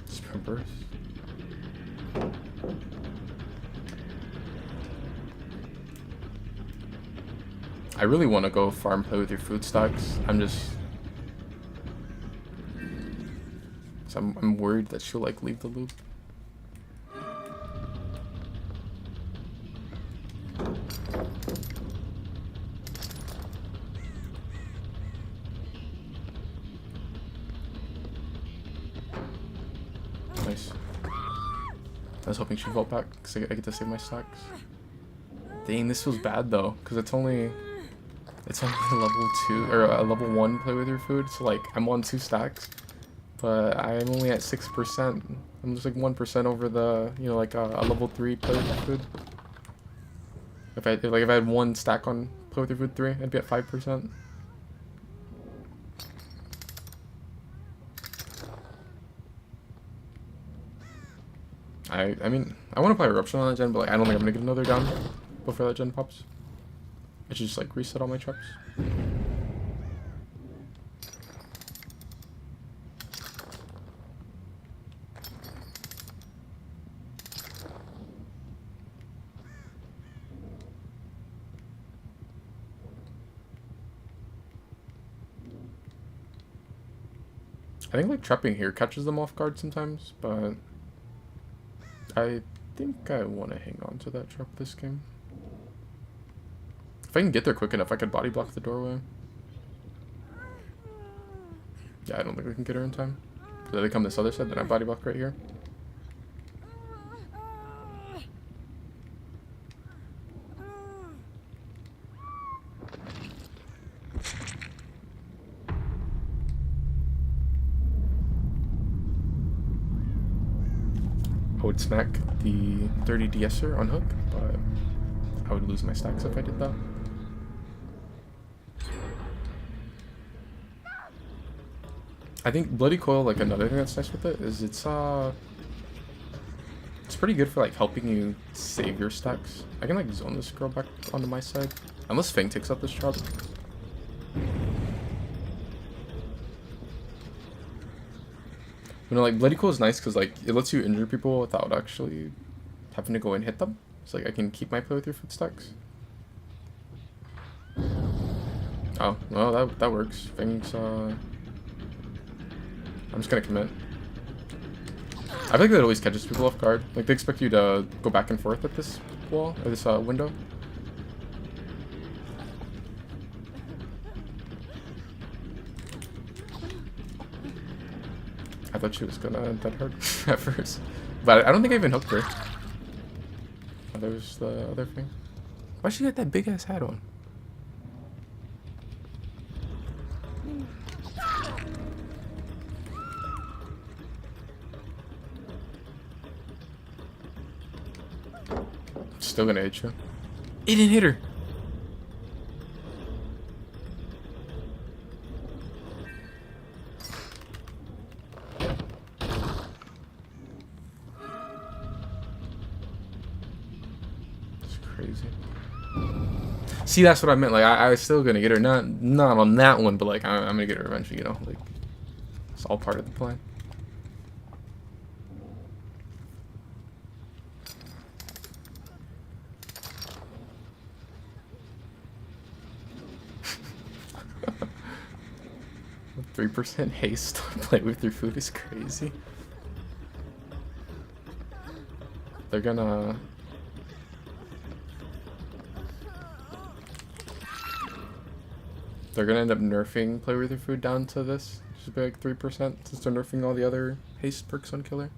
Sprint burst. I really want to go farm play with your food stocks. I'm just... So I'm worried that she'll like leave the loop. Nice. I was hoping she'd vault back because I get to save my stocks. Dang, this feels bad though, because it's only a level 2 or a level 1 play with your food. So like I'm on 2 stacks, but I'm only at 6%. I'm just like 1% over the, you know, like a level 3 play with your food. If I had 1 stack on play with your food 3, I'd be at 5%. I mean, I want to play Eruption on that gen, but like I don't think I'm gonna get another down before that gen pops. I should just like reset all my traps. I think like trapping here catches them off guard sometimes, but I think I want to hang on to that trap this game. If I can get there quick enough, I could body block the doorway. Yeah, I don't think we can get her in time. So they come this other side, then I body block right here. would smack the 30DSer on hook, but I would lose my stacks if I did that. I think Bloody Coil, like another thing that's nice with it, is it's pretty good for like helping you save your stacks. I can like zone this girl back onto my side. Unless Fang takes out this job. You know, like, Bloody Coil is nice because, like, it lets you injure people without actually having to go and hit them. So, like, I can keep my play with your foot stacks. Oh, well, that works. Things, I'm just gonna commit. I feel like that always catches people off guard. Like, they expect you to go back and forth at this wall, or this, window. I thought she was gonna dead hard at first. But I don't think I even hooked her. Oh, there's the other thing. Why'd she got that big ass hat on? Still gonna hit you. It didn't hit her. crazy. See, that's what I meant. Like, I was still gonna get her. Not on that one, but like, I'm gonna get her eventually. You know, like, it's all part of the plan. With 3% haste to play with your food is crazy. They're gonna... end up nerfing play with your food down to this. Just be like 3% since they're nerfing all the other haste perks on killer.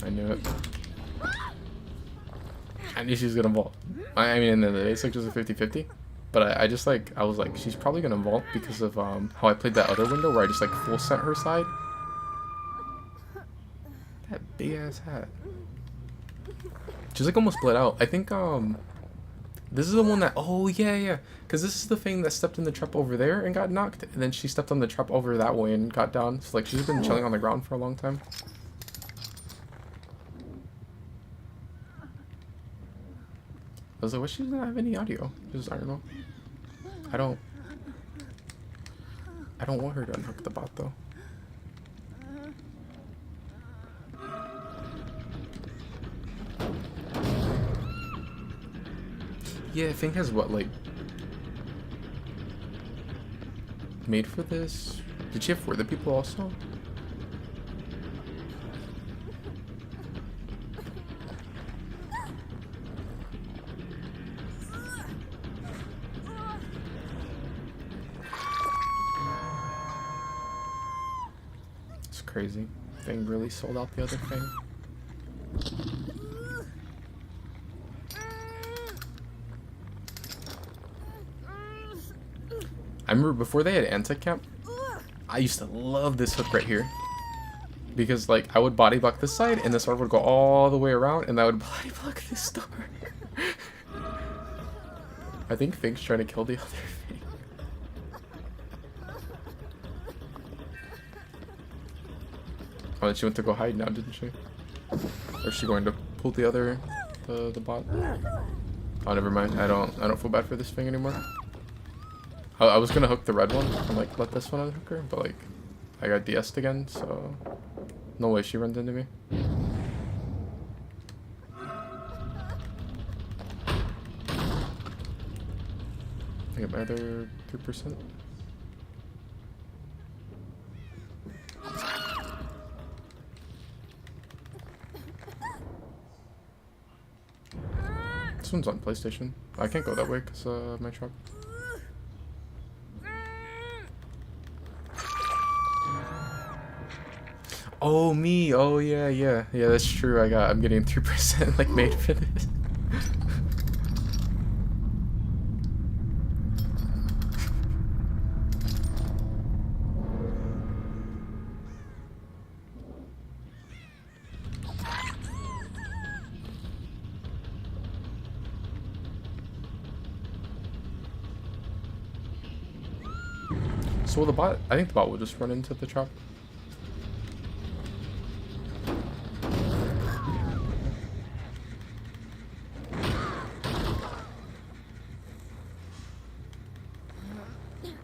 I knew it. I knew she was gonna vault. I mean, in the day, it's like just a 50-50. But I just like, I was like, she's probably gonna vault because of how I played that other window where I just like full sent her side. That big ass hat. She's like almost bled out. I think this is the one that, oh yeah. Because this is the thing that stepped in the trap over there and got knocked. And then she stepped on the trap over that way and got down. So like she's been chilling on the ground for a long time. I was like, what, she doesn't have any audio? Just, I don't know. I don't want her to unhook the bot though. Yeah, I think has what, like, made for this? Did she have for the people also? Crazy. Thing really sold out the other thing. I remember before they had anti-camp, I used to love this hook right here. Because like I would body block this side and the sword would go all the way around and I would body block this door. I think Fink's trying to kill the other thing. Oh, and she went to go hide now, didn't she? Or is she going to pull the other, the bot? Oh, never mind. I don't feel bad for this thing anymore. I was gonna hook the red one and like let this one unhook her, but like I got DS'd again, so no way she runs into me. I get my other 3%. This one's on PlayStation. I can't go that way because my truck. Oh, me. Oh, yeah, yeah. Yeah, that's true. I'm getting 3% like made for this. So will the bot, I think the bot will just run into the trap.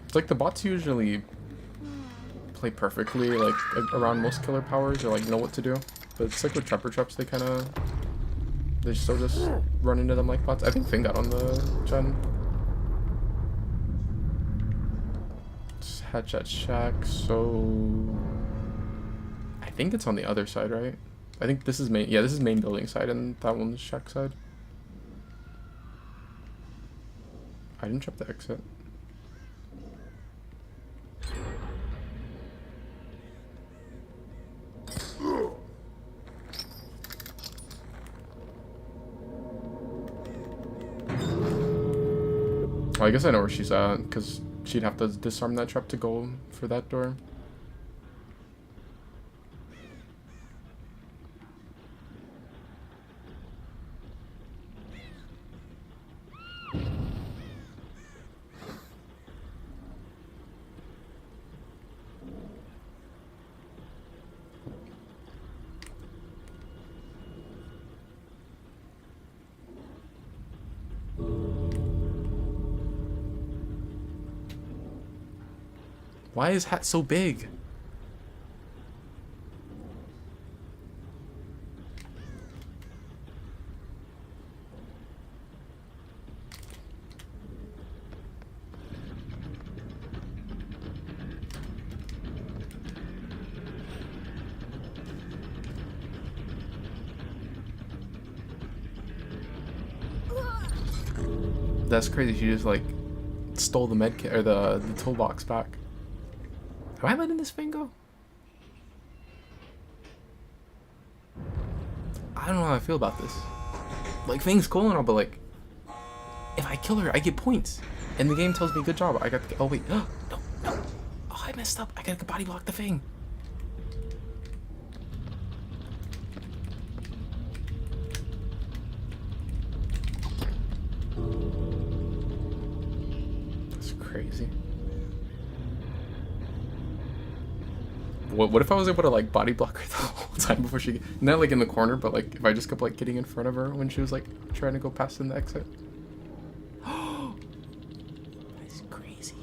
It's like the bots usually play perfectly, like around most killer powers, or like know what to do. But it's like with trapper traps, they still just run into them like bots. I think Finn got on the gen. Hatch at shack, so I think it's on the other side, right? I think this is main. Yeah, this is main building side, and that one's shack side. I didn't trap the exit. Oh, I guess I know where she's at, because she'd have to disarm that trap to go for that door. Why is Hat so big? That's crazy. She just like stole the med kit or the toolbox back. Am I letting this thing go? I don't know how I feel about this. Like, Fang's cool and all, but like, if I kill her, I get points. And the game tells me, good job. I got the, oh wait, no, no. Oh, I messed up. I gotta body block the Fang. That's crazy. What if I was able to like body block her the whole time before she, not like in the corner, but like if I just kept like getting in front of her when she was like trying to go past in the exit? That's crazy.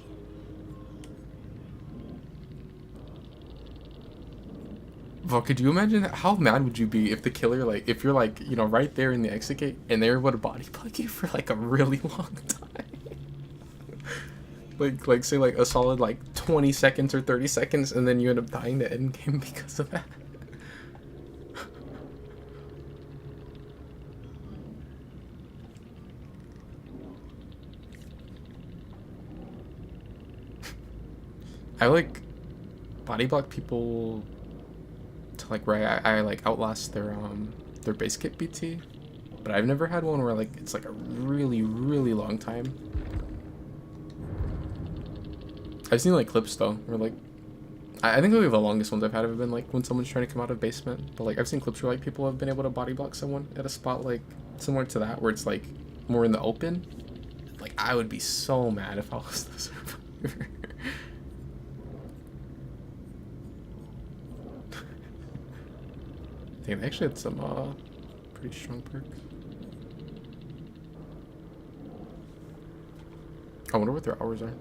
Well, could you imagine how mad would you be if the killer, like, if you're like, you know, right there in the exit gate and they're able to body block you for like a really long time? Like say like a solid like 20 seconds or 30 seconds, and then you end up dying to end game because of that. I like body block people to like where I like outlast their base kit BT, but I've never had one where like it's like a really long time. I've seen like clips though, where like I think maybe the longest ones I've had have been like when someone's trying to come out of basement. But like I've seen clips where like people have been able to body block someone at a spot like similar to that, where it's like more in the open. Like I would be so mad if I was the survivor. Damn, they actually had some pretty strong perks. I wonder what their hours are.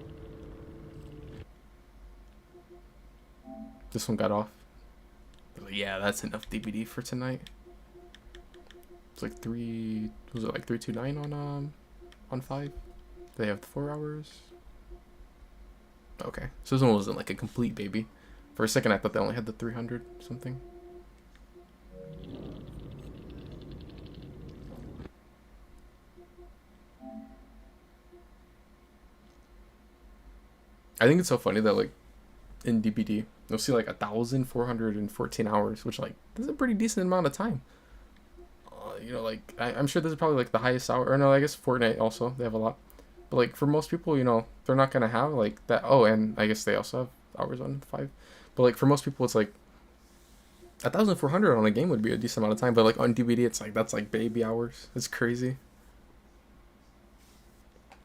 This one got off. Yeah, that's enough DBD for tonight. It's like was it like 329 on 5? They have 4 hours. Okay, so this one wasn't like a complete baby. For a second I thought they only had the 300 something. I think it's so funny that like in DBD, you'll see like 1,414 hours, which like this is a pretty decent amount of time. You know, like I'm sure this is probably like the highest hour. Or no, I guess Fortnite also they have a lot. But like for most people, you know, they're not gonna have like that. Oh, and I guess they also have hours on 5. But like for most people, it's like 1,400 on a game would be a decent amount of time. But like on DBD, it's like that's like baby hours. It's crazy.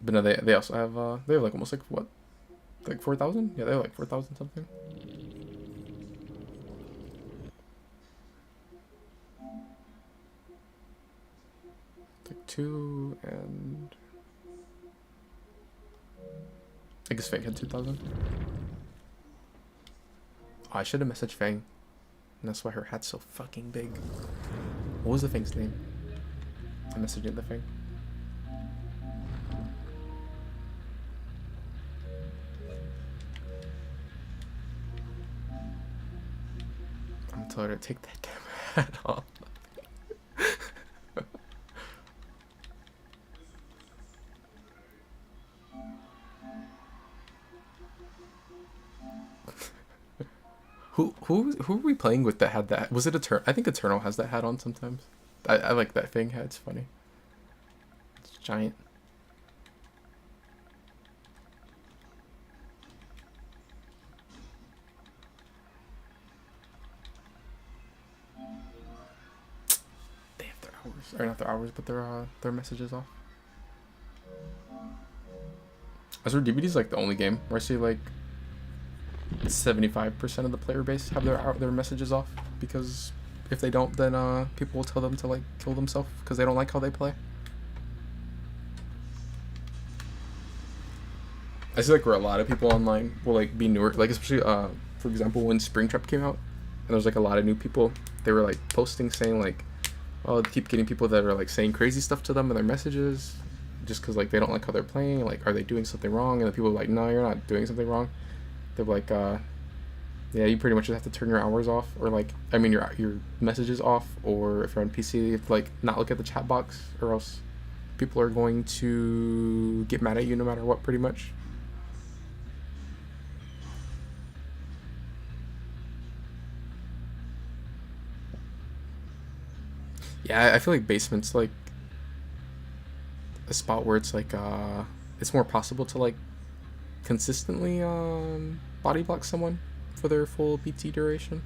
But no, they also have they have like almost like what, like 4,000? Yeah, they have like 4,000 something. Like 2 and I guess Fang had 2,000. Oh, I should have messaged Fang. And that's why her hat's so fucking big. What was the Fang's name? I messaged it the Fang. I'm telling her to take that camera hat off. Who are we playing with that had that? Was it Eternal? I think Eternal has that hat on sometimes. I like that Fang hat. It's funny. It's giant. They have their hours, or not their hours, but their messages off. I swear DBD is like the only game where I see like 75% of the player base have their messages off, because if they don't, then people will tell them to like kill themselves because they don't like how they play. I see like where a lot of people online will like be newer, like especially for example when Springtrap came out and there's like a lot of new people, they were like posting saying like, oh, they keep getting people that are like saying crazy stuff to them in their messages just because like they don't like how they're playing, like are they doing something wrong, and the people are like, no, you're not doing something wrong. They're like, yeah, you pretty much just have to turn your hours off, or like, I mean, your messages off, or if you're on PC, you have to like not look at the chat box, or else people are going to get mad at you no matter what, pretty much. Yeah, I feel like basement's like a spot where it's like it's more possible to like consistently body block someone for their full BT duration.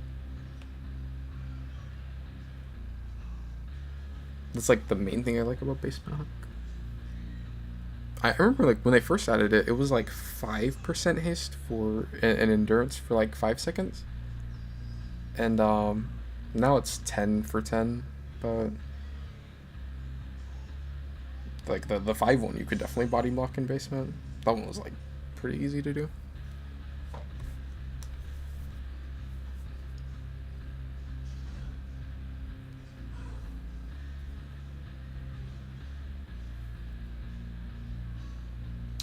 That's like the main thing I like about basement hook. I remember like when they first added it, it was like 5% haste for an endurance for like 5 seconds, and now it's 10 for 10. But like the 5 one, you could definitely body block in basement. That one was like pretty easy to do.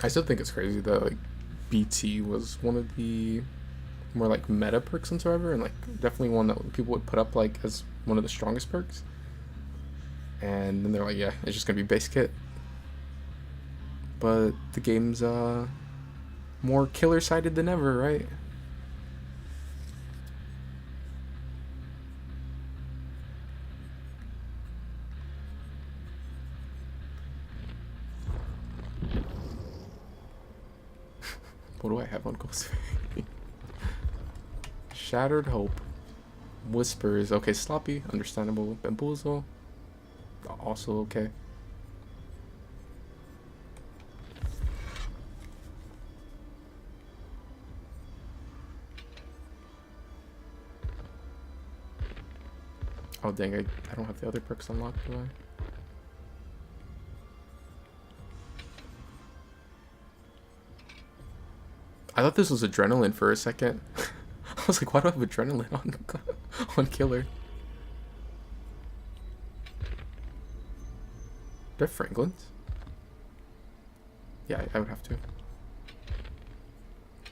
I still think it's crazy that like BT was one of the more like meta perks in Survivor, and like definitely one that people would put up like as one of the strongest perks. And then they're like, yeah, it's just gonna be base kit. But the game's more killer sided than ever, right? What do I have on Ghost? Shattered Hope. Whispers. Okay, Sloppy. Understandable. Bamboozle. Also okay. Oh dang, I don't have the other perks unlocked, do I? I thought this was adrenaline for a second. I was like, why do I have adrenaline on killer? Do I have Franklin's? Yeah, I would have to.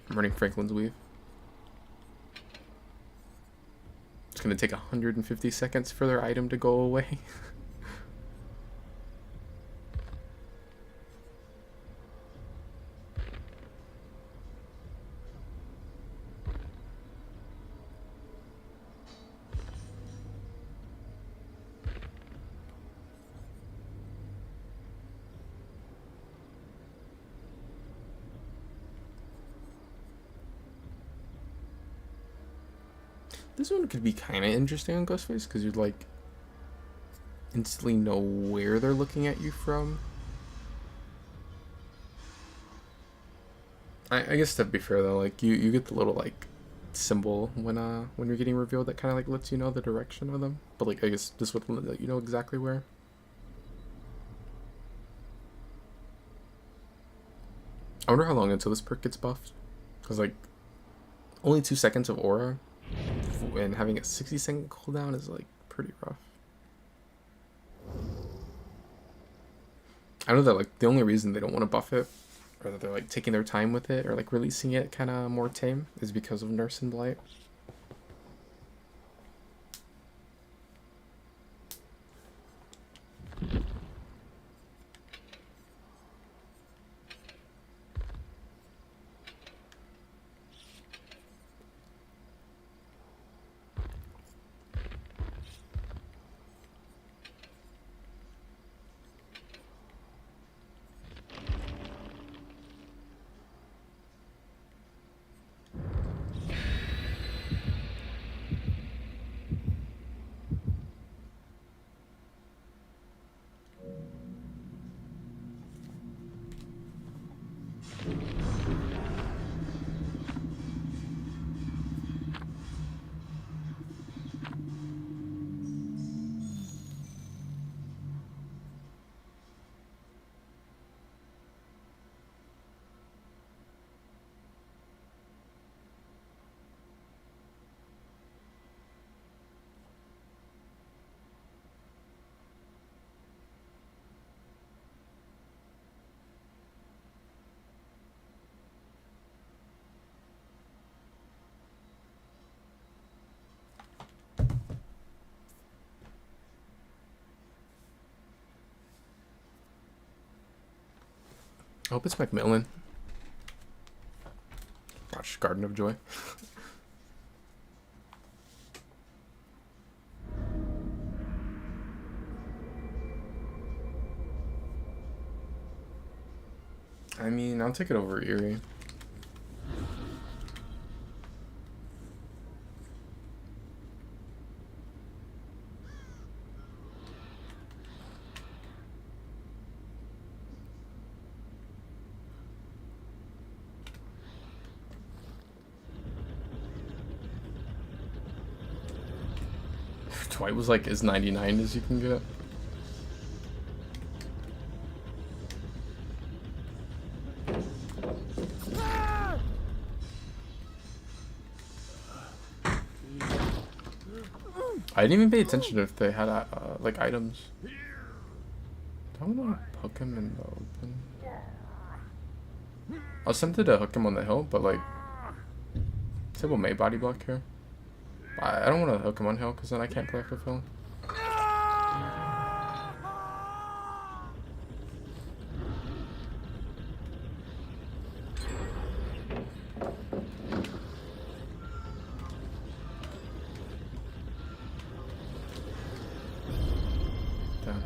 I'm running Franklin's weave. It's gonna take 150 seconds for their item to go away. This one could be kind of interesting on Ghostface because you'd like instantly know where they're looking at you from. I guess to be fair though, like you get the little like symbol when you're getting revealed that kind of like lets you know the direction of them. But like I guess this would let you know exactly where. I wonder how long until this perk gets buffed, because like only 2 seconds of aura and having a 60-second cooldown is like pretty rough. I know that like the only reason they don't want to buff it, or that they're like taking their time with it, or like releasing it kind of more tame, is because of Nurse and Blight. I hope it's Macmillan. Watch Garden of Joy. I mean, I'll take it over Eerie. Dwight was like as 99 as you can get. I didn't even pay attention if they had like items. Do I want to hook him in the open? I was tempted to hook him on the hill, but like, Table may body block here. I don't want to hook him on hill because then I can't play off the hill. Damn.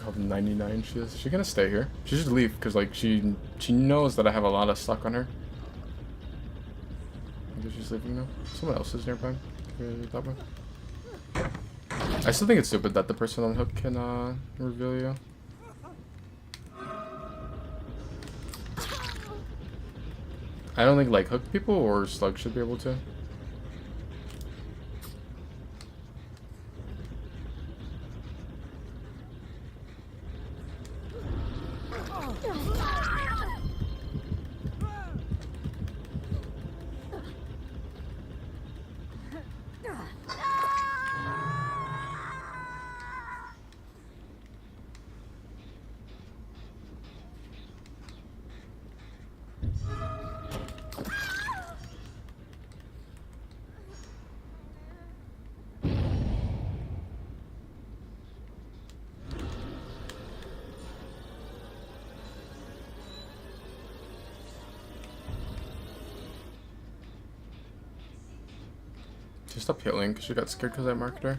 How 99 she is. Is she gonna stay here? She should leave because like she knows that I have a lot of stuck on her. She's leaving now. Someone else is nearby. That way. I still think it's stupid that the person on hook can reveal you. I don't think like hook people or slug should be able to. She stopped healing because she got scared because I marked her.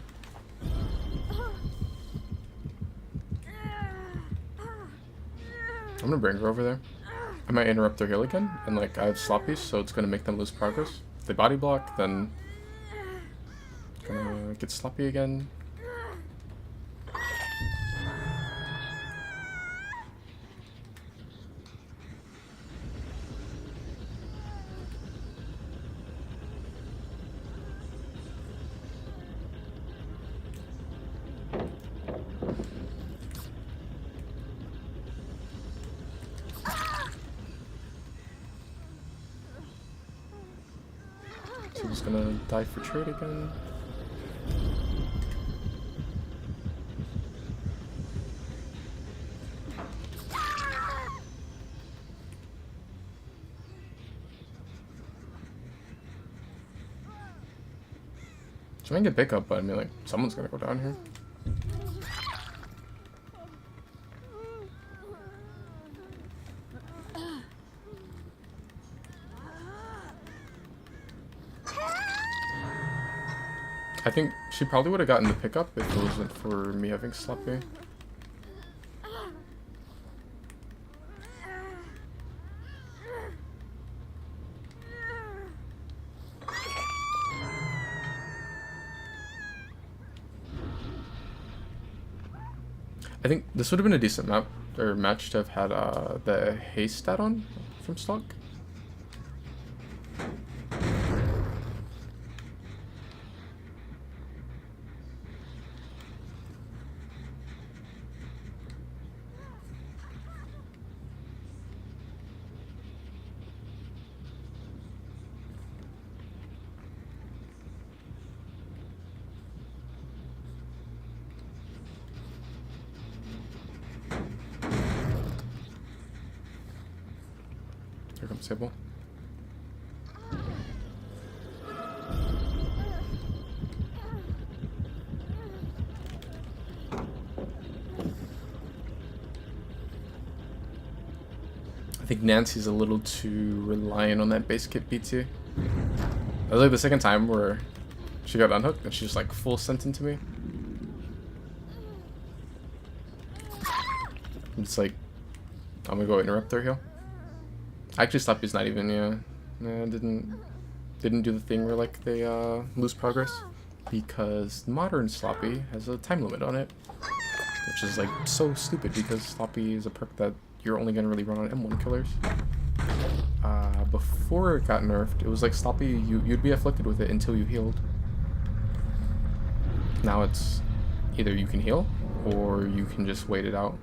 I'm gonna bring her over there. I might interrupt their heal again, and like I have sloppies, so it's gonna make them lose progress. they body block, then gonna get sloppy again. So he's gonna die for trade again. Trying to get pickup, but I mean, like, someone's gonna go down here. I think she probably would have gotten the pickup if it wasn't for me having sloppy. I think this would have been a decent map or match to have had the haste stat on from stock. Here comes Sybil. I think Nancy's a little too reliant on that base kit PT. That was like the second time where she got unhooked and she just like full sent into me. It's like, I'm gonna go interrupt their heal. Actually, Sloppy's not even, didn't do the thing where like they lose progress, because modern Sloppy has a time limit on it, which is like so stupid because Sloppy is a perk that you're only gonna really run on M1 killers. Before it got nerfed, it was like Sloppy, you'd be afflicted with it until you healed. Now it's either you can heal or you can just wait it out.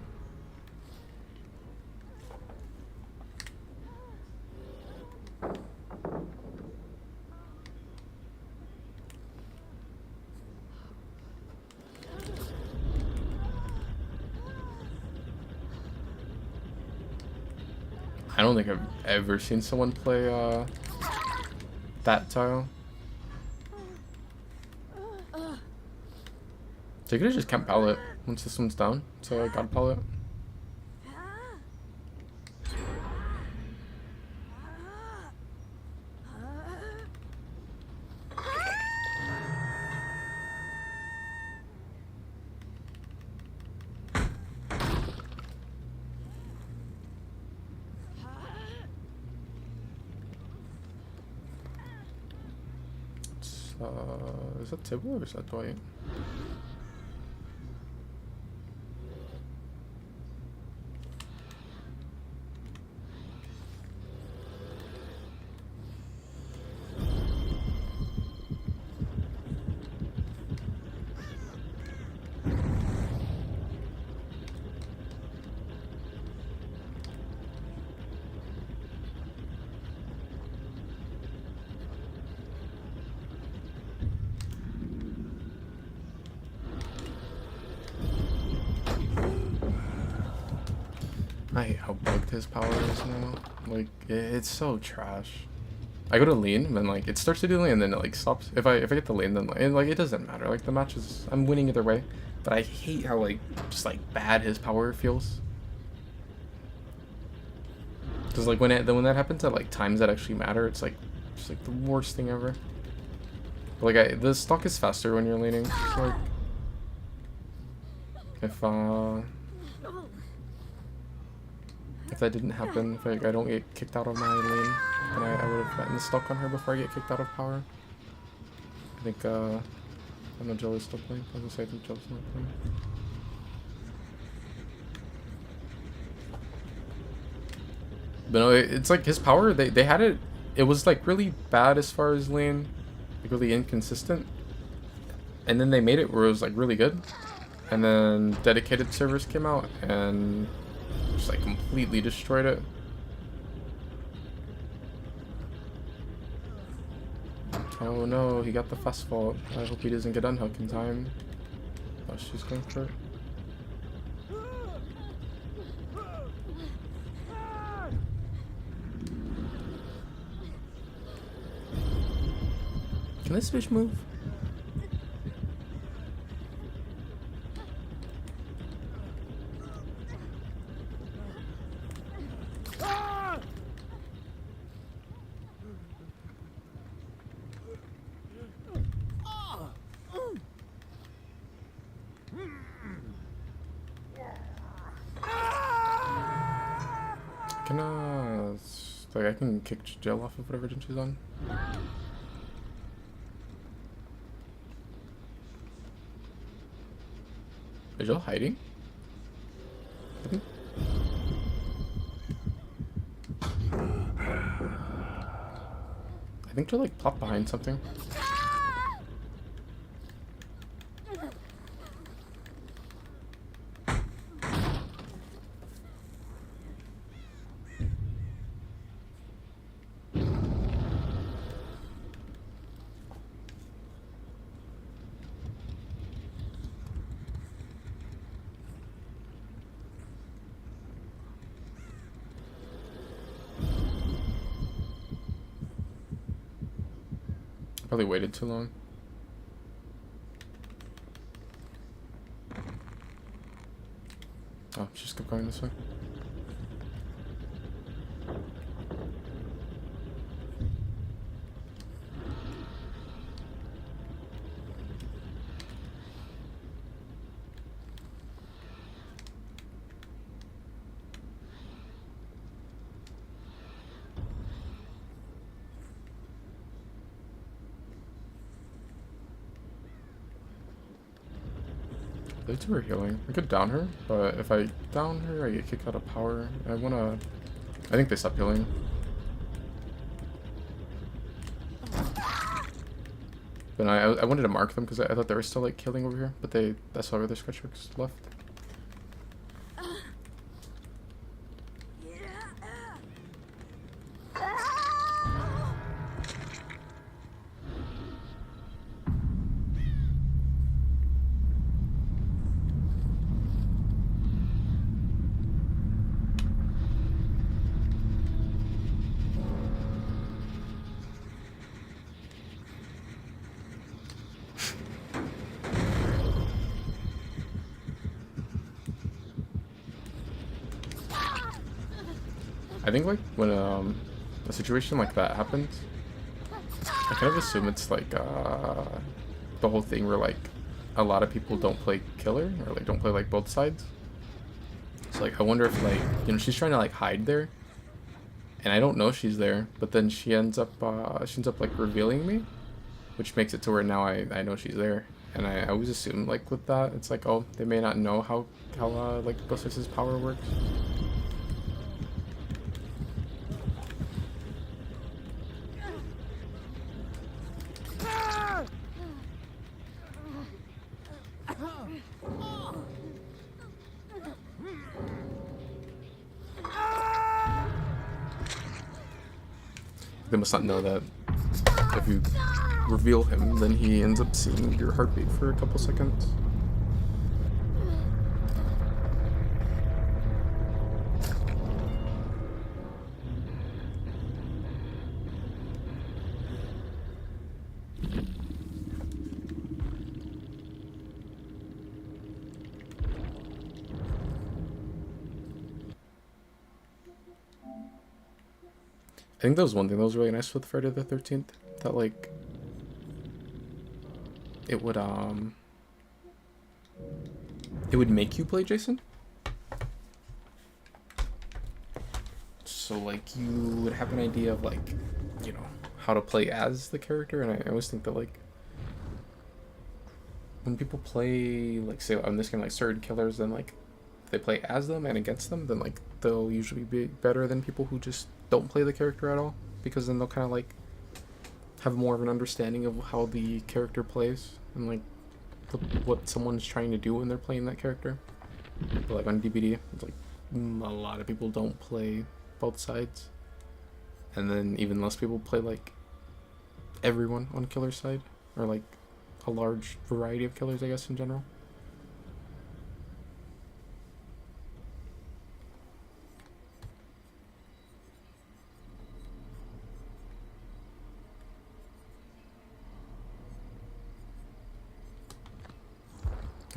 I don't think I've ever seen someone play that tile. So you could just camp pallet once this one's down. So I got a pallet. Is that Tibble or is that Dwight? I hate how bugged his power is now. Like, it's so trash. I go to lean, and then like it starts to do lean, and then it like stops. If I get the lean, then like it doesn't matter. Like the match is, I'm winning either way. But I hate how like just like bad his power feels. Cause like when that happens at like times that actually matter, it's like just like the worst thing ever. But, like the stock is faster when you're leaning. So, like if that didn't happen, if I don't get kicked out of my lane. then I would have gotten stuck on her before I get kicked out of power. I think, I know Jill is still playing. I was gonna say I think Jill's not playing. But no, it's like his power, they had it, it was like really bad as far as lane, like really inconsistent. And then they made it where it was like really good. And then dedicated servers came out and just like completely destroyed it. Oh no, he got the fast fault. I hope he doesn't get unhooked in time. Oh, she's going for it. Can this fish move? Like I can kick Jill off of whatever gen she's on. Is Jill hiding? I think Jill like popped behind something. Probably waited too long. Oh, she just kept going this way. They two are healing. I could down her, but if I down her, I get kicked out of power. I think they stopped healing. But I wanted to mark them because I thought they were still like killing over here, but that's why their scratch marks left. I think like when a situation like that happens, I kind of assume it's like the whole thing where like a lot of people don't play killer or like don't play like both sides. So like I wonder if like, you know, she's trying to like hide there, and I don't know she's there, but then she ends up like revealing me, which makes it to where now I know she's there. And I always assume like with that it's like, oh, they may not know how like Ghostface's power works. They must not know that if you reveal him, then he ends up seeing your heartbeat for a couple seconds. I think that was one thing that was really nice with Friday the 13th, that like it would make you play Jason. so like you would have an idea of like, you know, how to play as the character, and I always think that like when people play like say on this game like certain killers, then like they play as them and against them, then like they'll usually be better than people who just don't play the character at all, because then they'll kind of like have more of an understanding of how the character plays and like what someone's trying to do when they're playing that character. But like on DBD, it's like a lot of people don't play both sides, and then even less people play like everyone on killer's side, or like a large variety of killers, I guess, in general.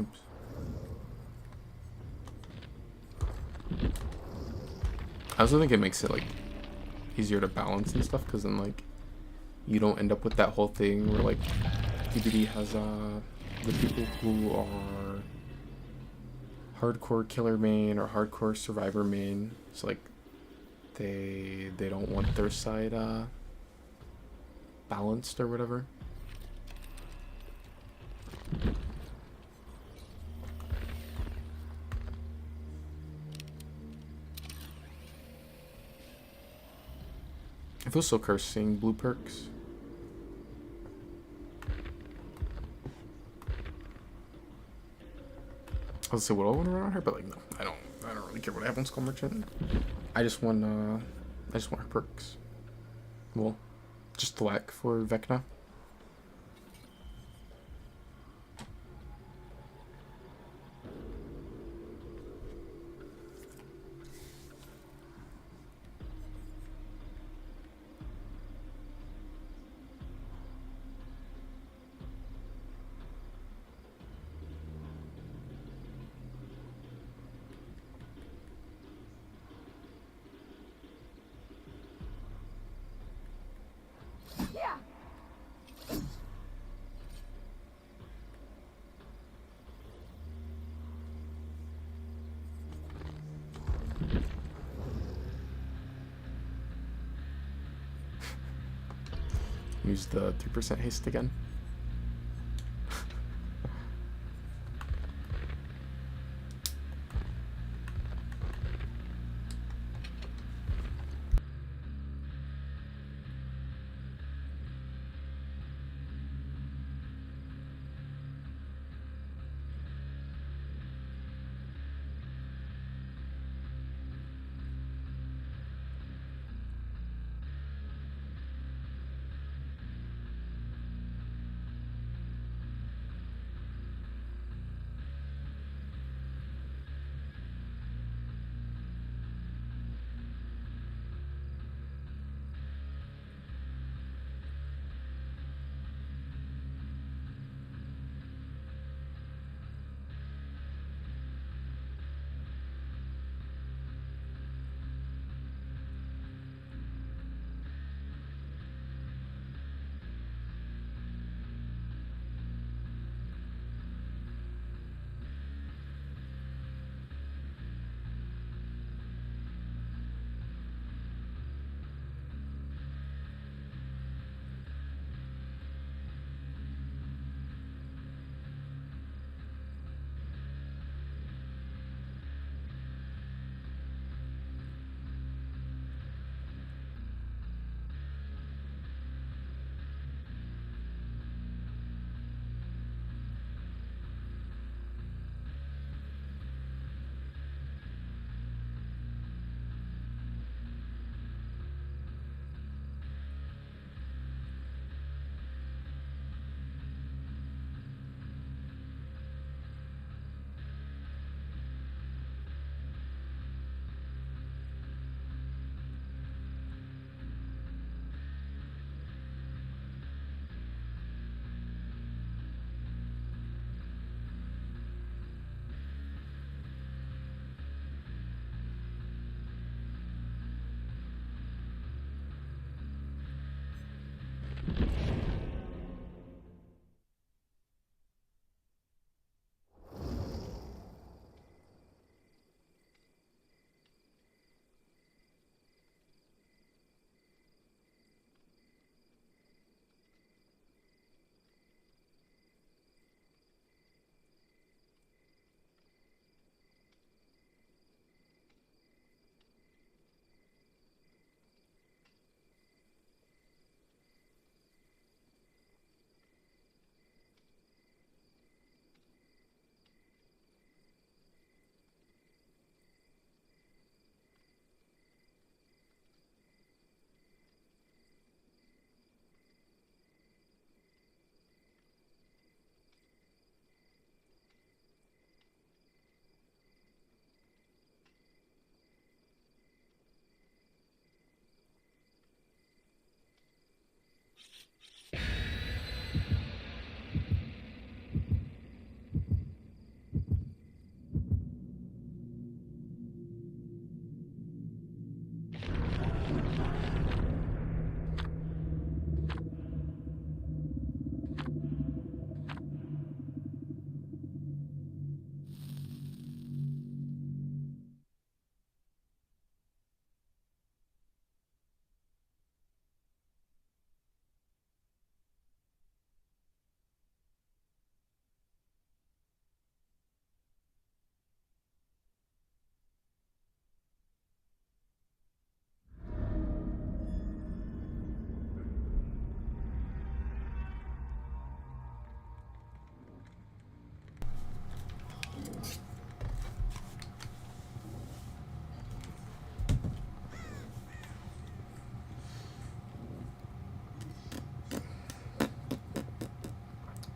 Oops. I also think it makes it like easier to balance and stuff, because then like you don't end up with that whole thing where like DBD has the people who are hardcore killer main or hardcore survivor main, so like they don't want their side balanced or whatever. It feels so cursed seeing blue perks. I was gonna say, what do I want to run on her, but like no, I don't really care what I have on Skull Merchant. I just want her perks. Well, just Thwack for Vecna. Yeah. Use the 3% haste again.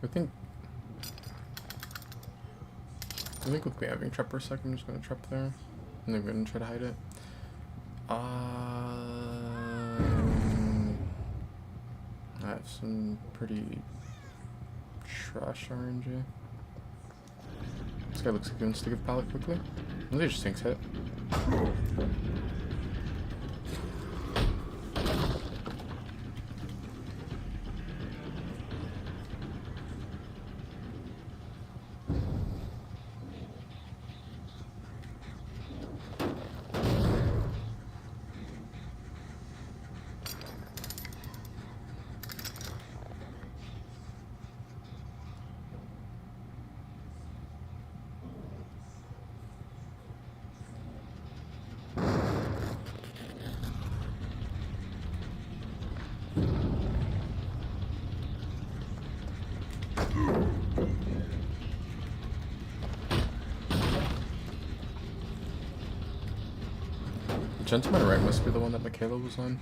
I think with me having trap for a second, I'm just gonna trap there. And then I'm gonna try to hide it. I have some pretty trash RNG. This guy looks like he wants to give pallet quickly. Maybe just thinks hit. The gentleman right must be the one that Michaela was on.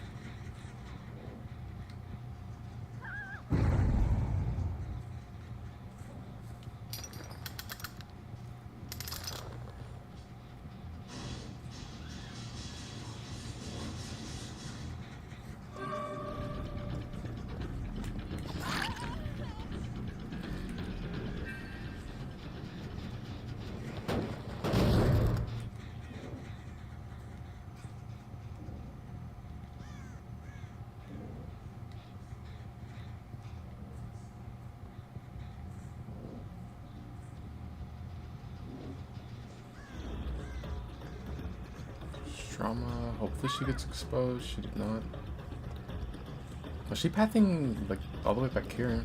Drama. Hopefully she gets exposed. She did not. Was she pathing like all the way back here?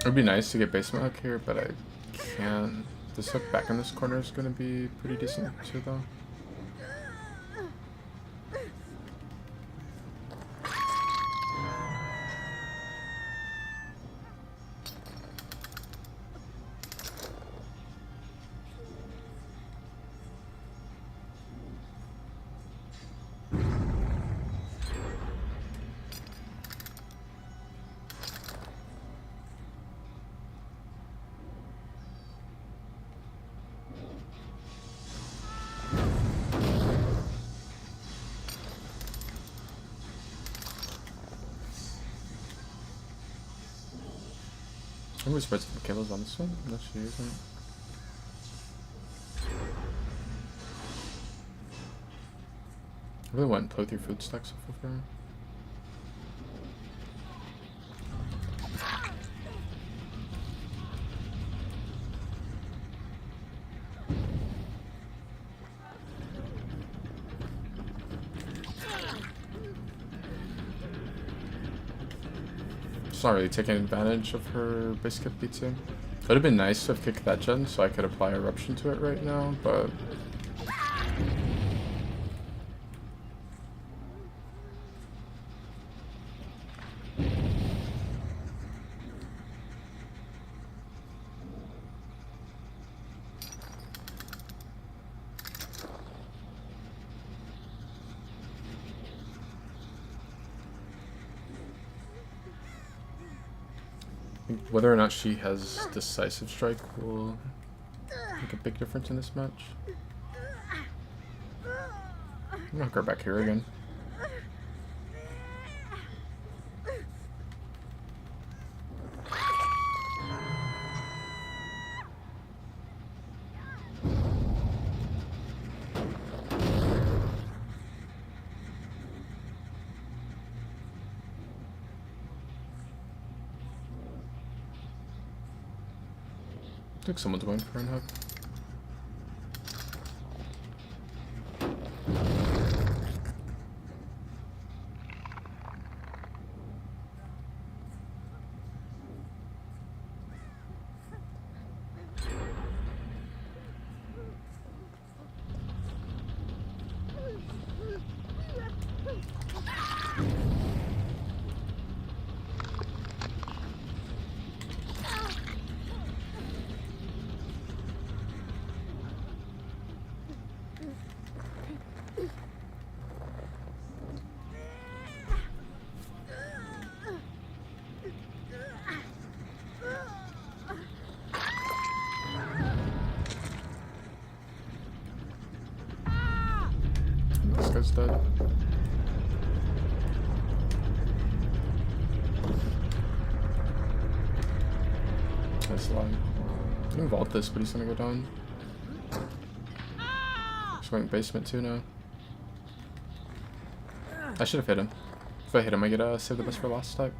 It would be nice to get basement hook here, but I can't. This hook back in this corner is going to be pretty decent too, though. I'm really surprised if Michaela's on this one. No, she isn't. I really want to play with your food stacks off of her. She's not really taking advantage of her biscuit pizza. It would have been nice to have kicked that gen so I could apply eruption to it right now, but whether or not she has decisive strike will make a big difference in this match. I'm gonna hook her back here again. I think someone's going for an hook. dead. Nice line. I can vault this, but he's gonna go down. He's going basement too now. I should have hit him. If I hit him, I get save the best for last type.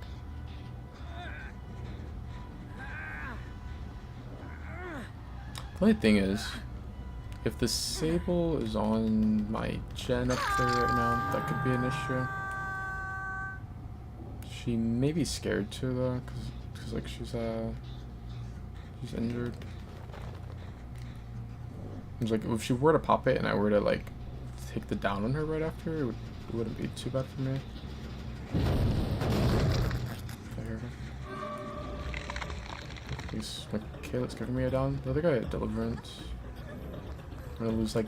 The only thing is, if the Sable is on my gen up there right now, that could be an issue. She may be scared too though, cause like she's injured. It's like if she were to pop it and I were to like take the down on her right after, it wouldn't be too bad for me. If I hear her. At least Kayla's giving me a down. The other guy had Deliverance. I'm gonna lose like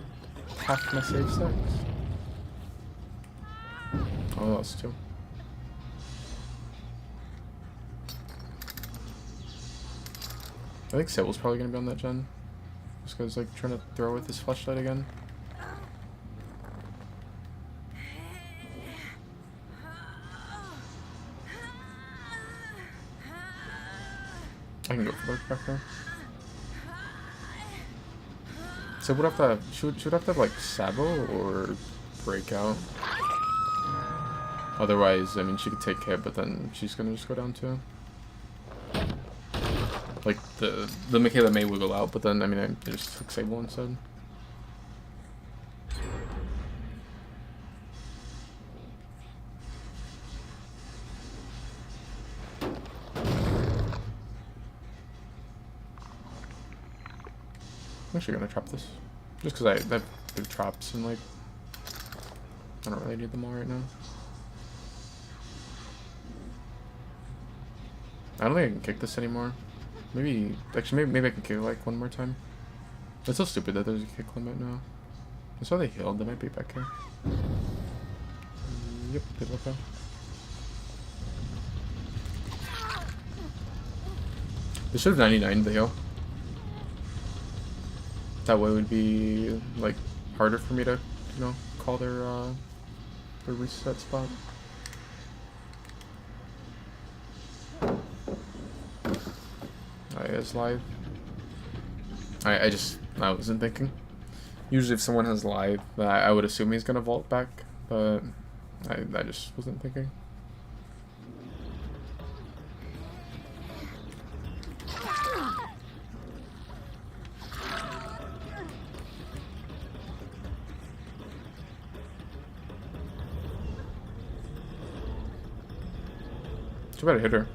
half my save stacks. Oh, that was 2. I think Sable's probably gonna be on that gen. This guy's like trying to throw with his flashlight again. I can go for the back there. So would have to have, she would have to have like Sabo or Breakout. Otherwise, I mean, she could take hit, but then she's gonna just go down too. Like the Michaela may wiggle out, but then I mean, I just took Sable instead. I'm actually gonna trap this. Just because I have big traps and like I don't really need them all right now. I don't think I can kick this anymore. Maybe actually maybe I can kick it like one more time. It's so stupid that there's a kick limit now. I saw they healed, they might be back here. Yep, good luck. They should have 99 the heal. That way it would be like harder for me to, you know, call their reset spot. Is live. I wasn't thinking. Usually if someone has live, I would assume he's gonna vault back, but I just wasn't thinking. Too bad I hit her.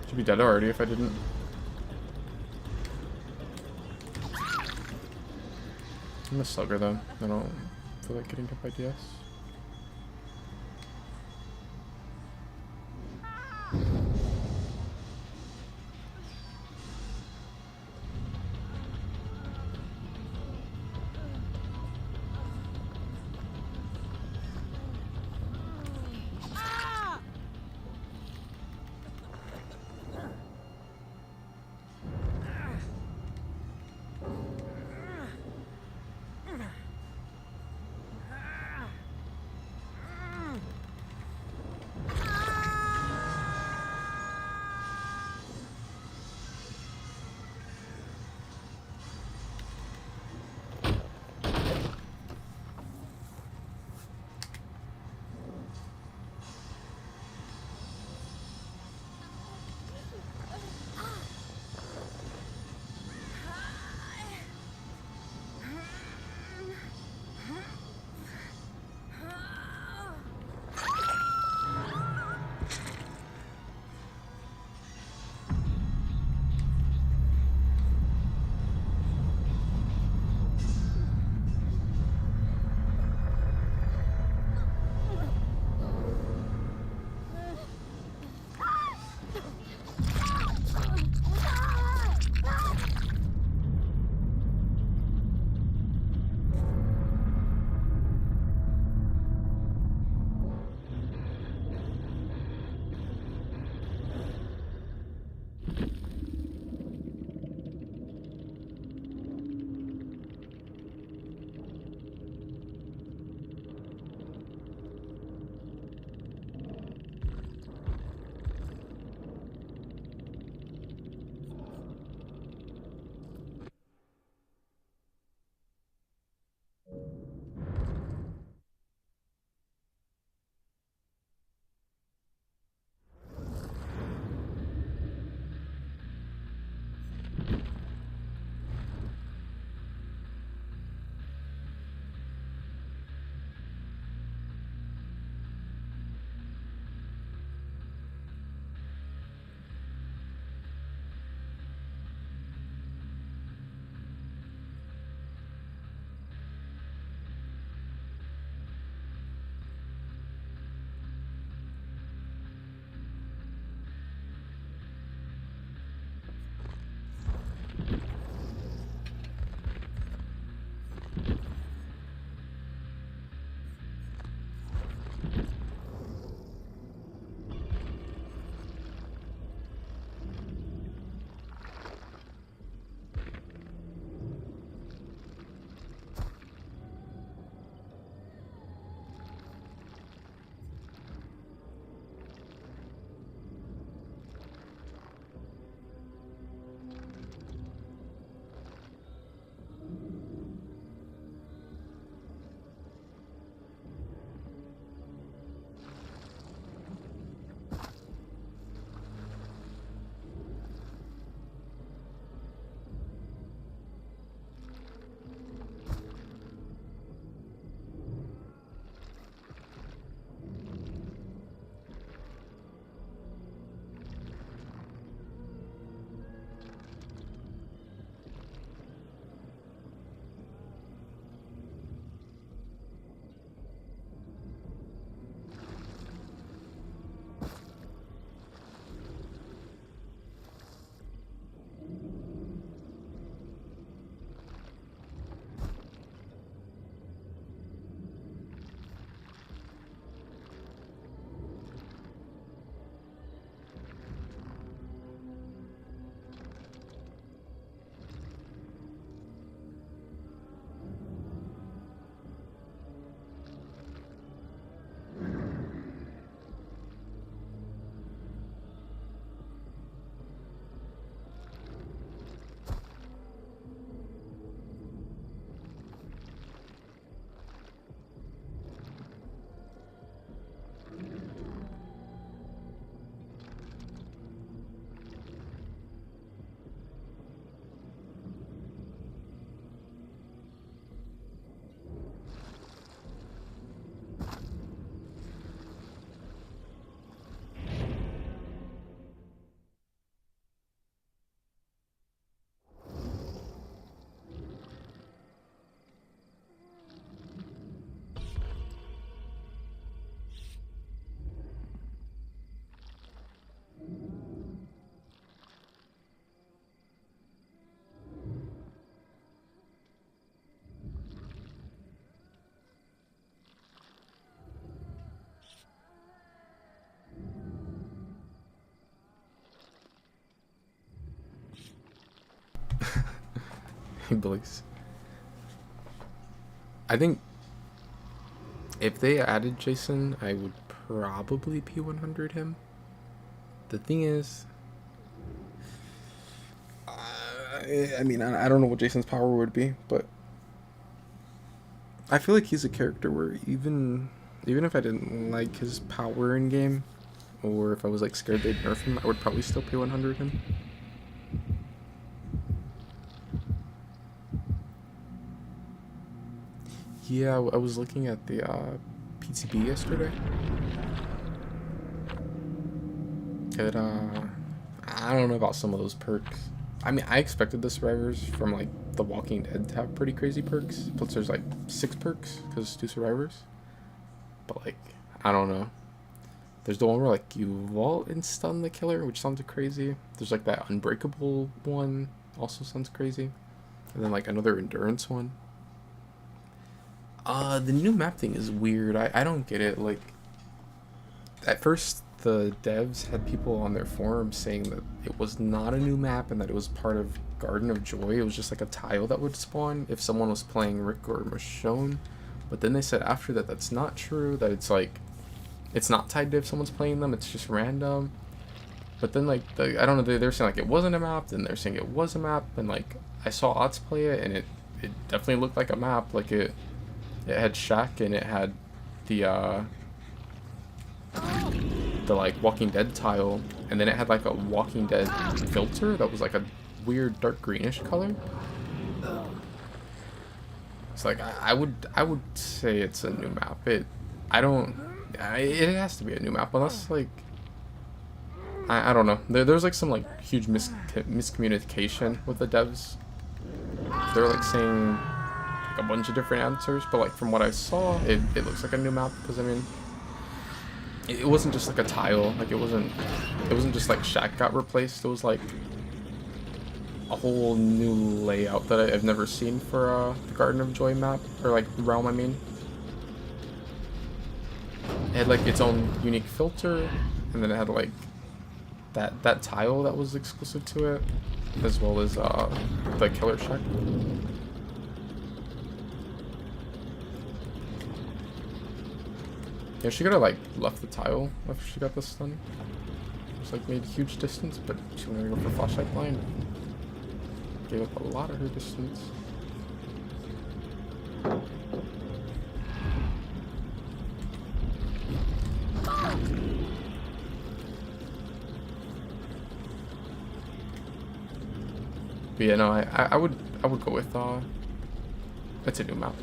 She'd be dead already if I didn't. I'm a slugger though. I don't feel like getting hit by DS. Boys. I think if they added Jason, I would probably P100 him. The thing is, I mean, I don't know what Jason's power would be, but I feel like he's a character where even if I didn't like his power in game, or if I was like scared they'd nerf him, I would probably still P100 him. Yeah, I was looking at the PTB yesterday. It, I don't know about some of those perks. I mean, I expected the survivors from, like, The Walking Dead to have pretty crazy perks. Plus, there's, like, 6 perks, because it's 2 survivors. But, like, I don't know. There's the one where, like, you vault and stun the killer, which sounds crazy. There's, like, that Unbreakable one, also sounds crazy. And then, like, another Endurance one. The new map thing is weird. I don't get it. Like, at first, the devs had people on their forums saying that it was not a new map and that it was part of Garden of Joy. It was just like a tile that would spawn if someone was playing Rick or Michonne. But then they said after that that's not true, that it's like, it's not tied to if someone's playing them, it's just random. But then, like, I don't know, they're saying like it wasn't a map, then they're saying it was a map, and like, I saw Ots play it, and it definitely looked like a map. Like, it had Shack, and it had the like Walking Dead tile, and then it had like a Walking Dead filter that was like a weird dark greenish color. It's like, I would say it's a new map. It has to be a new map, unless like, I don't know. There's like some like huge miscommunication with the devs. They're like saying like a bunch of different answers, but like from what I saw, it looks like a new map, because I mean, it wasn't just like a tile. Like, it wasn't just like Shack got replaced. It was like a whole new layout that I've never seen for the Garden of Joy map, or like realm, I mean. It had like its own unique filter, and then it had like that tile that was exclusive to it, as well as the killer Shack. Yeah, she could have like left the tile after she got the stun. Just like made huge distance, but she wanted to go for flashlight blind. Gave up a lot of her distance. But yeah, no, I would go with it's a new map.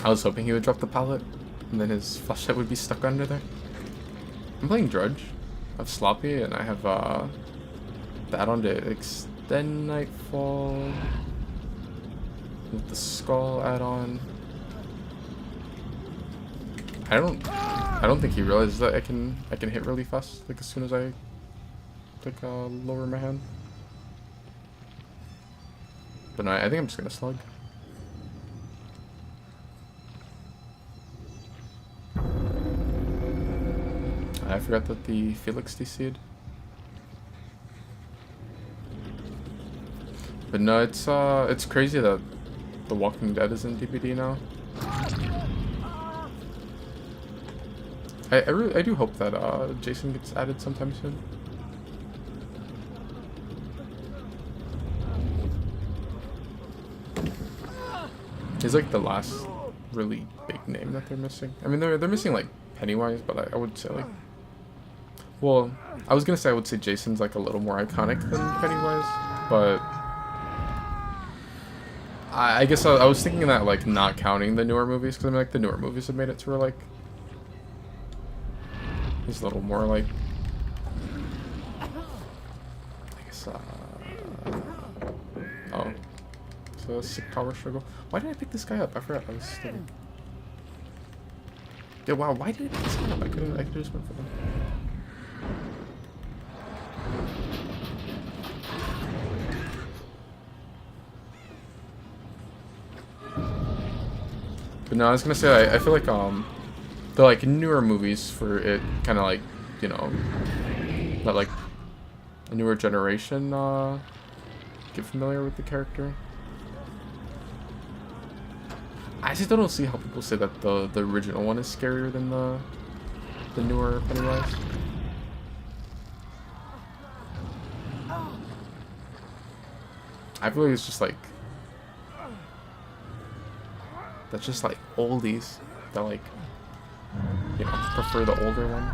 I was hoping he would drop the pallet, and then his flashlight would be stuck under there. I'm playing Drudge. I have Sloppy, and I have the add-on to extend Nightfall with the Skull add-on. I don't think he realizes that I can hit really fast, like as soon as I like lower my hand. But no, I think I'm just gonna slug. I forgot that the Felix DC'd. But no, it's crazy that The Walking Dead is in DBD now. I do hope that Jason gets added sometime soon. He's like the last really big name that they're missing. I mean, they're missing like Pennywise, but I would say like, well, I was gonna say I would say Jason's like a little more iconic than Pennywise, but I guess I was thinking that like not counting the newer movies, because I mean like the newer movies have made it to where like he's a little more like, I guess oh, so a sick power struggle. Why did I pick this guy up? I forgot I was still. Yeah, wow, why did it stop? I could just went for them. But no, I was gonna say, I feel like, the, like, newer movies for it kind of, like, you know, that, like, a newer generation, get familiar with the character. I still don't see how people say that the original one is scarier than the newer Pennywise. I feel like it's just like, that's just like oldies that, like, you know, prefer the older one.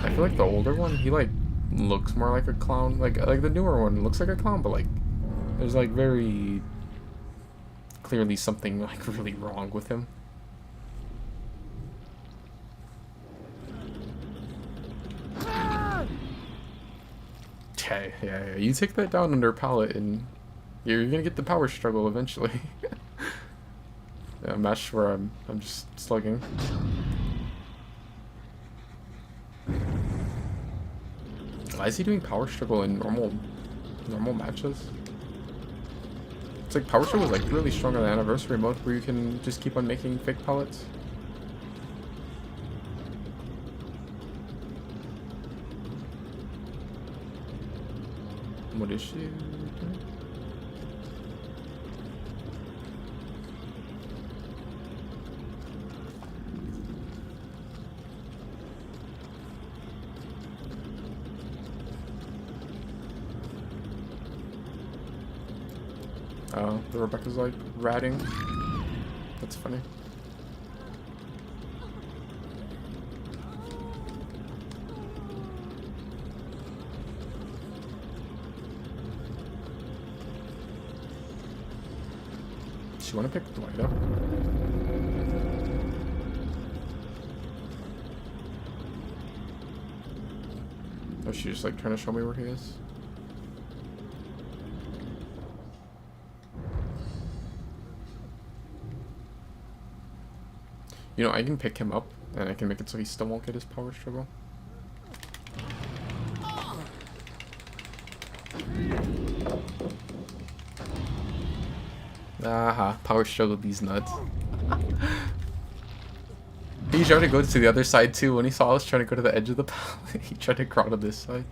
I feel like the older one, he like looks more like a clown. Like the newer one looks like a clown, but like there's like very clearly something like really wrong with him. Yeah. You take that down under pallet and you're gonna get the power struggle eventually. Yeah, a match where I'm just slugging. Why is he doing power struggle in normal matches? It's like power struggle is like really strong on the anniversary mode where you can just keep on making fake pellets. What is she doing? Oh, the Rebecca's like ratting. That's funny. Does she want to pick Dwight up? Or is she just like trying to show me where he is? You know, I can pick him up, and I can make it so he still won't get his power struggle. Aha, power struggle these nuts. He tried to go to the other side too. When he saw I was trying to go to the edge of the pallet, he tried to crawl to this side.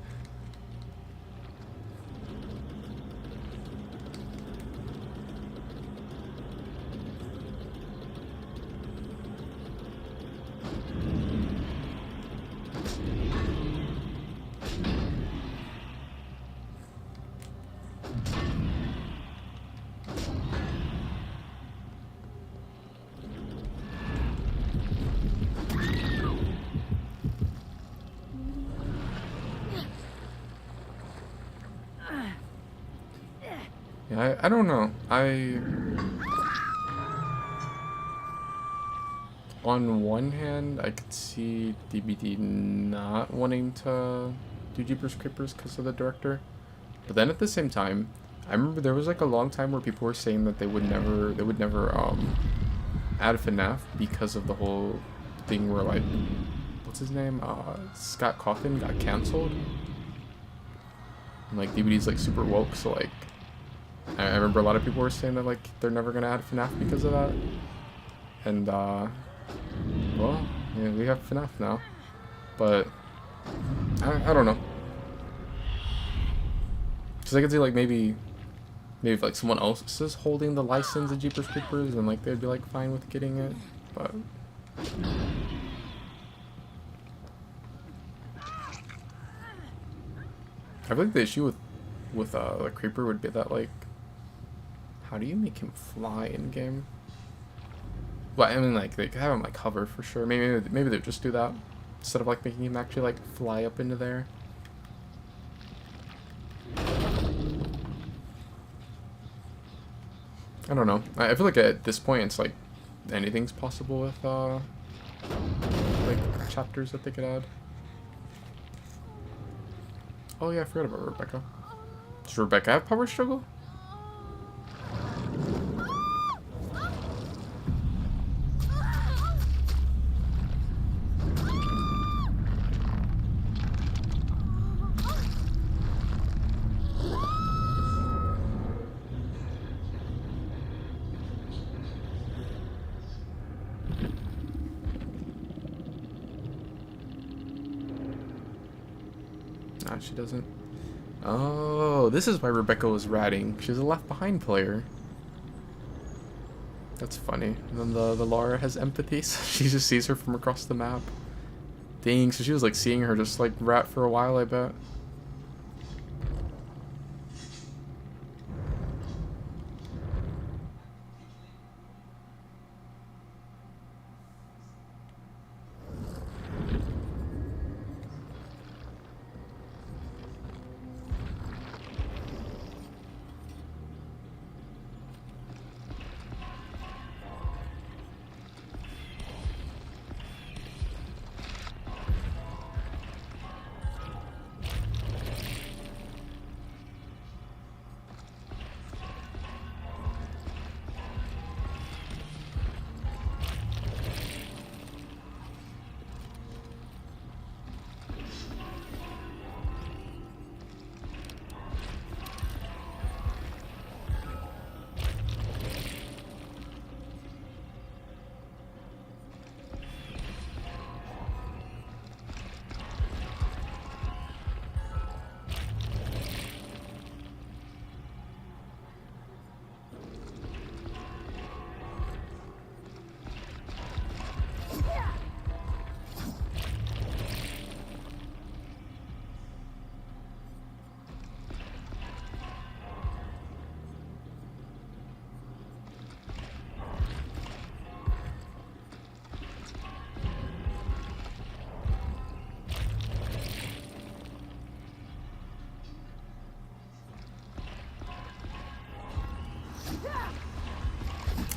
Yeah, I don't know. On one hand, I could see DBD not wanting to do Jeepers Creepers because of the director. But then at the same time, I remember there was like a long time where people were saying that they would never add FNAF because of the whole thing where, like, what's his name? Scott Cawthon got canceled. And like DBD's like super woke, so like I remember a lot of people were saying that like they're never gonna add FNAF because of that. And well, yeah, we have FNAF now. But I don't know. Cause I could see like maybe if like someone else is holding the license of Jeepers Creepers and like they'd be like fine with getting it, but I feel like the issue with the creeper would be that like, how do you make him fly in game? Well, I mean like they could have him like hover for sure. Maybe they'd just do that instead of like making him actually like fly up into there. I don't know. I feel like at this point it's like anything's possible with like chapters that they could add. Oh yeah, I forgot about Rebecca. Does Rebecca have power struggle? Nah, she doesn't. Oh, this is why Rebecca was ratting. She's a Left Behind player. That's funny. And then the Laura has empathy, so she just sees her from across the map. Dang, so she was like seeing her just like rat for a while, I bet.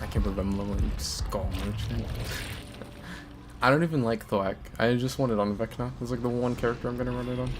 I can't believe I'm leveling Skull Merchant. I don't even like Thwack. I just want it on Vecna. It's like the one character I'm gonna run it on.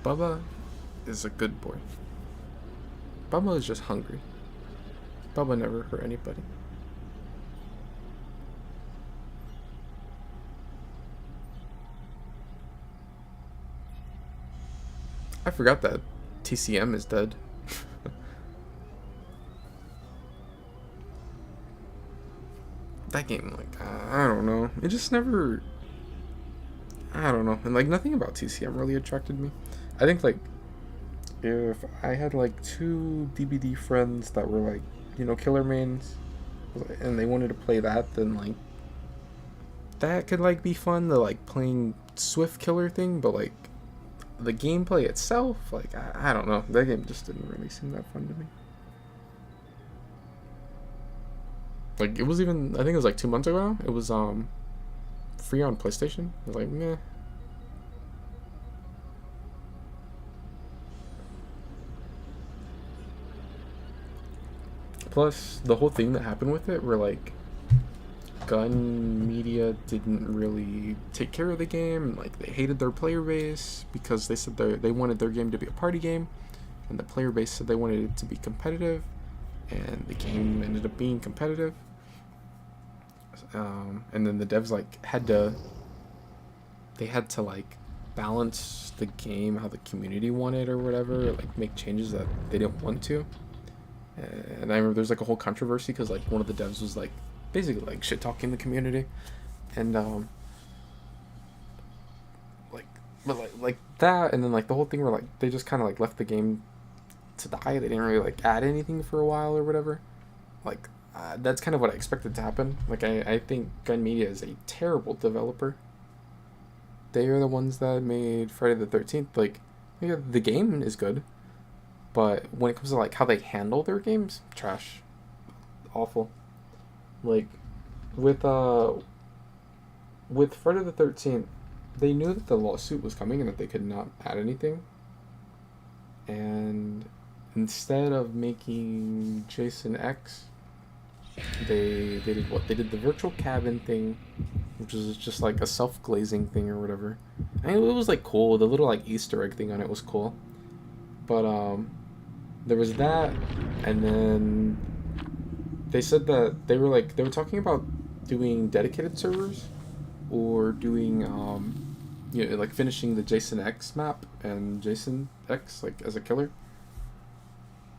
Bubba is a good boy. Bubba is just hungry. Bubba never hurt anybody. I forgot that TCM is dead. That game, like, I don't know. It just never... I don't know. And, like, nothing about TCM really attracted me. I think, like, if I had, like, 2 DBD friends that were, like, you know, killer mains, and they wanted to play that, then, like, that could, like, be fun, the, like, playing Swift killer thing, but, like, the gameplay itself, like, I don't know. That game just didn't really seem that fun to me. Like, it was even, I think it was, like, 2 months ago, it was, free on PlayStation. I was like, meh. Plus, the whole thing that happened with it, where like gun media didn't really take care of the game. Like they hated their player base because they said they wanted their game to be a party game, and the player base said they wanted it to be competitive, and the game ended up being competitive. And then the devs like had to like balance the game how the community wanted or whatever, like make changes that they didn't want to. And I remember there's like a whole controversy because like one of the devs was like basically like shit talking the community, and like that, and then like the whole thing where like they just kind of like left the game to die. They didn't really like add anything for a while or whatever. Like that's kind of what I expected to happen. Like I think Gun Media is a terrible developer. They are the ones that made Friday the 13th. Like, yeah, the game is good, but when it comes to like how they handle their games, trash, awful. Like with Friday the 13th, they knew that the lawsuit was coming and that they could not add anything. And instead of making Jason X, they did what? They did the virtual cabin thing, which was just like a self-glazing thing or whatever. I mean, it was like cool. The little like Easter egg thing on it was cool. But there was that, and then they said that they were talking about doing dedicated servers or doing like finishing the Jason X map and Jason X like as a killer.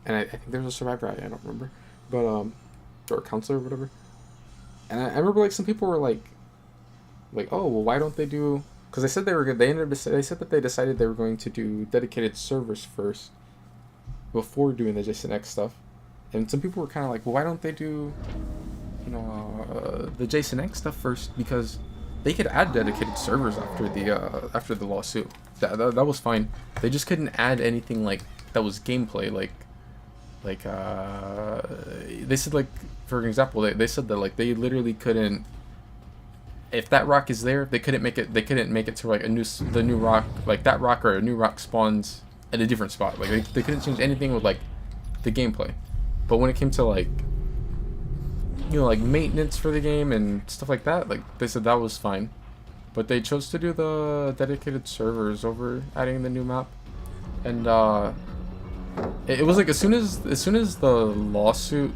And I think there's a survivor. I don't remember, but or a counselor or whatever. And I remember like some people were like, oh well, why don't they do? Because they said they were good. They said that they decided they were going to do dedicated servers first before doing the Jason X stuff. And some people were kind of like, well, why don't they do, the Jason X stuff first? Because they could add dedicated servers after the lawsuit. That was fine. They just couldn't add anything like that was gameplay. They said like, for example, they said that like they literally couldn't. If that rock is there, they couldn't make it. They couldn't make it to like the new rock, like that rock or a new rock spawns at a different spot. Like they couldn't change anything with like the gameplay. But when it came to like, like maintenance for the game and stuff like that, like they said that was fine. But they chose to do the dedicated servers over adding the new map, and it was like as soon as the lawsuit,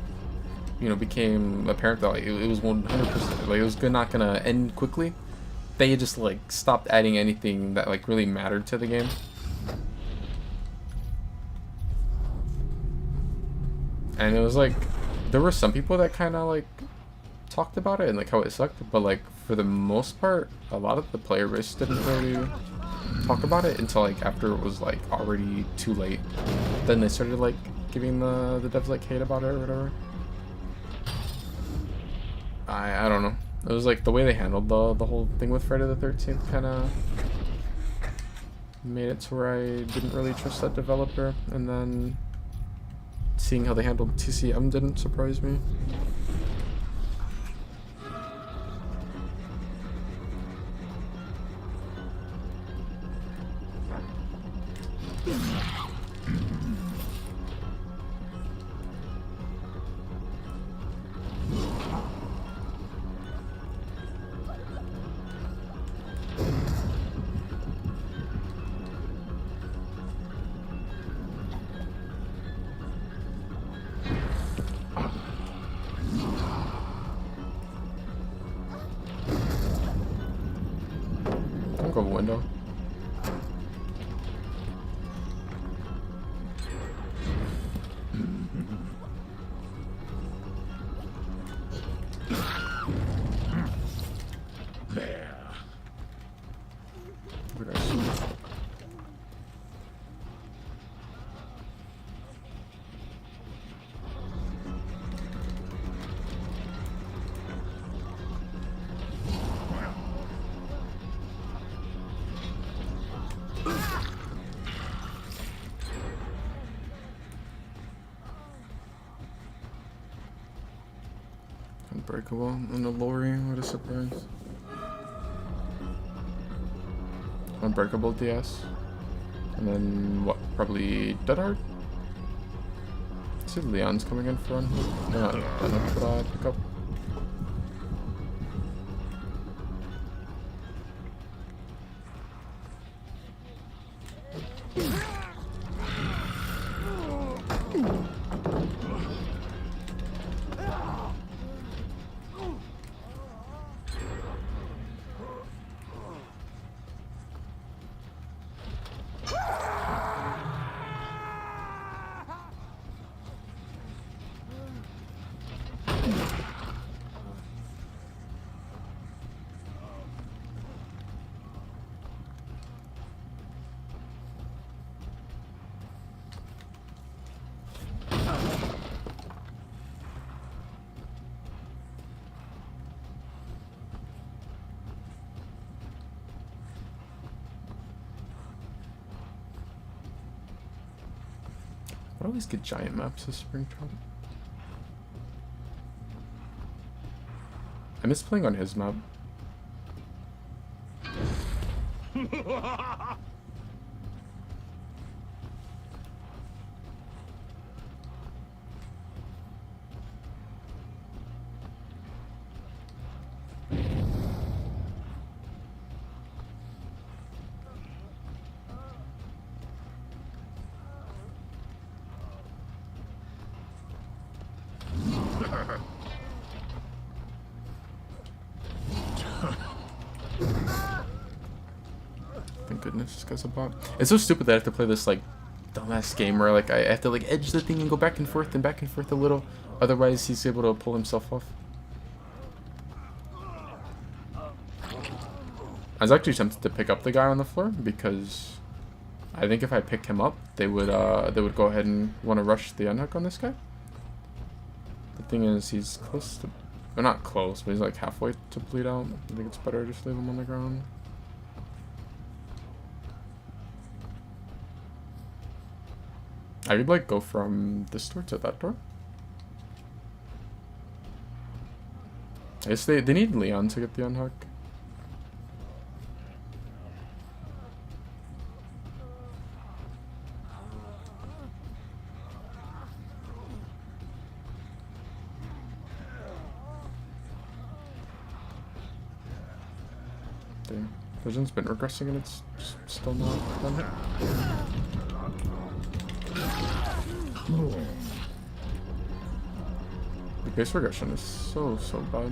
became apparent that like, it was 100% like it was not gonna end quickly. They just like stopped adding anything that like really mattered to the game. And it was like there were some people that kind of like talked about it and like how it sucked, but like for the most part, a lot of the player base didn't really talk about it until like after it was like already too late. Then they started like giving the devs like hate about it or whatever. I don't know. It was like the way they handled the whole thing with Friday the 13th kind of made it to where I didn't really trust that developer, and then seeing how they handled TCM didn't surprise me. Don't go window. There. Where'd I see? Unbreakable and a lorry, what a surprise. Unbreakable DS. And then what? Probably Dead Hard? See Leon's coming in for run. Not enough to pick up. I always get giant maps as Springtrap. I miss playing on his map. Thank goodness this guy's a bot. It's so stupid that I have to play this like dumbass game where like I have to like edge the thing and go back and forth a little. Otherwise he's able to pull himself off. I was actually tempted to pick up the guy on the floor because I think if I pick him up, they would go ahead and want to rush the unhook on this guy. The thing is, he's close to, well, not close, but he's like halfway to bleed out. I think it's better to just leave him on the ground. I could like go from this door to that door. I guess they need Leon to get the unhook. Damn. Vision's been regressing and it's still not done. The base regression is so bad.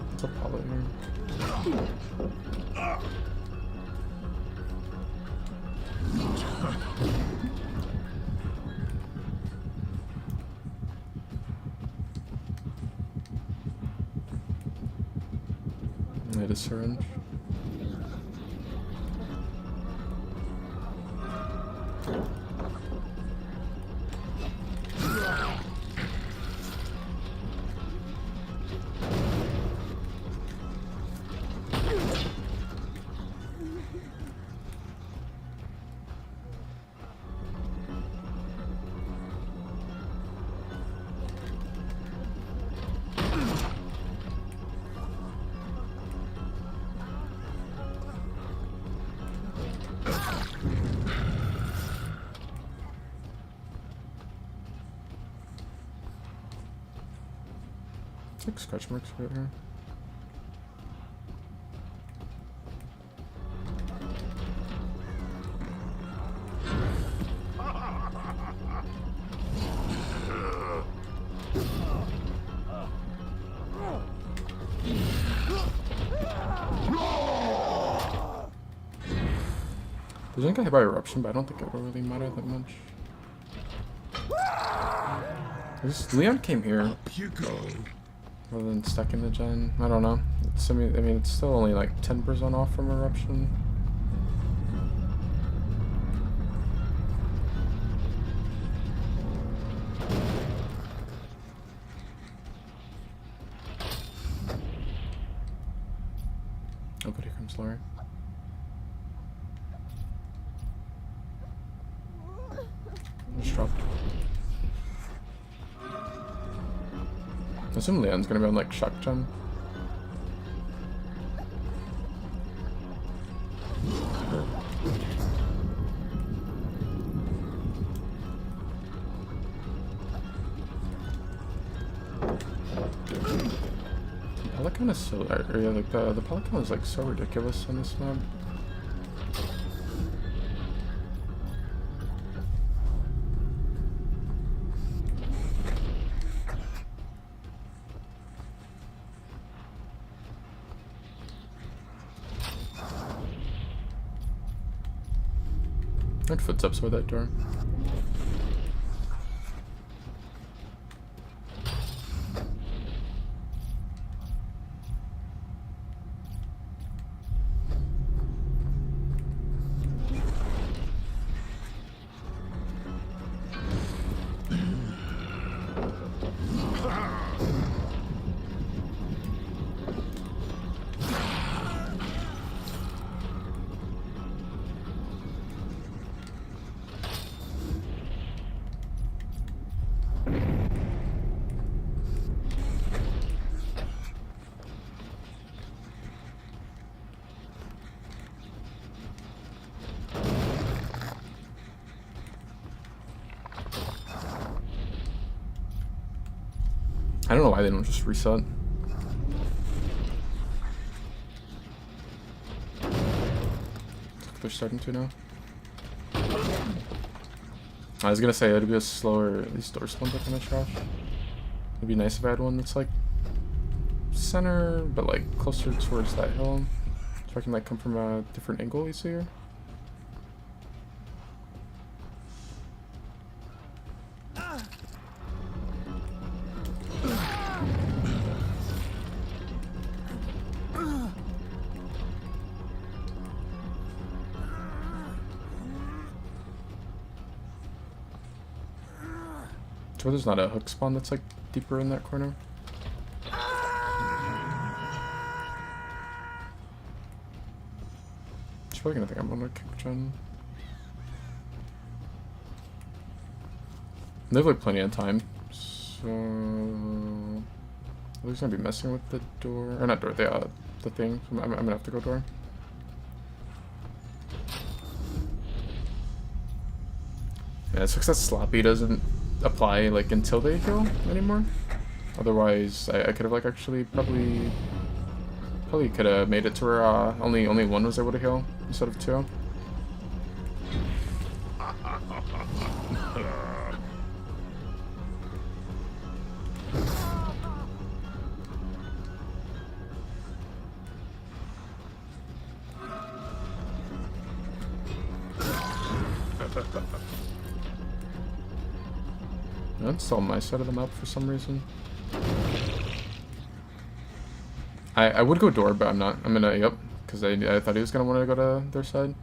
What's up, Holly here? Need a syringe. Like scratch marks right here. There's one guy hit by eruption, but I don't think it will really matter that much. Leon came here. Up you go. Rather than stuck in the gen. I don't know. I mean, it's still only like 10% off from eruption. Oh, but here comes Laurie. Just dropped. I assume Leon's gonna be on like shock gen. kind of so area, like the polygon is like so ridiculous on this map. Heard footsteps by that door. I don't know why they don't just reset. They're starting to now. I was gonna say it'd be a slower, at least door spawns are kind of trash. It'd be nice if I had one that's like center, but like closer towards that hill, so I can like come from a different angle easier. So there's not a hook spawn that's like deeper in that corner. She's probably gonna think I'm gonna kick Jen. They have like plenty of time, so they're gonna be messing with the door, or not door, the thing. So I'm gonna have to go door. Yeah, it sucks that sloppy doesn't apply like until they heal anymore. Otherwise, I could have like actually probably could have made it to where only one was able to heal instead of two. That's still on my side of the map for some reason. I would go door, but I'm not. I'm gonna, yep, because I thought he was gonna want to go to their side.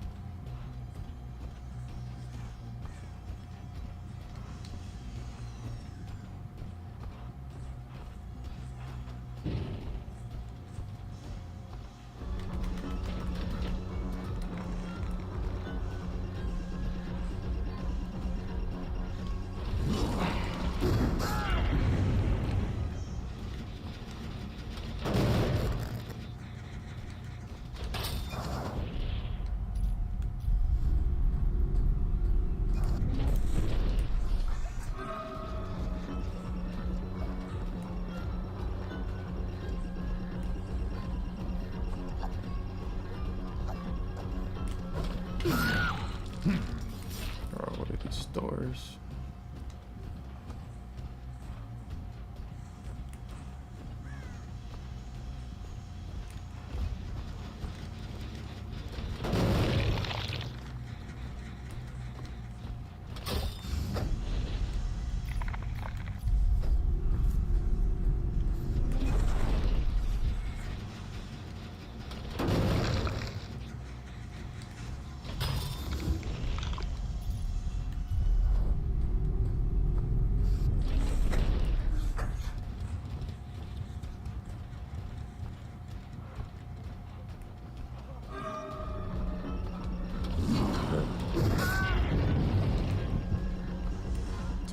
Oh, what are these doors?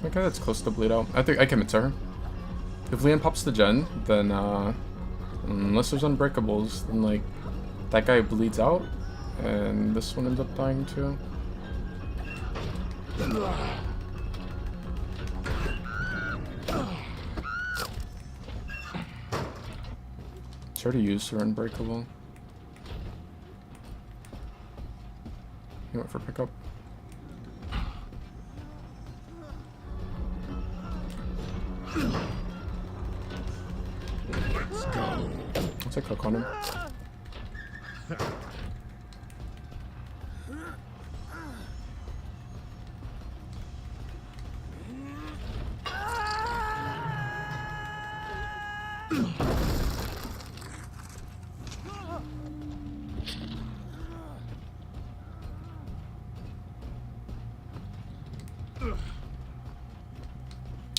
Okay, that's close to bleed out. I think I commit to her. If Leon pops the gen, then unless there's unbreakables, then like that guy bleeds out, and this one ends up dying too. already used her unbreakable. He went for pickup. Let's go. I'll take hook on him.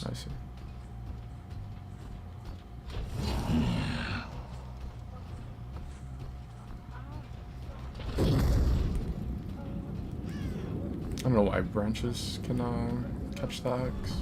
I see. I don't know why branches can catch the axe.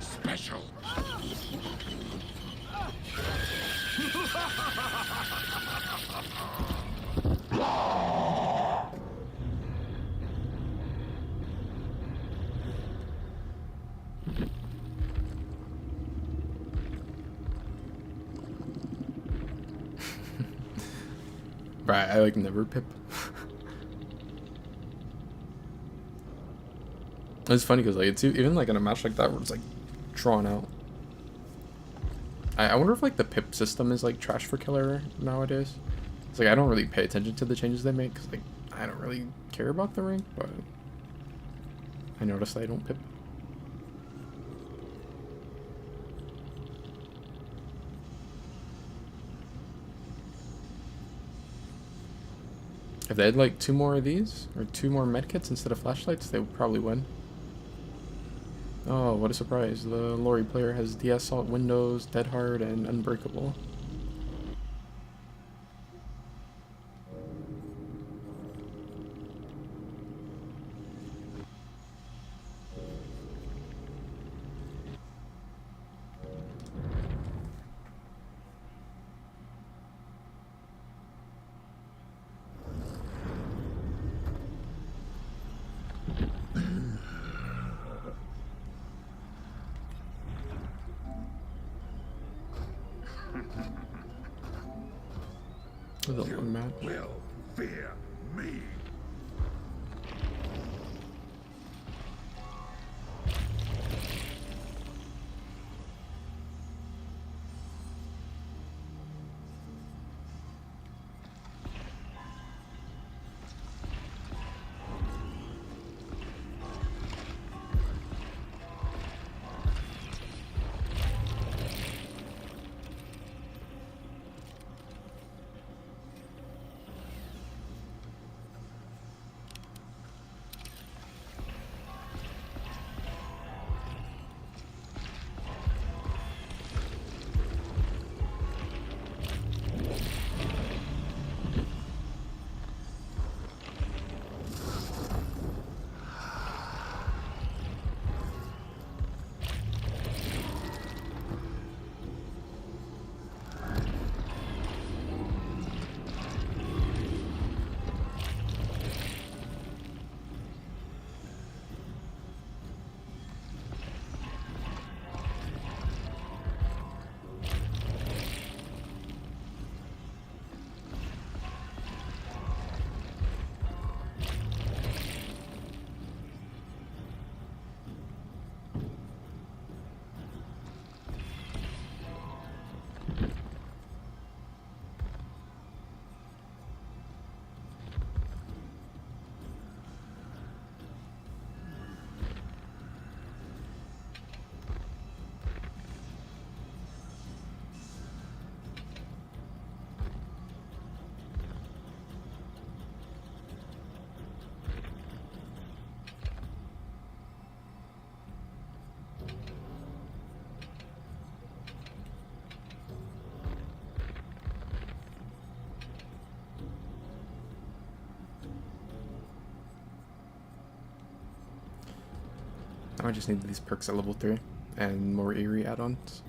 Special. Right, I like never pip. It's funny because like it's even like in a match like that where it's like drawn out. I wonder if like the pip system is like trash for killer nowadays. It's like I don't really pay attention to the changes they make because like I don't really care about the rank, but I noticed I don't pip. If they had like 2 more of these, or 2 more medkits instead of flashlights, they would probably win. Oh, what a surprise. The Lori player has the Assault, Windows, Dead Hard, and Unbreakable. The one match. Will fear me. I just need these perks at level 3 and more eerie add-ons.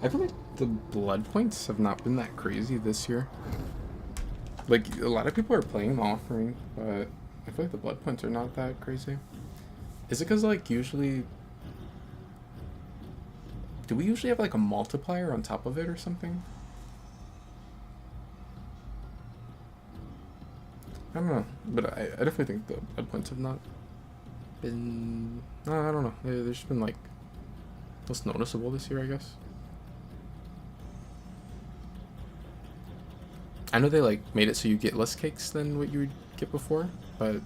I feel like the blood points have not been that crazy this year. Like, a lot of people are playing the offering, but I feel like the blood points are not that crazy. Is it because, like, usually... Do we usually have, like, a multiplier on top of it or something? I don't know, but I definitely think the blood points have not been... No, I don't know. They've just been, like, most noticeable this year, I guess. I know they, like, made it so you get less cakes than what you would get before, but,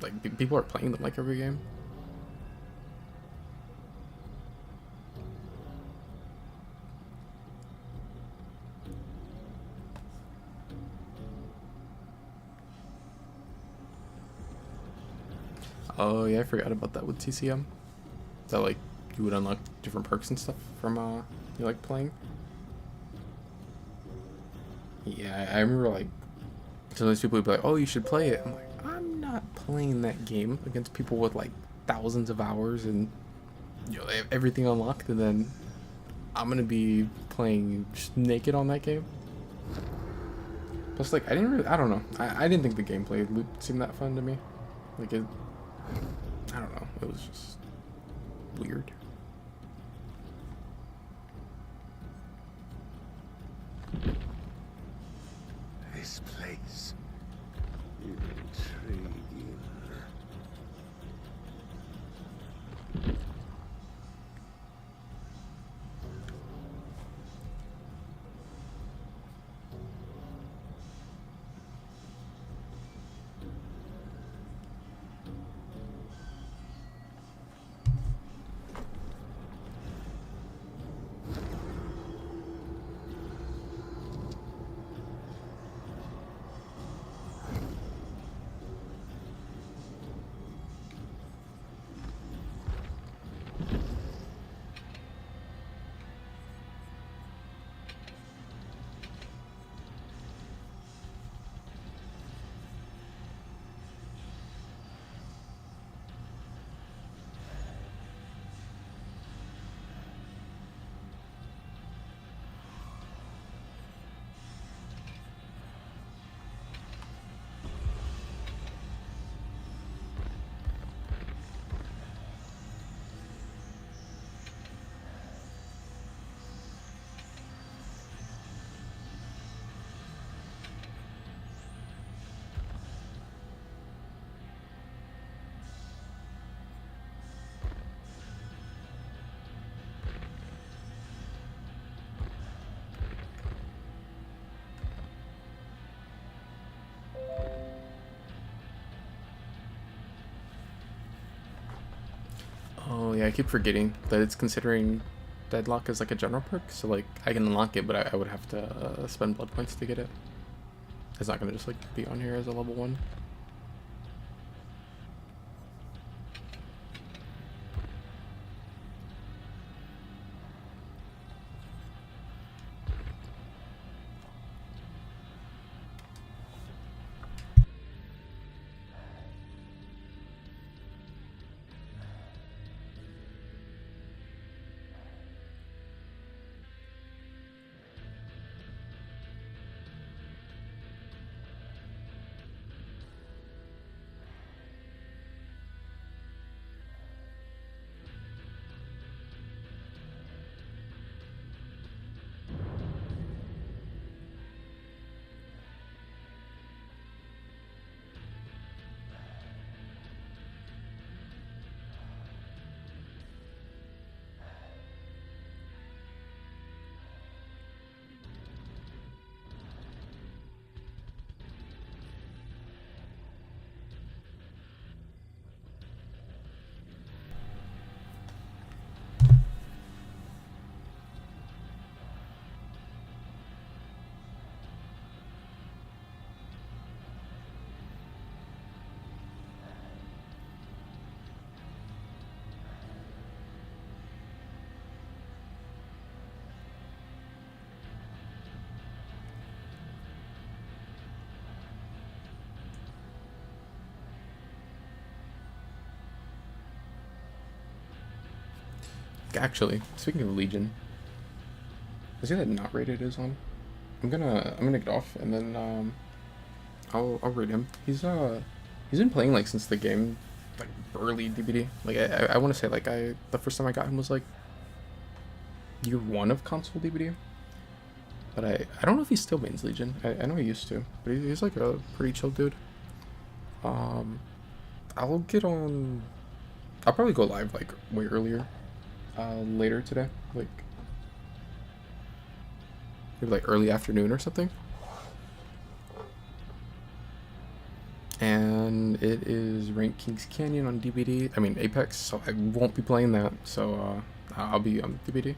like, people are playing them, like, every game. Oh, yeah, I forgot about that with TCM. That, like, you would unlock different perks and stuff from, you like, playing. Yeah, I remember, like, some of those people would be like, oh, you should play it. I'm like, I'm not playing that game against people with, like, thousands of hours and, you know, everything unlocked, and then I'm gonna be playing just naked on that game. Plus, like, I don't know. I didn't think the gameplay loop seemed that fun to me. Like, I don't know. It was just weird. This place. Intriguing. Oh, yeah, I keep forgetting that it's considering Deadlock as, like, a general perk, so, like, I can unlock it, but I would have to spend blood points to get it. It's not gonna just, like, be on here as a level 1. Actually, speaking of Legion, is he that not rated is on? I'm gonna get off and then I'll rate him. He's been playing like since the game, like early DBD. Like I want to say like the first time I got him was like year 1 of console DBD. But I don't know if he still mains Legion. I know he used to, but he's like a pretty chill dude. I'll get on. I'll probably go live like way earlier, later today, like maybe like early afternoon or something. And it is ranked Kings Canyon on DBD. I mean Apex, so I won't be playing that. So I'll be on DBD.